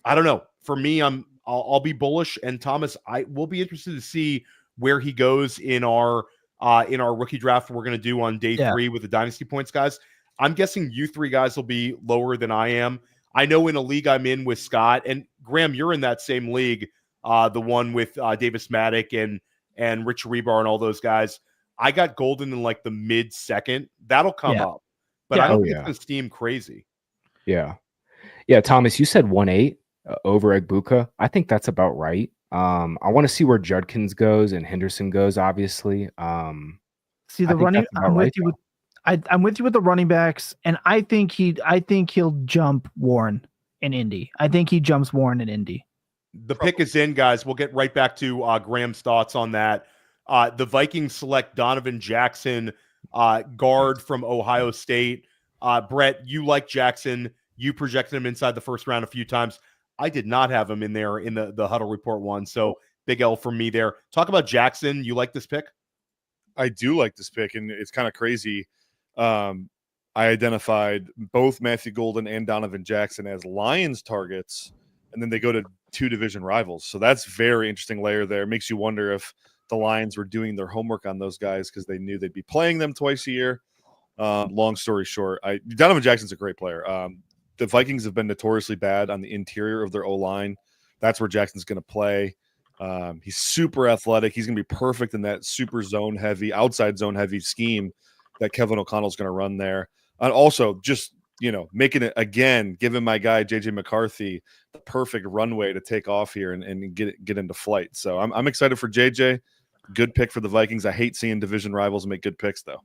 I don't know. For me, I'll be bullish. And Thomas, I will be interested to see where he goes in our rookie draft we're going to do on day 3 with the Dynasty points, guys. I'm guessing you 3 guys will be lower than I am. I know in a league I'm in with Scott and Graham, you're in that same league, the one with Davis Maddock and Rich Rebar and all those guys. I got Golden in like the mid-second. That'll come up, but I don't think it's going to steam crazy. Yeah. Thomas, you said 1.8 over Igbukah. I think that's about right. I want to see where Judkins goes and Henderson goes. Obviously, see the running. I'm with you with the running backs, and I think he'll jump Warren in Indy. I think he jumps Warren in Indy. The pick is in, guys. We'll get right back to Graham's thoughts on that. The Vikings select Donovan Jackson, guard from Ohio State. Brett, you like Jackson. You projected him inside the first round a few times. I did not have him in there in the Huddle Report one, so big L from me there. Talk about Jackson. You like this pick? I do like this pick, and it's kind of crazy. I identified both Matthew Golden and Donovan Jackson as Lions targets, and then they go to 2 division rivals. So that's very interesting layer there. It makes you wonder if the Lions were doing their homework on those guys because they knew they'd be playing them twice a year. Long story short, Donovan Jackson's a great player. The Vikings have been notoriously bad on the interior of their O-line. That's where Jackson's going to play. He's super athletic. He's going to be perfect in that super outside zone heavy scheme that Kevin O'Connell's going to run there. And also just, making it again, giving my guy, JJ McCarthy, the perfect runway to take off here and get into flight. So I'm excited for JJ. Good pick for the Vikings. I hate seeing division rivals make good picks, though.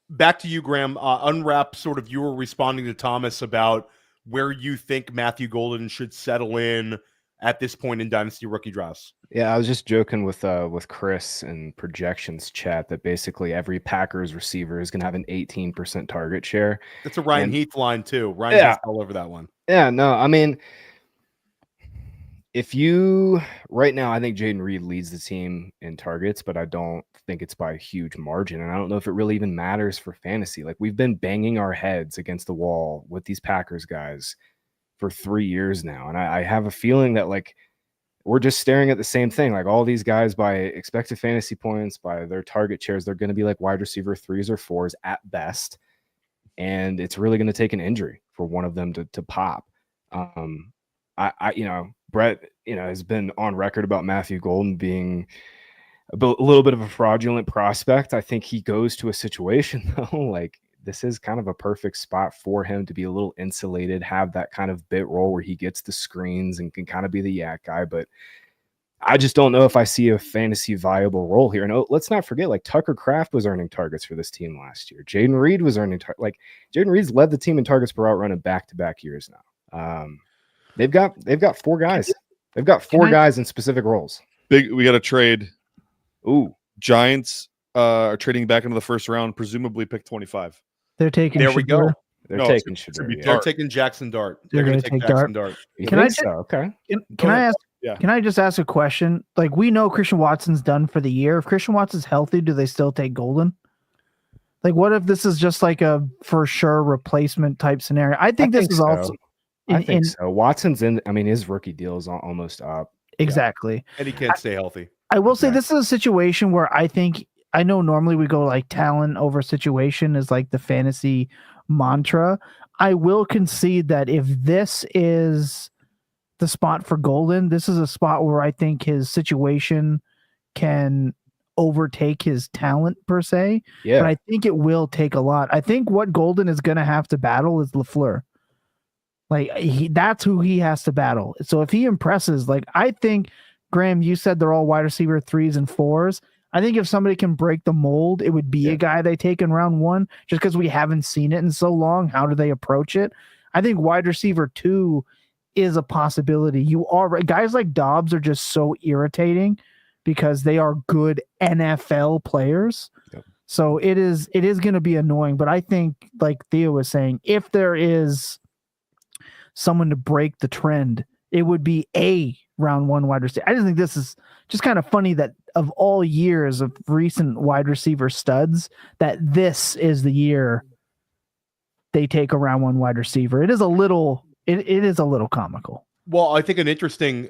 Back to you, Graham. Unwrap sort of you were responding to Thomas about where you think Matthew Golden should settle in at this point in Dynasty rookie drafts. Yeah, I was just joking with Chris in projections chat that basically every Packers receiver is going to have an 18% target share. That's a Ryan And- Heath line too. Ryan Yeah. Heath's all over that one. Yeah, no, I mean, if you right now, I think Jaden Reed leads the team in targets, but I don't think it's by a huge margin. And I don't know if it really even matters for fantasy. Like, we've been banging our heads against the wall with these Packers guys for 3 years now. And I have a feeling that, like, we're just staring at the same thing. Like, all these guys by expected fantasy points, by their target shares, they're going to be like wide receiver 3s or 4s at best. And it's really going to take an injury for one of them to pop. Brett, has been on record about Matthew Golden being a little bit of a fraudulent prospect. I think he goes to a situation though, like this is kind of a perfect spot for him to be a little insulated, have that kind of bit role where he gets the screens and can kind of be the yak guy. But I just don't know if I see a fantasy viable role here. And let's not forget, like Tucker Kraft was earning targets for this team last year. Jaden Reed was earning Jaden Reed's led the team in targets per route run in back-to-back years now. They've got 4 guys. They've got 4 guys in specific roles. We got a trade. Ooh, Giants are trading back into the first round, presumably pick 25. They're taking. There we go. they're No, taking it's gonna be Shador. They're Dart. taking Jackson Dart. They're They're going to gonna take take Jackson Dart. You Can I think just- so? Okay. Can I ask? Yeah. Can I just ask a question? Like, we know Christian Watson's done for the year. If Christian Watson's healthy, do they still take Golden? Like, what if this is just like a for sure replacement type scenario? I think this is so. also I think so. Watson's in. I mean, his rookie deal is almost up. exactly. And he can't stay healthy. I will say Okay. this is a situation where I know normally we go like talent over situation is like the fantasy mantra. I will concede that if this is the spot for Golden, this is a spot where I think his situation can overtake his talent per se. Yeah. But I think it will take a lot. I think what Golden is going to have to battle is LaFleur. Like that's who he has to battle. So if he impresses, like I think, Graham, you said they're all wide receiver 3s and 4s. I think if somebody can break the mold, it would be a guy they take in round 1 just because we haven't seen it in so long. How do they approach it? I think wide receiver 2 is a possibility. Guys like Dobbs are just so irritating because they are good NFL players. Yep. So it is going to be annoying. But I think, like Theo was saying, if there is someone to break the trend, it would be a round 1 wide receiver. I just think this is just kind of funny that of all years of recent wide receiver studs, that this is the year they take a round 1 wide receiver. It is a little comical. Well, I think an interesting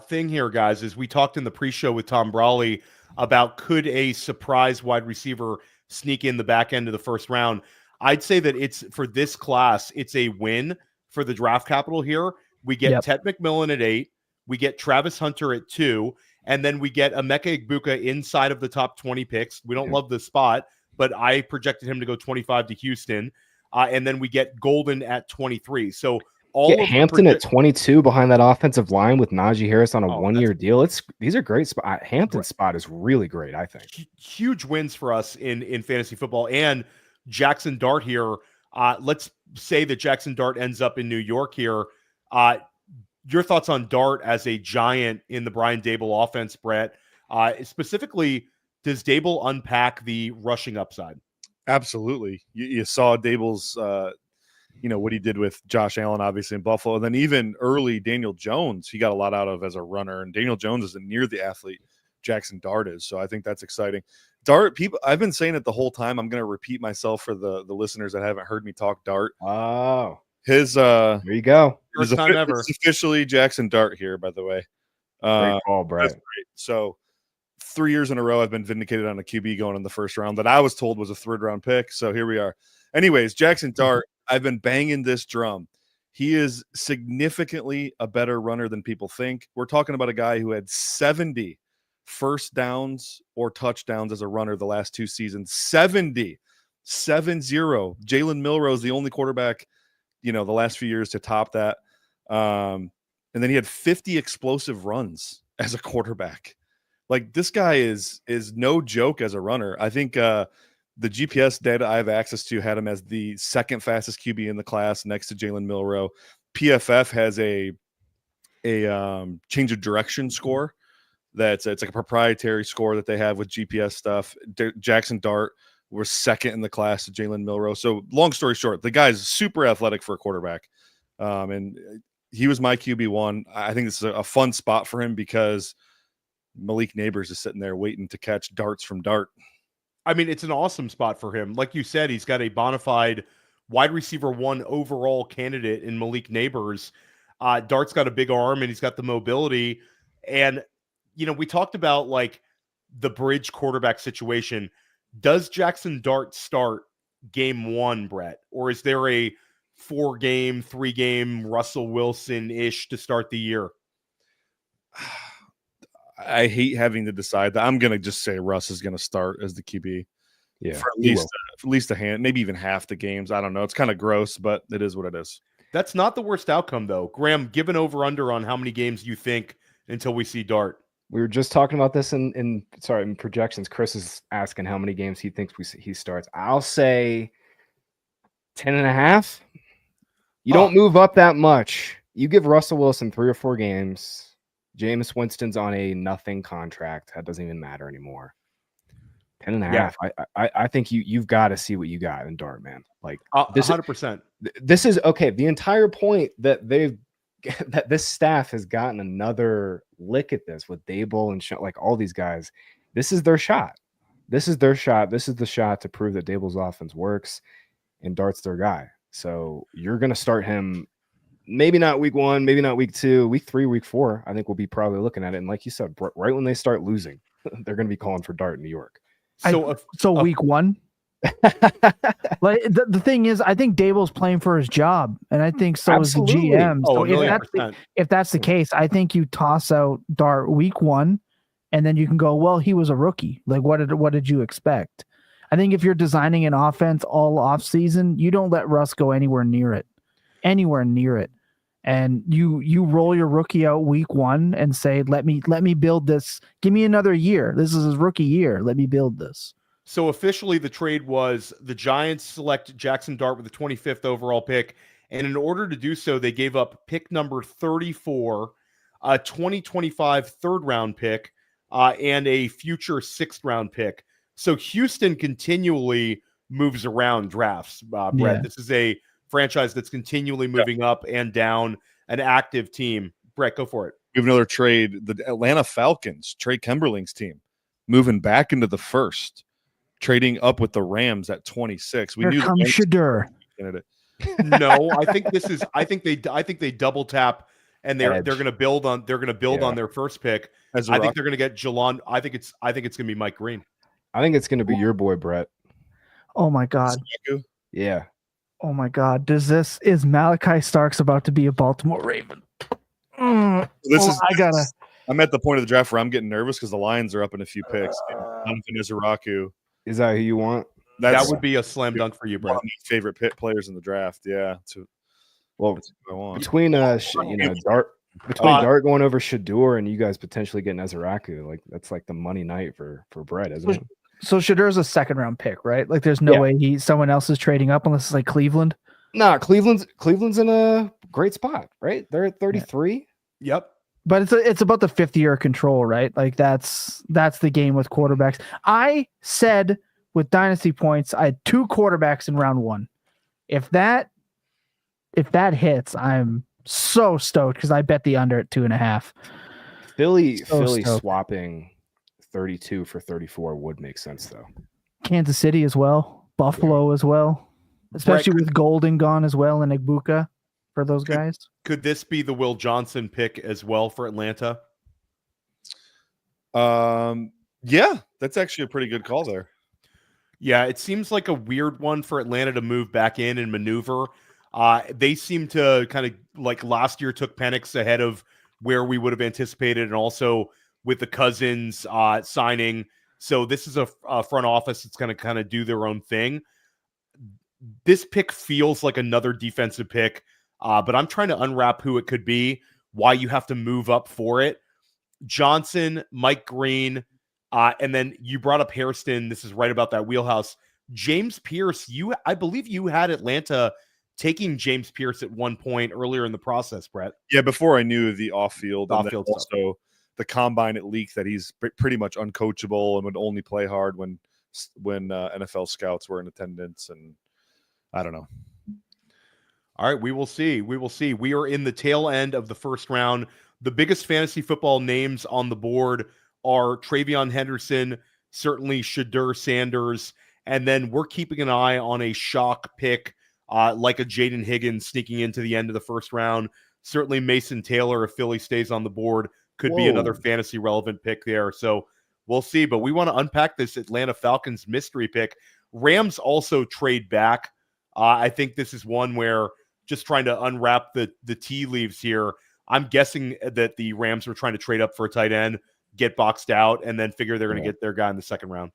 thing here, guys, is we talked in the pre-show with Tom Brawley about could a surprise wide receiver sneak in the back end of the first round. I'd say that it's for this class, it's a win for the draft capital here. We get Ted McMillan at 8, we get Travis Hunter at 2, and then we get Emeka Egbuka inside of the top 20 picks. We don't love the spot, but I projected him to go 25 to Houston. And then we get Golden at 23. So all of Hampton at 22 behind that offensive line with Najee Harris on a 1-year deal. These are great spots. Hampton's spot is really great, I think. Huge wins for us in fantasy football. And Jackson Dart here. Let's say that Jackson Dart ends up in New York here. Your thoughts on Dart as a giant in the Brian Dable offense, Brett? Specifically, does Dable unpack the rushing upside? Absolutely. You saw Dable's, what he did with Josh Allen, obviously, in Buffalo. And then even early Daniel Jones, he got a lot out of as a runner. And Daniel Jones isn't near the athlete Jackson Dart is. So I think that's exciting. Dart, I've been saying it the whole time. I'm going to repeat myself for the listeners that haven't heard me talk Dart. Oh. There you go. First time ever. It's officially Jackson Dart here, by the way. Great call, Brett. That's great. So 3 years in a row, I've been vindicated on a QB going in the first round that I was told was a 3rd round pick. So here we are. Anyways, Jackson Dart, I've been banging this drum. He is significantly a better runner than people think. We're talking about a guy who had 70 first downs or touchdowns as a runner the last 2 seasons. 70. 7-0. Jalen Milroe, the only quarterback, the last few years to top that. And then he had 50 explosive runs as a quarterback. Like, this guy is no joke as a runner. I think the GPS data I have access to had him as the 2nd fastest QB in the class next to Jalen Milroe. PFF has a a change of direction score. It's like a proprietary score that they have with GPS stuff. Jackson Dart was second in the class to Jalen Milroe. So long story short, the guy's super athletic for a quarterback. And he was my QB1. I think this is a fun spot for him because Malik Neighbors is sitting there waiting to catch darts from Dart. I mean, it's an awesome spot for him. Like you said, he's got a bona fide wide receiver 1 overall candidate in Malik Neighbors. Dart's got a big arm and he's got the mobility. And, we talked about like the bridge quarterback situation. Does Jackson Dart start game 1, Brett? Or is there a 4-game, 3-game Russell Wilson-ish to start the year? I hate having to decide that. I'm going to just say Russ is going to start as the QB. Yeah, for at least a hand, maybe even half the games. I don't know. It's kind of gross, but it is what it is. That's not the worst outcome, though. Graham, give an over-under on how many games you think until we see Dart. We were just talking about this in projections. Chris is asking how many games he thinks he starts. I'll say 10.5. You don't move up that much. You give Russell Wilson 3 or 4 games. Jameis Winston's on a nothing contract. That doesn't even matter anymore. 10.5. Yeah. I think you've got to see what you got in Dart, man. Like 100%. This is okay. The entire point that that this staff has gotten another lick at this with Dable and like all these guys. This is their shot. This is their shot. This is the shot to prove that Dable's offense works and Dart's their guy. So you're going to start him. Maybe not week 1, maybe not week 2, week 3, week 4. I think we'll be probably looking at it. And like you said, right when they start losing, they're going to be calling for Dart in New York. So week 1. Like the thing is, I think Dable's playing for his job, and I think so is the GM. So if that's the case, I think you toss out Dart week 1, and then you can go, well, he was a rookie. Like what did you expect? I think if you're designing an offense all off season, you don't let Russ go anywhere near it. And you roll your rookie out week 1 and say, let me build this. Give me another year. This is his rookie year. Let me build this. So officially the trade was the Giants select Jackson Dart with the 25th overall pick. And in order to do so, they gave up pick number 34, a 2025 third round pick, and a future 6th round pick. So Houston continually moves around drafts, Brett. Yeah. This is a franchise that's continually moving up and down, an active team. Brett, go for it. We have another trade. The Atlanta Falcons, Trey Kimberling's team, moving back into the first, trading up with the Rams at 26. Here comes Shadur. No, I think they double tap and they're going to build on on their first pick. I think they're going to get Jalon. I think it's going to be Mike Green. I think it's going to be your boy Brett. Oh my God. Yeah. Oh my God. Is Malachi Starks about to be a Baltimore Raven? I'm at the point of the draft where I'm getting nervous because the Lions are up in a few picks. Izaraku. Is that who you want? That would be a slam dunk for you, Brett. One of my favorite players in the draft. Yeah. Between Dart going over Shadur and you guys potentially getting Izaraku, like that's like the money night for Brett, isn't it? So Shadur's a 2nd round pick, right? Like there's no way someone else is trading up unless it's like Cleveland. Nah, Cleveland's in a great spot, right? They're at 33. Yeah. Yep. But it's about the 5th year control, right? Like that's the game with quarterbacks. I said with Dynasty points, I had 2 quarterbacks in round 1. If that hits, I'm so stoked because I bet the under at 2.5. Philly swapping 32 for 34 would make sense though. Kansas City as well, Buffalo as well, especially with Golden gone as well and Igbuka for those guys. Could this be the Will Johnson pick as well for Atlanta? Yeah, that's actually a pretty good call there. Yeah, it seems like a weird one for Atlanta to move back in and maneuver. They seem to kind of like last year took Penix ahead of where we would have anticipated, and also with the Cousins signing. So this is a front office that's going to kind of do their own thing. This pick feels like another defensive pick, but I'm trying to unwrap who it could be, why you have to move up for it. Johnson, Mike Green, and then you brought up Hairston. This is right about that wheelhouse. James Pierce, I believe you had Atlanta taking James Pierce at one point earlier in the process, Brett. Yeah, before I knew the off-field, and then Off-field stuff. also the combine, it leaked that he's pretty much uncoachable and would only play hard when NFL scouts were in attendance, and I don't know. All right, we will see. We will see. We are in the tail end of the first round. The biggest fantasy football names on the board are Travion Henderson, certainly Shadur Sanders, and then we're keeping an eye on a shock pick like a Jaden Higgins sneaking into the end of the first round. Certainly Mason Taylor, if Philly stays on the board, could be another fantasy relevant pick there. So we'll see. But we want to unpack this Atlanta Falcons mystery pick. Rams also trade back. I think this is one where just trying to unwrap the tea leaves here. I'm guessing that the Rams were trying to trade up for a tight end, get boxed out, and then figure they're going to get their guy in the second round.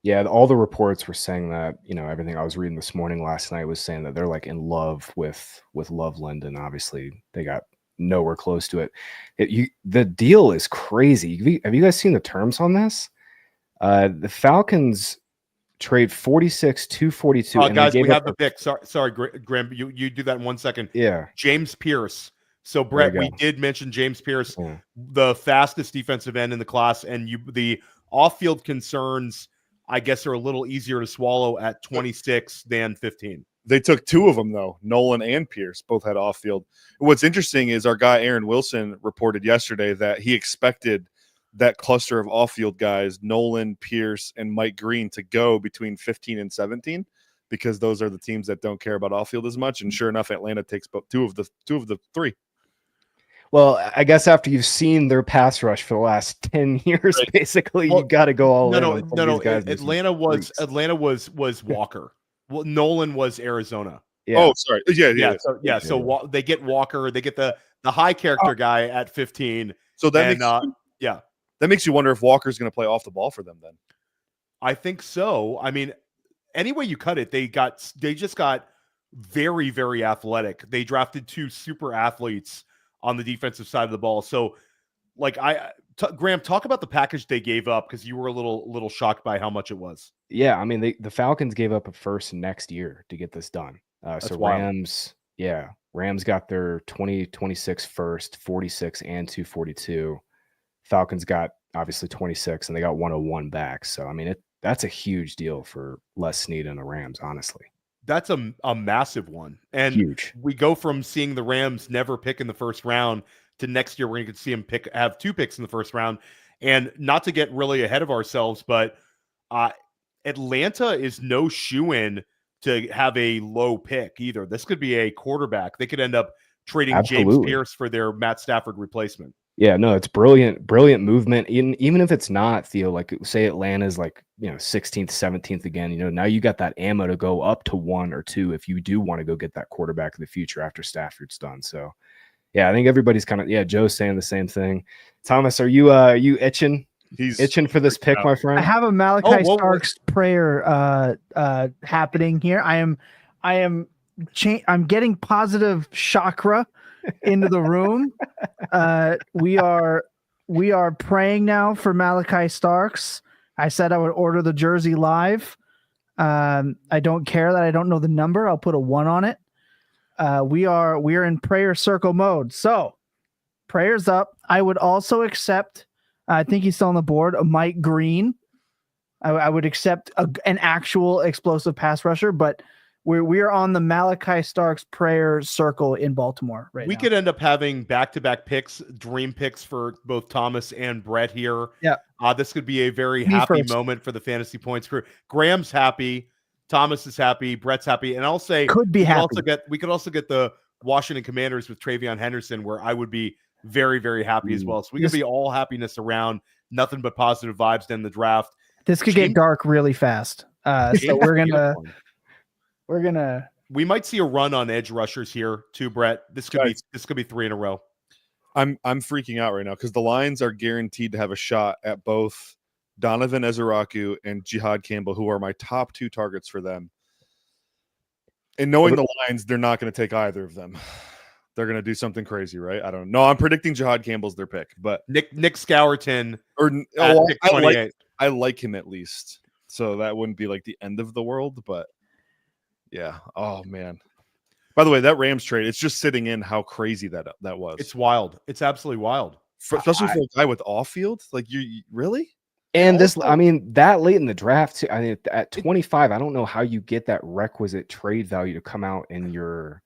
Yeah, all the reports were saying that, everything I was reading this morning, last night, was saying that they're like in love with Loveland, and obviously they got nowhere close to it. The deal is crazy. Have you guys seen the terms on this? The Falcons trade 46 to 42. Guys, we have the pick. Sorry, Graham. You do that in 1 second. Yeah. James Pierce. So, Brett, we did mention James Pierce, the fastest defensive end in the class, and the off-field concerns, I guess, are a little easier to swallow at 26 than 15. They took two of them, though. Nolan and Pierce both had off-field. What's interesting is our guy Aaron Wilson reported yesterday that he expected that cluster of off-field guys, Nolan, Pierce, and Mike Green, to go between 15 and 17 because those are the teams that don't care about off-field as much. And sure enough, Atlanta takes two of the three. Well, I guess after you've seen their pass rush for the last 10 years, basically, you got to go all in. No. Atlanta was Walker. Well, Nolan was Arizona. Yeah. Oh, sorry. Yeah. So they get Walker. They get the high character guy at 15. So that makes you wonder if Walker's going to play off the ball for them then. I think so. I mean, any way you cut it, they just got very, very athletic. They drafted two super athletes on the defensive side of the ball. So, Graham, talk about the package they gave up because you were a little shocked by how much it was. Yeah, I mean, the Falcons gave up a first next year to get this done. So wild. Rams got their 2026 first, 46 and 242. Falcons got obviously 26, and they got 101 back. So, I mean, that's a huge deal for Les Snead and the Rams, honestly. That's a massive one. And huge. We go from seeing the Rams never pick in the first round to next year we're going to see them have two picks in the first round. And not to get really ahead of ourselves, but Atlanta is no shoo-in to have a low pick either. This could be a quarterback. They could end up trading James Pierce for their Matt Stafford replacement. Yeah, no, it's brilliant movement. Even if it's not, Theo, like say Atlanta's 16th, 17th again, now you got that ammo to go up to 1 or 2 if you do want to go get that quarterback of the future after Stafford's done. So yeah, I think everybody's kind of Joe's saying the same thing. Thomas, are you itching? He's itching for this pick, my friend. I have a Malachi Starks prayer happening here. I'm getting positive chakra into the room. We are praying now for Malachi Starks. I said I would order the jersey live. I don't care that I don't know the number. I'll put a 1 on it. We are in prayer circle mode. So prayers up. I would also accept, I think he's still on the board, a Mike Green. I would accept an actual explosive pass rusher, but we are on the Malachi Starks prayer circle in Baltimore right now. We could end up having back-to-back picks, dream picks for both Thomas and Brett here. Yeah. This could be a very happy moment for the Fantasy Points crew. Graham's happy. Thomas is happy. Brett's happy. And I'll say we could also get the Washington Commanders with Travion Henderson, where I would be very, very happy as well. So we could be all happiness around, nothing but positive vibes in the draft. This could get dark really fast. So we might see a run on edge rushers here too, Brett. This could be 3 in a row. I'm freaking out right now because the Lions are guaranteed to have a shot at both Donovan Ezeraku and Jihad Campbell, who are my top 2 targets for them. And knowing the Lions, they're not going to take either of them. They're going to do something crazy, right? I don't know. I'm predicting Jihad Campbell's their pick, but Nick Scourton I like him at least. So that wouldn't be like the end of the world, but yeah. Oh man. By the way, that Rams trade, it's just sitting in how crazy that was. It's wild. It's absolutely wild. Especially for a guy with off-field. Like, you really? And also, I mean, that late in the draft, too, I mean, at 25, I don't know how you get that requisite trade value to come out in your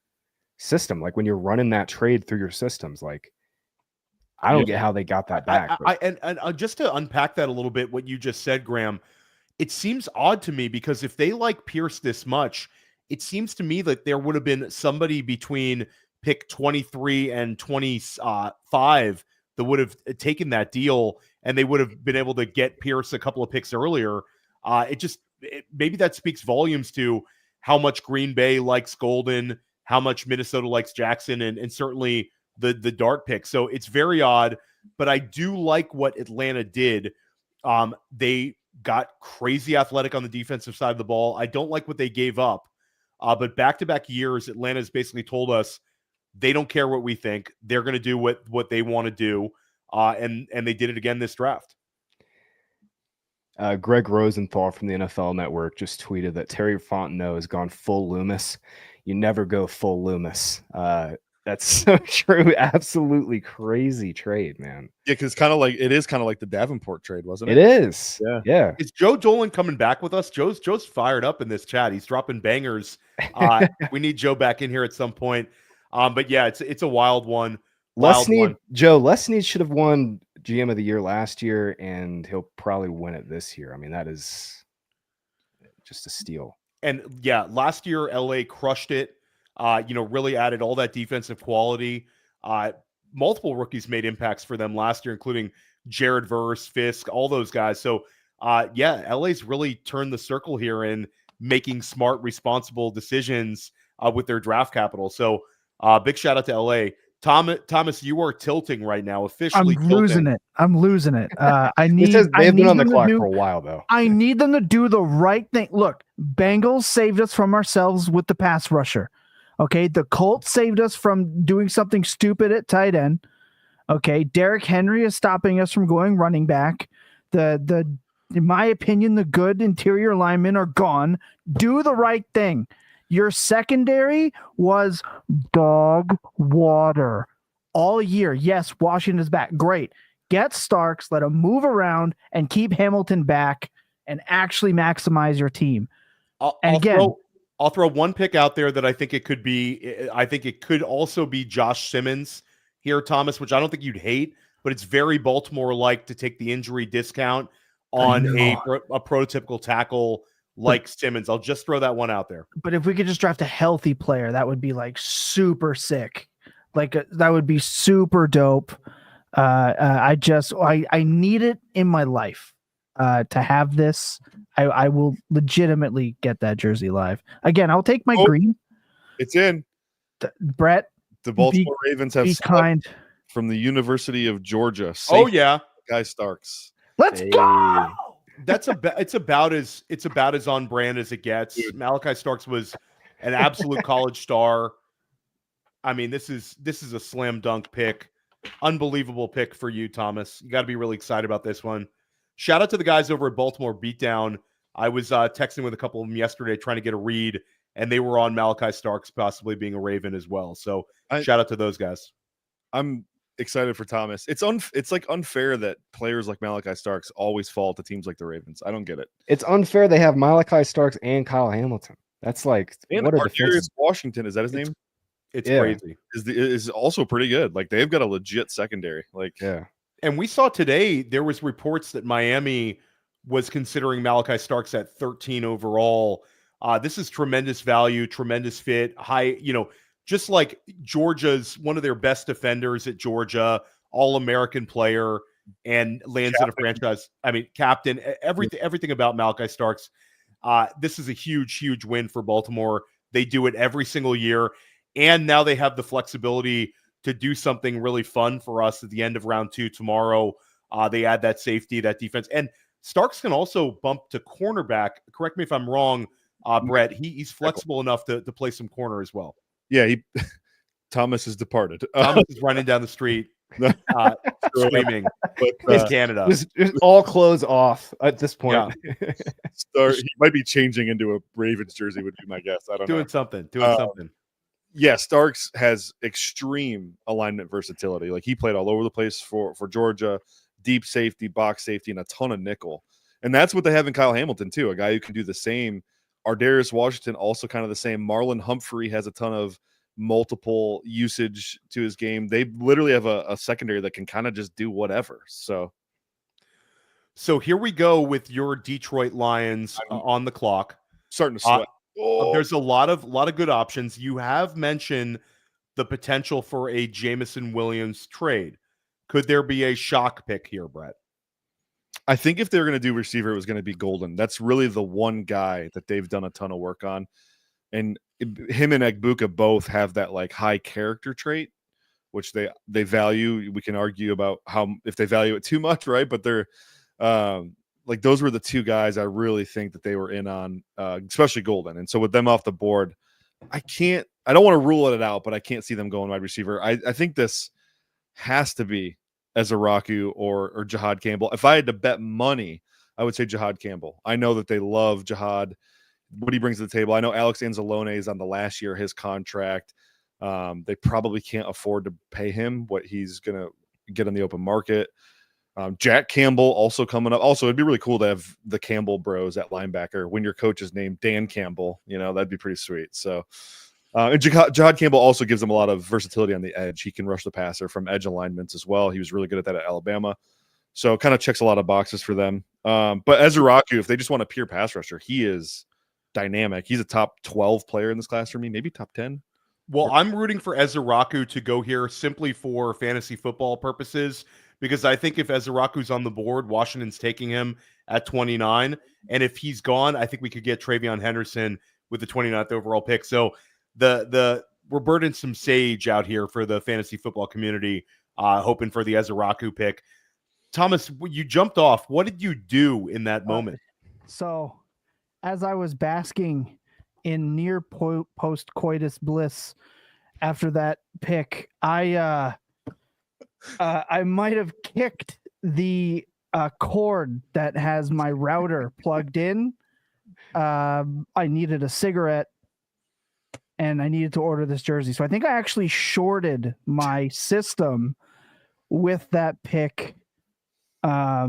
system. Like, when you're running that trade through your systems, like, I don't get how they got that back. And just to unpack that a little bit, what you just said, Graham, it seems odd to me because if they like Pierce this much, it seems to me that there would have been somebody between pick 23 and 25 that would have taken that deal, and they would have been able to get Pierce a couple of picks earlier. Maybe that speaks volumes to how much Green Bay likes Golden, how much Minnesota likes Jackson, and certainly the Dart pick. So it's very odd, but I do like what Atlanta did. They got crazy athletic on the defensive side of the ball. I don't like what they gave up, but back-to-back years, Atlanta's basically told us they don't care what we think. They're going to do what they want to do, and they did it again this draft. Greg Rosenthal from the NFL Network just tweeted that Terry Fontenot has gone full Loomis. You never go full Loomis. That's so true. Absolutely crazy trade, man. Yeah, because it is kind of like the Davenport trade, wasn't it? It is. Yeah. Is Joe Dolan coming back with us? Joe's fired up in this chat. He's dropping bangers. We need Joe back in here at some point. But yeah, it's a wild one. Les Snead should have won GM of the year last year, and he'll probably win it this year. I mean, that is just a steal. And yeah, last year LA crushed it. Really added all that defensive quality. Multiple rookies made impacts for them last year, including Jared Verse, Fisk, all those guys. So LA's really turned the circle here in making smart, responsible decisions with their draft capital. So big shout out to LA. Thomas, you are tilting right now. Officially, I'm losing it. They've been on the clock for a while, though. I need them to do the right thing. Look, Bengals saved us from ourselves with the pass rusher. Okay, the Colts saved us from doing something stupid at tight end. Okay, Derrick Henry is stopping us from going running back. In my opinion, the good interior linemen are gone. Do the right thing. Your secondary was dog water all year. Yes, Washington's back. Great. Get Starks, let him move around, and keep Hamilton back and actually maximize your team. I'll throw one pick out there that I think it could be. I think it could also be Josh Simmons here, Thomas, which I don't think you'd hate, but it's very Baltimore-like to take the injury discount on a prototypical tackle like Simmons. I'll just throw that one out there. But if we could just draft a healthy player, that would be like super sick. That would be super dope. I need it in my life to have this. I will legitimately get that jersey live. Again, I'll take my green. It's in. Brett. The Baltimore Ravens have kind from the University of Georgia. Guy Starks. Let's go. It's about as on brand as it gets. Dude. Malachi Starks was an absolute college star. I mean, this is a slam dunk pick. Unbelievable pick for you, Thomas. You got to be really excited about this one. Shout out to the guys over at Baltimore Beatdown. I was texting with a couple of them yesterday trying to get a read, and they were on Malachi Starks possibly being a Raven as well. So shout out to those guys. I'm excited for Thomas. It's like unfair that players like Malachi Starks always fall to teams like the Ravens. I don't get it. It's unfair they have Malachi Starks and Kyle Hamilton. That's like Darius Washington. Is that his name? It's crazy. Is also pretty good. Like they've got a legit secondary. And we saw today there was reports that Miami was considering Malachi Starks at 13 overall. This is tremendous value, tremendous fit, high, just like Georgia's one of their best defenders at Georgia, all-American player, and lands in a franchise. I mean, captain, everything about Malachi Starks. This is a huge, huge win for Baltimore. They do it every single year. And now they have the flexibility to do something really fun for us at the end of round 2 tomorrow. They add that safety, that defense. And Starks can also bump to cornerback. Correct me if I'm wrong, Brett. He's flexible enough to play some corner as well. Yeah, Thomas has departed. Thomas is running down the street, screaming. But Canada. Just all clothes off at this point. Yeah. He might be changing into a Ravens jersey would be my guess. I don't know. Doing something. yeah, Starks has extreme alignment versatility. Like he played all over the place for Georgia, deep safety, box safety, and a ton of nickel. And that's what they have in Kyle Hamilton too, a guy who can do the same. Ardarius Washington also kind of the same. Marlon Humphrey has a ton of multiple usage to his game. They literally have a secondary that can kind of just do whatever. So here we go with your Detroit Lions on the clock. Starting to sweat. There's a lot of good options. You have mentioned the potential for a Jameson Williams trade. Could there be a shock pick here, Brett? I think if they're going to do receiver, it was going to be Golden. That's really the one guy that they've done a ton of work on. And him and Egbuka both have that like high character trait, which they value. We can argue about if they value it too much, right? But they're like those were the two guys I really think that they were in on, especially Golden. And so with them off the board, I don't want to rule it out, but I can't see them going wide receiver. I think this has to be Ezeraku or Jihad Campbell. If I had to bet money, I would say Jihad Campbell. I know that they love Jihad, what he brings to the table. I know Alex Anzalone is on the last year of his contract. They probably can't afford to pay him what he's going to get on the open market. Jack Campbell also coming up. Also, it'd be really cool to have the Campbell bros at linebacker when your coach is named Dan Campbell. That'd be pretty sweet. So, and Jihad Campbell also gives them a lot of versatility on the edge. He can rush the passer from edge alignments as well. He was really good at that at Alabama. So, kind of checks a lot of boxes for them. But Ezeraku, if they just want a pure pass rusher, he is dynamic. He's a top 12 player in this class for me, maybe top 10. Well, I'm rooting for Ezeraku to go here simply for fantasy football purposes, because I think if Ezeraku's on the board, Washington's taking him at 29. And if he's gone, I think we could get Travion Henderson with the 29th overall pick. So we're burning some sage out here for the fantasy football community, hoping for the Ezeraku pick. Thomas, you jumped off. What did you do in that moment? So as I was basking in near post-coitus bliss after that pick, I might have kicked the cord that has my router plugged in. I needed a cigarette and I needed to order this jersey. So I think I actually shorted my system with that pick. I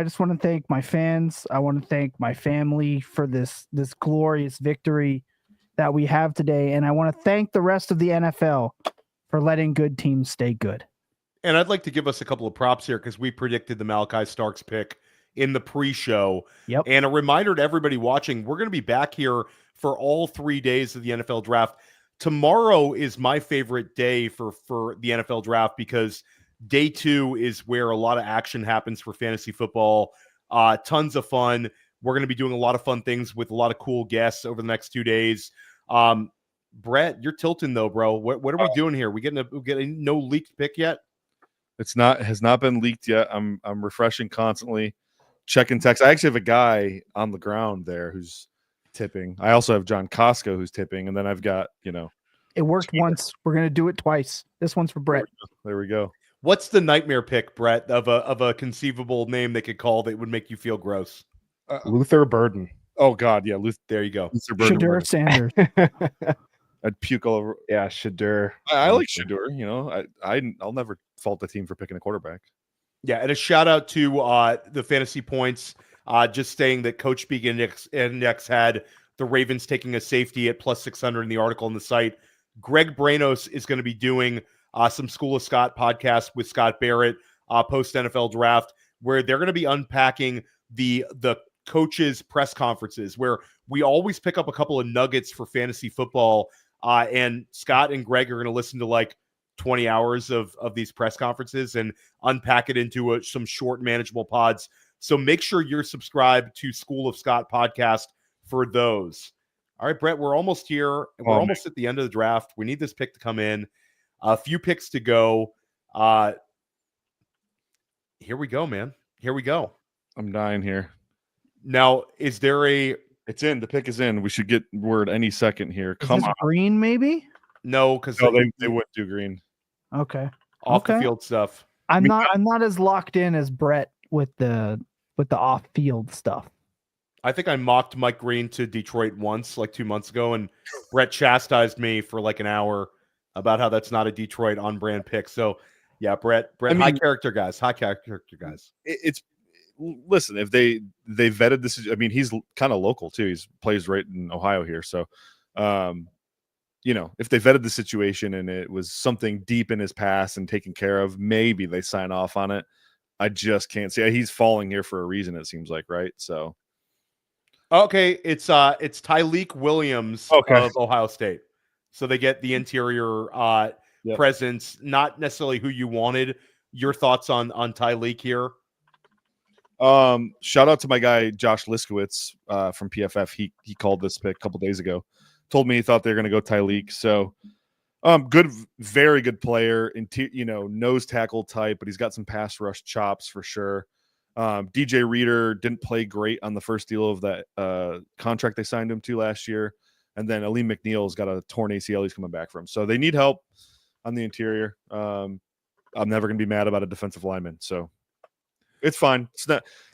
just want to thank my fans. I want to thank my family for this glorious victory that we have today. And I want to thank the rest of the NFL for letting good teams stay good. And I'd like to give us a couple of props here because we predicted the Malachi Starks pick in the pre-show. Yep. And a reminder to everybody watching, we're going to be back here for all 3 days of the NFL draft. Tomorrow is my favorite day for the NFL draft because day 2 is where a lot of action happens for fantasy football. Tons of fun. We're going to be doing a lot of fun things with a lot of cool guests over the next 2 days. Brett, you're tilting though, bro. What are we doing here? We getting no leaked pick yet? Has not been leaked yet. I'm refreshing constantly, checking text. I actually have a guy on the ground there who's tipping. I also have John Costco who's tipping, and then I've got It worked once. We're gonna do it twice. This one's for Brett. There we go. What's the nightmare pick, Brett, of a conceivable name they could call that would make you feel gross? Luther Burden. Oh God, yeah, There you go. Luther Burden. Shadur Sanders. I'd puke all over. Yeah, Shadur. I like Shadur. I'll never fault the team for picking a quarterback. Yeah, and a shout out to the fantasy points. Just saying that Coach Speak Index had the Ravens taking a safety at plus 600 in the article on the site. Greg Branos is going to be doing some School of Scott podcast with Scott Barrett post NFL draft, where they're going to be unpacking the coaches' press conferences, where we always pick up a couple of nuggets for fantasy football. And Scott and Greg are going to listen to like 20 hours of these press conferences and unpack it into some short, manageable pods. So make sure you're subscribed to School of Scott podcast for those. All right, Brett, we're almost here. We're almost at the end of the draft. We need this pick to come in. A few picks to go. Here we go, man. Here we go. I'm dying here. Now, is there a... It's in. The pick is in. We should get word any second here. Is Come this on. green, maybe? No, because No, they wouldn't do green. Okay. off the Okay. field stuff. I'm not as locked in as Brett with the off field stuff. I think I mocked Mike Green to Detroit once, like 2 months ago, and Brett chastised me for like an hour about how that's not a Detroit on-brand pick. So, yeah, Brett, I high mean- character guys. It's listen, if they vetted this, I mean, he's kind of local too. He's plays right in Ohio here, so if they vetted the situation and it was something deep in his past and taken care of, maybe they sign off on it. I just can't see. He's falling here for a reason, it seems like, right? So Okay, it's Tyleek Williams Okay. of Ohio State. So they get the interior Yep. presence, not necessarily who you wanted. Your thoughts on Tyleek here? Shout out to my guy Josh Liskowitz from PFF. He called this pick a couple days ago. Told me he thought they were going to go Tyleek. So good, very good player, nose tackle type, but he's got some pass rush chops for sure. DJ Reader didn't play great on the first deal of that contract they signed him to last year. And then Aleem McNeil's got a torn ACL he's coming back from. So they need help on the interior. I'm never going to be mad about a defensive lineman. So it's fine.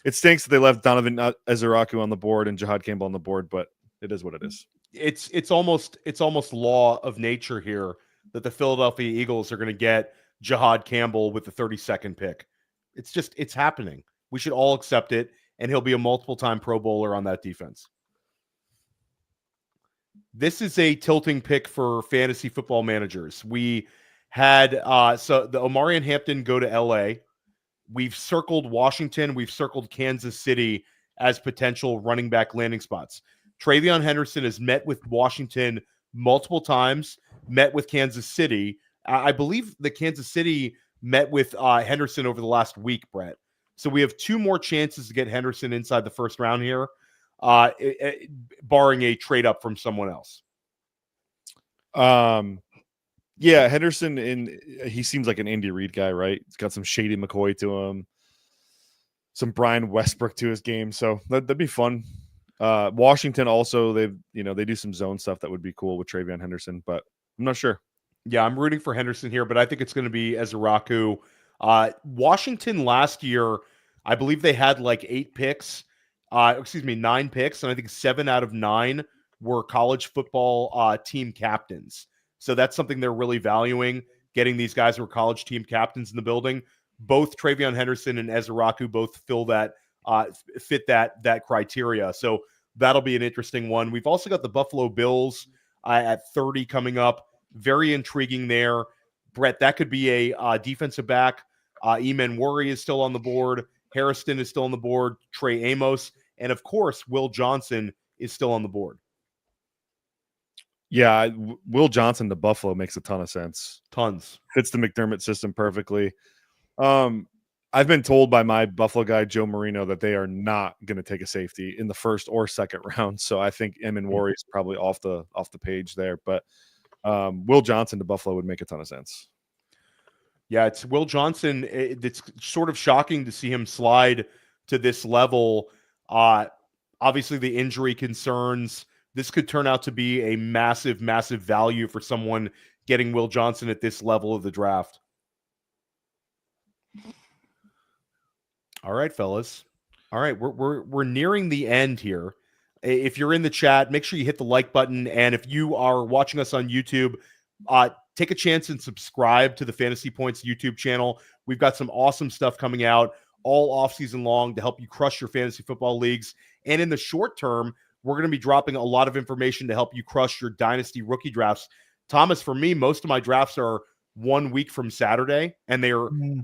It stinks that they left Donovan Ezeraku on the board and Jihad Campbell on the board, but it is what it is. It's almost law of nature here that the Philadelphia Eagles are going to get Jihad Campbell with the 32nd pick. It's happening. We should all accept it, and he'll be a multiple-time Pro Bowler on that defense. This is a tilting pick for fantasy football managers. We had so the Omarion Hampton go to LA. We've circled Washington. We've circled Kansas City as potential running back landing spots. Travion Henderson has met with Washington multiple times, met with Kansas City. I believe the Kansas City met with Henderson over the last week, Brett. So we have 2 more chances to get Henderson inside the first round here, barring a trade up from someone else. Yeah, Henderson, he seems like an Andy Reid guy, right? He's got some Shady McCoy to him, some Brian Westbrook to his game, so that'd be fun. Washington also, they do some zone stuff that would be cool with Travion Henderson, but I'm not sure. Yeah, I'm rooting for Henderson here, but I think it's going to be Ezeraku. Washington last year, I believe they had like 9 picks, and I think 7 out of 9 were college football team captains. So that's something they're really valuing, getting these guys who are college team captains in the building. Both Travion Henderson and Ezeraku both fit that criteria. So that'll be an interesting one. We've also got the Buffalo Bills at 30 coming up. Very intriguing there. Brett, that could be a defensive back. Eman Worry is still on the board. Harrison is still on the board. Trey Amos. And, of course, Will Johnson is still on the board. Yeah, Will Johnson to Buffalo makes a ton of sense. Tons. Fits the McDermott system perfectly. I've been told by my Buffalo guy, Joe Marino, that they are not going to take a safety in the first or second round. So I think Eman Worry is probably off the page there. But Will Johnson to Buffalo would make a ton of sense. Yeah, it's Will Johnson. It's sort of shocking to see him slide to this level. Obviously, the injury concerns. This could turn out to be a massive, massive value for someone getting Will Johnson at this level of the draft. All right, fellas. All right, we're nearing the end here. If you're in the chat, make sure you hit the like button. And if you are watching us on YouTube, take a chance and subscribe to the Fantasy Points YouTube channel. We've got some awesome stuff coming out all offseason long to help you crush your fantasy football leagues. And in the short term, we're going to be dropping a lot of information to help you crush your Dynasty rookie drafts. Thomas, for me, most of my drafts are 1 week from Saturday, and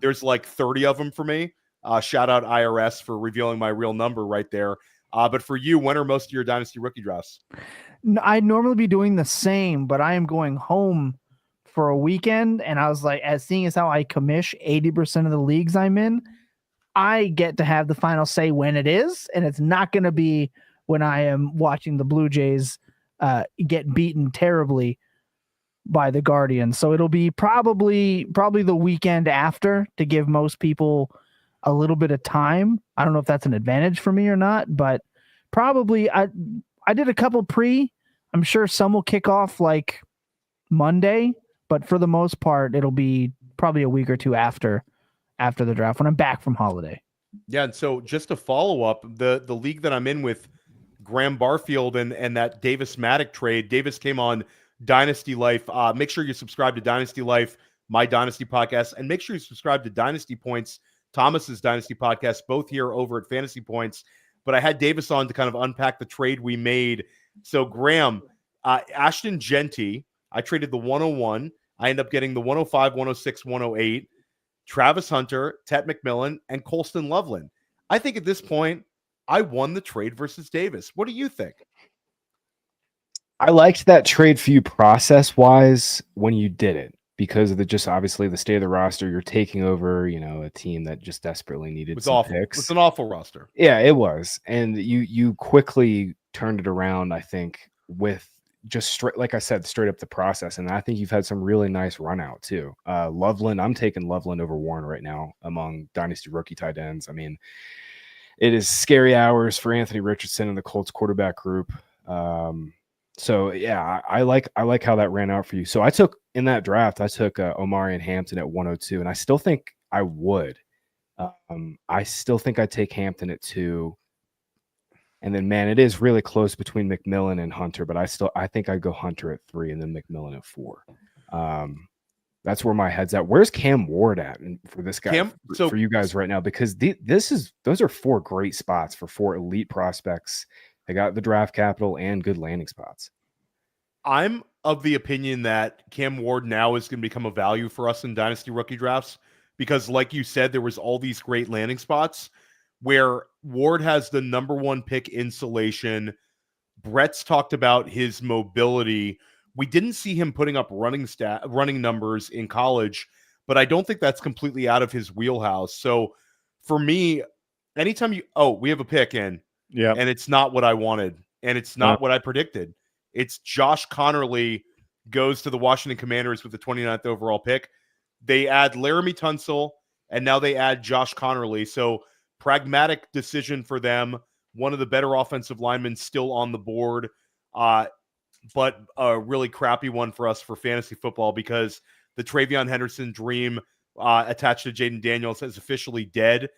there's like 30 of them for me. Shout out IRS for revealing my real number right there. But for you, when are most of your Dynasty rookie drafts? I'd normally be doing the same, but I am going home for a weekend. And I was like, seeing as how I commish 80% of the leagues I'm in, I get to have the final say when it is. And it's not going to be when I am watching the Blue Jays get beaten terribly by the Guardians. So it'll be probably the weekend after to give most people a little bit of time. I don't know if that's an advantage for me or not, but probably I did a couple I'm sure some will kick off like Monday, but for the most part, it'll be probably a week or two after the draft when I'm back from holiday. Yeah. And so just to follow up, the league that I'm in with Graham Barfield and that Davis Maddock trade. Davis came on Dynasty Life. Make sure you subscribe to Dynasty Life, my Dynasty podcast, and make sure you subscribe to Dynasty Points, Thomas's Dynasty podcast, both here over at Fantasy Points. But I had Davis on to kind of unpack the trade we made. So Graham, Ashton Genty, I traded the 101. I end up getting the 105, 106, 108. Travis Hunter, Tet McMillan, and Colston Loveland. I think at this point, I won the trade versus Davis. What do you think? I liked that trade for you process-wise when you did it because of just obviously the state of the roster. You're taking over, a team that just desperately needed some awful. picks. It's an awful roster. Yeah, it was. And you quickly turned it around, I think, with just straight, like I said, straight up the process. And I think you've had some really nice run out too. Loveland, I'm taking Loveland over Warren right now among Dynasty rookie tight ends. I mean, it is scary hours for Anthony Richardson and the Colts quarterback group. So yeah, I like how that ran out for you. So I took in that draft, Omarion Hampton at 102, and I still think I would. I still think I'd take Hampton at 2. And then, man, it is really close between McMillan and Hunter, but I think I'd go Hunter at 3 and then McMillan at 4. That's where my head's at. Where's Cam Ward at for this guy? For you guys right now, because those are 4 great spots for 4 elite prospects. They got the draft capital and good landing spots. I'm of the opinion that Cam Ward now is going to become a value for us in Dynasty rookie drafts because, like you said, there was all these great landing spots where Ward has the number 1 pick insulation. Brett's talked about his mobility. We didn't see him putting up running numbers in college, but I don't think that's completely out of his wheelhouse. So for me, anytime we have a pick in, yeah, and it's not what I wanted, and it's not what I predicted. It's Josh Connerly goes to the Washington Commanders with the 29th overall pick. They add Laramie Tunsil, and now they add Josh Connerly. So pragmatic decision for them. One of the better offensive linemen still on the board. But a really crappy one for us for fantasy football because the Travion Henderson dream attached to Jaden Daniels is officially dead.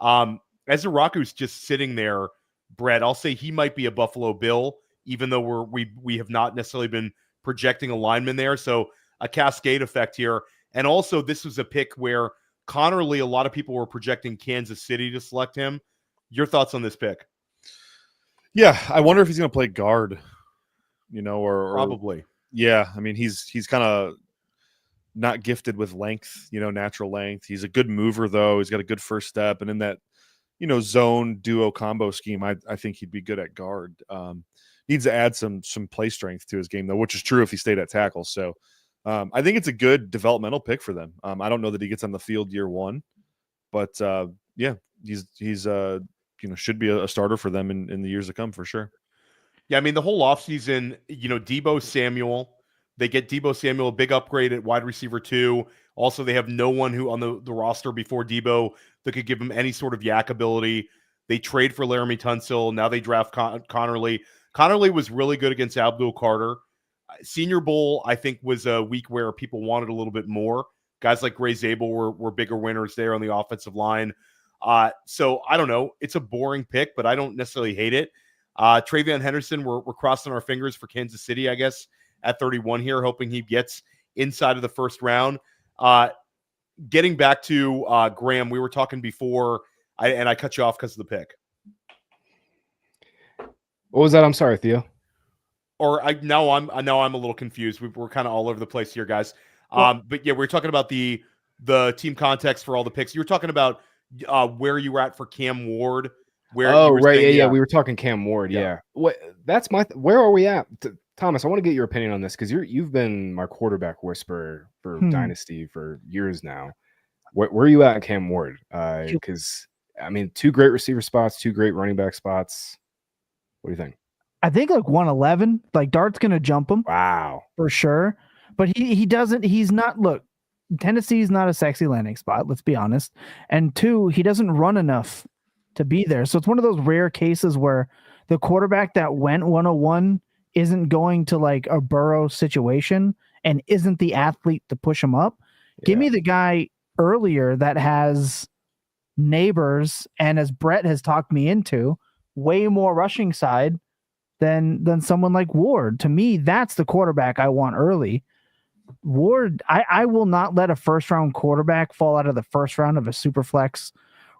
Ezraku's just sitting there, Brett. I'll say he might be a Buffalo Bill, even though we have not necessarily been projecting a lineman there. So a cascade effect here. And also this was a pick where Connerly, a lot of people were projecting Kansas City to select him. Your thoughts on this pick? Yeah, I wonder if he's going to play guard. Or probably. Yeah, I mean, he's kind of not gifted with length, natural length. He's a good mover, though. He's got a good first step. And in that, zone duo combo scheme, I think he'd be good at guard. Needs to add some play strength to his game, though, which is true if he stayed at tackle. So I think it's a good developmental pick for them. I don't know that he gets on the field year 1, but yeah, he's should be a starter for them in the years to come for sure. Yeah, I mean, the whole offseason, Deebo Samuel, they get Deebo Samuel, a big upgrade at wide receiver 2. Also, they have no one who on the roster before Deebo that could give him any sort of yak ability. They trade for Laramie Tunsil. Now they draft Connerly. Connerly was really good against Abdul Carter. Senior Bowl, I think, was a week where people wanted a little bit more. Guys like Ray Zabel were bigger winners there on the offensive line. So I don't know. It's a boring pick, but I don't necessarily hate it. Travion Henderson, we're crossing our fingers for Kansas City, I guess, at 31 here, hoping he gets inside of the first round. Getting back to Graham, we were talking before, and I cut you off because of the pick. What was that? I'm sorry, Theo. Now I'm a little confused. We're kind of all over the place here, guys. But yeah, we're talking about the team context for all the picks. You were talking about where you were at for Cam Ward. Right, yeah. We were talking Cam Ward. Yeah. Where are we at, Thomas? I want to get your opinion on this because you've been my quarterback whisperer for Dynasty for years now. Where are you at, Cam Ward? Because I mean, 2 great receiver spots, 2 great running back spots. What do you think? I think like 111. Like Dart's gonna jump him. Wow, for sure. But he doesn't. He's not. Look, Tennessee's not a sexy landing spot. Let's be honest. And 2, he doesn't run enough to be there. So it's one of those rare cases where the quarterback that went 101 isn't going to like a Burrow situation and isn't the athlete to push him up. Yeah. Give me the guy earlier that has neighbors and, as Brett has talked me into, way more rushing side than someone like Ward. To me, that's the quarterback I want early. Ward, I will not let a first round quarterback fall out of the first round of a super flex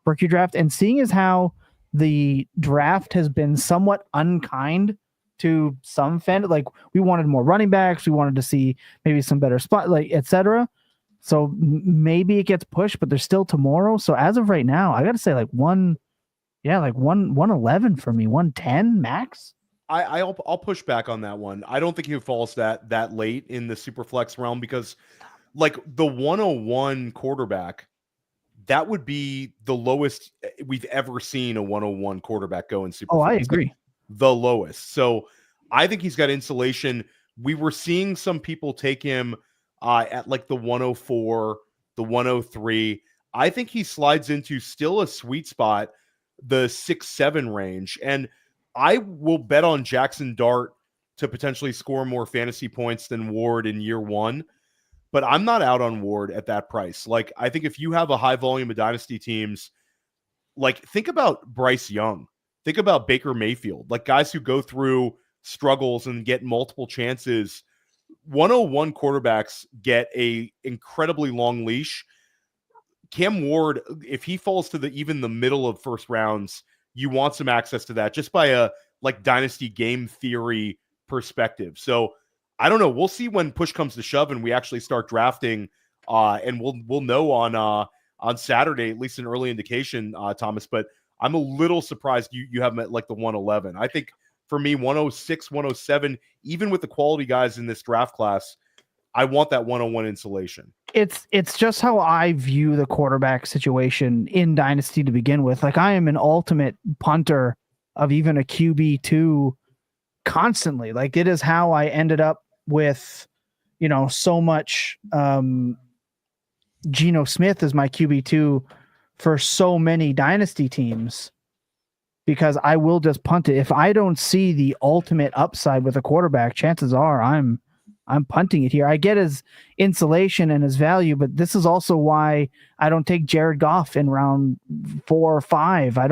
rookie draft. And seeing as how the draft has been somewhat unkind to some like we wanted more running backs, we wanted to see maybe some better spot, like etc. So maybe it gets pushed, but there's still tomorrow. So as of right now, I got to say like 111 for me, 110 max. I'll push back on that one. I don't think he falls that late in the super flex realm, because like the 101 quarterback, that would be the lowest we've ever seen a 101 quarterback go in super flex. I agree. The lowest. So I think he's got insulation. We were seeing some people take him at like the 104, the 103. I think he slides into still a sweet spot, the 6-7 range. And I will bet on Jackson Dart to potentially score more fantasy points than Ward in year one. But I'm not out on Ward at that price. Like, I think if you have a high volume of dynasty teams, like think about Bryce Young. Think about Baker Mayfield, like guys who go through struggles and get multiple chances. 101 quarterbacks get a incredibly long leash. Cam Ward, if he falls to even the middle of first rounds, you want some access to that just by a like dynasty game theory perspective. So I don't know. We'll see when push comes to shove and we actually start drafting. And we'll know on Saturday, at least an early indication, Thomas. But I'm a little surprised you have him at like the 111. I think for me, 106, 107, even with the quality guys in this draft class, I want that 101 insulation. It's just how I view the quarterback situation in Dynasty to begin with. Like I am an ultimate punter of even a QB2 constantly. Like it is how I ended up with, so much Geno Smith as my QB2 for so many dynasty teams, because I will just punt it. If I don't see the ultimate upside with a quarterback, chances are I'm punting it here. I get his insulation and his value, but this is also why I don't take Jared Goff in round 4 or 5. I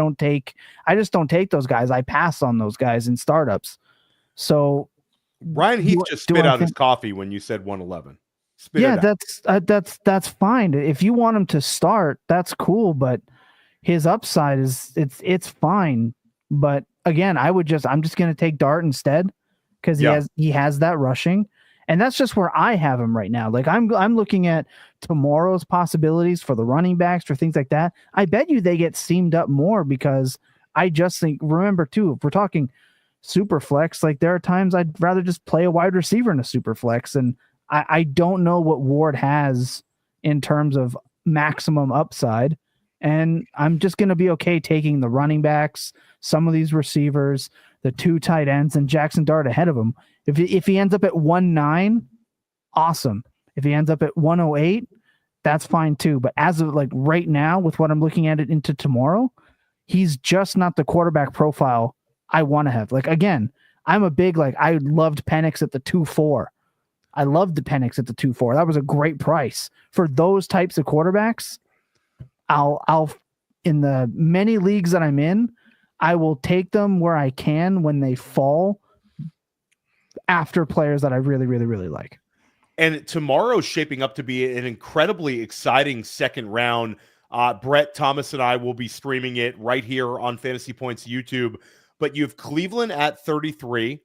just don't take those guys. I pass on those guys in startups. So Ryan Heath just spit out his coffee when you said 111. That's fine. If you want him to start, that's cool, but his upside it's fine. But again, I'm just going to take Dart instead because he has that rushing, and that's just where I have him right now. Like I'm looking at tomorrow's possibilities for the running backs, for things like that. I bet you they get seamed up more, because I just think, remember too, if we're talking super flex, like there are times I'd rather just play a wide receiver in a super flex, and I don't know what Ward has in terms of maximum upside. And I'm just going to be okay taking the running backs, some of these receivers, the 2 tight ends, and Jackson Dart ahead of him. If he ends up at 1.9, awesome. If he ends up at 108, that's fine too. But as of like right now, with what I'm looking at it into tomorrow, he's just not the quarterback profile I want to have. Like, again, I'm a big, like, I loved Penix at the 2.4. I loved the Penix at the 2.4. That was a great price for those types of quarterbacks. I'll in the many leagues that I'm in, I will take them where I can when they fall after players that I really, really, really like. And tomorrow's shaping up to be an incredibly exciting second round. Brett, Thomas, and I will be streaming it right here on Fantasy Points YouTube. But you have Cleveland at 33.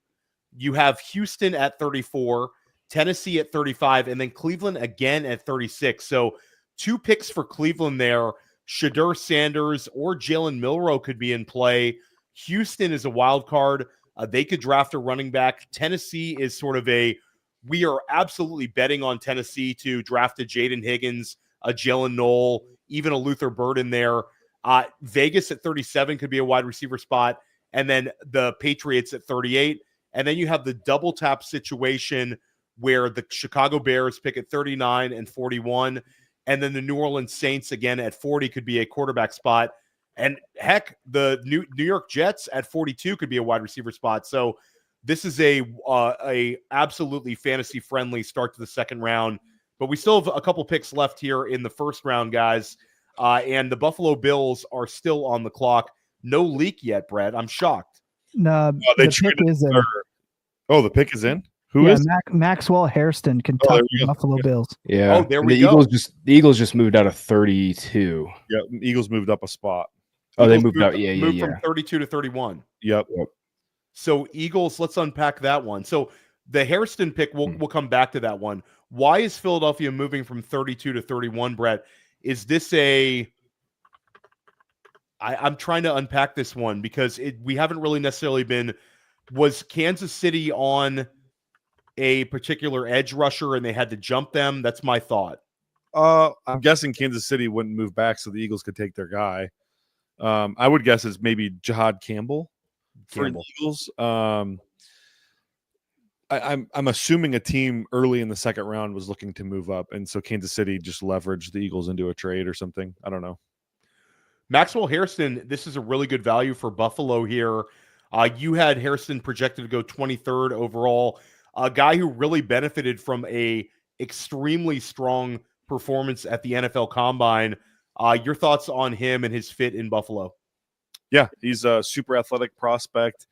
You have Houston at 34. Tennessee at 35, and then Cleveland again at 36. So 2 picks for Cleveland there. Shedeur Sanders or Jalen Milroe could be in play. Houston is a wild card. They could draft a running back. Tennessee is sort of we are absolutely betting on Tennessee to draft a Jaden Higgins, a Jalen Knoll, even a Luther Bird in there. Vegas at 37 could be a wide receiver spot, and then the Patriots at 38. And then you have the double tap situation where the Chicago Bears pick at 39 and 41, and then the New Orleans Saints again at 40 could be a quarterback spot. And heck, the New York Jets at 42 could be a wide receiver spot. So this is a absolutely fantasy friendly start to the second round, but we still have a couple picks left here in the first round, guys. And the Buffalo Bills are still on the clock. No leak yet, Brett. I'm shocked. No, they the pick traded is in. Oh, the pick is in. Who Yeah, is? Maxwell Hairston, there Kentucky, we go. Buffalo Bills. Yeah. Oh, there And we the go. Eagles just moved out of 32. Yeah, Eagles moved up a spot. Oh, they Eagles moved out. Yeah, moved yeah. from 32 to 31. Yep. So Eagles, let's unpack that one. So the Hairston pick, we'll come back to that one. Why is Philadelphia moving from 32 to 31, Brett? Is this I'm trying to unpack this one because we haven't really necessarily been. Was Kansas City on a particular edge rusher and they had to jump them? That's my thought. I'm guessing Kansas City wouldn't move back so the Eagles could take their guy. I would guess it's maybe Jihad Campbell for the Eagles. I'm assuming a team early in the second round was looking to move up, and so Kansas City just leveraged the Eagles into a trade or something. I don't know. Maxwell Hairston, this is a really good value for Buffalo here. You had Hairston projected to go 23rd overall, a guy who really benefited from a extremely strong performance at the NFL Combine. Your thoughts on him and his fit in Buffalo? Yeah, he's a super athletic prospect.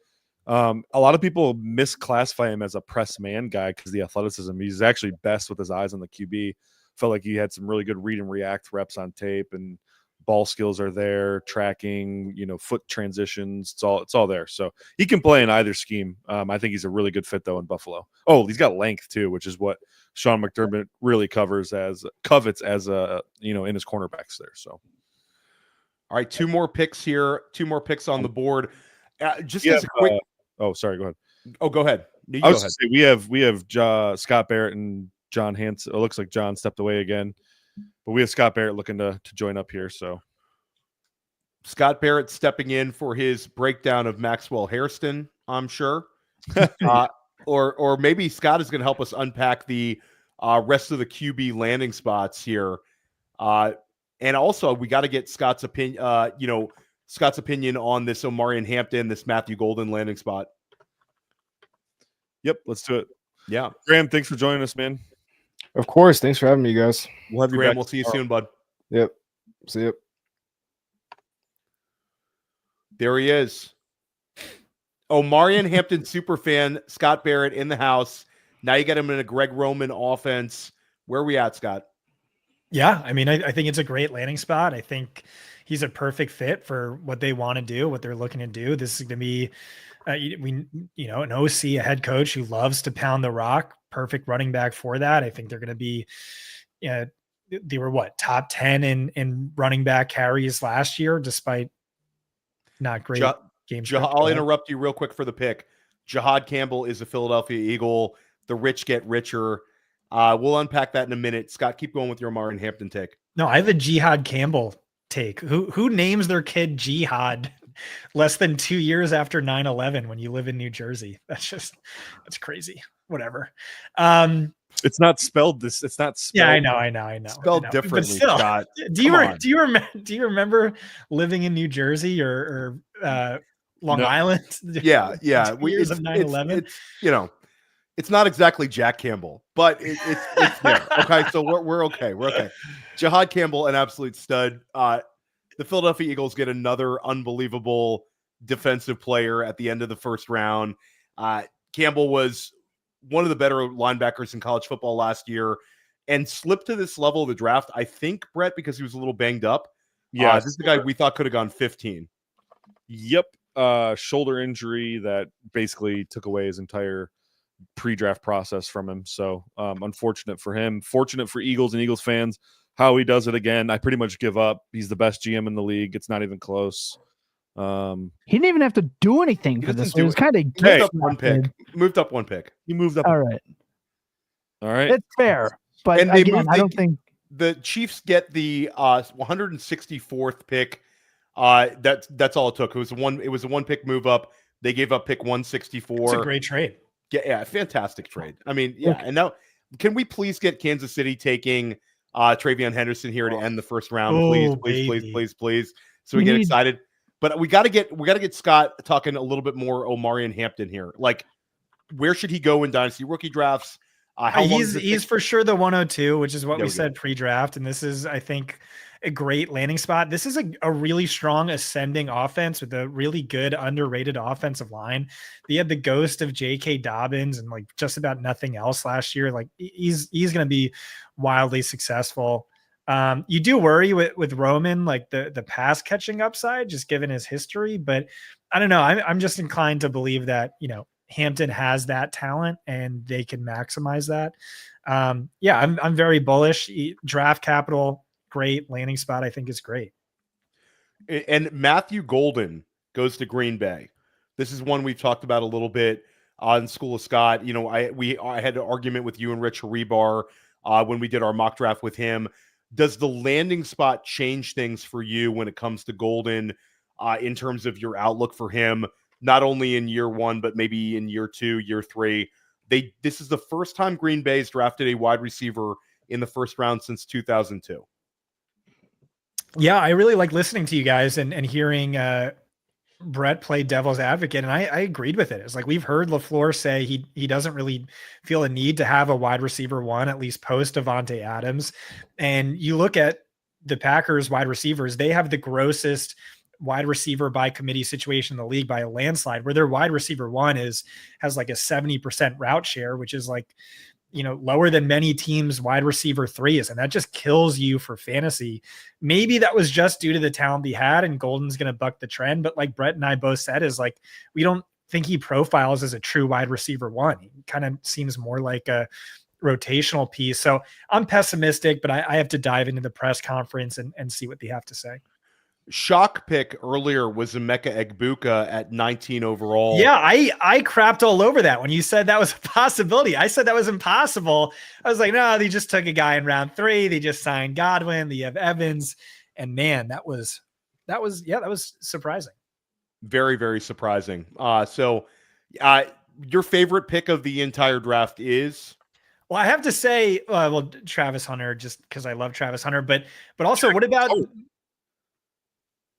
A lot of people misclassify him as a press man guy because the athleticism. He's actually best with his eyes on the QB. Felt like he had some really good read and react reps on tape, and ball skills are there, tracking, foot transitions. It's all there. So he can play in either scheme. I think he's a really good fit though in Buffalo. Oh, he's got length too, which is what Sean McDermott really covets as in his cornerbacks there. So, all right, two more picks here. Two more picks on the board. Just yeah, as a quick. Sorry, go ahead. Oh, go ahead. You I was go ahead. Say, we have Scott Barrett and John Hanson. It looks like John stepped away again, but we have Scott Barrett looking to join up here. So Scott Barrett stepping in for his breakdown of Maxwell Hairston, I'm sure. Or maybe Scott is going to help us unpack the rest of the QB landing spots here. And also, we got to get Scott's opinion. Scott's opinion on this Omarion Hampton, this Matthew Golden landing spot. Yep, let's do it. Yeah, Graham, thanks for joining us, man. Of course. Thanks for having me, guys. We'll have you Graham, back we'll see you tomorrow. soon, bud. Yep. See you. There he is. Omarion Hampton superfan, Scott Barrett in the house. Now you get him in a Greg Roman offense. Where are we at, Scott? Yeah, I mean, I think it's a great landing spot. I think he's a perfect fit for what they want to do, what they're looking to do. This is going to be, an OC, a head coach who loves to pound the rock. Perfect running back for that. I think they're going to be, they were top 10 in running back carries last year, despite not great games. I'll interrupt you real quick for the pick. Jihad Campbell is a Philadelphia Eagle. The rich get richer. We'll unpack that in a minute. Scott, keep going with your Omarion Hampton take. No, I have a Jihad Campbell take. Who names their kid Jihad less than 2 years after 9/11 when you live in New Jersey? That's crazy. Whatever. It's not spelled this. It's not spelled. Yeah, I know. Spelled differently, But still, Scott. Do you remember living in New Jersey or Long Island? Yeah. Years of 9/11. It's not exactly Jack Campbell, but it's there. Okay, so we're okay. We're okay. Jihad Campbell, an absolute stud. The Philadelphia Eagles get another unbelievable defensive player at the end of the first round. Campbell was one of the better linebackers in college football last year and slipped to this level of the draft, I think, Brett, because he was a little banged up. Yeah, this is the guy we thought could have gone 15. Yep. Shoulder injury that basically took away his entire pre-draft process from him. So unfortunate for him. Fortunate for Eagles and Eagles fans. How he does it again, I pretty much give up. He's the best GM in the league. It's not even close. He didn't even have to do anything for this. It was kind of moved up one pick. Moved up one pick. He moved up. All right. It's fair. But and they again, I don't think the Chiefs get the 164th pick. That's all it took. It was a one pick move up. They gave up pick 164. It's a great trade. Yeah, fantastic trade. I mean, yeah. Okay. And now, can we please get Kansas City taking Travion Henderson here to end the first round? Please. So we get excited. But we got to get Scott talking a little bit more Omarion Hampton here. Like, where should he go in Dynasty rookie drafts? He's for sure the 102, which is what we said pre-draft. And this is, I think, a great landing spot. This is a really strong ascending offense with a really good underrated offensive line. They had the ghost of J.K. Dobbins and like just about nothing else last year. Like he's going to be wildly successful. You do worry with Roman, like the pass catching upside, just given his history. But I don't know. I'm just inclined to believe that, Hampton has that talent and they can maximize that. I'm very bullish. Draft capital, great. Landing spot, I think, is great. And Matthew Golden goes to Green Bay. This is one we've talked about a little bit on School of Scott. I had an argument with you and Rich Rebar when we did our mock draft with him. Does the landing spot change things for you when it comes to Golden in terms of your outlook for him, not only in year one, but maybe in year two, year three? This is the first time Green Bay's drafted a wide receiver in the first round since 2002. Yeah, I really like listening to you guys and hearing Brett play devil's advocate, and I agreed with it. It's like we've heard LaFleur say he doesn't really feel a need to have a wide receiver one, at least post Davante Adams. And you look at the Packers wide receivers, they have the grossest wide receiver by committee situation in the league by a landslide, where their wide receiver one has like a 70% route share, which is like, lower than many teams' wide receiver threes. And that just kills you for fantasy. Maybe that was just due to the talent he had, and Golden's going to buck the trend. But like Brett and I both said, is like, we don't think he profiles as a true wide receiver one. He kind of seems more like a rotational piece. So I'm pessimistic, but I have to dive into the press conference and see what they have to say. Shock pick earlier was Emeka Egbuka at 19 overall. Yeah, I crapped all over that when you said that was a possibility. I said that was impossible. I was like, no, they just took a guy in round 3. They just signed Godwin. They have Evans, and man, that was surprising. Very, very surprising. So your favorite pick of the entire draft is? Well, I have to say, Travis Hunter, just because I love Travis Hunter, but also, what about?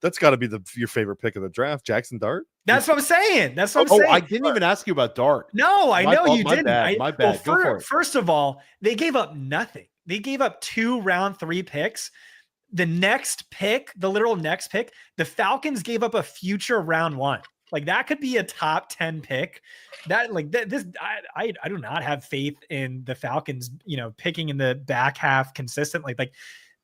That's got to be your favorite pick of the draft, Jackson Dart. That's what I'm saying. That's what I'm saying. I didn't even ask you about Dart. No, I know you didn't. My bad. First of all, they gave up nothing. They gave up 2 round 3 picks. The next pick, the literal next pick, the Falcons gave up a future round 1. Like that could be a top 10 pick. I do not have faith in the Falcons, picking in the back half consistently.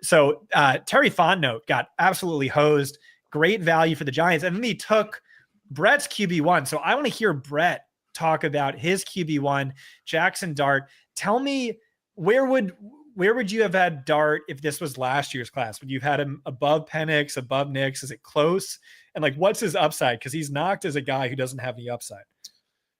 So Terry Fontenot got absolutely hosed. Great value for the Giants. And then he took Brett's QB1. So I want to hear Brett talk about his QB1, Jackson Dart. Tell me, where would you have had Dart if this was last year's class? Would you have had him above Penix, above Nix? Is it close? And what's his upside? Because he's knocked as a guy who doesn't have the upside.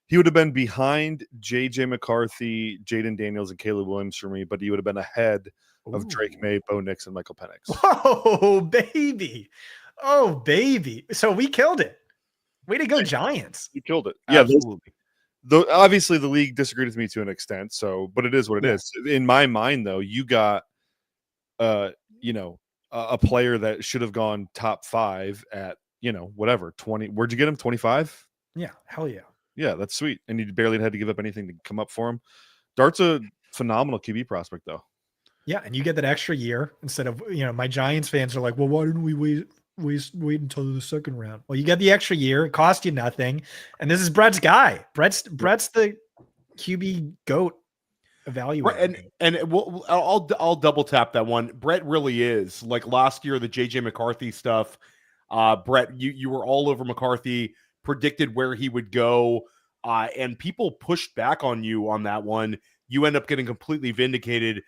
He would have been behind J.J. McCarthy, Jaden Daniels, and Caleb Williams for me, but he would have been ahead of Drake May, Bo Nix, and Michael Penix. Oh, baby. Oh, baby. So we killed it. Way to go, Giants. You killed it. Absolutely. Though obviously the league disagreed with me to an extent, but it is what it is. In my mind, though, you got a player that should have gone top 5 at, 20. Where'd you get him? 25? Yeah, hell yeah. Yeah, that's sweet. And you barely had to give up anything to come up for him. Dart's a phenomenal QB prospect, though. Yeah, and you get that extra year instead of, my Giants fans are like, well, why didn't we wait until the second round? Well, you get the extra year. It cost you nothing. And this is Brett's guy. Brett's the QB GOAT evaluator. And I'll double tap that one. Brett really is. Like last year, the JJ McCarthy stuff. Brett, you were all over McCarthy, predicted where he would go, and people pushed back on you on that one. You end up getting completely vindicated.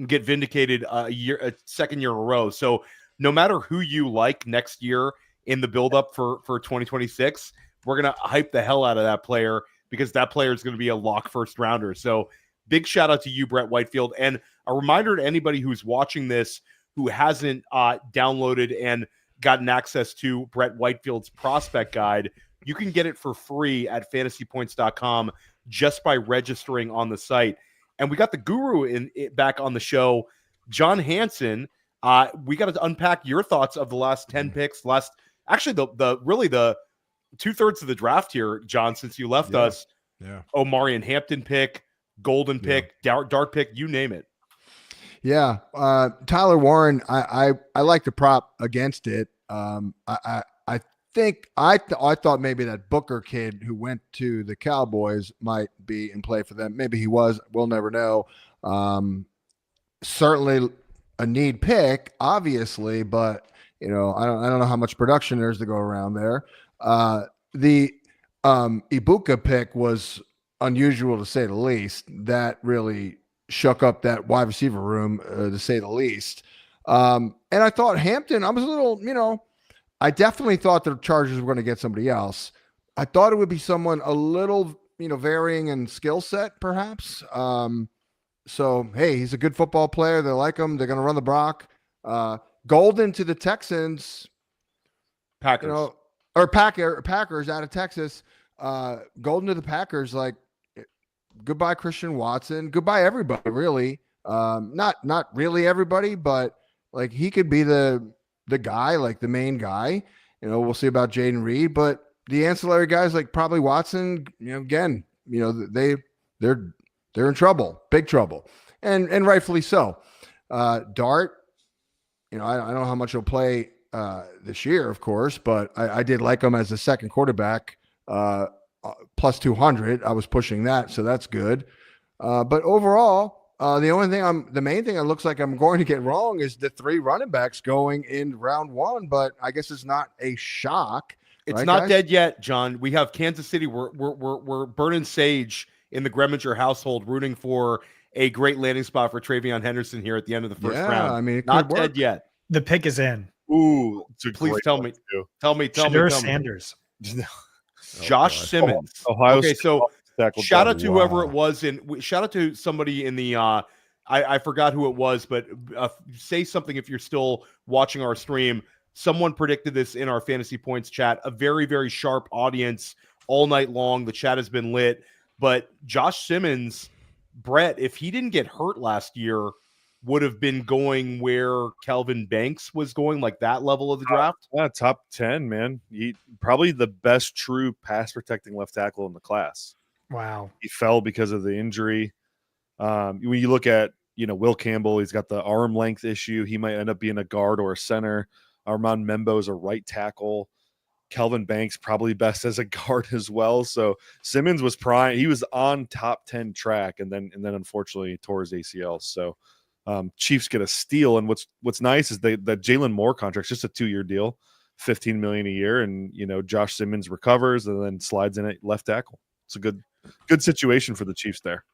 Get vindicated a second year in a row. So no matter who you like next year in the buildup for 2026, we're going to hype the hell out of that player because that player is going to be a lock first rounder. So big shout out to you, Brett Whitefield. And a reminder to anybody who's watching this who hasn't downloaded and gotten access to Brett Whitefield's prospect guide, you can get it for free at fantasypoints.com just by registering on the site. And we got the guru back on the show, John Hansen. We got to unpack your thoughts of the last 10 picks. Actually, the 2/3 of the draft here, John, since you left us. Yeah. Omarion Hampton pick, Golden pick, Dart pick, you name it. Yeah. Tyler Warren, I like the prop against it. I think I thought maybe that Booker kid who went to the Cowboys might be in play for them. Maybe he was. We'll never know. Certainly a need pick, obviously, but I don't know how much production there's to go around there. The Ibuka pick was unusual to say the least. That really shook up that wide receiver room, to say the least. And I thought Hampton, I was a little, I definitely thought the Chargers were going to get somebody else. I thought it would be someone a little, varying in skill set, perhaps. So, hey, he's a good football player. They like him. They're going to run the block. Golden to the Texans. Packers. Or Packers out of Texas. Golden to the Packers, like, goodbye Christian Watson. Goodbye everybody, really. Not really everybody, but like he could be the guy, like the main guy. We'll see about Jaden Reed, but the ancillary guys like probably Watson, again, they're in trouble, big trouble, and rightfully so. Dart, I don't know how much he'll play this year, of course, but I did like him as a second quarterback, plus 200. I was pushing that, so that's good. But overall, the main thing it looks like I'm going to get wrong is the 3 running backs going in round 1, but I guess it's not a shock. It's right, not guys? dead yet, John. We have Kansas City. We're burning sage in the Gremminger household, rooting for a great landing spot for Travion Henderson here at the end of the first round. I mean, it Not could dead work. yet. The pick is in. Ooh, it's a Please great tell one, me. too. Tell me. Shadur Sanders. Josh God. Simmons. Ohio Okay, State so tackle shout down. out to whoever it was, and shout out to somebody in the I forgot who it was, but say something if you're still watching our stream. Someone predicted this in our Fantasy Points chat. A very, very sharp audience all night long. The chat has been lit. But Josh Simmons, Brett, if he didn't get hurt last year, would have been going where Kelvin Banks was going, like that level of the draft. Yeah, top 10, man. He probably the best true pass protecting left tackle in the class. Wow. He fell because of the injury. When you look at, Will Campbell, he's got the arm length issue. He might end up being a guard or a center. Armand Membo is a right tackle. Kelvin Banks probably best as a guard as well. So Simmons was prime. He was on top 10 track, and then unfortunately tore his ACL. So Chiefs get a steal. And what's nice is that Jalen Moore contract's just a 2-year deal, $15 million a year, and Josh Simmons recovers and then slides in at left tackle. It's a good situation for the Chiefs there.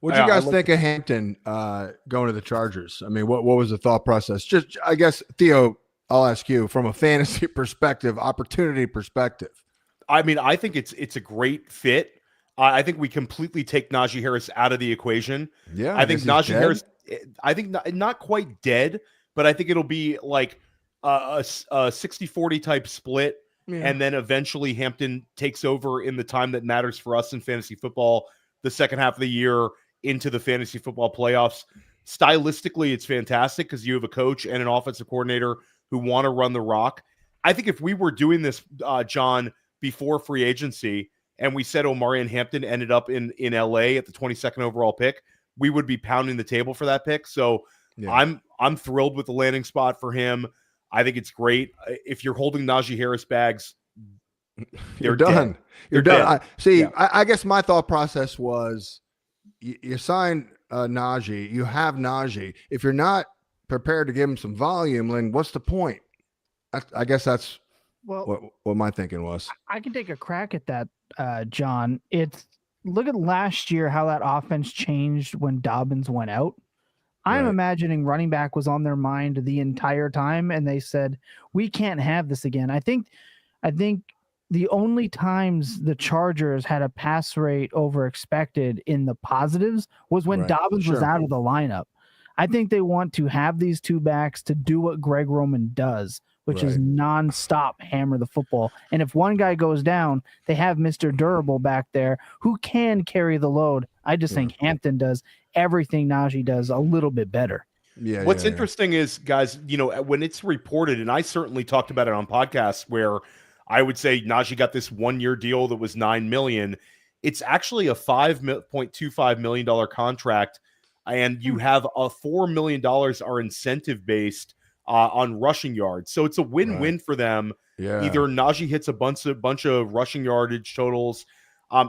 What do you guys think of Hampton going to the Chargers? I mean, what was the thought process? Just, I guess, Theo, I'll ask you from a fantasy perspective, opportunity perspective. I mean, I think it's a great fit. I think we completely take Najee Harris out of the equation. Yeah, I think Najee Harris, I think not quite dead, but I think it'll be like a 60-40 type split. Yeah. And then eventually Hampton takes over in the time that matters for us in fantasy football, the second half of the year into the fantasy football playoffs. Stylistically, it's fantastic because you have a coach and an offensive coordinator who want to run the rock. I think if we were doing this, John, before free agency, and we said Omarion Hampton ended up in LA at the 22nd overall pick, we would be pounding the table for that pick. So yeah. I'm thrilled with the landing spot for him. I think it's great. If you're holding Najee Harris bags, you're done. You're done. I guess my thought process was you sign Najee, you have Najee. If you're not prepared to give him some volume, then what's the point? I guess that's what my thinking was. I can take a crack at that, John. Look at last year, how that offense changed when Dobbins went out. I'm imagining running back was on their mind the entire time, and they said, we can't have this again. I think the only times the Chargers had a pass rate over expected in the positives was when Dobbins was out of the lineup. I think they want to have these two backs to do what Greg Roman does, which is nonstop hammer the football. And if one guy goes down, they have Mr. Durable back there who can carry the load. I just think Hampton does everything Najee does a little bit better. Yeah. What's interesting is, guys, when it's reported, and I certainly talked about it on podcasts where I would say Najee got this 1-year deal that was $9 million. It's actually a $5.25 million contract and you have a $4 million are incentive based on rushing yards. So it's a win-win for them. Yeah. Either Najee hits a bunch of rushing yardage totals.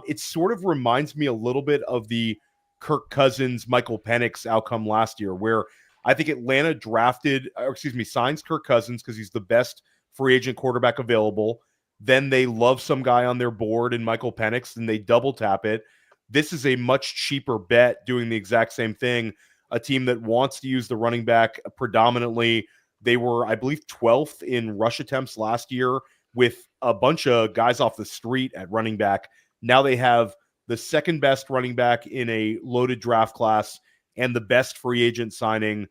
It sort of reminds me a little bit of the Kirk Cousins, Michael Penix outcome last year, where I think Atlanta signs Kirk Cousins because he's the best free agent quarterback available. Then they love some guy on their board in Michael Penix, and they double tap it. This is a much cheaper bet doing the exact same thing. A team that wants to use the running back predominantly. They were, I believe, 12th in rush attempts last year with a bunch of guys off the street at running back. Now they have the second best running back in a loaded draft class and the best free agent signing.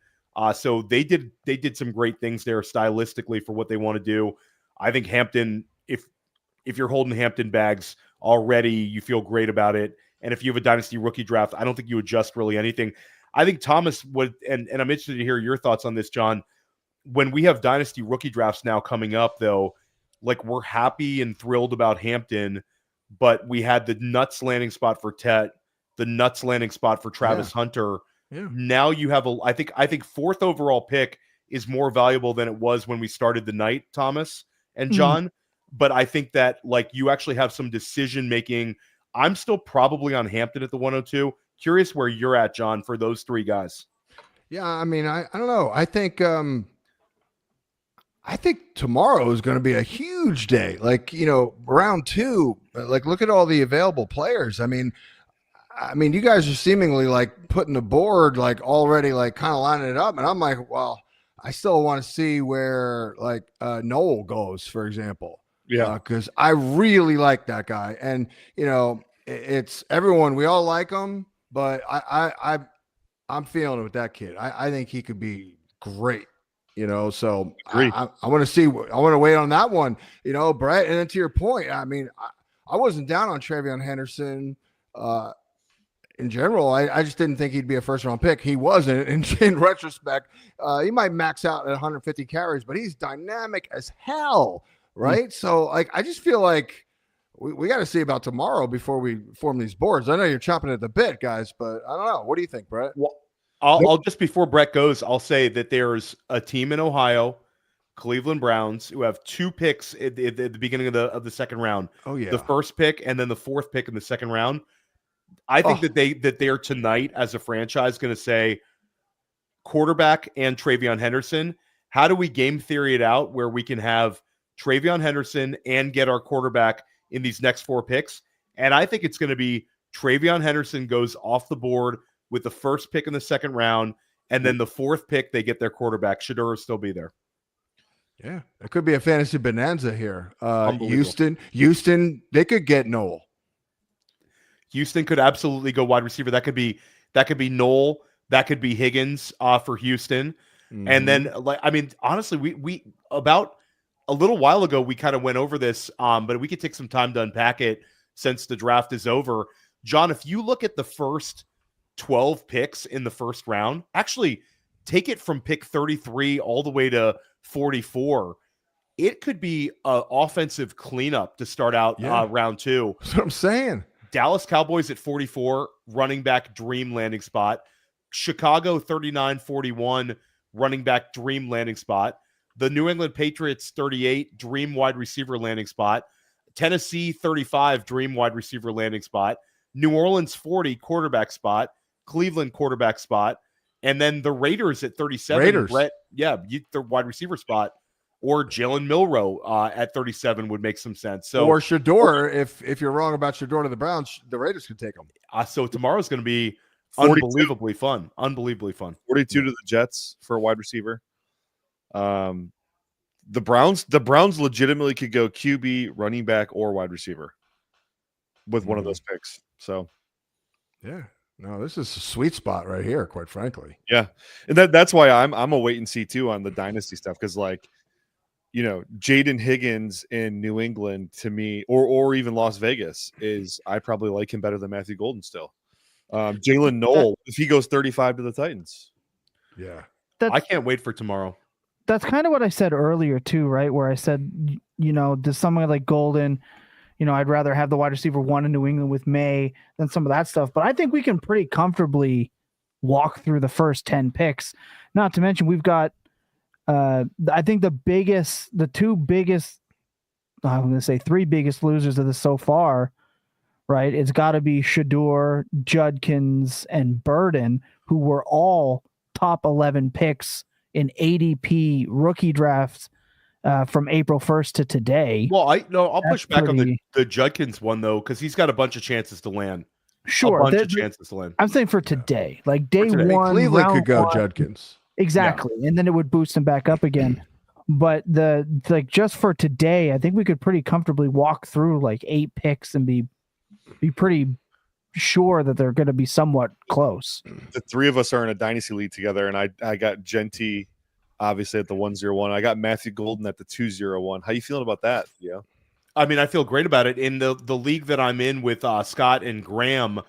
So they did some great things there stylistically for what they want to do. I think Hampton, if you're holding Hampton bags already, you feel great about it. And if you have a dynasty rookie draft, I don't think you adjust really anything. I think Thomas would, and I'm interested to hear your thoughts on this, John. When we have dynasty rookie drafts now coming up, though, like we're happy and thrilled about Hampton, but we had the nuts landing spot for Tet, the nuts landing spot for Travis Hunter. Yeah. Now you have I think fourth overall pick is more valuable than it was when we started the night, Thomas and John. But I think that like you actually have some decision making. I'm still probably on Hampton at the 102. Curious where you're at, John, for those three guys. Yeah, I mean, I don't know. I think tomorrow is going to be a huge day. Like, round 2, like look at all the available players. I mean, you guys are seemingly like putting the board like already like kind of lining it up. And I'm like, well, I still want to see where like Noel goes, for example. Yeah. Because I really like that guy. And, it's everyone, we all like him, but I'm feeling it with that kid. I think he could be great. So I want to see. I want to wait on that one. Brett. And then to your point, I mean, I wasn't down on Travion Henderson in general. I just didn't think he'd be a first round pick. He wasn't. In retrospect, he might max out at 150 carries, but he's dynamic as hell, right? So like, I just feel like we got to see about tomorrow before we form these boards. I know you're chomping at the bit, guys, but I don't know. What do you think, Brett? Well, I'll just before Brett goes, I'll say that there's a team in Ohio, Cleveland Browns, who have 2 picks at the beginning of the second round. Oh yeah, the first pick and then the 4th pick in the second round. I think that they're tonight as a franchise going to say quarterback and Travion Henderson. How do we game theory it out where we can have Travion Henderson and get our quarterback in these next 4 picks? And I think it's going to be Travion Henderson goes off the board with the first pick in the second round, and then the 4th pick, they get their quarterback. Shedeur still be there. Yeah, it could be a fantasy bonanza here. Houston, they could get Noel. Houston could absolutely go wide receiver. That could be Noel. That could be Higgins for Houston. Mm-hmm. And then, like, I mean, honestly, we about a little while ago we kind of went over this, but we could take some time to unpack it since the draft is over. John, if you look at the first 12 picks in the first round, actually take it from pick 33 all the way to 44. It could be an offensive cleanup to start out round 2. That's what I'm saying. Dallas Cowboys at 44, running back dream landing spot. Chicago 39-41, running back dream landing spot. The New England Patriots 38, dream wide receiver landing spot. Tennessee 35, dream wide receiver landing spot. New Orleans 40, quarterback spot. Cleveland quarterback spot. And then the Raiders at 37. The wide receiver spot. Or Jalen Milroe at 37 would make some sense. So, or Shedeur, if you're wrong about Shedeur to the Browns, the Raiders could take him. So tomorrow's going to be 42. unbelievably fun. 42 to the Jets for a wide receiver. The Browns legitimately could go QB, running back, or wide receiver with one of those picks. So, yeah, no, this is a sweet spot right here, quite frankly. Yeah, and that's why I'm a wait and see too on the dynasty stuff, because like, Jaden Higgins in New England to me, or even Las Vegas, I probably like him better than Matthew Golden still. Jalen Noel, if he goes 35 to the Titans. Yeah. I can't wait for tomorrow. That's kind of what I said earlier too, right? Where I said, does someone like Golden, I'd rather have the wide receiver 1 in New England with May than some of that stuff. But I think we can pretty comfortably walk through the first 10 picks. Not to mention we've got I think the two biggest, I'm going to say 3 biggest losers of this so far, right? It's got to be Shador, Judkins, and Burden, who were all top 11 picks in ADP rookie drafts from April 1st to today. Well, I'll That's push back on pretty- the Judkins one though, because he's got a bunch of chances to land. Sure, A bunch of chances to land. I'm saying for today, like day today. I mean, one, Cleveland round could go one, Judkins. exactly, and then it would boost him back up again. But just for today, I think we could pretty comfortably walk through like 8 picks and be pretty sure that they're going to be somewhat close. The 3 of us are in a dynasty league together, and I got Genty obviously at the 101. I got Matthew Golden at the 201. How you feeling about that? Yeah. I mean, I feel great about it. In the league that I'm in with Scott and Graham,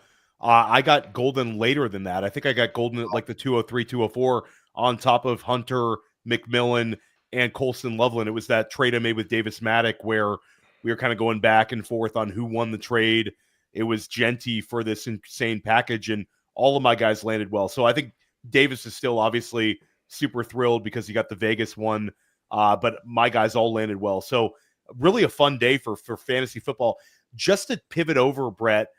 I got Golden later than that. I think I got Golden at like the 203, 204 on top of Hunter, McMillan, and Colson Loveland. It was that trade I made with Davis Maddock where we were kind of going back and forth on who won the trade. It was Genty for this insane package, and all of my guys landed well. So I think Davis is still obviously super thrilled because he got the Vegas one, but my guys all landed well. So really a fun day for fantasy football. Just to pivot over, Brett,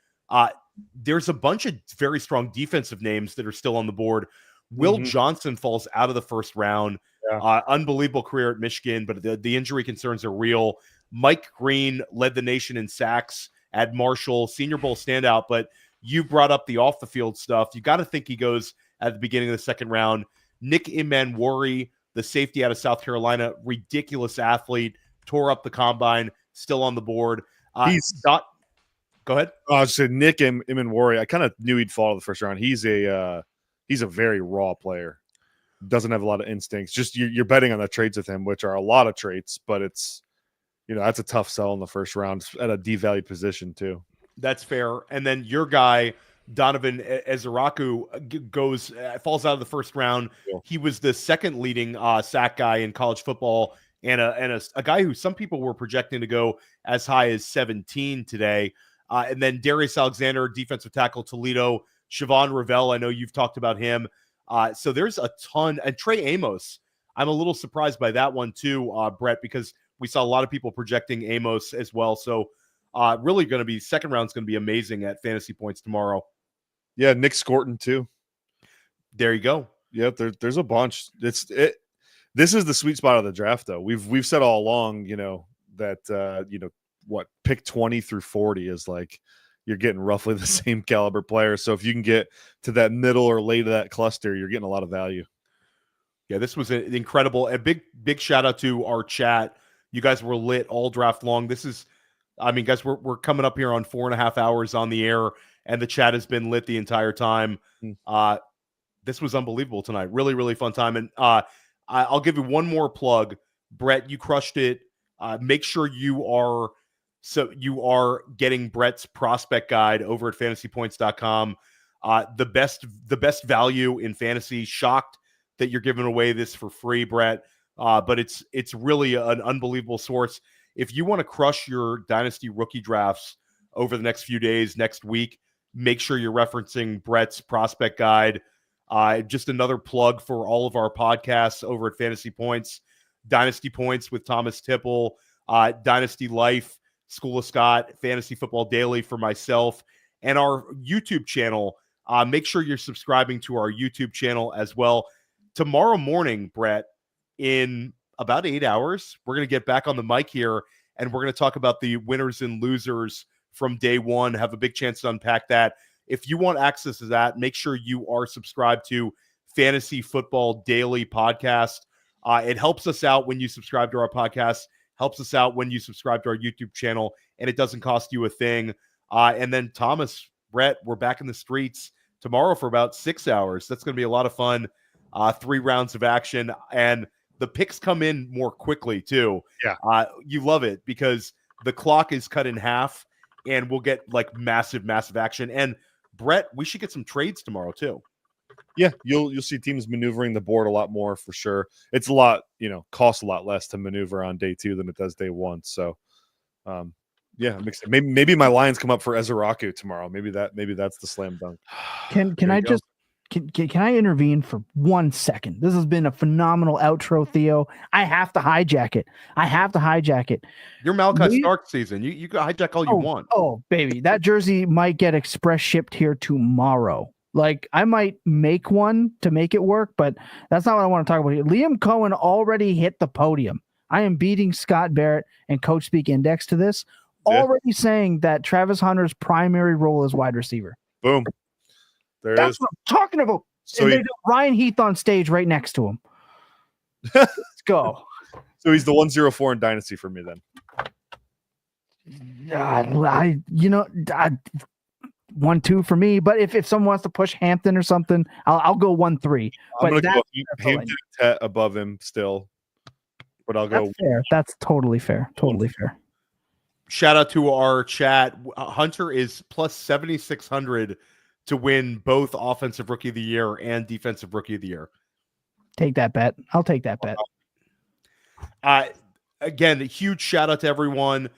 there's a bunch of very strong defensive names that are still on the board. Will Johnson falls out of the first round. Yeah. Unbelievable career at Michigan, but the injury concerns are real. Mike Green led the nation in sacks at Marshall, Senior Bowl standout, but you brought up the off the field stuff. You got to think he goes at the beginning of the second round. Nick Imanwori, the safety out of South Carolina, ridiculous athlete, tore up the combine, still on the board. He's not. Go ahead. So Nick Imanwori, I kind of knew he'd fall to the first round. He's a very raw player. Doesn't have a lot of instincts. Just you're betting on the traits with him, which are a lot of traits, but it's that's a tough sell in the first round at a devalued position too. That's fair. And then your guy, Donovan Ezeraku, falls out of the first round. Yeah. He was the second leading sack guy in college football, and a guy who some people were projecting to go as high as 17 today. And then Darius Alexander, defensive tackle, Toledo. Siobhan Ravel, I know you've talked about him. So there's a ton. And Trey Amos, I'm a little surprised by that one too, Brett, because we saw a lot of people projecting Amos as well. So really going to be, second round's going to be amazing at fantasy points tomorrow. Yeah, Nick Scorton too. There you go. Yep, there's a bunch. This is the sweet spot of the draft, though. We've said all along, that what pick 20 through 40 is like you're getting roughly the same caliber player. So if you can get to that middle or late of that cluster, you're getting a lot of value. Yeah, this was an incredible. A big shout out to our chat. You guys were lit all draft long. This is, I mean, guys, we're coming up here on 4.5 hours on the air, and the chat has been lit the entire time. This was unbelievable tonight. Really, really fun time. And I'll give you one more plug. Brett, you crushed it. Make sure you are getting Brett's prospect guide over at fantasypoints.com. The best value in fantasy. Shocked that you're giving away this for free, Brett. But it's really an unbelievable source. If you want to crush your dynasty rookie drafts over the next few days, next week, make sure you're referencing Brett's prospect guide. Just another plug for all of our podcasts over at Fantasy Points, Dynasty Points with Thomas Tipple, Dynasty Life, School of Scott, Fantasy Football Daily for myself, and our YouTube channel. Make sure you're subscribing to our YouTube channel as well. Tomorrow morning, Brett, in about 8 hours, we're going to get back on the mic here, and we're going to talk about the winners and losers from day one, have a big chance to unpack that. If you want access to that, make sure you are subscribed to Fantasy Football Daily Podcast. It helps us out when you subscribe to our podcast, helps us out when you subscribe to our YouTube channel, and it doesn't cost you a thing. And then Thomas, Brett, we're back in the streets tomorrow for about 6 hours. That's going to be a lot of fun. 3 rounds of action, and the picks come in more quickly too. Yeah. You love it because the clock is cut in half, and we'll get like massive action. And Brett, we should get some trades tomorrow too. Yeah, you'll see teams maneuvering the board a lot more for sure. It's a lot, costs a lot less to maneuver on day 2 than it does day 1. So, yeah, maybe my Lions come up for Ezeraku tomorrow. Maybe that's the slam dunk. Can I just Can I intervene for 1 second? This has been a phenomenal outro, Theo. I have to hijack it. Your Malachi Stark season. You can hijack all you want. Oh, baby. That jersey might get express shipped here tomorrow. Like, I might make one to make it work, but that's not what I want to talk about here. Liam Cohen already hit the podium. I am beating Scott Barrett and Coach Speak Index to this, already saying that Travis Hunter's primary role is wide receiver. Boom. There That's is. what I'm talking about. So And they got Ryan Heath on stage right next to him. Let's go. So he's the 104 in Dynasty for me then. 1-2 for me. But if someone wants to push Hampton or something, I'll go 1-3. I'm But going to go that's all I Hampton and Tet above him still. But I'll go. That's fair. That's totally fair. Totally fair. Shout out to our chat. Hunter is plus 7,600 to win both Offensive Rookie of the Year and Defensive Rookie of the Year. Take that bet. I'll take that bet. Again, a huge shout out to everyone.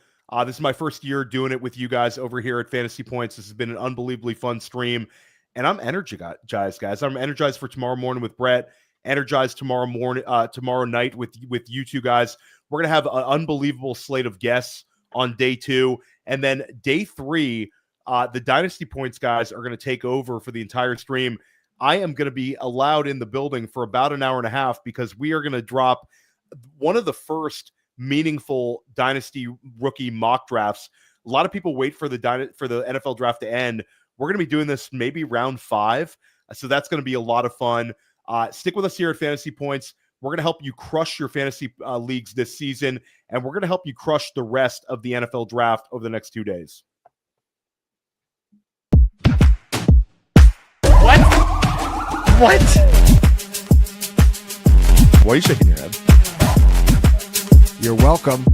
This is my first year doing it with you guys over here at Fantasy Points. This has been an unbelievably fun stream, and I'm energized, guys. I'm energized for tomorrow morning with Brett. Energized tomorrow night with you two guys. We're gonna have an unbelievable slate of guests on day 2, and then day 3. The Dynasty Points guys are going to take over for the entire stream. I am going to be allowed in the building for about an hour and a half because we are going to drop one of the first meaningful Dynasty rookie mock drafts. A lot of people wait for the NFL draft to end. We're going to be doing this maybe round 5. So that's going to be a lot of fun. Stick with us here at Fantasy Points. We're going to help you crush your fantasy leagues this season, and we're going to help you crush the rest of the NFL draft over the next 2 days. What? Why are you shaking your head? You're welcome.